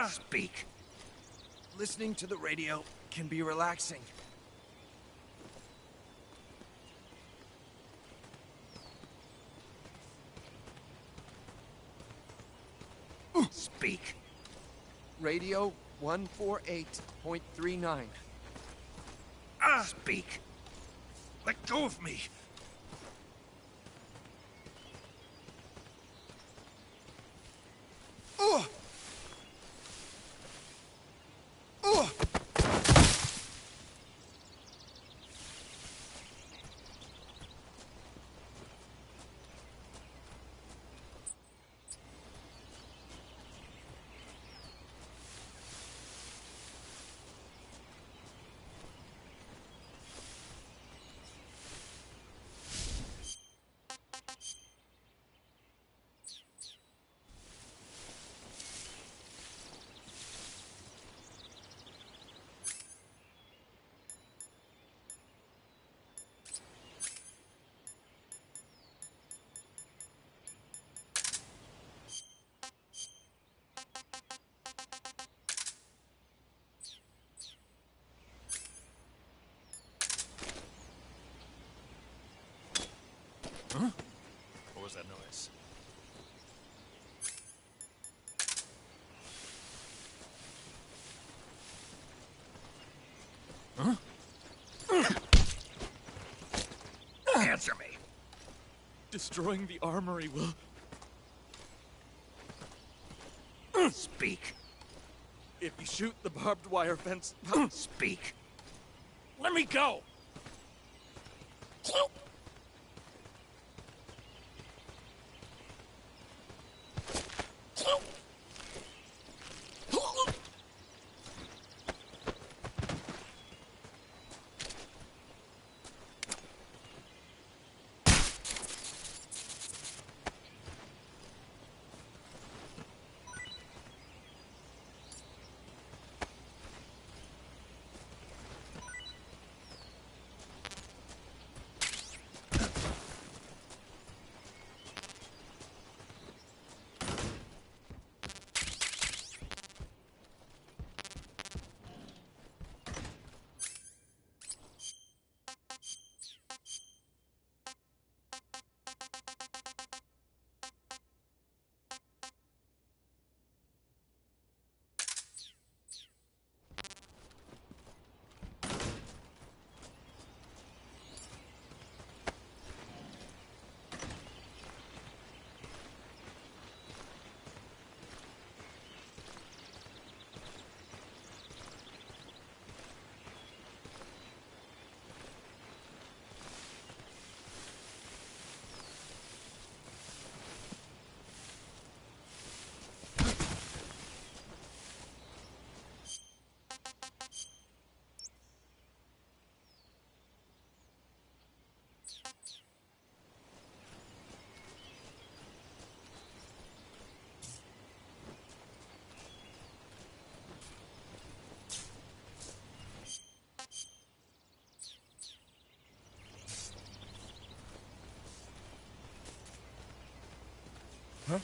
Speak. Listening to the radio can be relaxing. Speak. Radio 148.39. Speak. Let go of me. Huh? What was that noise? Huh? Answer me! Destroying the armory will... Speak. If you shoot the barbed wire fence... Speak. Let me go! Huh?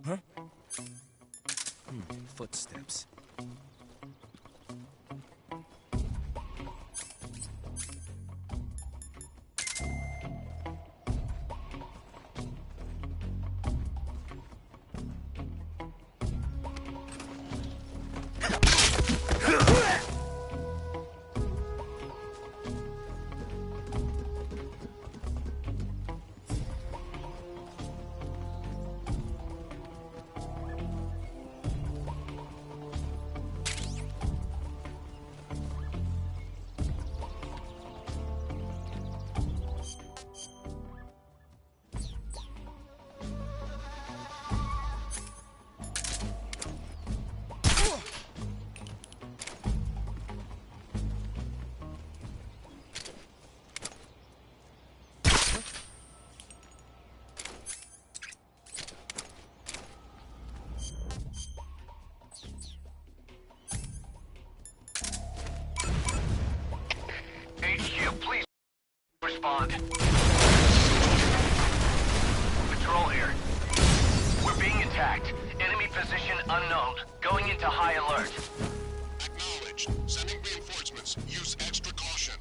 Huh? Footsteps. respond. Patrol here. We're being attacked. Enemy position unknown. Going into high alert. Acknowledged. Sending reinforcements. Use extra caution.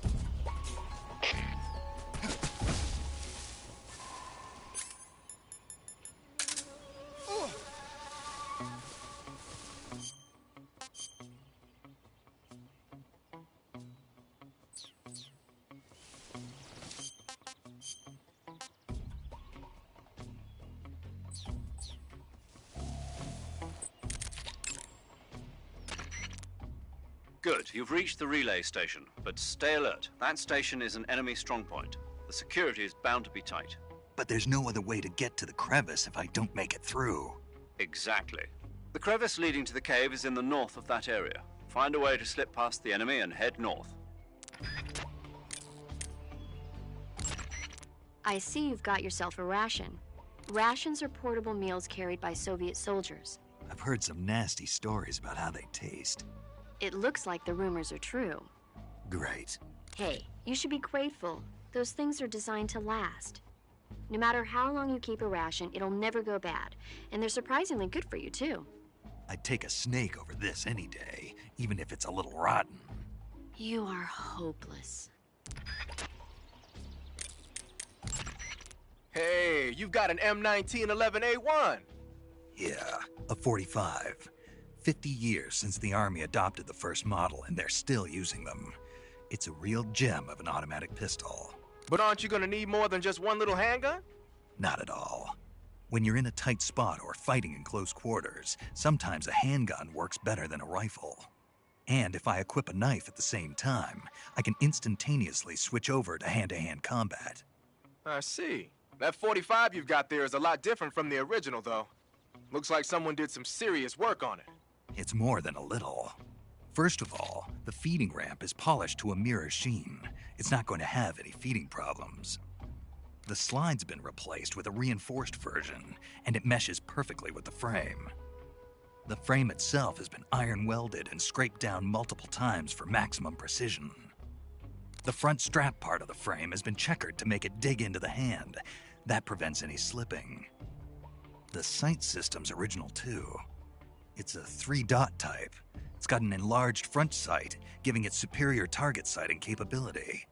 Good, you've reached the relay station, but stay alert. That station is an enemy strongpoint. The security is bound to be tight. But there's no other way to get to the crevice if I don't make it through. Exactly. The crevice leading to the cave is in the north of that area. Find a way to slip past the enemy and head north. I see you've got yourself a ration. Rations are portable meals carried by Soviet soldiers. I've heard some nasty stories about how they taste. It looks like the rumors are true. Great. Hey, you should be grateful. Those things are designed to last. No matter how long you keep a ration, it'll never go bad. And they're surprisingly good for you, too. I'd take a snake over this any day, even if it's a little rotten. You are hopeless. Hey, you've got an M1911A1. Yeah, a 45. 50 years since the Army adopted the first model, and they're still using them. It's a real gem of an automatic pistol. But aren't you gonna need more than just one little handgun? Not at all. When you're in a tight spot or fighting in close quarters, sometimes a handgun works better than a rifle. And if I equip a knife at the same time, I can instantaneously switch over to hand-to-hand combat. I see. That 45 you've got there is a lot different from the original, though. Looks like someone did some serious work on it. It's more than a little. First of all, the feeding ramp is polished to a mirror sheen. It's not going to have any feeding problems. The slide's been replaced with a reinforced version, and it meshes perfectly with the frame. The frame itself has been iron welded and scraped down multiple times for maximum precision. The front strap part of the frame has been checkered to make it dig into the hand. That prevents any slipping. The sight system's original too. It's a 3-dot type. It's got an enlarged front sight, giving it superior target sighting capability.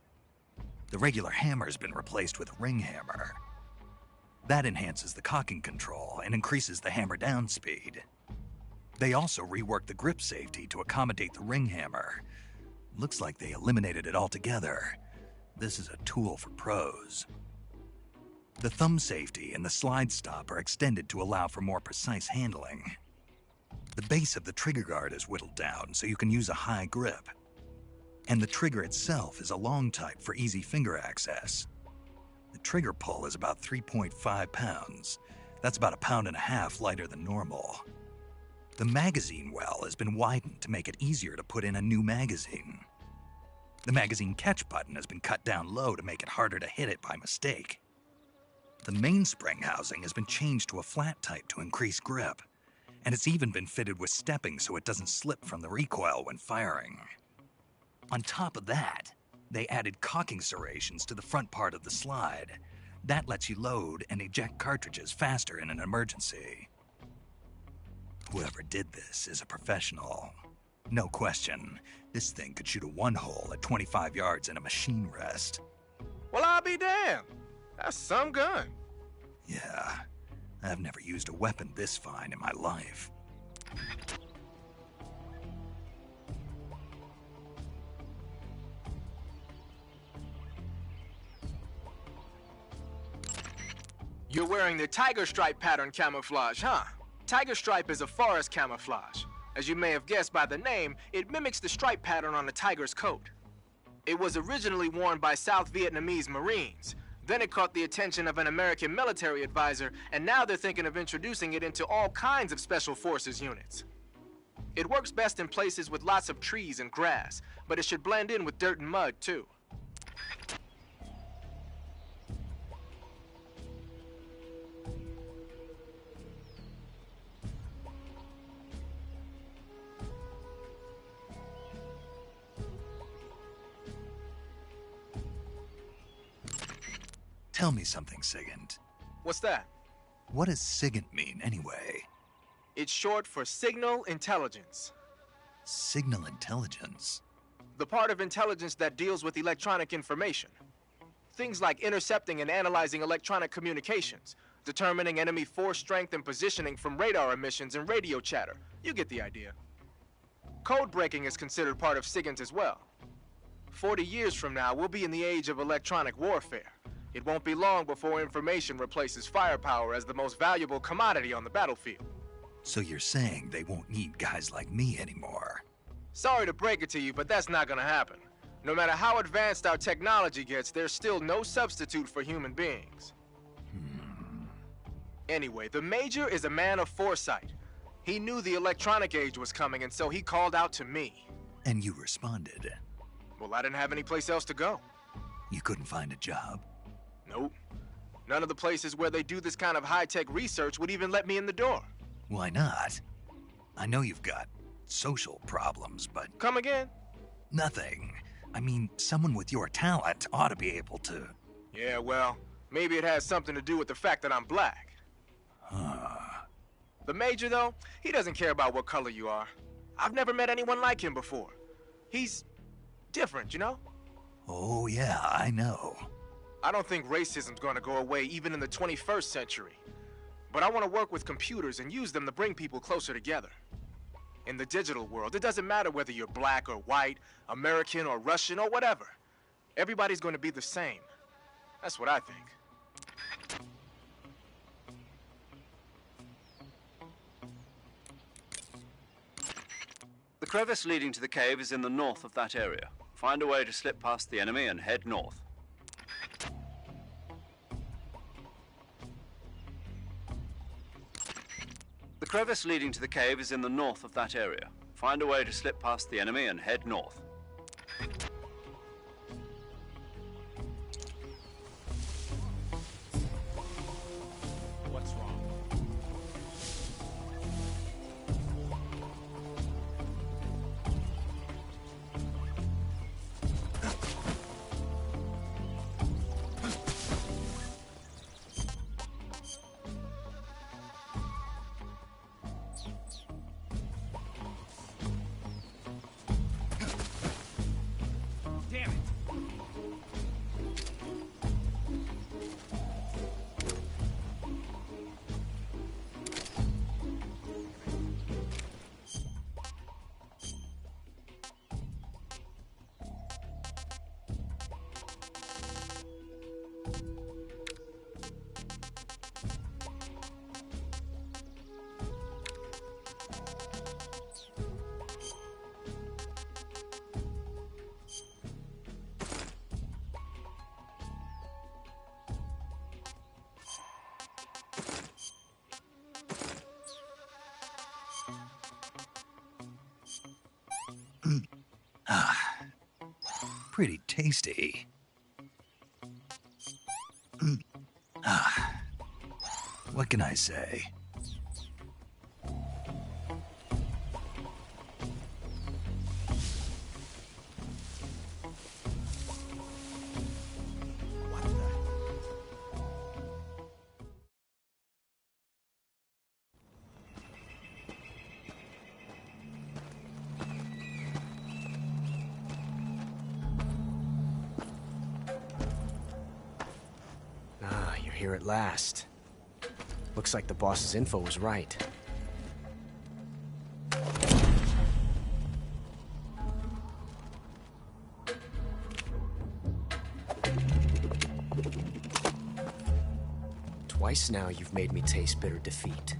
The regular hammer's been replaced with a ring hammer. That enhances the cocking control and increases the hammer down speed. They also reworked the grip safety to accommodate the ring hammer. Looks like they eliminated it altogether. This is a tool for pros. The thumb safety and the slide stop are extended to allow for more precise handling. The base of the trigger guard is whittled down so you can use a high grip. And the trigger itself is a long type for easy finger access. The trigger pull is about 3.5 pounds. That's about 1.5 pounds lighter than normal. The magazine well has been widened to make it easier to put in a new magazine. The magazine catch button has been cut down low to make it harder to hit it by mistake. The mainspring housing has been changed to a flat type to increase grip, and it's even been fitted with stepping so it doesn't slip from the recoil when firing. On top of that, they added cocking serrations to the front part of the slide. That lets you load and eject cartridges faster in an emergency. Whoever did this is a professional. No question, this thing could shoot a one-hole at 25 yards in a machine rest. Well, I'll be damned. That's some gun. Yeah, I've never used a weapon this fine in my life. You're wearing the Tiger Stripe pattern camouflage, huh? Tiger Stripe is a forest camouflage. As you may have guessed by the name, it mimics the stripe pattern on a tiger's coat. It was originally worn by South Vietnamese Marines. Then it caught the attention of an American military advisor, and now they're thinking of introducing it into all kinds of special forces units. It works best in places with lots of trees and grass, but it should blend in with dirt and mud, too. Tell me something, Sigint. What's that? What does Sigint mean, anyway? It's short for Signal Intelligence. Signal Intelligence? The part of intelligence that deals with electronic information. Things like intercepting and analyzing electronic communications, determining enemy force strength and positioning from radar emissions and radio chatter. You get the idea. Code breaking is considered part of SIGINT as well. 40 years from now, we'll be in the age of electronic warfare. It won't be long before information replaces firepower as the most valuable commodity on the battlefield. So you're saying they won't need guys like me anymore? Sorry to break it to you, but that's not gonna happen. No matter how advanced our technology gets, there's still no substitute for human beings. Anyway, the Major is a man of foresight. He knew the electronic age was coming, and so he called out to me. And you responded? Well, I didn't have any place else to go. You couldn't find a job? Nope. None of the places where they do this kind of high-tech research would even let me in the door. Why not? I know you've got social problems, but... Come again? Nothing. I mean, someone with your talent ought to be able to... Yeah, well, maybe it has something to do with the fact that I'm black. The Major, though, he doesn't care about what color you are. I've never met anyone like him before. He's different, you know? Oh, yeah, I know. I don't think racism's gonna go away even in the 21st century. But I want to work with computers and use them to bring people closer together. In the digital world, it doesn't matter whether you're black or white, American or Russian or whatever. Everybody's going to be the same. That's what I think. The crevice leading to the cave is in the north of that area. Find a way to slip past the enemy and head north. The crevice leading to the cave is in the north of that area. Find a way to slip past the enemy and head north. What's wrong? Damn it! Pretty tasty. What can I say? You're here at last. Looks like the boss's info was right. Twice now you've made me taste bitter defeat.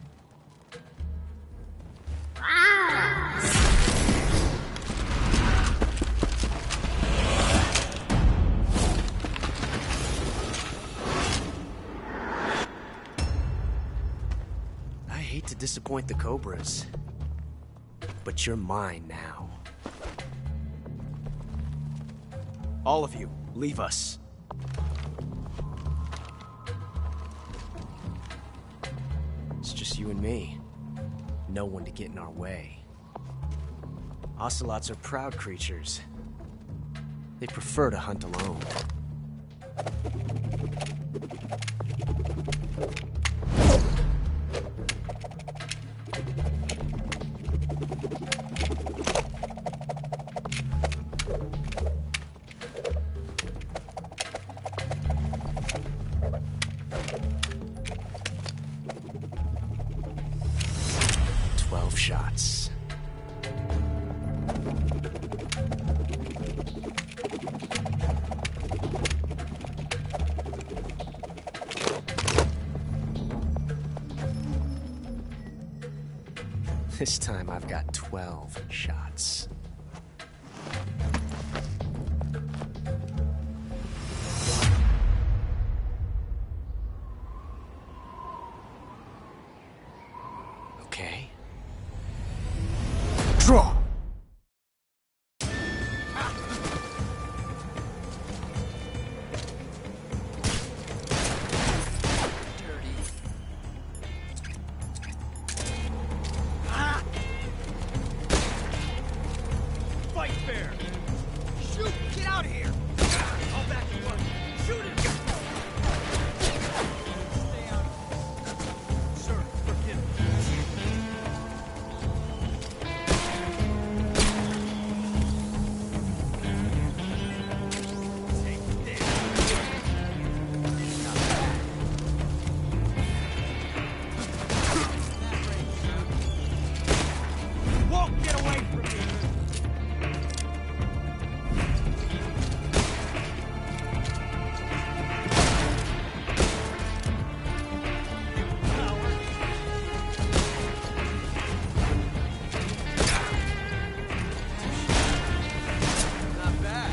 I hate to disappoint the Cobras, but you're mine now. All of you, leave us. It's just you and me. No one to get in our way. Ocelots are proud creatures. They prefer to hunt alone. shots. This time I've got 12 shots. Okay. Draw! Fight fair! Shoot! Get out of here! I'll back you up. Shoot him! Stay out of it. Sir, forgive me. Take this. Not bad. You won't get away from me! Not bad.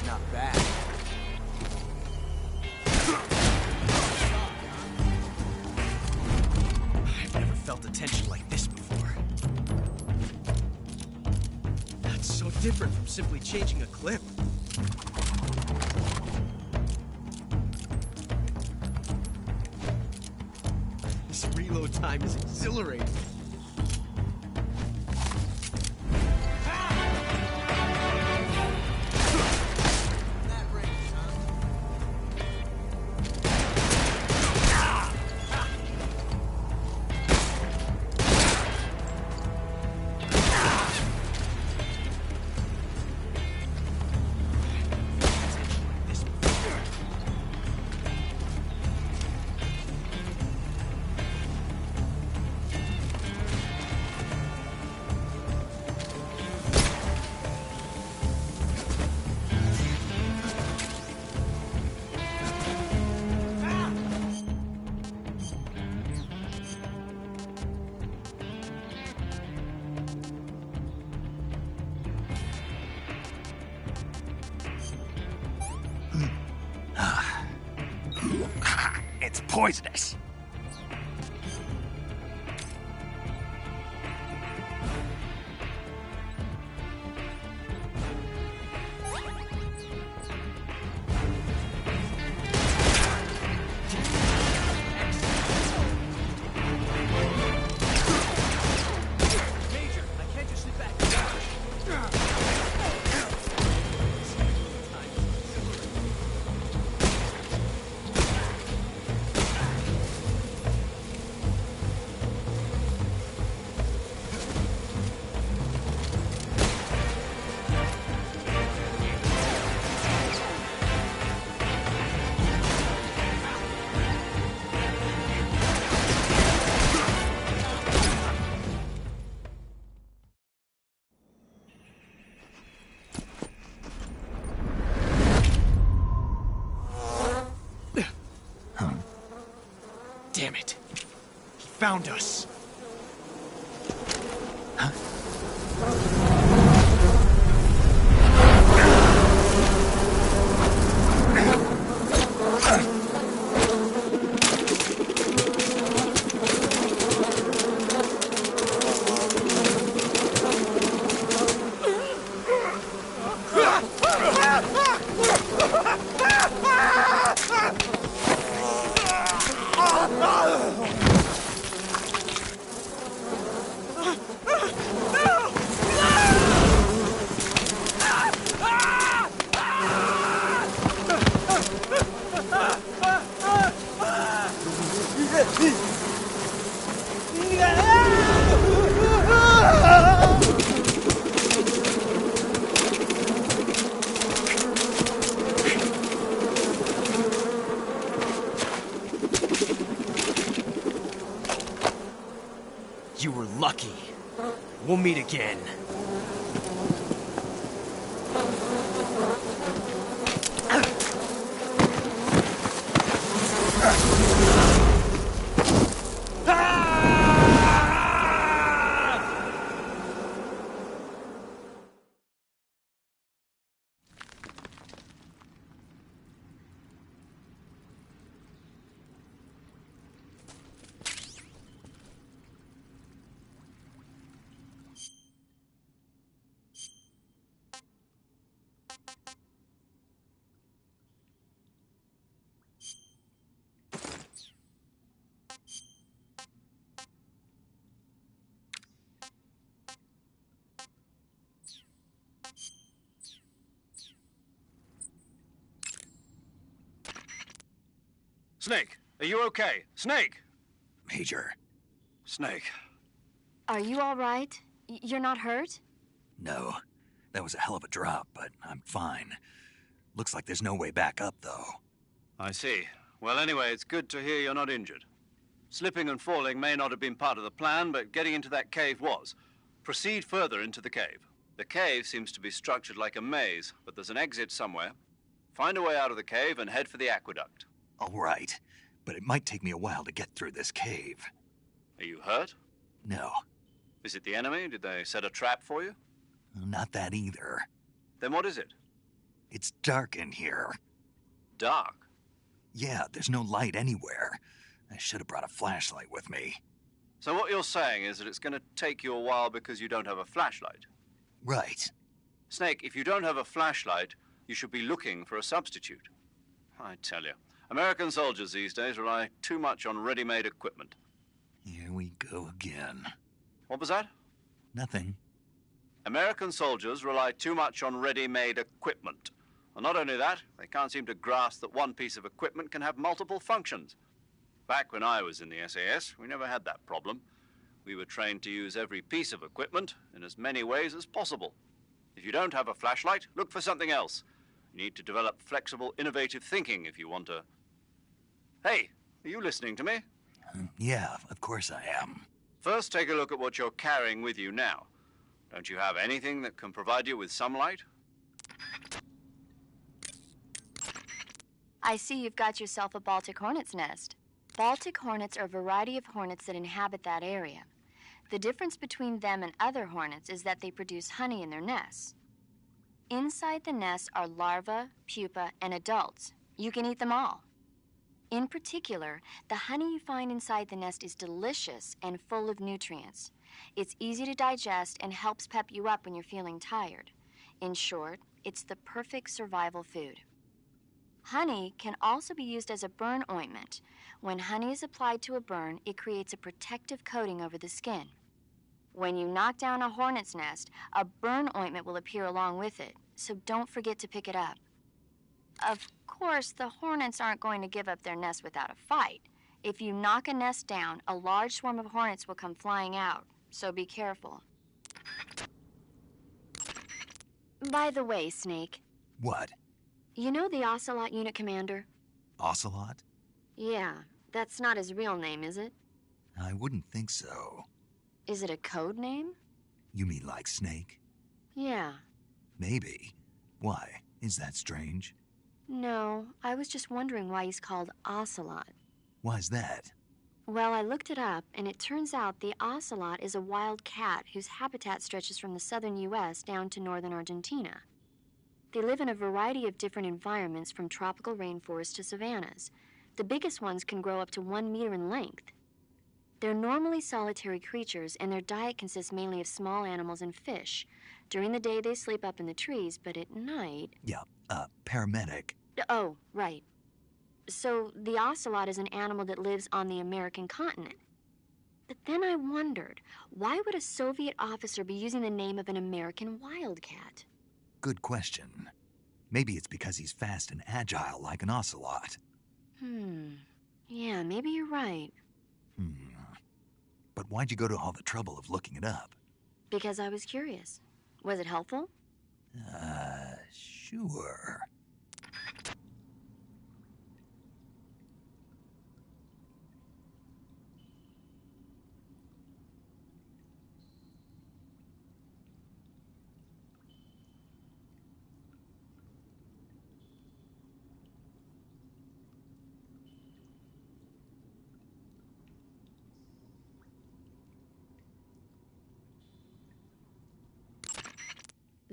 Not bad. I've never felt a tension like this before. That's so different from simply changing a clip. This reload time is exhilarating. It's poisonous. Major, I can't just sit back. Damn it. He found us. We'll meet again. Snake, are you okay? Snake! Major. Snake. Are you all right? You're not hurt? No. That was a hell of a drop, but I'm fine. Looks like there's no way back up, though. I see. Well, anyway, it's good to hear you're not injured. Slipping and falling may not have been part of the plan, but getting into that cave was. Proceed further into the cave. The cave seems to be structured like a maze, but there's an exit somewhere. Find a way out of the cave and head for the aqueduct. All right, but it might take me a while to get through this cave. Are you hurt? No. Is it the enemy? Did they set a trap for you? Not that either. Then what is it? It's dark in here. Dark? Yeah, there's no light anywhere. I should have brought a flashlight with me. So what you're saying is that it's going to take you a while because you don't have a flashlight? Right. Snake, if you don't have a flashlight, you should be looking for a substitute. I tell you, American soldiers these days rely too much on ready-made equipment. Here we go again. What was that? Nothing. American soldiers rely too much on ready-made equipment. And not only that, they can't seem to grasp that one piece of equipment can have multiple functions. Back when I was in the SAS, we never had that problem. We were trained to use every piece of equipment in as many ways as possible. If you don't have a flashlight, look for something else. You need to develop flexible, innovative thinking if you want to... Hey, are you listening to me? Yeah, of course I am. First, take a look at what you're carrying with you now. Don't you have anything that can provide you with some light? I see you've got yourself a Baltic hornet's nest. Baltic hornets are a variety of hornets that inhabit that area. The difference between them and other hornets is that they produce honey in their nests. Inside the nest are larvae, pupa, and adults. You can eat them all. In particular, the honey you find inside the nest is delicious and full of nutrients. It's easy to digest and helps pep you up when you're feeling tired. In short, it's the perfect survival food. Honey can also be used as a burn ointment. When honey is applied to a burn, it creates a protective coating over the skin. When you knock down a hornet's nest, a burn ointment will appear along with it, so don't forget to pick it up. Of course, the hornets aren't going to give up their nest without a fight. If you knock a nest down, a large swarm of hornets will come flying out, so be careful. By the way, Snake. What? You know the Ocelot unit commander? Ocelot? Yeah, that's not his real name, is it? I wouldn't think so. Is it a code name? You mean like Snake? Yeah. Maybe. Why? Is that strange? No, I was just wondering why he's called Ocelot. Why's that? Well, I looked it up, and it turns out the ocelot is a wild cat whose habitat stretches from the southern U.S. down to northern Argentina. They live in a variety of different environments, from tropical rainforests to savannas. The biggest ones can grow up to 1 meter in length. They're normally solitary creatures, and their diet consists mainly of small animals and fish. During the day, they sleep up in the trees, but at night... Yeah, paramedic. Oh, right. So the ocelot is an animal that lives on the American continent. But then I wondered, why would a Soviet officer be using the name of an American wildcat? Good question. Maybe it's because he's fast and agile like an ocelot. Yeah, maybe you're right. But why'd you go to all the trouble of looking it up? Because I was curious. Was it helpful? Sure.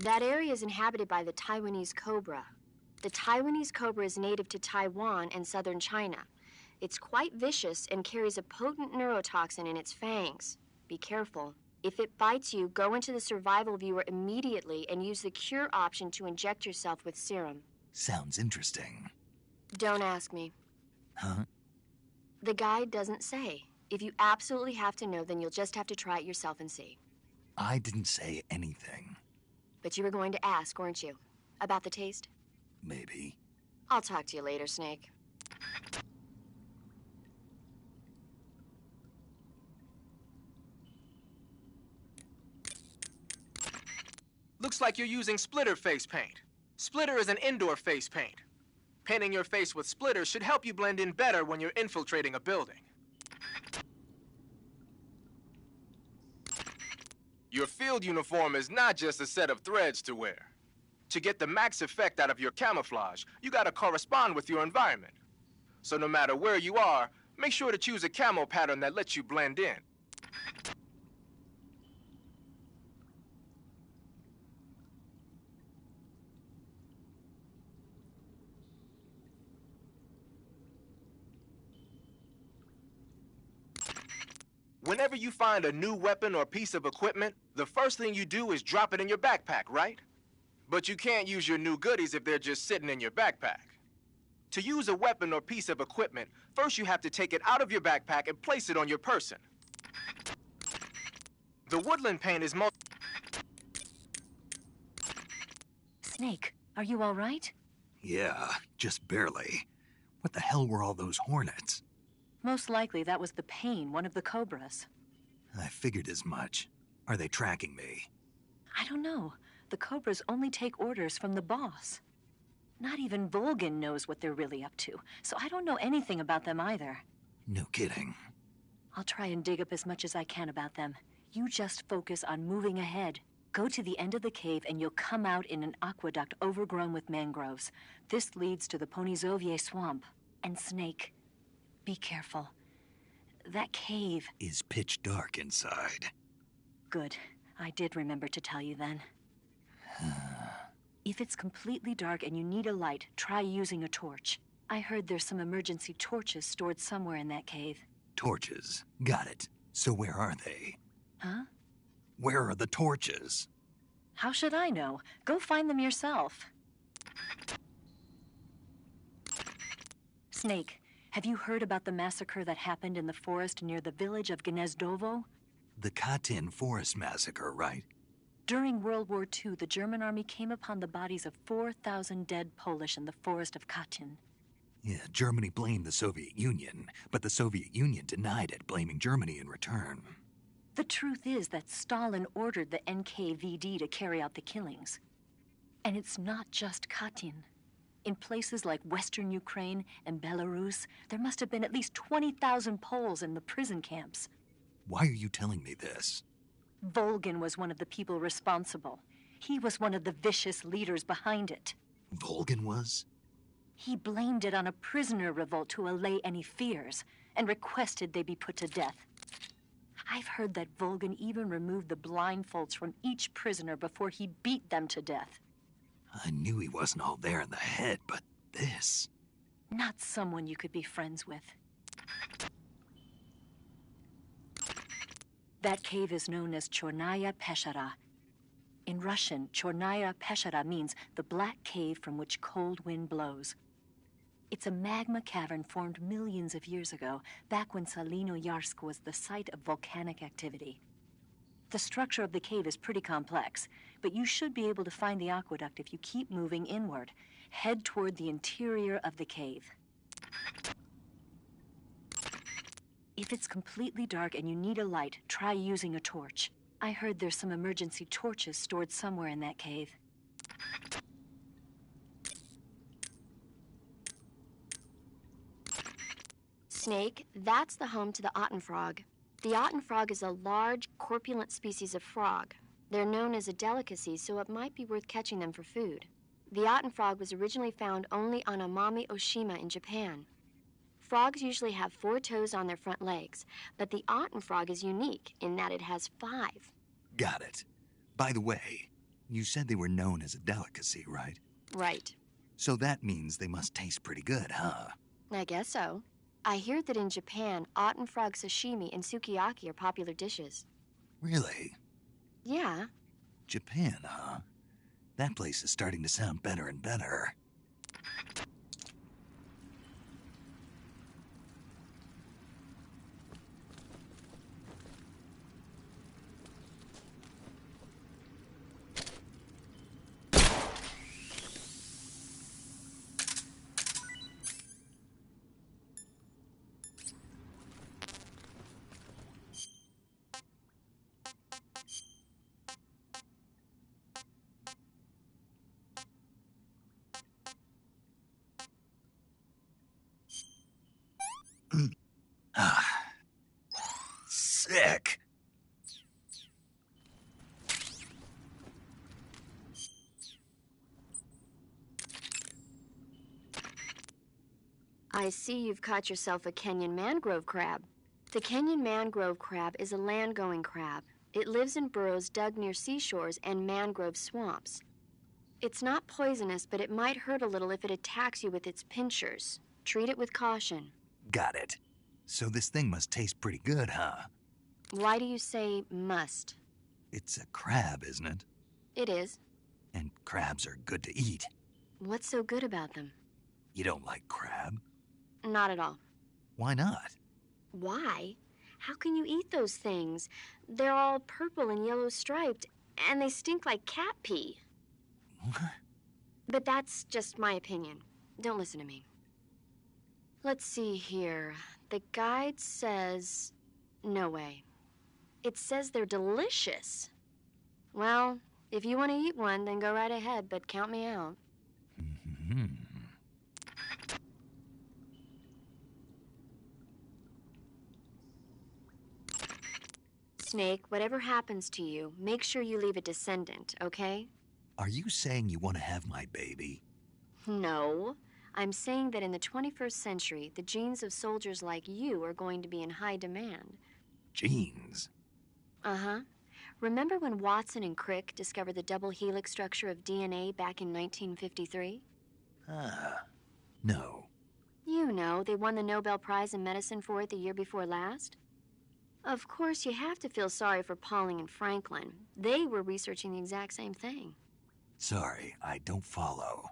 That area is inhabited by the Taiwanese cobra. The Taiwanese cobra is native to Taiwan and southern China. It's quite vicious and carries a potent neurotoxin in its fangs. Be careful. If it bites you, go into the survival viewer immediately and use the cure option to inject yourself with serum. Sounds interesting. Don't ask me. Huh? The guide doesn't say. If you absolutely have to know, then you'll just have to try it yourself and see. I didn't say anything. But you were going to ask, weren't you? About the taste? Maybe. I'll talk to you later, Snake. Looks like you're using splitter face paint. Splitter is an indoor face paint. Painting your face with splitter should help you blend in better when you're infiltrating a building. Your field uniform is not just a set of threads to wear. To get the max effect out of your camouflage, you gotta correspond with your environment. So no matter where you are, make sure to choose a camo pattern that lets you blend in. Whenever you find a new weapon or piece of equipment, the first thing you do is drop it in your backpack, right? But you can't use your new goodies if they're just sitting in your backpack. To use a weapon or piece of equipment, first you have to take it out of your backpack and place it on your person. The woodland paint is Snake, are you all right? Yeah, just barely. What the hell were all those hornets? Most likely that was the pain, one of the cobras. I figured as much. Are they tracking me? I don't know. The cobras only take orders from the boss. Not even Volgin knows what they're really up to, so I don't know anything about them either. No kidding. I'll try and dig up as much as I can about them. You just focus on moving ahead. Go to the end of the cave and you'll come out in an aqueduct overgrown with mangroves. This leads to the Ponyzovier swamp. And Snake, be careful. That cave is pitch dark inside. Good. I did remember to tell you then. If it's completely dark and you need a light, try using a torch. I heard there's some emergency torches stored somewhere in that cave. Torches. Got it. So where are they? Huh? Where are the torches? How should I know? Go find them yourself. Snake, have you heard about the massacre that happened in the forest near the village of Gnezdovo? The Katyn Forest Massacre, right? During World War II, the German army came upon the bodies of 4,000 dead Polish in the forest of Katyn. Yeah, Germany blamed the Soviet Union, but the Soviet Union denied it, blaming Germany in return. The truth is that Stalin ordered the NKVD to carry out the killings. And it's not just Katyn. In places like Western Ukraine and Belarus, there must have been at least 20,000 Poles in the prison camps. Why are you telling me this? Volgin was one of the people responsible. He was one of the vicious leaders behind it. Volgin was? He blamed it on a prisoner revolt to allay any fears, and requested they be put to death. I've heard that Volgin even removed the blindfolds from each prisoner before he beat them to death. I knew he wasn't all there in the head, but this... Not someone you could be friends with. That cave is known as Chornaya Peshara. In Russian, Chornaya Peshara means the black cave from which cold wind blows. It's a magma cavern formed millions of years ago, back when Salinoyarsk was the site of volcanic activity. The structure of the cave is pretty complex, but you should be able to find the aqueduct if you keep moving inward. Head toward the interior of the cave. If it's completely dark and you need a light, try using a torch. I heard there's some emergency torches stored somewhere in that cave. Snake, that's the home to the Otten frog. The Otten frog is a large, corpulent species of frog. They're known as a delicacy, so it might be worth catching them for food. The Otten frog was originally found only on Amami Oshima in Japan. Frogs usually have 4 toes on their front legs, but the Otten frog is unique in that it has 5. Got it. By the way, You said they were known as a delicacy, right? Right. So that means they must taste pretty good, huh? I guess so. I hear that in Japan, otten frog sashimi and sukiyaki are popular dishes. Really? Yeah. Japan, huh? That place is starting to sound better and better. Sick. I see you've caught yourself a Kenyan mangrove crab. The Kenyan mangrove crab is a land-going crab. It lives in burrows dug near seashores and mangrove swamps. It's not poisonous, but it might hurt a little if it attacks you with its pinchers. Treat it with caution. Got it. So this thing must taste pretty good, huh? Why do you say must? It's a crab, isn't it? It is. And crabs are good to eat. What's so good about them? You don't like crab? Not at all. Why not? Why? How can you eat those things? They're all purple and yellow striped, and they stink like cat pee. But that's just my opinion. Don't listen to me. Let's see here. The guide says... no way. It says they're delicious. Well, if you want to eat one, then go right ahead, but count me out. Snake, whatever happens to you, make sure you leave a descendant, okay? Are you saying you want to have my baby? No. I'm saying that in the 21st century, the genes of soldiers like you are going to be in high demand. Genes? Uh-huh. Remember when Watson and Crick discovered the double helix structure of DNA back in 1953? No. You know, they won the Nobel Prize in Medicine for it the year before last. Of course, you have to feel sorry for Pauling and Franklin. They were researching the exact same thing. Sorry, I don't follow.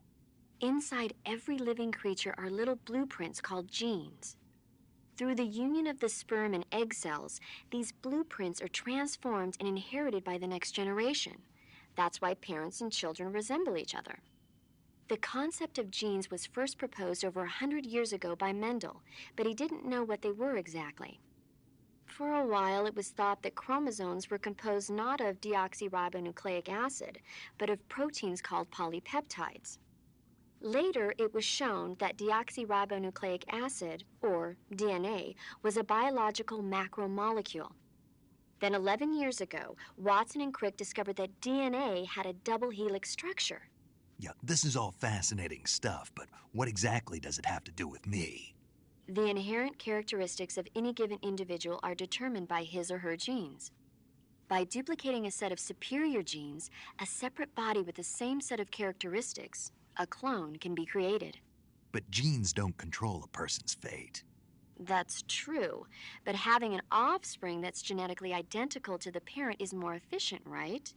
Inside every living creature are little blueprints called genes. Through the union of the sperm and egg cells, these blueprints are transformed and inherited by the next generation. That's why parents and children resemble each other. The concept of genes was first proposed over 100 years ago by Mendel, but he didn't know what they were exactly. For a while, it was thought that chromosomes were composed not of deoxyribonucleic acid, but of proteins called polypeptides. Later, it was shown that deoxyribonucleic acid, or DNA, was a biological macromolecule. Then 11 years ago, Watson and Crick discovered that DNA had a double helix structure. Yeah, this is all fascinating stuff, but what exactly does it have to do with me? The inherent characteristics of any given individual are determined by his or her genes. By duplicating a set of superior genes, a separate body with the same set of characteristics, a clone, can be created. But genes don't control a person's fate. That's true, but having an offspring that's genetically identical to the parent is more efficient, right?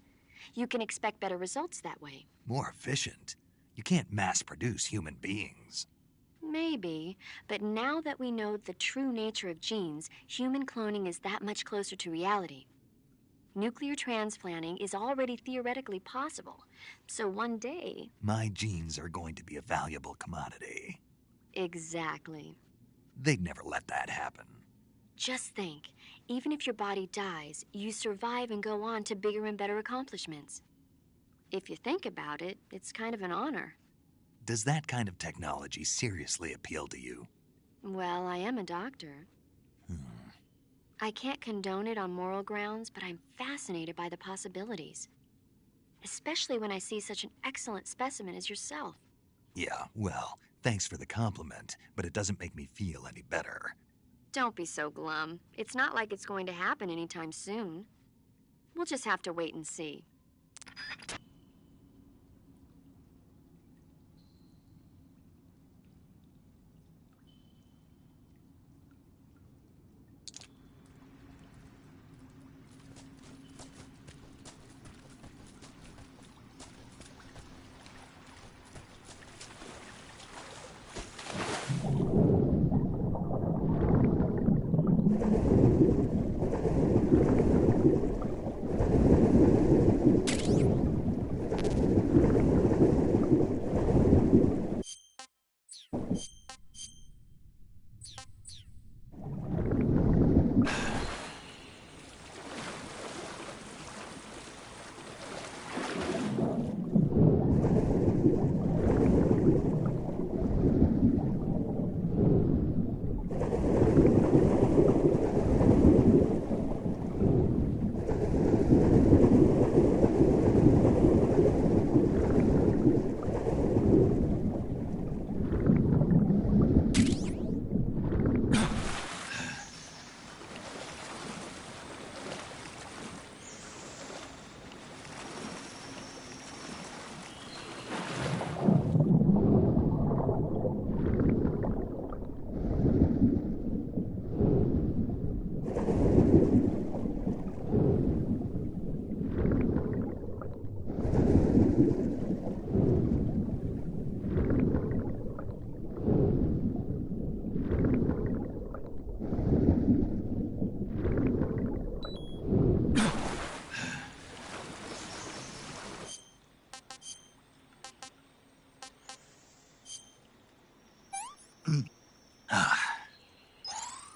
You can expect better results that way. More efficient? You can't mass-produce human beings. Maybe, but now that we know the true nature of genes, human cloning is that much closer to reality. Nuclear transplanting is already theoretically possible, so one day... my genes are going to be a valuable commodity. Exactly. They'd never let that happen. Just think, even if your body dies, you survive and go on to bigger and better accomplishments. If you think about it, it's kind of an honor. Does that kind of technology seriously appeal to you? Well, I am a doctor. I can't condone it on moral grounds, but I'm fascinated by the possibilities. Especially when I see such an excellent specimen as yourself. Yeah, well, thanks for the compliment, but it doesn't make me feel any better. Don't be so glum. It's not like it's going to happen anytime soon. We'll just have to wait and see.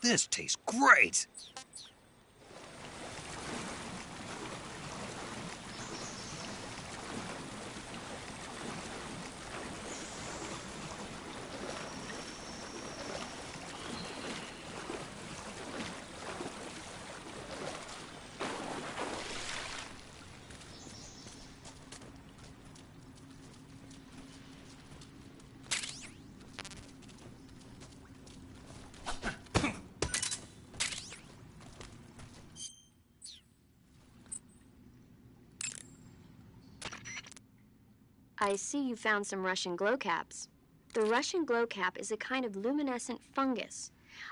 This tastes great! I see you found some Russian glow caps. The Russian glow cap is a kind of luminescent fungus,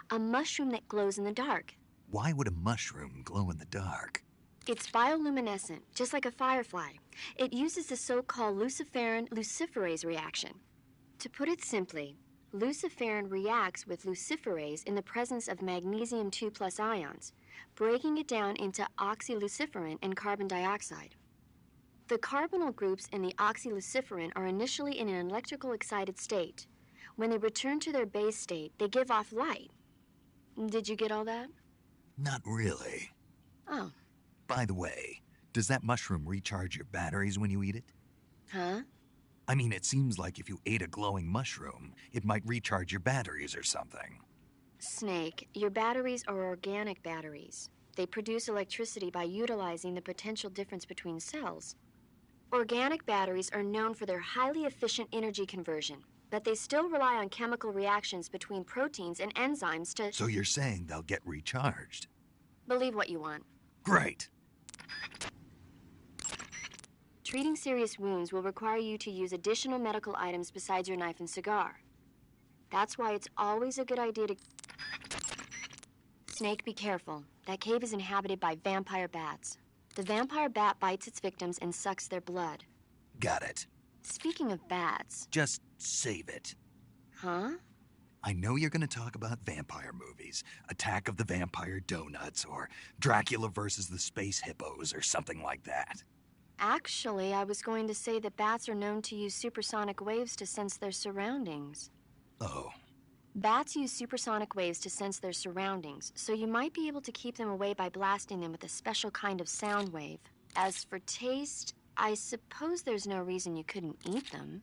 a mushroom that glows in the dark. Why would a mushroom glow in the dark? It's bioluminescent, just like a firefly. It uses the so-called luciferin luciferase reaction. To put it simply, luciferin reacts with luciferase in the presence of magnesium 2+ ions, breaking it down into oxyluciferin and carbon dioxide. The carbonyl groups in the oxyluciferin are initially in an electrical excited state. When they return to their base state, they give off light. Did you get all that? Not really. Oh. By the way, does that mushroom recharge your batteries when you eat it? Huh? I mean, it seems like if you ate a glowing mushroom, it might recharge your batteries or something. Snake, your batteries are organic batteries. They produce electricity by utilizing the potential difference between cells. Organic batteries are known for their highly efficient energy conversion, but they still rely on chemical reactions between proteins and enzymes to... So you're saying they'll get recharged? Believe what you want. Great. Treating serious wounds will require you to use additional medical items besides your knife and cigar. That's why it's always a good idea to... Snake, be careful. That cave is inhabited by vampire bats. The vampire bat bites its victims and sucks their blood. Got it. Speaking of bats... Just save it. Huh? I know you're going to talk about vampire movies. Attack of the Vampire Donuts, or Dracula versus the Space Hippos, or something like that. Actually, I was going to say that bats are known to use supersonic waves to sense their surroundings. Oh. Bats use supersonic waves to sense their surroundings, so you might be able to keep them away by blasting them with a special kind of sound wave. As for taste, I suppose there's no reason you couldn't eat them.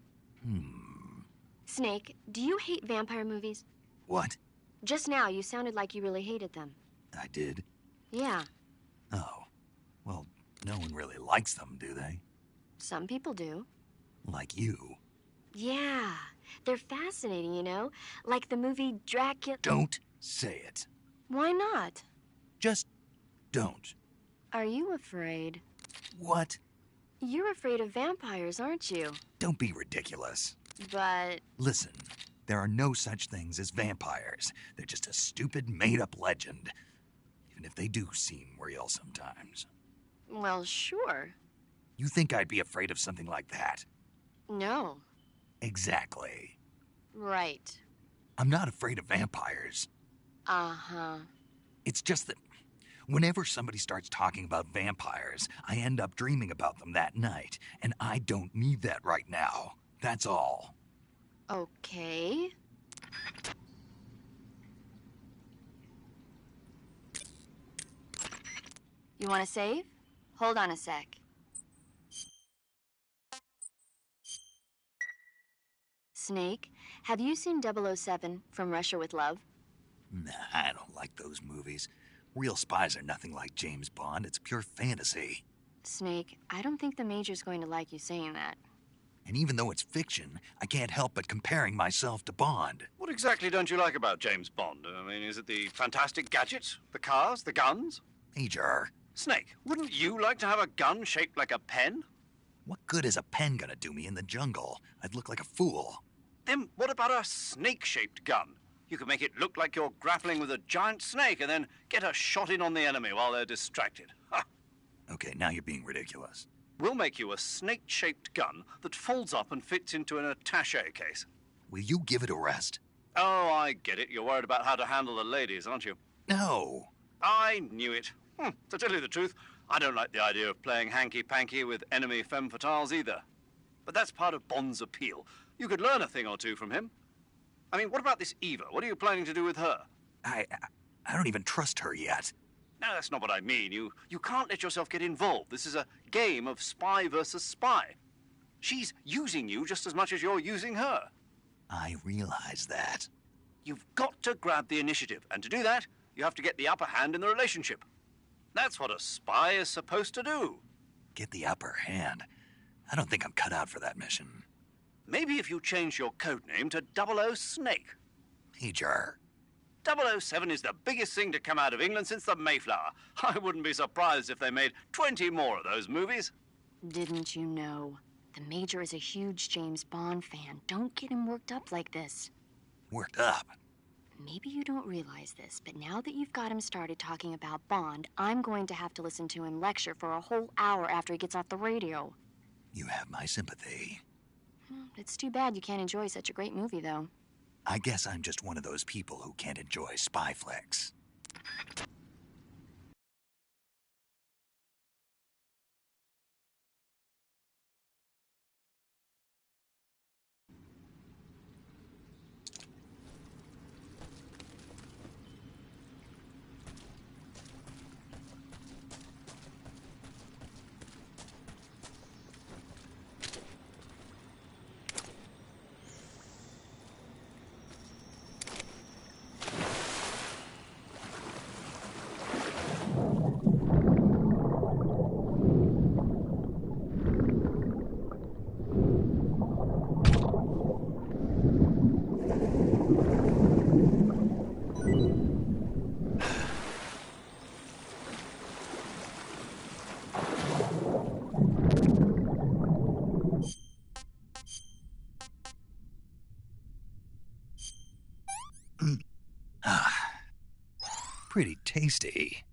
Snake, do you hate vampire movies? What? Just now, you sounded like you really hated them. I did? Yeah. Oh. Well, no one really likes them, do they? Some people do. Like you. Yeah. They're fascinating, you know? Like the movie Dracula... Don't say it. Why not? Just don't. Are you afraid? What? You're afraid of vampires, aren't you? Don't be ridiculous. But... Listen, there are no such things as vampires. They're just a stupid, made-up legend. Even if they do seem real sometimes. Well, sure. You think I'd be afraid of something like that? No. Exactly. Right. I'm not afraid of vampires. Uh-huh. It's just that whenever somebody starts talking about vampires, I end up dreaming about them that night, and I don't need that right now. That's all. Okay. You want to save? Hold on a sec. Snake, have you seen 007 From Russia with Love? Nah, I don't like those movies. Real spies are nothing like James Bond. It's pure fantasy. Snake, I don't think the Major's going to like you saying that. And even though it's fiction, I can't help but comparing myself to Bond. What exactly don't you like about James Bond? I mean, is it the fantastic gadgets? The cars? The guns? Major. Snake, wouldn't you like to have a gun shaped like a pen? What good is a pen gonna do me in the jungle? I'd look like a fool. Then what about a snake-shaped gun? You could make it look like you're grappling with a giant snake and then get a shot in on the enemy while they're distracted. Ha! Okay, now you're being ridiculous. We'll make you a snake-shaped gun that folds up and fits into an attaché case. Will you give it a rest? Oh, I get it. You're worried about how to handle the ladies, aren't you? No. I knew it. To tell you the truth, I don't like the idea of playing hanky-panky with enemy femme fatales either. But that's part of Bond's appeal. You could learn a thing or two from him. I mean, what about this Eva? What are you planning to do with her? I don't even trust her yet. No, that's not what I mean. You can't let yourself get involved. This is a game of spy versus spy. She's using you just as much as you're using her. I realize that. You've got to grab the initiative, and to do that, you have to get the upper hand in the relationship. That's what a spy is supposed to do. Get the upper hand? I don't think I'm cut out for that mission. Maybe if you change your codename to 00 Snake. Major. 007 is the biggest thing to come out of England since the Mayflower. I wouldn't be surprised if they made 20 more of those movies. Didn't you know? The Major is a huge James Bond fan. Don't get him worked up like this. Worked up? Maybe you don't realize this, but now that you've got him started talking about Bond, I'm going to have to listen to him lecture for a whole hour after he gets off the radio. You have my sympathy. It's too bad you can't enjoy such a great movie, though. I guess I'm just one of those people who can't enjoy spy flicks. Pretty tasty.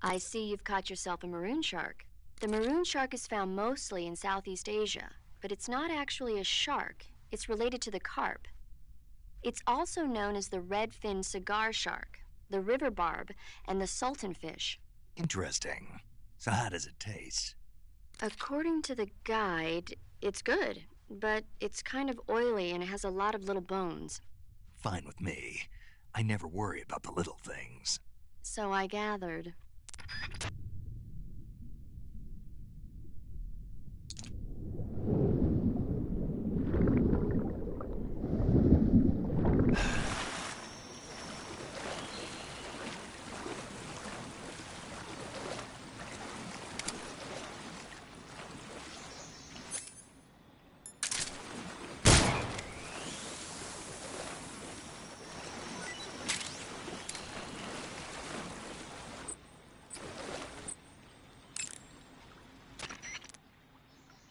I see you've caught yourself a maroon shark. The maroon shark is found mostly in Southeast Asia, but it's not actually a shark. It's related to the carp. It's also known as the red-finned cigar shark, the river barb, and the sultan fish. Interesting. So how does it taste? According to the guide, it's good, but it's kind of oily and it has a lot of little bones. Fine with me. I never worry about the little things. So I gathered.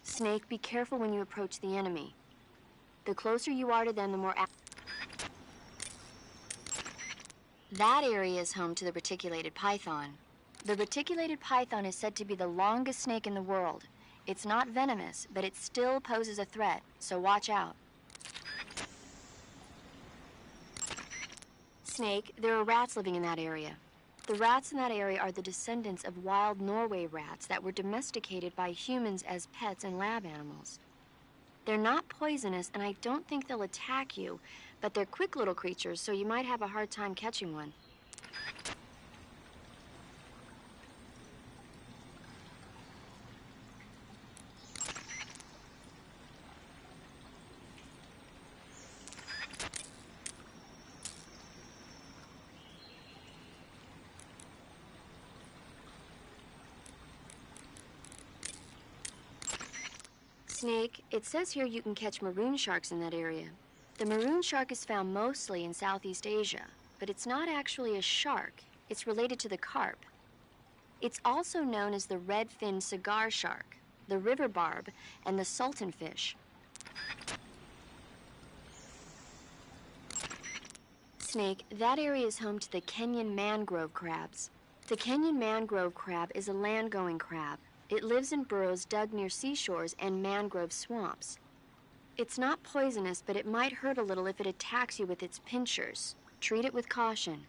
Snake, be careful when you approach the enemy. The closer you are to them, the more... That area is home to the reticulated python. The reticulated python is said to be the longest snake in the world. It's not venomous, but it still poses a threat, so watch out. Snake, there are rats living in that area. The rats in that area are the descendants of wild Norway rats that were domesticated by humans as pets and lab animals. They're not poisonous, and I don't think they'll attack you, but they're quick little creatures, so you might have a hard time catching one. Snake, it says here you can catch maroon sharks in that area. The maroon shark is found mostly in Southeast Asia, but it's not actually a shark. It's related to the carp. It's also known as the red-finned cigar shark, the river barb, and the sultan fish. Snake, that area is home to the Kenyan mangrove crabs. The Kenyan mangrove crab is a land-going crab. It lives in burrows dug near seashores and mangrove swamps. It's not poisonous, but it might hurt a little if it attacks you with its pinchers. Treat it with caution.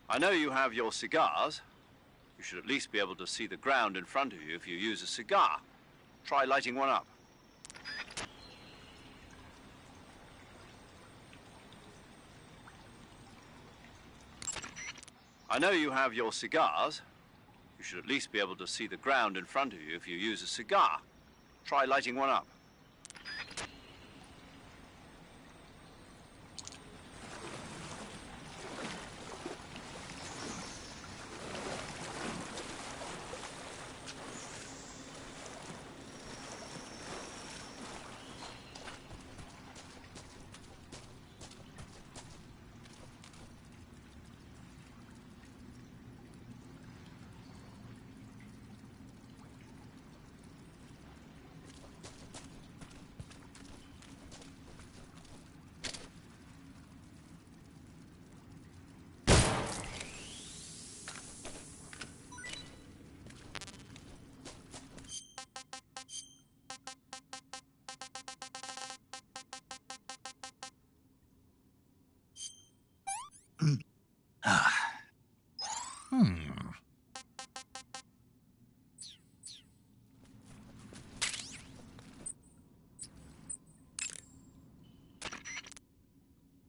I know you have your cigars. You should at least be able to see the ground in front of you if you use a cigar. Try lighting one up. I know you have your cigars. You should at least be able to see the ground in front of you if you use a cigar. Try lighting one up.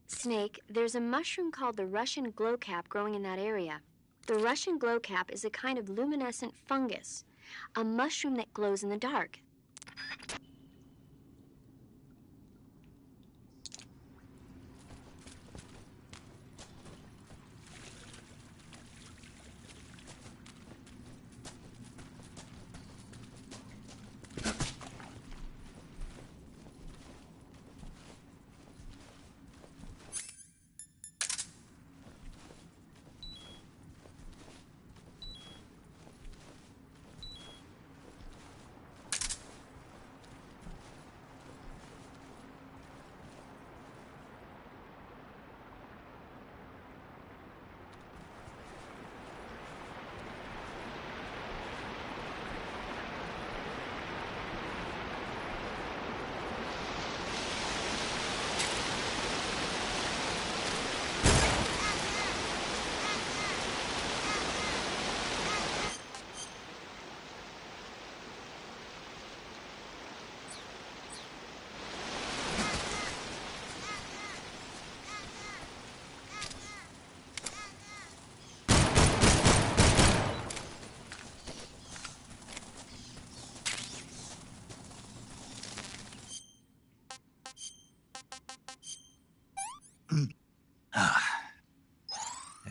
Snake, there's a mushroom called the Russian glowcap growing in that area. The Russian glowcap is a kind of luminescent fungus, a mushroom that glows in the dark.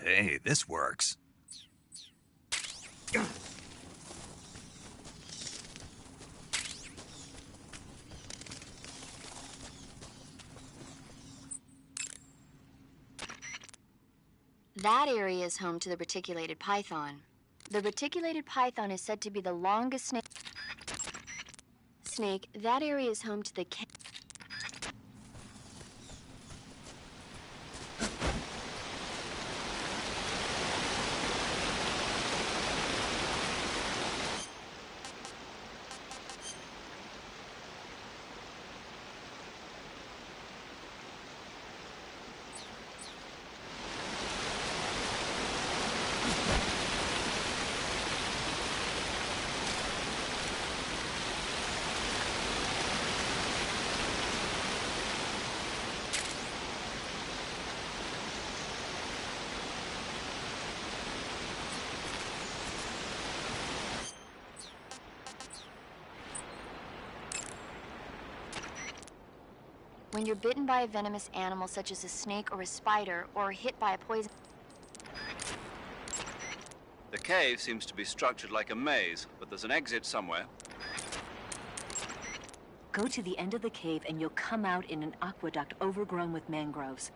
Hey, this works. That area is home to the reticulated python. The reticulated python is said to be the longest snake. That area is home to the When you're bitten by a venomous animal such as a snake or a spider, or hit by a poison... The cave seems to be structured like a maze, but there's an exit somewhere. Go to the end of the cave and you'll come out in an aqueduct overgrown with mangroves.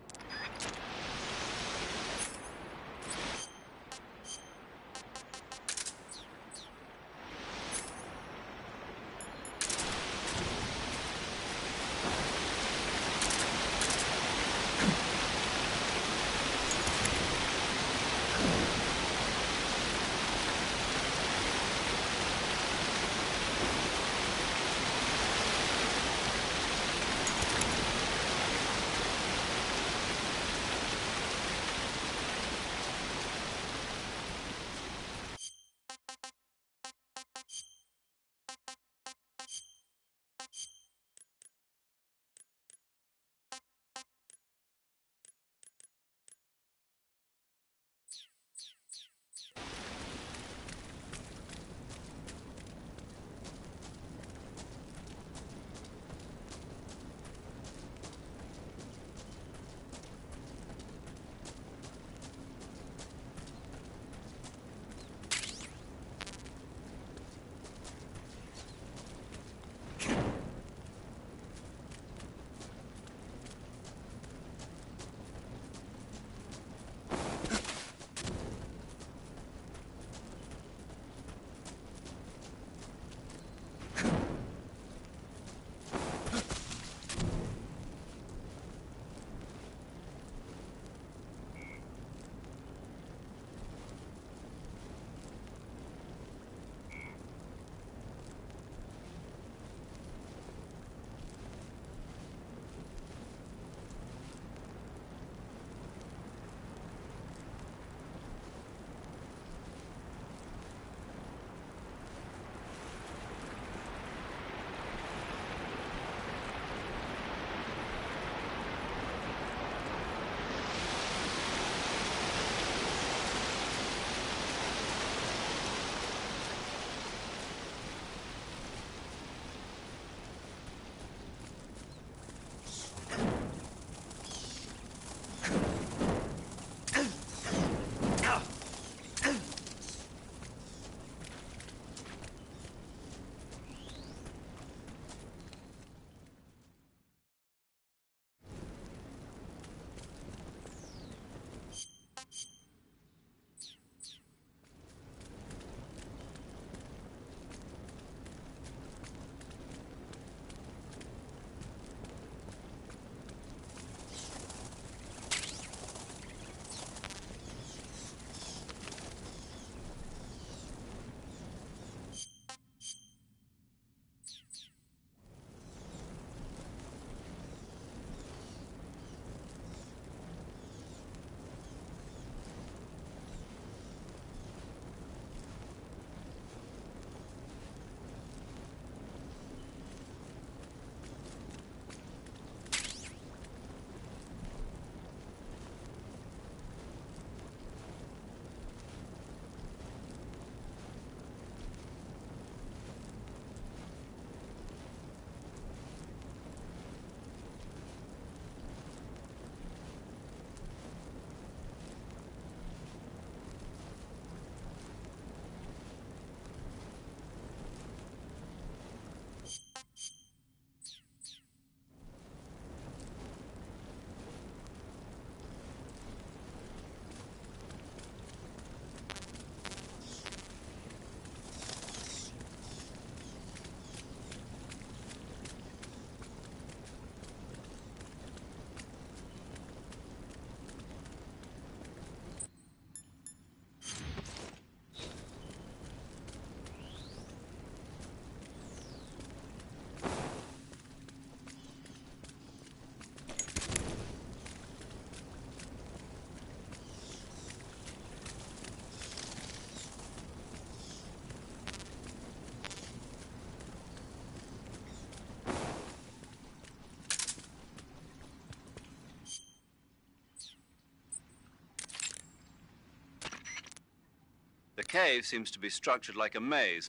cave seems to be structured like a maze.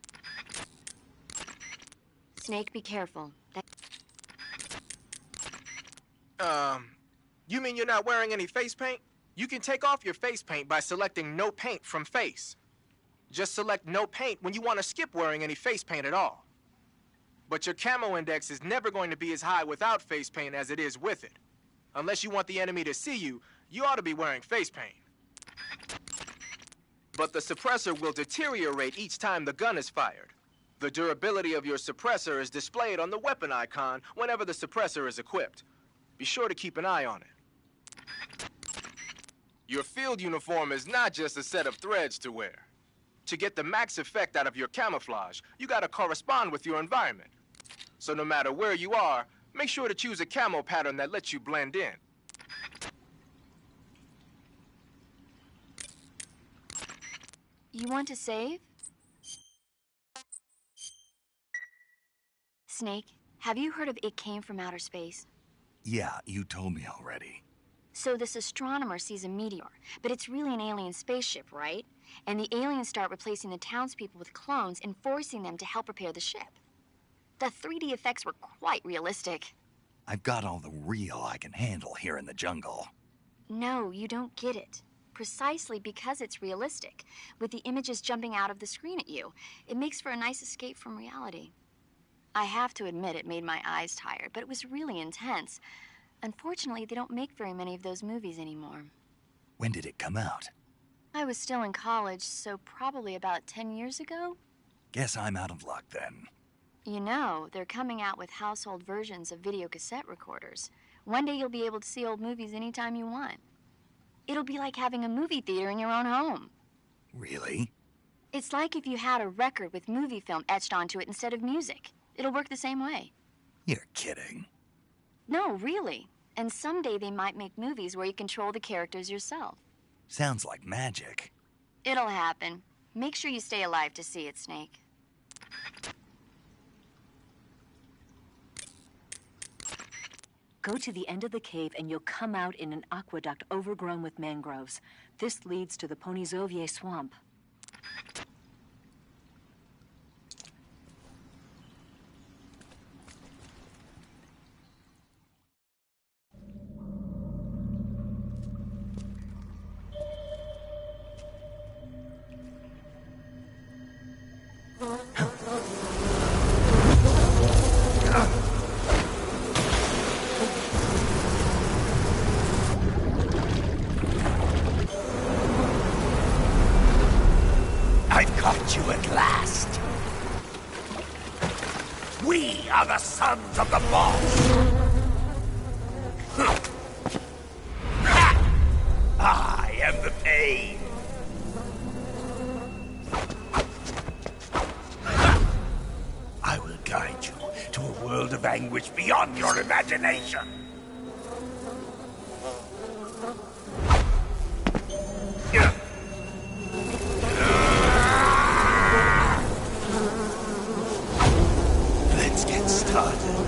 Snake, be careful. You mean you're not wearing any face paint? You can take off your face paint by selecting no paint from face. Just select no paint when you want to skip wearing any face paint at all. But your camo index is never going to be as high without face paint as it is with it. Unless you want the enemy to see you, you ought to be wearing face paint. But the suppressor will deteriorate each time the gun is fired. The durability of your suppressor is displayed on the weapon icon whenever the suppressor is equipped. Be sure to keep an eye on it. Your field uniform is not just a set of threads to wear. To get the max effect out of your camouflage, you gotta correspond with your environment. So no matter where you are, make sure to choose a camo pattern that lets you blend in. You want to save? Snake, have you heard of It Came from Outer Space? Yeah, you told me already. So this astronomer sees a meteor, but it's really an alien spaceship, right? And the aliens start replacing the townspeople with clones and forcing them to help repair the ship. The 3D effects were quite realistic. I've got all the real I can handle here in the jungle. No, you don't get it. Precisely because it's realistic, with the images jumping out of the screen at you, it makes for a nice escape from reality. I have to admit it made my eyes tired, but it was really intense. Unfortunately, they don't make very many of those movies anymore. When did it come out? I was still in college, so probably about 10 years ago. Guess I'm out of luck then. You know, they're coming out with household versions of video cassette recorders. One day you'll be able to see old movies anytime you want. It'll be like having a movie theater in your own home. Really? It's like if you had a record with movie film etched onto it instead of music. It'll work the same way. You're kidding. No, really. And someday they might make movies where you control the characters yourself. Sounds like magic. It'll happen. Make sure you stay alive to see it, Snake. Go to the end of the cave and you'll come out in an aqueduct overgrown with mangroves. This leads to the Ponyzovier swamp. The sons of the boss! I am the pain! I will guide you to a world of anguish beyond your imagination! Let's get started.